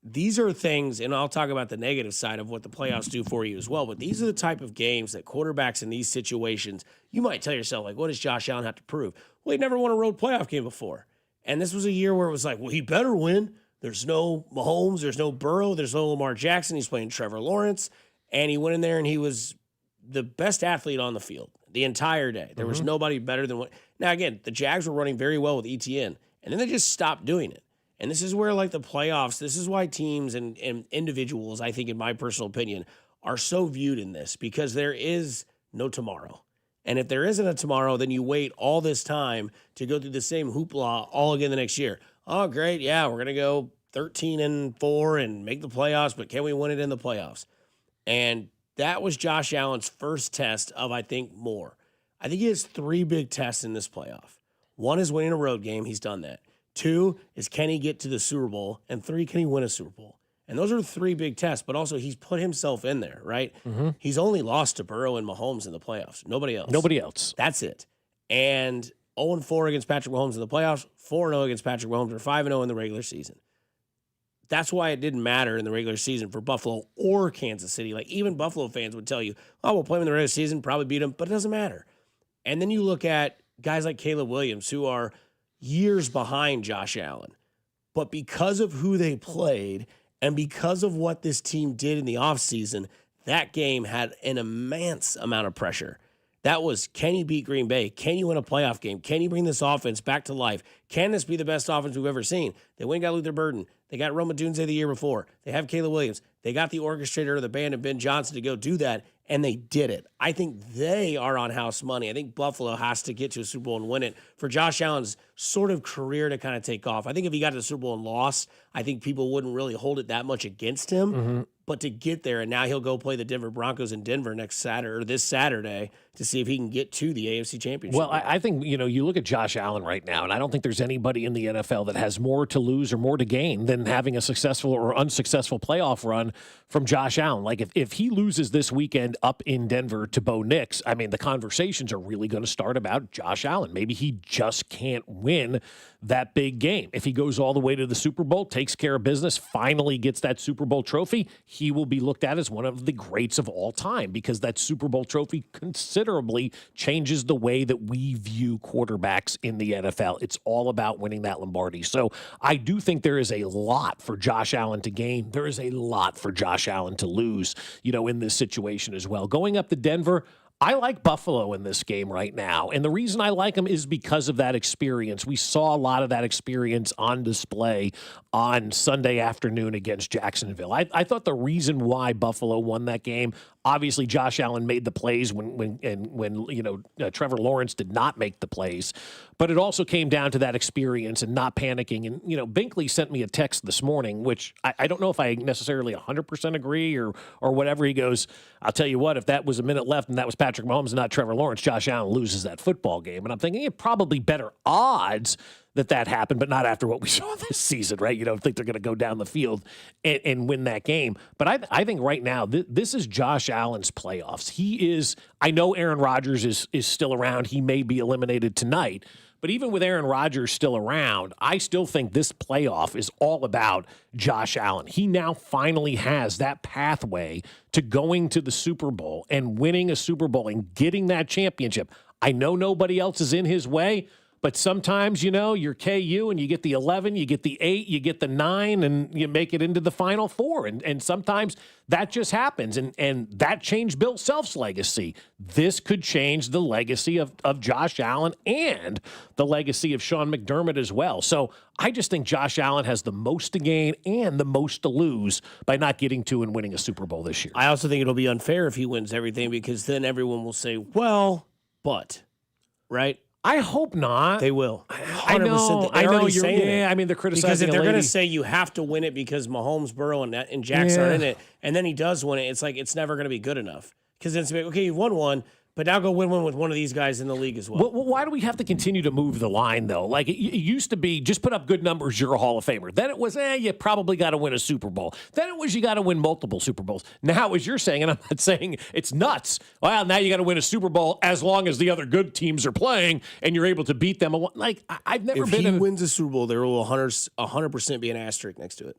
These are things, and I'll talk about the negative side of what the playoffs do for you as well, but these are the type of games that quarterbacks in these situations, you might tell yourself, like, what does Josh Allen have to prove? Well, he never won a road playoff game before. And this was a year where it was like, well, he better win. There's no Mahomes, there's no Burrow, there's no Lamar Jackson. He's playing Trevor Lawrence. And he went in there and he was the best athlete on the field the entire day. There was nobody better than what. Now, again, the Jags were running very well with ETN, and then they just stopped doing it. And this is where, like, the playoffs, this is why teams and individuals, I think, in my personal opinion, are so viewed in this because there is no tomorrow. And if there isn't a tomorrow, then you wait all this time to go through the same hoopla all again the next year. Oh, great. Yeah, we're going to go 13-4 and make the playoffs, but can we win it in the playoffs? And that was Josh Allen's first test of, I think, more. I think he has 3 big tests in this playoff. 1 is winning a road game. He's done that. 2 is can he get to the Super Bowl? And 3, can he win a Super Bowl? And those are 3 big tests, but also he's put himself in there, right? He's only lost to Burrow and Mahomes in the playoffs. Nobody else. That's it. And 0-4 against Patrick Mahomes in the playoffs, 4-0 against Patrick Mahomes, or 5-0 in the regular season. That's why it didn't matter in the regular season for Buffalo or Kansas City. Like, even Buffalo fans would tell you, oh, we'll play him in the regular season, probably beat him, but it doesn't matter. And then you look at guys like Caleb Williams, who are years behind Josh Allen. But because of who they played and because of what this team did in the offseason, that game had an immense amount of pressure. That was, can you beat Green Bay? Can you win a playoff game? Can you bring this offense back to life? Can this be the best offense we've ever seen? They went and got Luther Burden. They got Roma Dunze the year before. They have Caleb Williams. They got the orchestrator of the band and Ben Johnson to go do that, and they did it. I think they are on house money. I think Buffalo has to get to a Super Bowl and win it for Josh Allen's sort of career to kind of take off. I think if he got to the Super Bowl and lost, I think people wouldn't really hold it that much against him. Mm-hmm. But to get there, and now he'll go play the Denver Broncos in Denver next Saturday or this Saturday to see if he can get to the AFC Championship. Well, I think, you look at Josh Allen right now, and I don't think there's anybody in the NFL that has more to lose or more to gain than having a successful or unsuccessful playoff run from Josh Allen. Like, if he loses this weekend up in Denver to Bo Nix, I mean, the conversations are really going to start about Josh Allen. Maybe he just can't win that big game. If he goes all the way to the Super Bowl, takes care of business, finally gets that Super Bowl trophy, he will be looked at as one of the greats of all time because that Super Bowl trophy considerably changes the way that we view quarterbacks in the NFL. It's all about winning that Lombardi. So I do think there is a lot for Josh Allen to gain. There is a lot for Josh Allen to lose, in this situation as well. Going up to Denver, I like Buffalo in this game right now. And the reason I like them is because of that experience. We saw a lot of that experience on display on Sunday afternoon against Jacksonville. I thought the reason why Buffalo won that game, obviously Josh Allen made the plays when Trevor Lawrence did not make the plays. But it also came down to that experience and not panicking. And, Binkley sent me a text this morning, which I don't know if I necessarily 100% agree or whatever. He goes, I'll tell you what, if that was a minute left and that was Patrick Mahomes and not Trevor Lawrence, Josh Allen loses that football game. And I'm thinking probably better odds that happened, but not after what we saw this season, right? You don't think they're going to go down the field and win that game. But I think right now, this is Josh Allen's playoffs. He is, I know Aaron Rodgers is still around. He may be eliminated tonight. But even with Aaron Rodgers still around, I still think this playoff is all about Josh Allen. He now finally has that pathway to going to the Super Bowl and winning a Super Bowl and getting that championship. I know nobody else is in his way, but sometimes, you're KU and you get the 11, you get the 8, you get the 9, and you make it into the Final Four. And sometimes that just happens. And that changed Bill Self's legacy. This could change the legacy of Josh Allen and the legacy of Sean McDermott as well. So I just think Josh Allen has the most to gain and the most to lose by not getting to and winning a Super Bowl this year. I also think it'll be unfair if he wins everything because then everyone will say, well, but, right? I hope not. They will. 100%. I know you're saying it. I mean, they're criticizing because if they're going to say you have to win it because Mahomes, Burrow, and Jackson are in it, and then he does win it, it's like it's never going to be good enough. Because it's like, okay, you've won one, but now go win one with one of these guys in the league as well. Why do we have to continue to move the line, though? Like, it used to be, just put up good numbers, you're a Hall of Famer. Then it was, you probably got to win a Super Bowl. Then it was, you got to win multiple Super Bowls. Now, as you're saying, and I'm not saying it's nuts, well, now you got to win a Super Bowl as long as the other good teams are playing and you're able to beat them. Like, I've never if been he wins a Super Bowl, there will 100% be an asterisk next to it.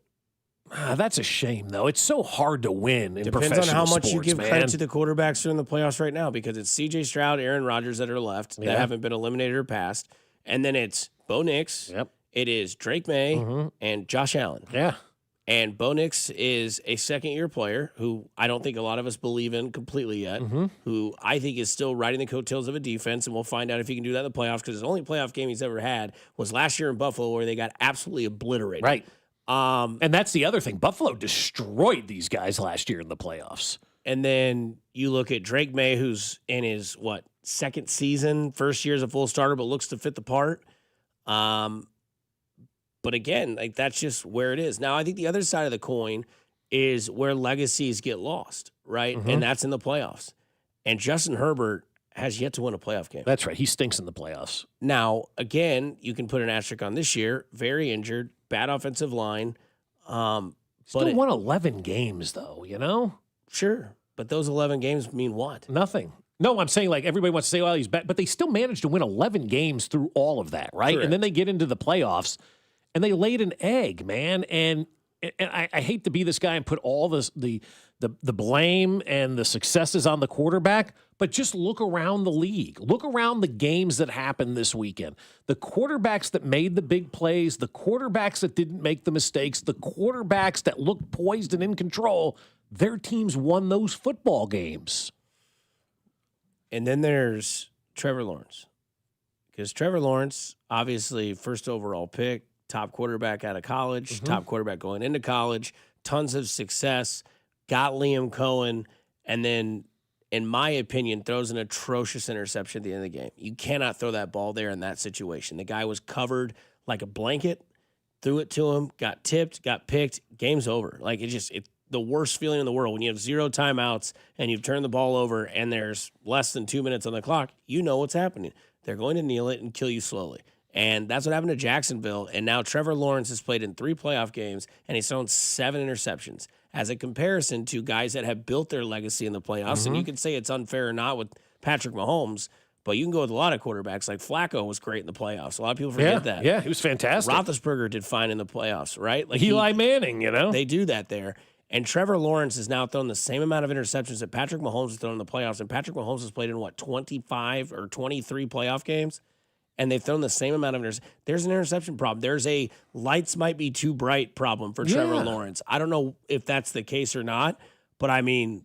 That's a shame, though. It's so hard to win in Depends professional on how much sports, you give man. credit to the quarterbacks who are in the playoffs right now because it's C.J. Stroud, Aaron Rodgers that are left that haven't been eliminated or passed. And then it's Bo Nix. Yep. It is Drake May and Josh Allen. Yeah. And Bo Nix is a second-year player who I don't think a lot of us believe in completely yet, who I think is still riding the coattails of a defense, and we'll find out if he can do that in the playoffs because his only playoff game he's ever had was last year in Buffalo where they got absolutely obliterated. Right. And that's the other thing. Buffalo destroyed these guys last year in the playoffs. And then you look at Drake May, who's in his, second season, first year as a full starter, but looks to fit the part. But again, that's just where it is. Now, I think the other side of the coin is where legacies get lost, right? And that's in the playoffs. And Justin Herbert has yet to win a playoff game. That's right. He stinks in the playoffs. Now, again, you can put an asterisk on this year. Very injured, bad offensive line. Still won 11 games, though, Sure. But those 11 games mean what? Nothing. No, I'm saying everybody wants to say, well, he's bad. But they still managed to win 11 games through all of that, right? Correct. And then they get into the playoffs, and they laid an egg, man. And I hate to be this guy and put all the blame and the successes on the quarterback, but just look around the league. Look around the games that happened this weekend. The quarterbacks that made the big plays, the quarterbacks that didn't make the mistakes, the quarterbacks that looked poised and in control, their teams won those football games. And then there's Trevor Lawrence. Because Trevor Lawrence, obviously, first overall pick, top quarterback out of college, top quarterback going into college, tons of success, got Liam Cohen, and then, in my opinion, throws an atrocious interception at the end of the game. You cannot throw that ball there in that situation. The guy was covered like a blanket, threw it to him, got tipped, got picked, game's over. Like, it's the worst feeling in the world when you have 0 timeouts and you've turned the ball over and there's less than 2 minutes on the clock. You know what's happening. They're going to kneel it and kill you slowly. And that's what happened to Jacksonville. And now Trevor Lawrence has played in 3 playoff games, and he's thrown 7 interceptions. As a comparison to guys that have built their legacy in the playoffs, and you can say it's unfair or not with Patrick Mahomes, but you can go with a lot of quarterbacks. Like Flacco was great in the playoffs. A lot of people forget that. Yeah, he was fantastic. Roethlisberger did fine in the playoffs, right? Like Eli Manning, They do that there. And Trevor Lawrence has now thrown the same amount of interceptions that Patrick Mahomes has thrown in the playoffs. And Patrick Mahomes has played in, 25 or 23 playoff games? And they've thrown the same amount of interceptions. There's an interception problem. There's a lights might be too bright problem for Trevor Lawrence. I don't know if that's the case or not, but I mean,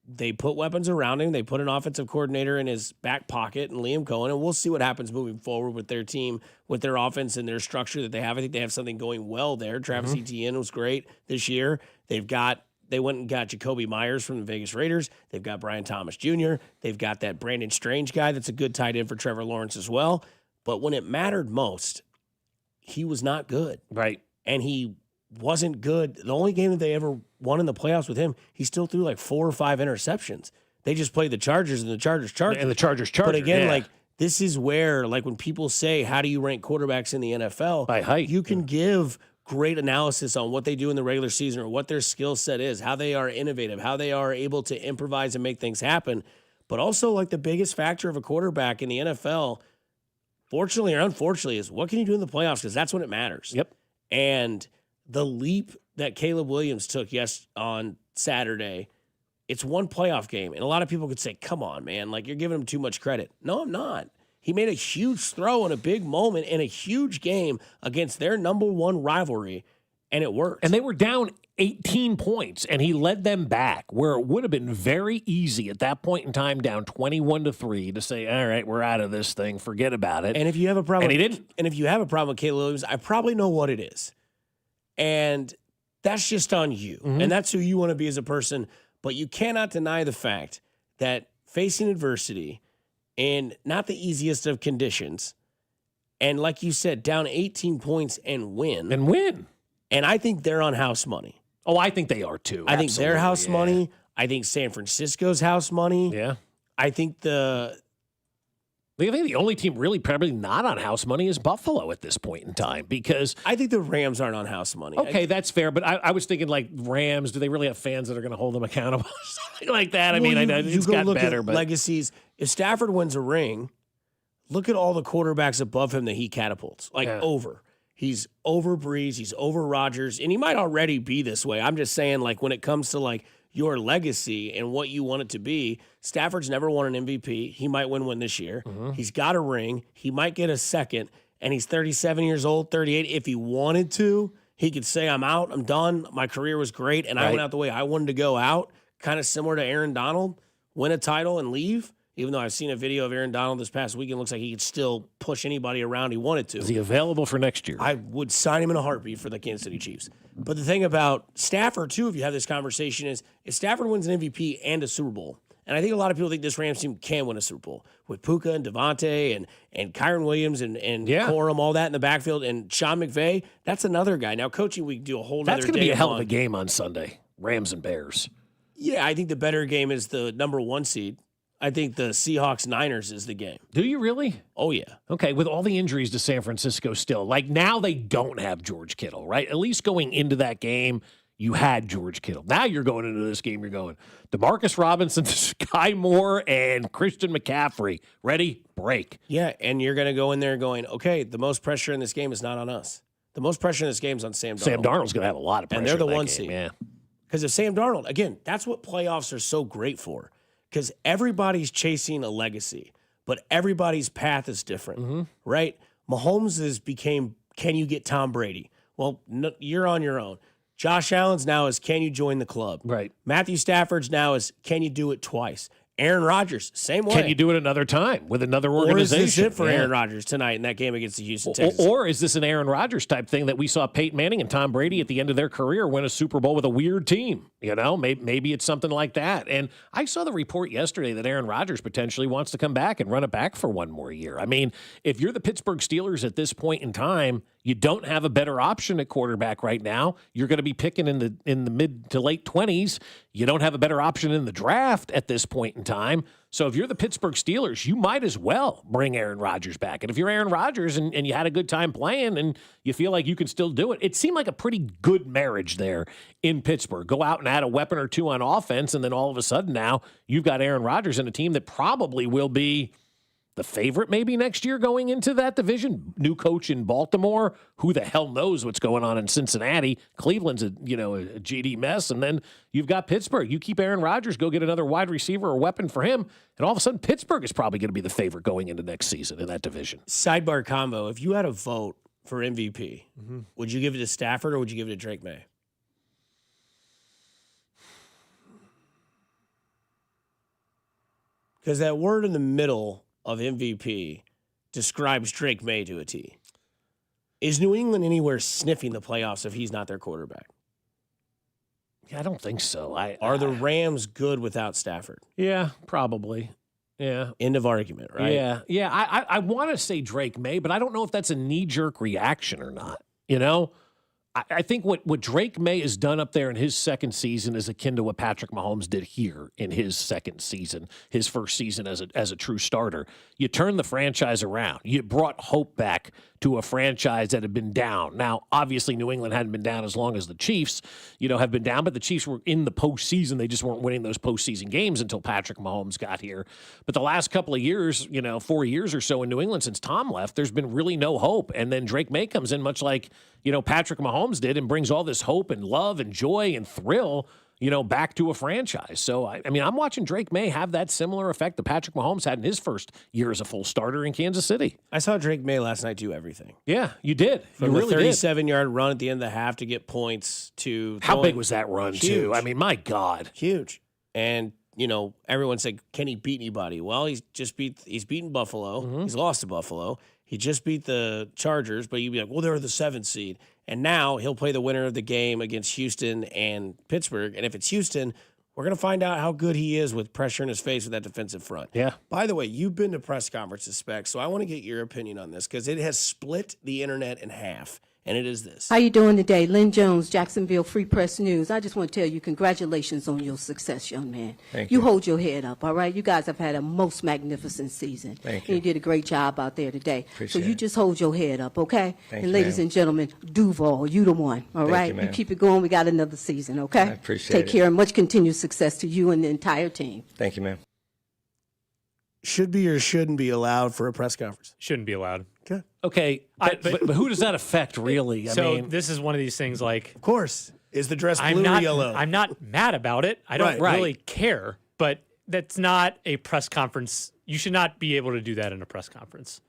they put weapons around him. They put an offensive coordinator in his back pocket and Liam Cohen, and we'll see what happens moving forward with their team, with their offense and their structure that they have. I think they have something going well there. Travis Etienne was great this year. They went and got Jacoby Myers from the Vegas Raiders. They've got Brian Thomas Jr. They've got that Brandon Strange guy that's a good tight end for Trevor Lawrence as well. But when it mattered most, he was not good. Right. And he wasn't good. The only game that they ever won in the playoffs with him, he still threw like 4 or 5 interceptions. They just played the Chargers and the Chargers. And the Chargers. But again, like, this is where, like, when people say, how do you rank quarterbacks in the NFL? By height. You can give great analysis on what they do in the regular season or what their skill set is, how they are innovative, how they are able to improvise and make things happen. But also, like, the biggest factor of a quarterback in the NFL, fortunately or unfortunately, is what can you do in the playoffs? Because that's when it matters. Yep. And the leap that Caleb Williams took on Saturday, it's one playoff game. And a lot of people could say, come on, man, like, you're giving him too much credit. No, I'm not. He made a huge throw in a big moment in a huge game against their number 1 rivalry, and it worked. And they were down 18 points, and he led them back, where it would have been very easy at that point in time, down 21-3, to say, all right, we're out of this thing, forget about it. And if you have a problem, and he didn't. And if you have a problem with Caleb Williams, I probably know what it is. And that's just on you. And that's who you want to be as a person. But you cannot deny the fact that facing adversity in not the easiest of conditions, and like you said, down 18 points and win. And I think they're on house money. Oh, I think they are too. I think they're house money. I think San Francisco's house money. Yeah. I think the only team really probably not on house money is Buffalo at this point in time, because I think the Rams aren't on house money. Okay, that's fair, but I was thinking, like, Rams, do they really have fans that are going to hold them accountable? Something like that. I mean, I know it's got better, but legacies. If Stafford wins a ring, look at all the quarterbacks above him that he catapults. Over. He's over Breeze, he's over Rodgers, and he might already be this way. I'm just saying, like, when it comes to, like, your legacy and what you want it to be, Stafford's never won an MVP. He might win one this year. He's got a ring. He might get a second, and he's 37 years old, 38. If he wanted to, he could say, I'm out, I'm done. My career was great, and I went out the way I wanted to go out, kind of similar to Aaron Donald, win a title and leave. Even though I've seen a video of Aaron Donald this past weekend, looks like he could still push anybody around he wanted to. Is he available for next year? I would sign him in a heartbeat for the Kansas City Chiefs. But the thing about Stafford, too, if you have this conversation, is if Stafford wins an MVP and a Super Bowl, and I think a lot of people think this Rams team can win a Super Bowl with Puka and Devontae and Kyron Williams and Corum, all that in the backfield, and Sean McVay, that's another guy. Now, coaching, we can do a whole other day. That's going to be a hell of a game on Sunday, Rams and Bears. Yeah, I think the better game is the number 1 seed. I think the Seahawks-Niners is the game. Do you really? Oh, yeah. Okay, with all the injuries to San Francisco still, like, now they don't have George Kittle, right? At least going into that game, you had George Kittle. Now you're going into this game, you're going DeMarcus Robinson, Sky Moore, and Christian McCaffrey. Ready? Break. Yeah, and you're going to go in there going, okay, the most pressure in this game is not on us. The most pressure in this game is on Sam Darnold. Sam Darnold's going to have a lot of pressure. And they're the in that 1 game, seed. Yeah. Because if Sam Darnold, again, that's what playoffs are so great for. Because everybody's chasing a legacy, but everybody's path is different, right? Mahomes became, can you get Tom Brady? Well, no, you're on your own. Josh Allen's now is, can you join the club? Right. Matthew Stafford's now is, can you do it twice? Aaron Rodgers, same way. Can you do it another time with another organization? Or is this it for Aaron Rodgers tonight in that game against the Houston Texans? Or is this an Aaron Rodgers type thing that we saw Peyton Manning and Tom Brady at the end of their career win a Super Bowl with a weird team? Maybe it's something like that. And I saw the report yesterday that Aaron Rodgers potentially wants to come back and run it back for one more year. I mean, if you're the Pittsburgh Steelers at this point in time, you don't have a better option at quarterback right now. You're going to be picking in the mid to late 20s. You don't have a better option in the draft at this point in time. So if you're the Pittsburgh Steelers, you might as well bring Aaron Rodgers back. And if you're Aaron Rodgers and you had a good time playing and you feel like you can still do it, it seemed like a pretty good marriage there in Pittsburgh. Go out and add a weapon or two on offense, and then all of a sudden now you've got Aaron Rodgers and a team that probably will be the favorite maybe next year going into that division. New coach in Baltimore. Who the hell knows what's going on in Cincinnati? Cleveland's a GD mess. And then you've got Pittsburgh. You keep Aaron Rodgers, go get another wide receiver or weapon for him. And all of a sudden, Pittsburgh is probably going to be the favorite going into next season in that division. Sidebar combo. If you had a vote for MVP, would you give it to Stafford or would you give it to Drake May? Because that word in the middle of MVP describes Drake May to a T. Is New England anywhere sniffing the playoffs if he's not their quarterback? Yeah, I don't think so. Are the Rams good without Stafford? Yeah, probably. Yeah. End of argument, right? Yeah. Yeah. I want to say Drake May, but I don't know if that's a knee-jerk reaction or not. I think what Drake May has done up there in his second season is akin to what Patrick Mahomes did here in his second season, his first season as a true starter. You turned the franchise around. You brought hope back to a franchise that had been down. Now, obviously, New England hadn't been down as long as the Chiefs, have been down, but the Chiefs were in the postseason. They just weren't winning those postseason games until Patrick Mahomes got here. But the last couple of years, 4 years or so in New England since Tom left, there's been really no hope. And then Drake May comes in much like, Patrick Mahomes did and brings all this hope and love and joy and thrill, back to a franchise. So, I'm watching Drake May have that similar effect that Patrick Mahomes had in his first year as a full starter in Kansas City. I saw Drake May last night do everything. Yeah, you did. From you a really 37-yard run at the end of the half to get points to... How big was that run, too? My God. Huge. And, everyone said, can he beat anybody? Well, he's beaten Buffalo. Mm-hmm. He's lost to Buffalo. He just beat the Chargers, but you'd be like, well, they're the 7th seed. And now he'll play the winner of the game against Houston and Pittsburgh. And if it's Houston, we're going to find out how good he is with pressure in his face with that defensive front. Yeah. By the way, you've been to press conferences, Spec, so I want to get your opinion on this because it has split the internet in half. And it is this. How you doing today? Lynn Jones, Jacksonville Free Press News. I just want to tell you congratulations on your success, young man. Thank you. You hold your head up, all right? You guys have had a most magnificent season. Thank you. you. You did a great job out there today. Appreciate so you it. just hold your head up, okay? Thank and you, ladies ma'am. and gentlemen, Duval, you the one, all Thank right? you, ma'am. keep it going. We got another season, okay? I appreciate Take it. care and much continued success to you and the entire team. Thank you, ma'am. Should be or shouldn't be allowed for a press conference? Shouldn't be allowed. Okay, but who does that affect, really? This is one of these things like... Of course. Is the dress blue or yellow? I'm not mad about it. I don't really care, but that's not a press conference. You should not be able to do that in a press conference.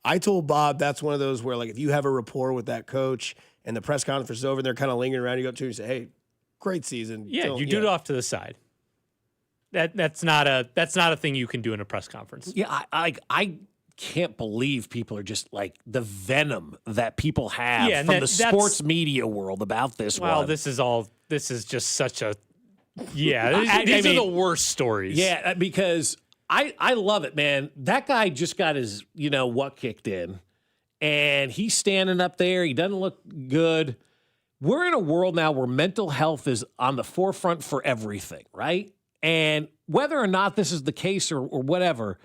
I told Bob that's one of those where, like, if you have a rapport with that coach and the press conference is over and they're kind of lingering around, you go up to him and say, hey, great season. Yeah, you do it off to the side. That's not a thing you can do in a press conference. Yeah, I can't believe people are just like the venom that people have from the sports media world about this one. Well, this is just such a, these are the worst stories. Yeah, because I love it, man. That guy just got his, what kicked in, and he's standing up there. He doesn't look good. We're in a world now where mental health is on the forefront for everything, right? And whether or not this is the case or whatever,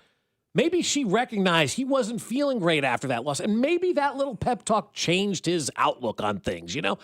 maybe she recognized he wasn't feeling great after that loss. And maybe that little pep talk changed his outlook on things, And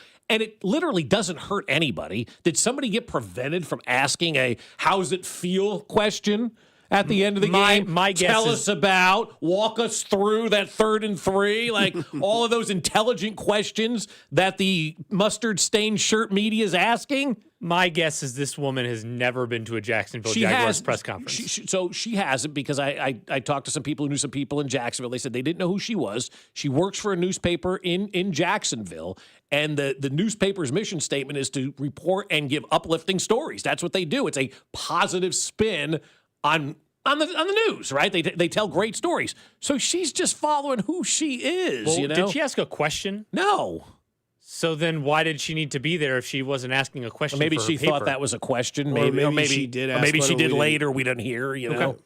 it literally doesn't hurt anybody. Did somebody get prevented from asking a how's it feel question at the end of the game? My guess Tell us about, walk us through that 3rd and 3, like all of those intelligent questions that the mustard-stained shirt media is asking. My guess is this woman has never been to a Jacksonville Jaguars press conference. So she hasn't, because I talked to some people who knew some people in Jacksonville. They said they didn't know who she was. She works for a newspaper in Jacksonville, and the newspaper's mission statement is to report and give uplifting stories. That's what they do. It's a positive spin on the news, right? They tell great stories. So she's just following who she is, Well, you know? did she ask a question? No. So then why did she need to be there if she wasn't asking a question? Or maybe for her she thought paper? that was a question. Or Maybe maybe she did Or ask maybe one she and did we later. We didn't hear, you know.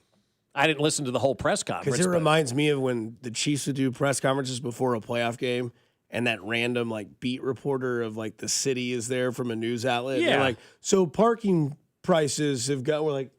I didn't listen to the whole press conference. Because it but- reminds me of when the Chiefs would do press conferences before a playoff game, and that random like beat reporter of like the city is there from a news outlet. Yeah. They're like, so parking prices have got. We're like,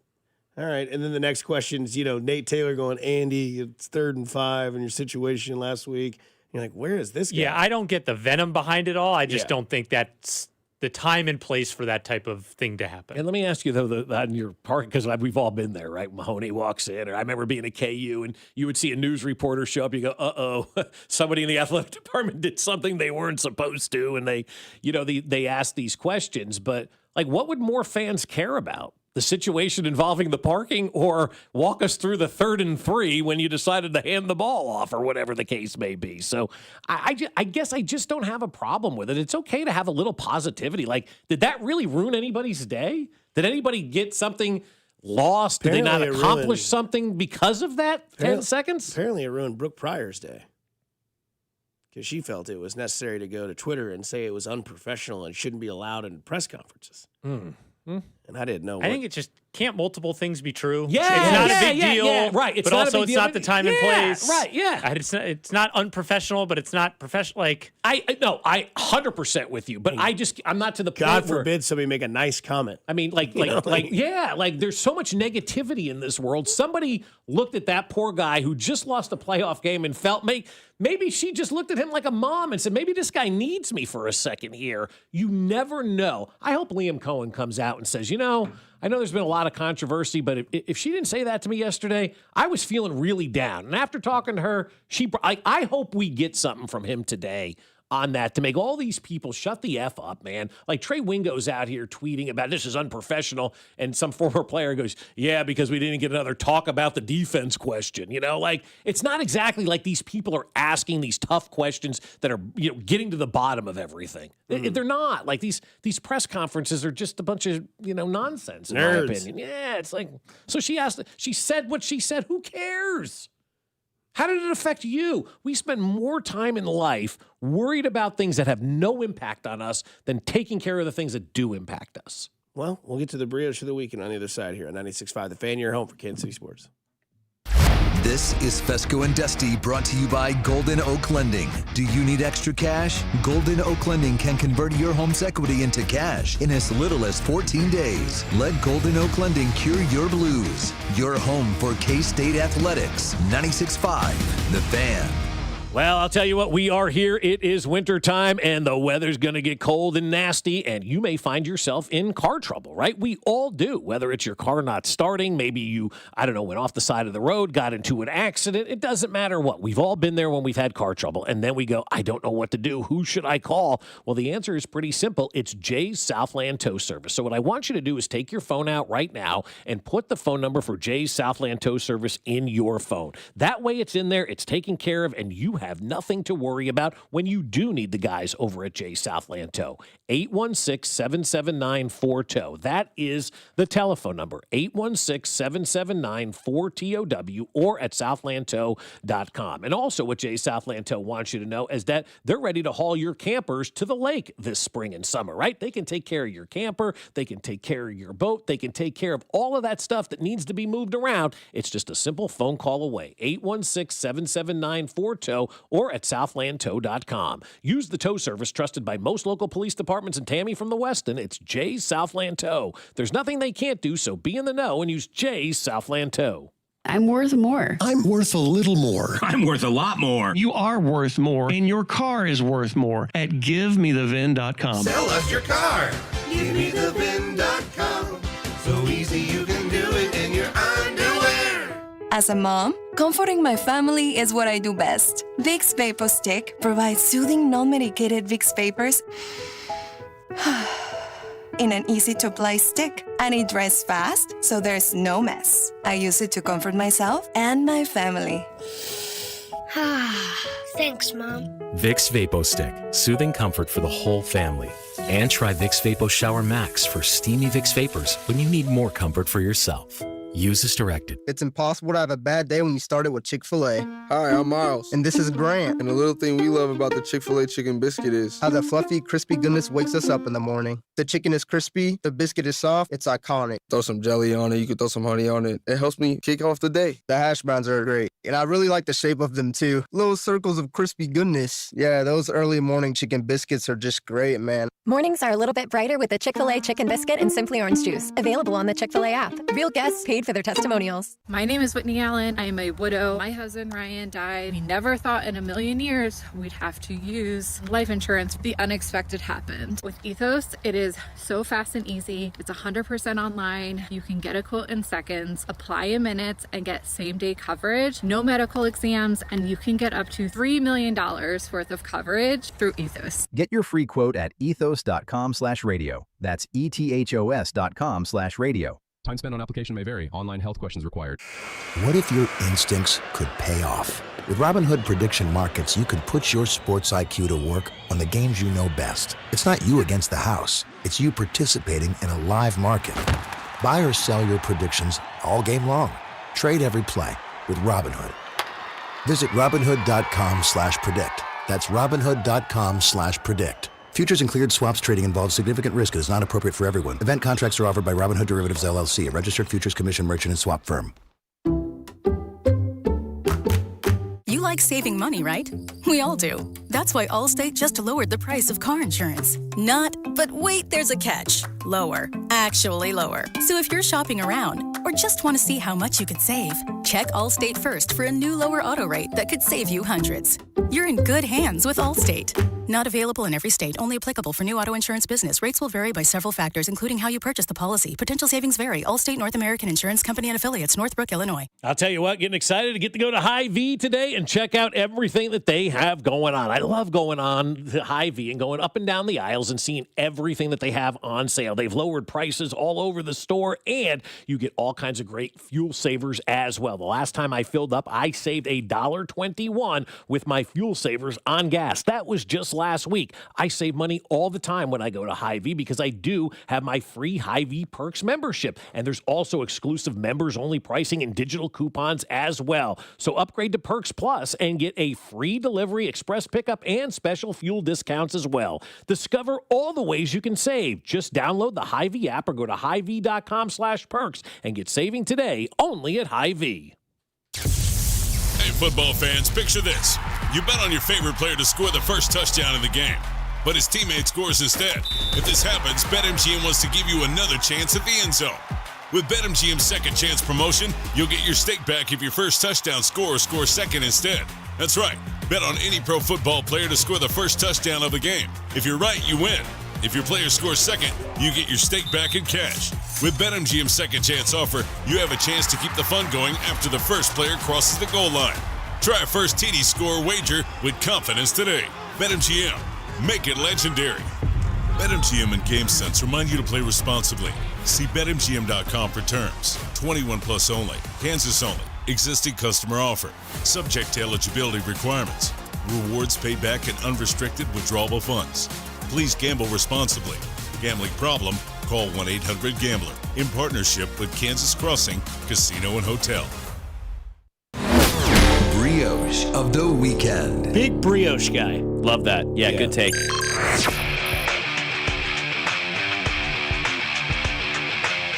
all right. And then the next question is, Nate Taylor going, Andy, it's 3rd and 5 in your situation last week. You're like, where is this guy? Yeah, I don't get the venom behind it all. I just Yeah. don't think that's the time and place for that type of thing to happen. And let me ask you, though, on your parking, because we've all been there, right? Mahoney walks in, or I remember being at KU, and you would see a news reporter show up. You go, uh-oh, somebody in the athletic department did something they weren't supposed to, and they asked these questions. But, like, what would more fans care about? The situation involving the parking, or walk us through the 3rd and 3 when you decided to hand the ball off, or whatever the case may be. So I guess I just don't have a problem with it. It's okay to have a little positivity. Like, did that really ruin anybody's day? Did anybody get something lost? Did they not Apparently it accomplish ruined- something because of that 10 seconds? Apparently it ruined Brooke Pryor's day. Because she felt it was necessary to go to Twitter and say it was unprofessional and shouldn't be allowed in press conferences. And I didn't know. I think it just can't multiple things be true. Yeah, it's not a big yeah, deal. yeah, right. It's but not a also big it's deal, not the but- time and yeah, place. right, yeah. And it's not unprofessional, but it's not professional. Like I 100% with you, but I'm not to the point God where, forbid somebody make a nice comment. I mean, like there's so much negativity in this world. Somebody looked at that poor guy who just lost a playoff game and felt maybe she just looked at him like a mom and said, maybe this guy needs me for a second here. You never know. I hope Liam Cohen comes out and says, I know there's been a lot of controversy, but if she didn't say that to me yesterday, I was feeling really down. And after talking to her, I hope we get something from him today on that to make all these people shut the F up, man. Like Trey Wingo's out here tweeting about this is unprofessional, and some former player goes, yeah, because we didn't get another talk about the defense question. Like it's not exactly like these people are asking these tough questions that are getting to the bottom of everything. They're not. Like these press conferences are just a bunch of nonsense, in Nerds. my opinion. Yeah, it's like, so she said what she said. Who cares? How did it affect you? We spend more time in life worried about things that have no impact on us than taking care of the things that do impact us. Well, we'll get to the brioche of the weekend on the other side here on 96.5 The Fan, your home for Kansas City sports. This is Fescoe and Dusty, brought to you by Golden Oak Lending. Do you need extra cash? Golden Oak Lending can convert your home's equity into cash in as little as 14 days. Let Golden Oak Lending cure your blues. Your home for K-State athletics. 96.5 The Fan. Well, I'll tell you what, we are here. It is wintertime, and the weather's going to get cold and nasty, and you may find yourself in car trouble, right? We all do, whether it's your car not starting, maybe you, went off the side of the road, got into an accident. It doesn't matter what. We've all been there when we've had car trouble, and then we go, I don't know what to do. Who should I call? Well, the answer is pretty simple. It's Jay's Southland Tow Service. So what I want you to do is take your phone out right now and put the phone number for Jay's Southland Tow Service in your phone. That way it's in there, it's taken care of, and you have nothing to worry about when you do need the guys over at Jay Southland Tow. 816-779-4TOW. That is the telephone number, 816-779-4TOW, or at southlandtow.com. And also what Jay Southland Tow wants you to know is that they're ready to haul your campers to the lake this spring and summer, right? They can take care of your camper, they can take care of your boat, they can take care of all of that stuff that needs to be moved around. It's just a simple phone call away, 816-779-4TOW, or at southlandtow.com. Use the tow service trusted by most local police departments, and Tammy from the Weston, it's Jay's Southland Tow. There's nothing they can't do, so be in the know and use Jay's Southland Tow. I'm worth more. I'm worth a little more. I'm worth a lot more. You are worth more, and your car is worth more at GiveMeTheVin.com. Sell us your car. GiveMeTheVin.com. So easy you can do it in your underwear. As a mom, comforting my family is what I do best. Vicks Vapor Stick provides soothing, non-medicated Vicks vapors in an easy-to-apply stick, and it dries fast, so there's no mess. I use it to comfort myself and my family. Thanks, Mom. Vicks Vapo Stick, soothing comfort for the whole family. And try Vicks Vapo Shower Max for steamy Vicks vapors when you need more comfort for yourself. Use as directed. It's impossible to have a bad day when you started with Chick-fil-A. Hi, I'm Miles. And this is Grant. And the little thing we love about the Chick-fil-A chicken biscuit is how the fluffy, crispy goodness wakes us up in the morning. The chicken is crispy, the biscuit is soft, it's iconic. Throw some jelly on it, you could throw some honey on it. It helps me kick off the day. The hash browns are great. And I really like the shape of them too. Little circles of crispy goodness. Yeah, those early morning chicken biscuits are just great, man. Mornings are a little bit brighter with the Chick-fil-A Chicken Biscuit and Simply Orange Juice. Available on the Chick-fil-A app. Real guests paid for their testimonials. My name is Whitney Allen. I am a widow. My husband Ryan died. We never thought in a million years we'd have to use life insurance. The unexpected happened. With Ethos, it is so fast and easy. It's 100% online. You can get a quote in seconds, apply in minutes, and get same-day coverage. No medical exams, and you can get up to $3 million worth of coverage through Ethos. Get your free quote at ethos.com/radio. That's ethos.com/radio. Time spent on application may vary. Online health questions required. What if your instincts could pay off? With Robinhood Prediction Markets, you could put your sports IQ to work on the games you know best. It's not you against the house. It's you participating in a live market. Buy or sell your predictions all game long. Trade every play with Robinhood. Visit Robinhood.com/predict. That's Robinhood.com/predict. Futures and cleared swaps trading involves significant risk and is not appropriate for everyone. Event contracts are offered by Robinhood Derivatives LLC, a registered futures commission merchant and swap firm. You like saving money, right? We all do. That's why Allstate just lowered the price of car insurance. Not, but wait, there's a catch. Lower. Actually lower. So if you're shopping around or just want to see how much you could save, check Allstate first for a new lower auto rate that could save you hundreds. You're in good hands with Allstate. Not available in every state. Only applicable for new auto insurance business. Rates will vary by several factors, including how you purchase the policy. Potential savings vary. Allstate North American Insurance Company and affiliates. Northbrook, Illinois. I'll tell you what, getting excited to get to go to Hy-Vee today and check out everything that they have going on. I love going on to Hy-Vee and going up and down the aisles and seeing everything that they have on sale. They've lowered prices all over the store, and you get all kinds of great fuel savers as well. The last time I filled up, I saved $1.21 with my fuel savers on gas. That was just last week. I save money all the time when I go to Hy-Vee because I do have my free Hy-Vee Perks membership. And there's also exclusive members-only pricing and digital coupons as well. So upgrade to Perks Plus and get a free delivery, express pickup, and special fuel discounts as well. Discover all the ways you can save. Just download the Hy-Vee app or go to Hy-Vee.com/perks and get saving today only at Hy-Vee. Hey, football fans, picture this. You bet on your favorite player to score the first touchdown in the game, but his teammate scores instead. If this happens, BetMGM wants to give you another chance at the end zone. With BetMGM's second chance promotion, you'll get your stake back if your first touchdown scorer scores second instead. That's right. Bet on any pro football player to score the first touchdown of the game. If you're right, you win. If your player scores second, you get your stake back in cash. With BetMGM's second chance offer, you have a chance to keep the fun going after the first player crosses the goal line. Try a first TD score wager with confidence today. BetMGM. Make it legendary. BetMGM and GameSense remind you to play responsibly. See BetMGM.com for terms. 21 plus only. Kansas only. Existing customer offer. Subject to eligibility requirements. Rewards paid back in unrestricted withdrawable funds. Please gamble responsibly. Gambling problem? Call 1-800-GAMBLER. In partnership with Kansas Crossing Casino and Hotel. Brioche of the weekend. Big brioche guy. Love that. Yeah, good take.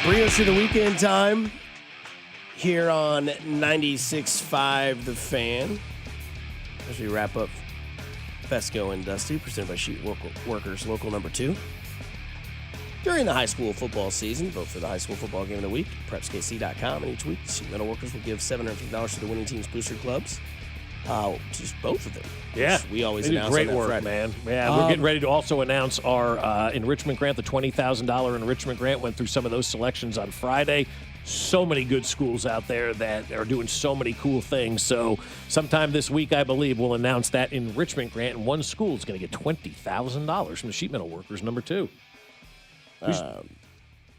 Brioche of the weekend time here on 96.5 The Fan. As we wrap up Fescoe and Dusty, presented by Sheet Workers Local Number 2. During the high school football season, vote for the high school football game of the week, prepskc.com, and each week, the Sheet Metal Workers will give $750 to the winning team's booster clubs. Just both of them. Yeah, we always they do announce great on that work, Friday. man. Yeah, we're getting ready to also announce our enrichment grant. The $20,000 enrichment grant went through some of those selections on Friday. So many good schools out there that are doing so many cool things. So sometime this week, I believe, we'll announce that enrichment grant, and one school is going to get $20,000 from the Sheet Metal Workers Number 2.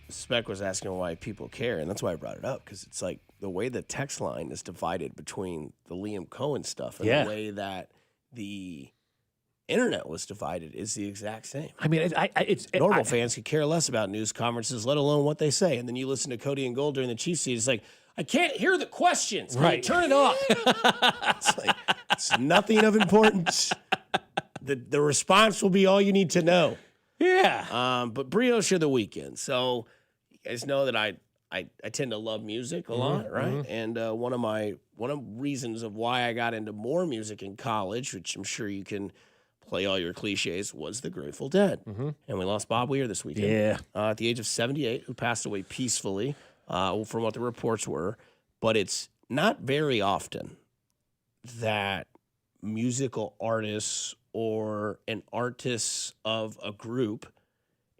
Spec was asking why people care, and that's why I brought it up, because it's like the way the text line is divided between the Liam Cohen stuff and the way that the internet was divided is the exact same. I mean, Normal fans could care less about news conferences, let alone what they say. And then you listen to Cody and Gold during the Chiefs season, it's like, I can't hear the questions. Can you turn it up? It's like, it's nothing of importance. The response will be all you need to know. Yeah. But brioche of the weekend. So you guys know that I tend to love music a lot, right? And one of the reasons of why I got into more music in college, which I'm sure you can play all your cliches, was the Grateful Dead. And we lost Bob Weir this weekend. At the age of 78, who passed away peacefully, from what the reports were. But it's not very often that musical artists or an artist of a group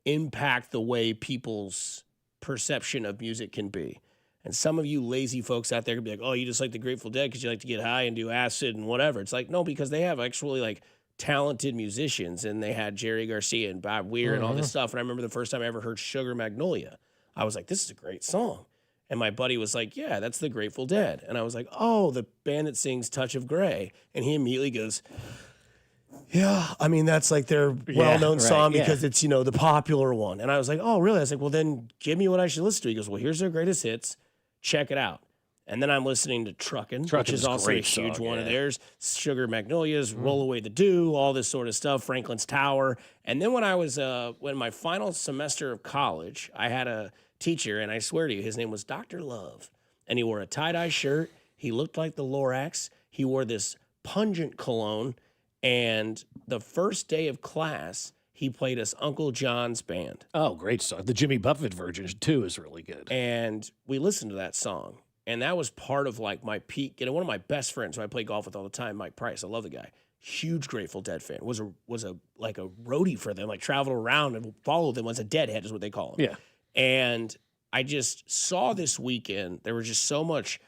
impact the way people's perception of music can be. And some of you lazy folks out there could be like, oh, you just like the Grateful Dead because you like to get high and do acid and whatever. It's like, no, because they have actually like talented musicians, and they had Jerry Garcia and Bob Weir and all this stuff. And I remember the first time I ever heard Sugar Magnolia, I was like, this is a great song. And my buddy was like, yeah, that's the Grateful Dead. And I was like, oh, the band that sings Touch of Grey. And he immediately goes, yeah, I mean, that's like their well-known song because it's, the popular one. And I was like, oh, really? I was like, well, then give me what I should listen to. He goes, well, here's their greatest hits. Check it out. And then I'm listening to Truckin', which is also a huge one of theirs. Sugar Magnolias, Roll Away the Dew, all this sort of stuff, Franklin's Tower. And then when I was, when my final semester of college, I had a teacher, and I swear to you, his name was Dr. Love. And he wore a tie-dye shirt. He looked like the Lorax. He wore this pungent cologne. And the first day of class, he played us Uncle John's Band. Oh, great song. The Jimmy Buffett version, too, is really good. And we listened to that song. And that was part of like my peak. One of my best friends who I play golf with all the time, Mike Price. I love the guy. Huge Grateful Dead fan. Was a like a roadie for them. Like traveled around and followed them. Was a deadhead is what they call him. Yeah. And I just saw this weekend, there was just so much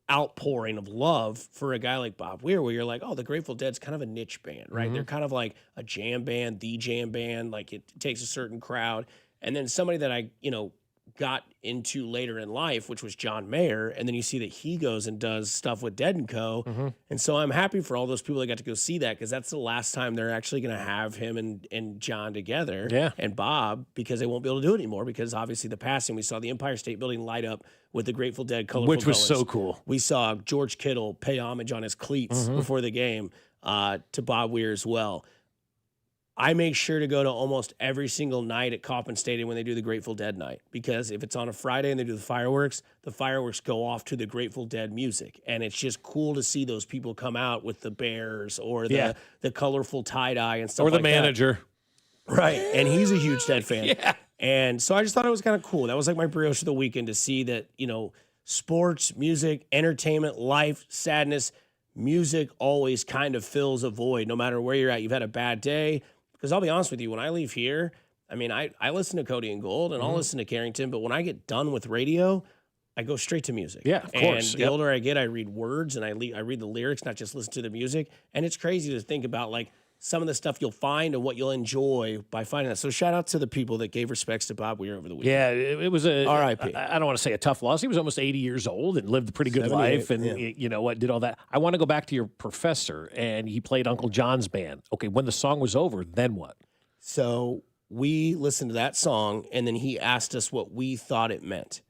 outpouring of love for a guy like Bob Weir, where you're like, oh, the Grateful Dead's kind of a niche band, right? They're kind of like a jam band, the jam band. Like it takes a certain crowd. And then somebody that I, got into later in life, which was John Mayer. And then you see that he goes and does stuff with Dead & Co. And so I'm happy for all those people that got to go see that, because that's the last time they're actually going to have him and John together and Bob, because they won't be able to do it anymore, because obviously the passing, we saw the Empire State Building light up with the Grateful Dead colorful which was colors. so cool. We saw George Kittle pay homage on his cleats before the game to Bob Weir as well. I make sure to go to almost every single night at Kauffman Stadium when they do the Grateful Dead night, because if it's on a Friday and they do the fireworks go off to the Grateful Dead music. And it's just cool to see those people come out with the bears or the colorful tie-dye and stuff like that. Or the like manager. That. Right. And he's a huge Dead fan. And so I just thought it was kind of cool. That was like my brioche of the weekend, to see that, sports, music, entertainment, life, sadness, music always kind of fills a void no matter where you're at. You've had a bad day. Because I'll be honest with you, when I leave here, I mean, I listen to Cody and Gold and I'll listen to Carrington, but when I get done with radio, I go straight to music. Yeah, of course. And the older I get, I read words and I read the lyrics, not just listen to the music. And it's crazy to think about like some of the stuff you'll find and what you'll enjoy by finding that. So shout out to the people that gave respects to Bob Weir over the weekend. Yeah, it was a R.I.P. I don't want to say a tough loss. He was almost 80 years old and lived a pretty good life, and did all that. I want to go back to your professor, and he played Uncle John's Band. Okay, when the song was over, then what? So we listened to that song, and then he asked us what we thought it meant.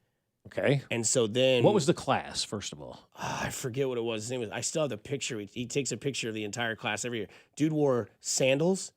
Okay. And so then... What was the class, first of all? I forget what it was. His name was... I still have the picture. He takes a picture of the entire class every year. Dude wore sandals,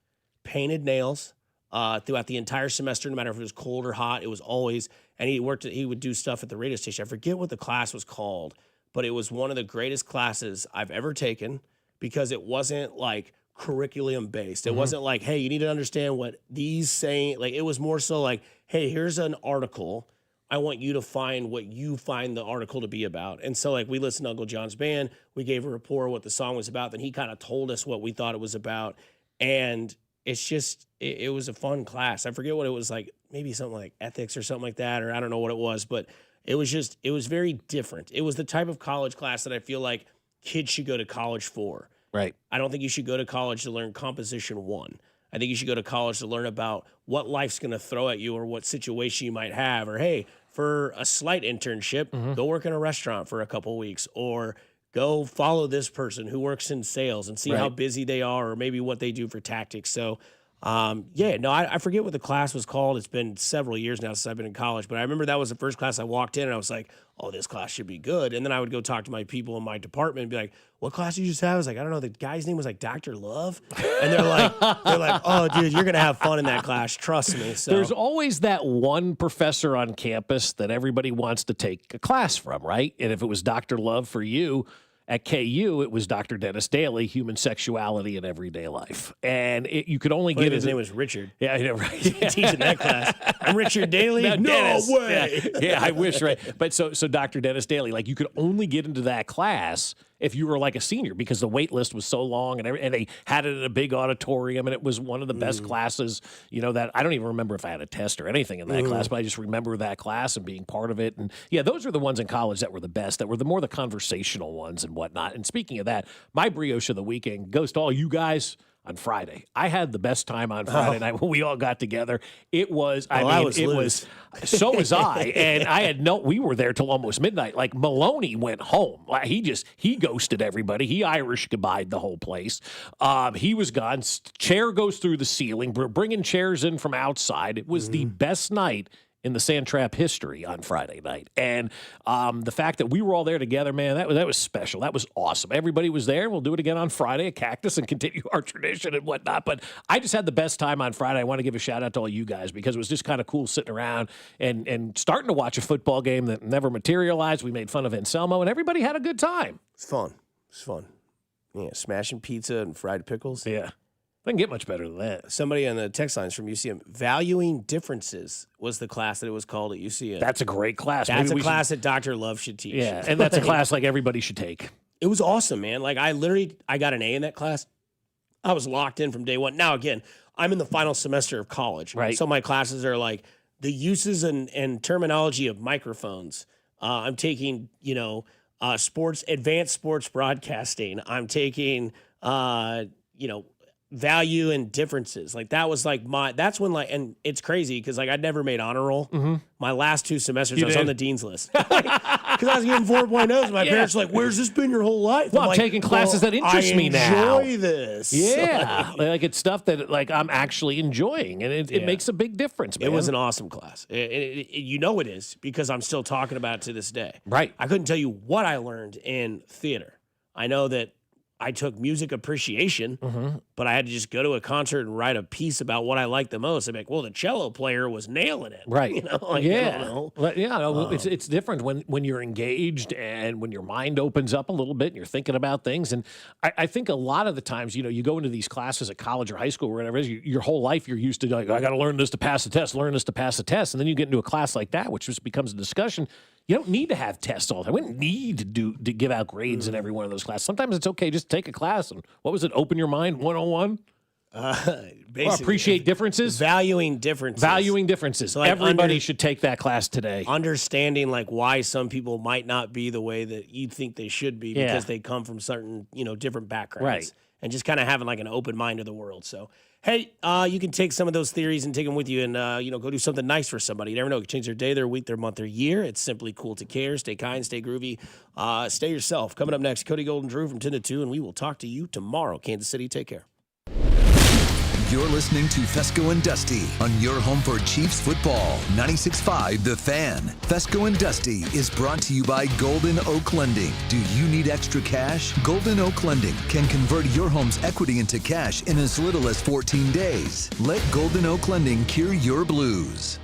painted nails throughout the entire semester, no matter if it was cold or hot. It was always... And he would do stuff at the radio station. I forget what the class was called, but it was one of the greatest classes I've ever taken, because it wasn't like curriculum based. It wasn't like, hey, you need to understand what these saying. Like, it was more so like, hey, here's an article. I want you to find what you find the article to be about. And so, like, we listened to Uncle John's Band. We gave a report what the song was about. Then he kind of told us what we thought it was about. And it's just, it was a fun class. I forget what it was like, maybe something like ethics or something like that, or I don't know what it was, but it was very different. It was the type of college class that I feel like kids should go to college for. Right. I don't think you should go to college to learn composition 1. I think you should go to college to learn about what life's going to throw at you, or what situation you might have, or hey, for a slight internship, go work in a restaurant for a couple weeks, or go follow this person who works in sales and see how busy they are or maybe what they do for tactics. So, I forget what the class was called. It's been several years now since I've been in college, but I remember that was the first class I walked in and I was like, oh, this class should be good. And then I would go talk to my people in my department and be like, what class did you just have? I was like, I don't know. The guy's name was like Dr. Love. And they're like, oh, dude, you're going to have fun in that class. Trust me. So there's always that one professor on campus that everybody wants to take a class from, right? And if it was Dr. Love for you, at KU, it was Dr. Dennis Daly, Human Sexuality in Everyday Life. And you could only get his name was Richard. Yeah, I know, right? Yeah. Teaching that class. I'm Richard Daly. No Dennis. way. Yeah, I wish, right? But so Dr. Dennis Daly, like you could only get into that class if you were like a senior because the wait list was so long and they had it in a big auditorium and it was one of the best classes, that I don't even remember if I had a test or anything in that class, but I just remember that class and being part of it. And yeah, those are the ones in college that were the best, that were the more the conversational ones and whatnot. And speaking of that, my brioche of the weekend goes to all you guys on Friday. I had the best time on Friday night when we all got together. It was, so was I. And we were there till almost midnight. Like Maloney went home. Like he ghosted everybody. He Irish goodbye'd the whole place. He was gone. Chair goes through the ceiling, bringing chairs in from outside. It was the best night in the Sand Trap history on Friday night. And the fact that we were all there together, man, that was special. That was awesome. Everybody was there. We'll do it again on Friday at Cactus and continue our tradition and whatnot. But I just had the best time on Friday. I want to give a shout out to all you guys because it was just kind of cool sitting around and starting to watch a football game that never materialized. We made fun of Anselmo, and everybody had a good time. It's fun. Yeah, smashing pizza and fried pickles. Yeah. Doesn't get much better than that. Somebody on the text lines from UCM, Valuing Differences was the class that it was called at UCM. That's a great class. That's a class that Dr. Love should teach. Yeah, and that's a class like everybody should take. It was awesome, man. Like I got an A in that class. I was locked in from day one. Now, again, I'm in the final semester of college. Right. So my classes are like the uses and terminology of microphones. I'm taking, advanced sports broadcasting. I'm taking, value and differences. Like that was like that's when and it's crazy because like I'd never made honor roll. My last 2 semesters I was on the dean's list. Because I was getting 4.0s. My parents were like, where's this been your whole life? Well, I'm taking classes that interest me now. I enjoy this. Yeah. like it's stuff that like I'm actually enjoying and it makes a big difference, man. It was an awesome class. It is because I'm still talking about it to this day. Right. I couldn't tell you what I learned in theater. I know that I took music appreciation, but I had to just go to a concert and write a piece about what I liked the most. I'm like, well, the cello player was nailing it. Right. I don't know. It's different when you're engaged and when your mind opens up a little bit and you're thinking about things. And I think a lot of the times, you go into these classes at college or high school or whatever it is, your whole life you're used to like, I got to learn this to pass the test, And then you get into a class like that, which just becomes a discussion. You don't need to have tests all the time. We don't need to give out grades in every one of those classes. Sometimes it's okay just take a class and what was it? Open your mind 101. Basically, appreciate differences. Valuing differences. So like everybody should take that class today. Understanding like why some people might not be the way that you think they should be because they come from certain different backgrounds. Right. And just kind of having like an open mind to the world. So, hey, you can take some of those theories and take them with you and, go do something nice for somebody. You never know. It can change their day, their week, their month, their year. It's simply cool to care. Stay kind, stay groovy, stay yourself. Coming up next, Cody Golden Drew from 10 to 2, and we will talk to you tomorrow. Kansas City, take care. You're listening to Fescoe and Dusty on your home for Chiefs football, 96.5 The Fan. Fescoe and Dusty is brought to you by Golden Oak Lending. Do you need extra cash? Golden Oak Lending can convert your home's equity into cash in as little as 14 days. Let Golden Oak Lending cure your blues.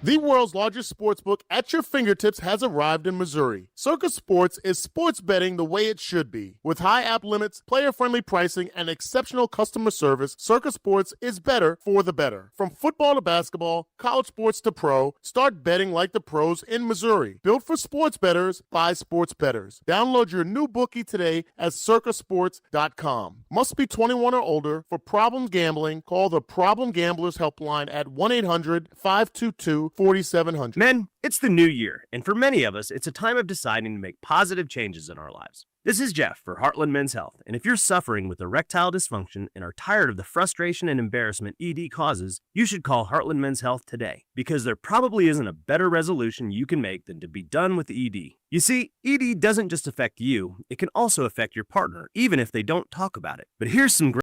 The world's largest sports book at your fingertips has arrived in Missouri. Circus Sports is sports betting the way it should be. With high app limits, player-friendly pricing, and exceptional customer service, Circus Sports is better for the better. From football to basketball, college sports to pro, start betting like the pros in Missouri. Built for sports bettors by sports bettors. Download your new bookie today at circusports.com. Must be 21 or older. For problem gambling, call the Problem Gamblers Helpline at 1-800-522-4700. Men, it's the new year, and for many of us, it's a time of deciding to make positive changes in our lives. This is Jeff for Heartland Men's Health, and if you're suffering with erectile dysfunction and are tired of the frustration and embarrassment ED causes, you should call Heartland Men's Health today, because there probably isn't a better resolution you can make than to be done with ED. You see, ED doesn't just affect you, it can also affect your partner, even if they don't talk about it. But here's some great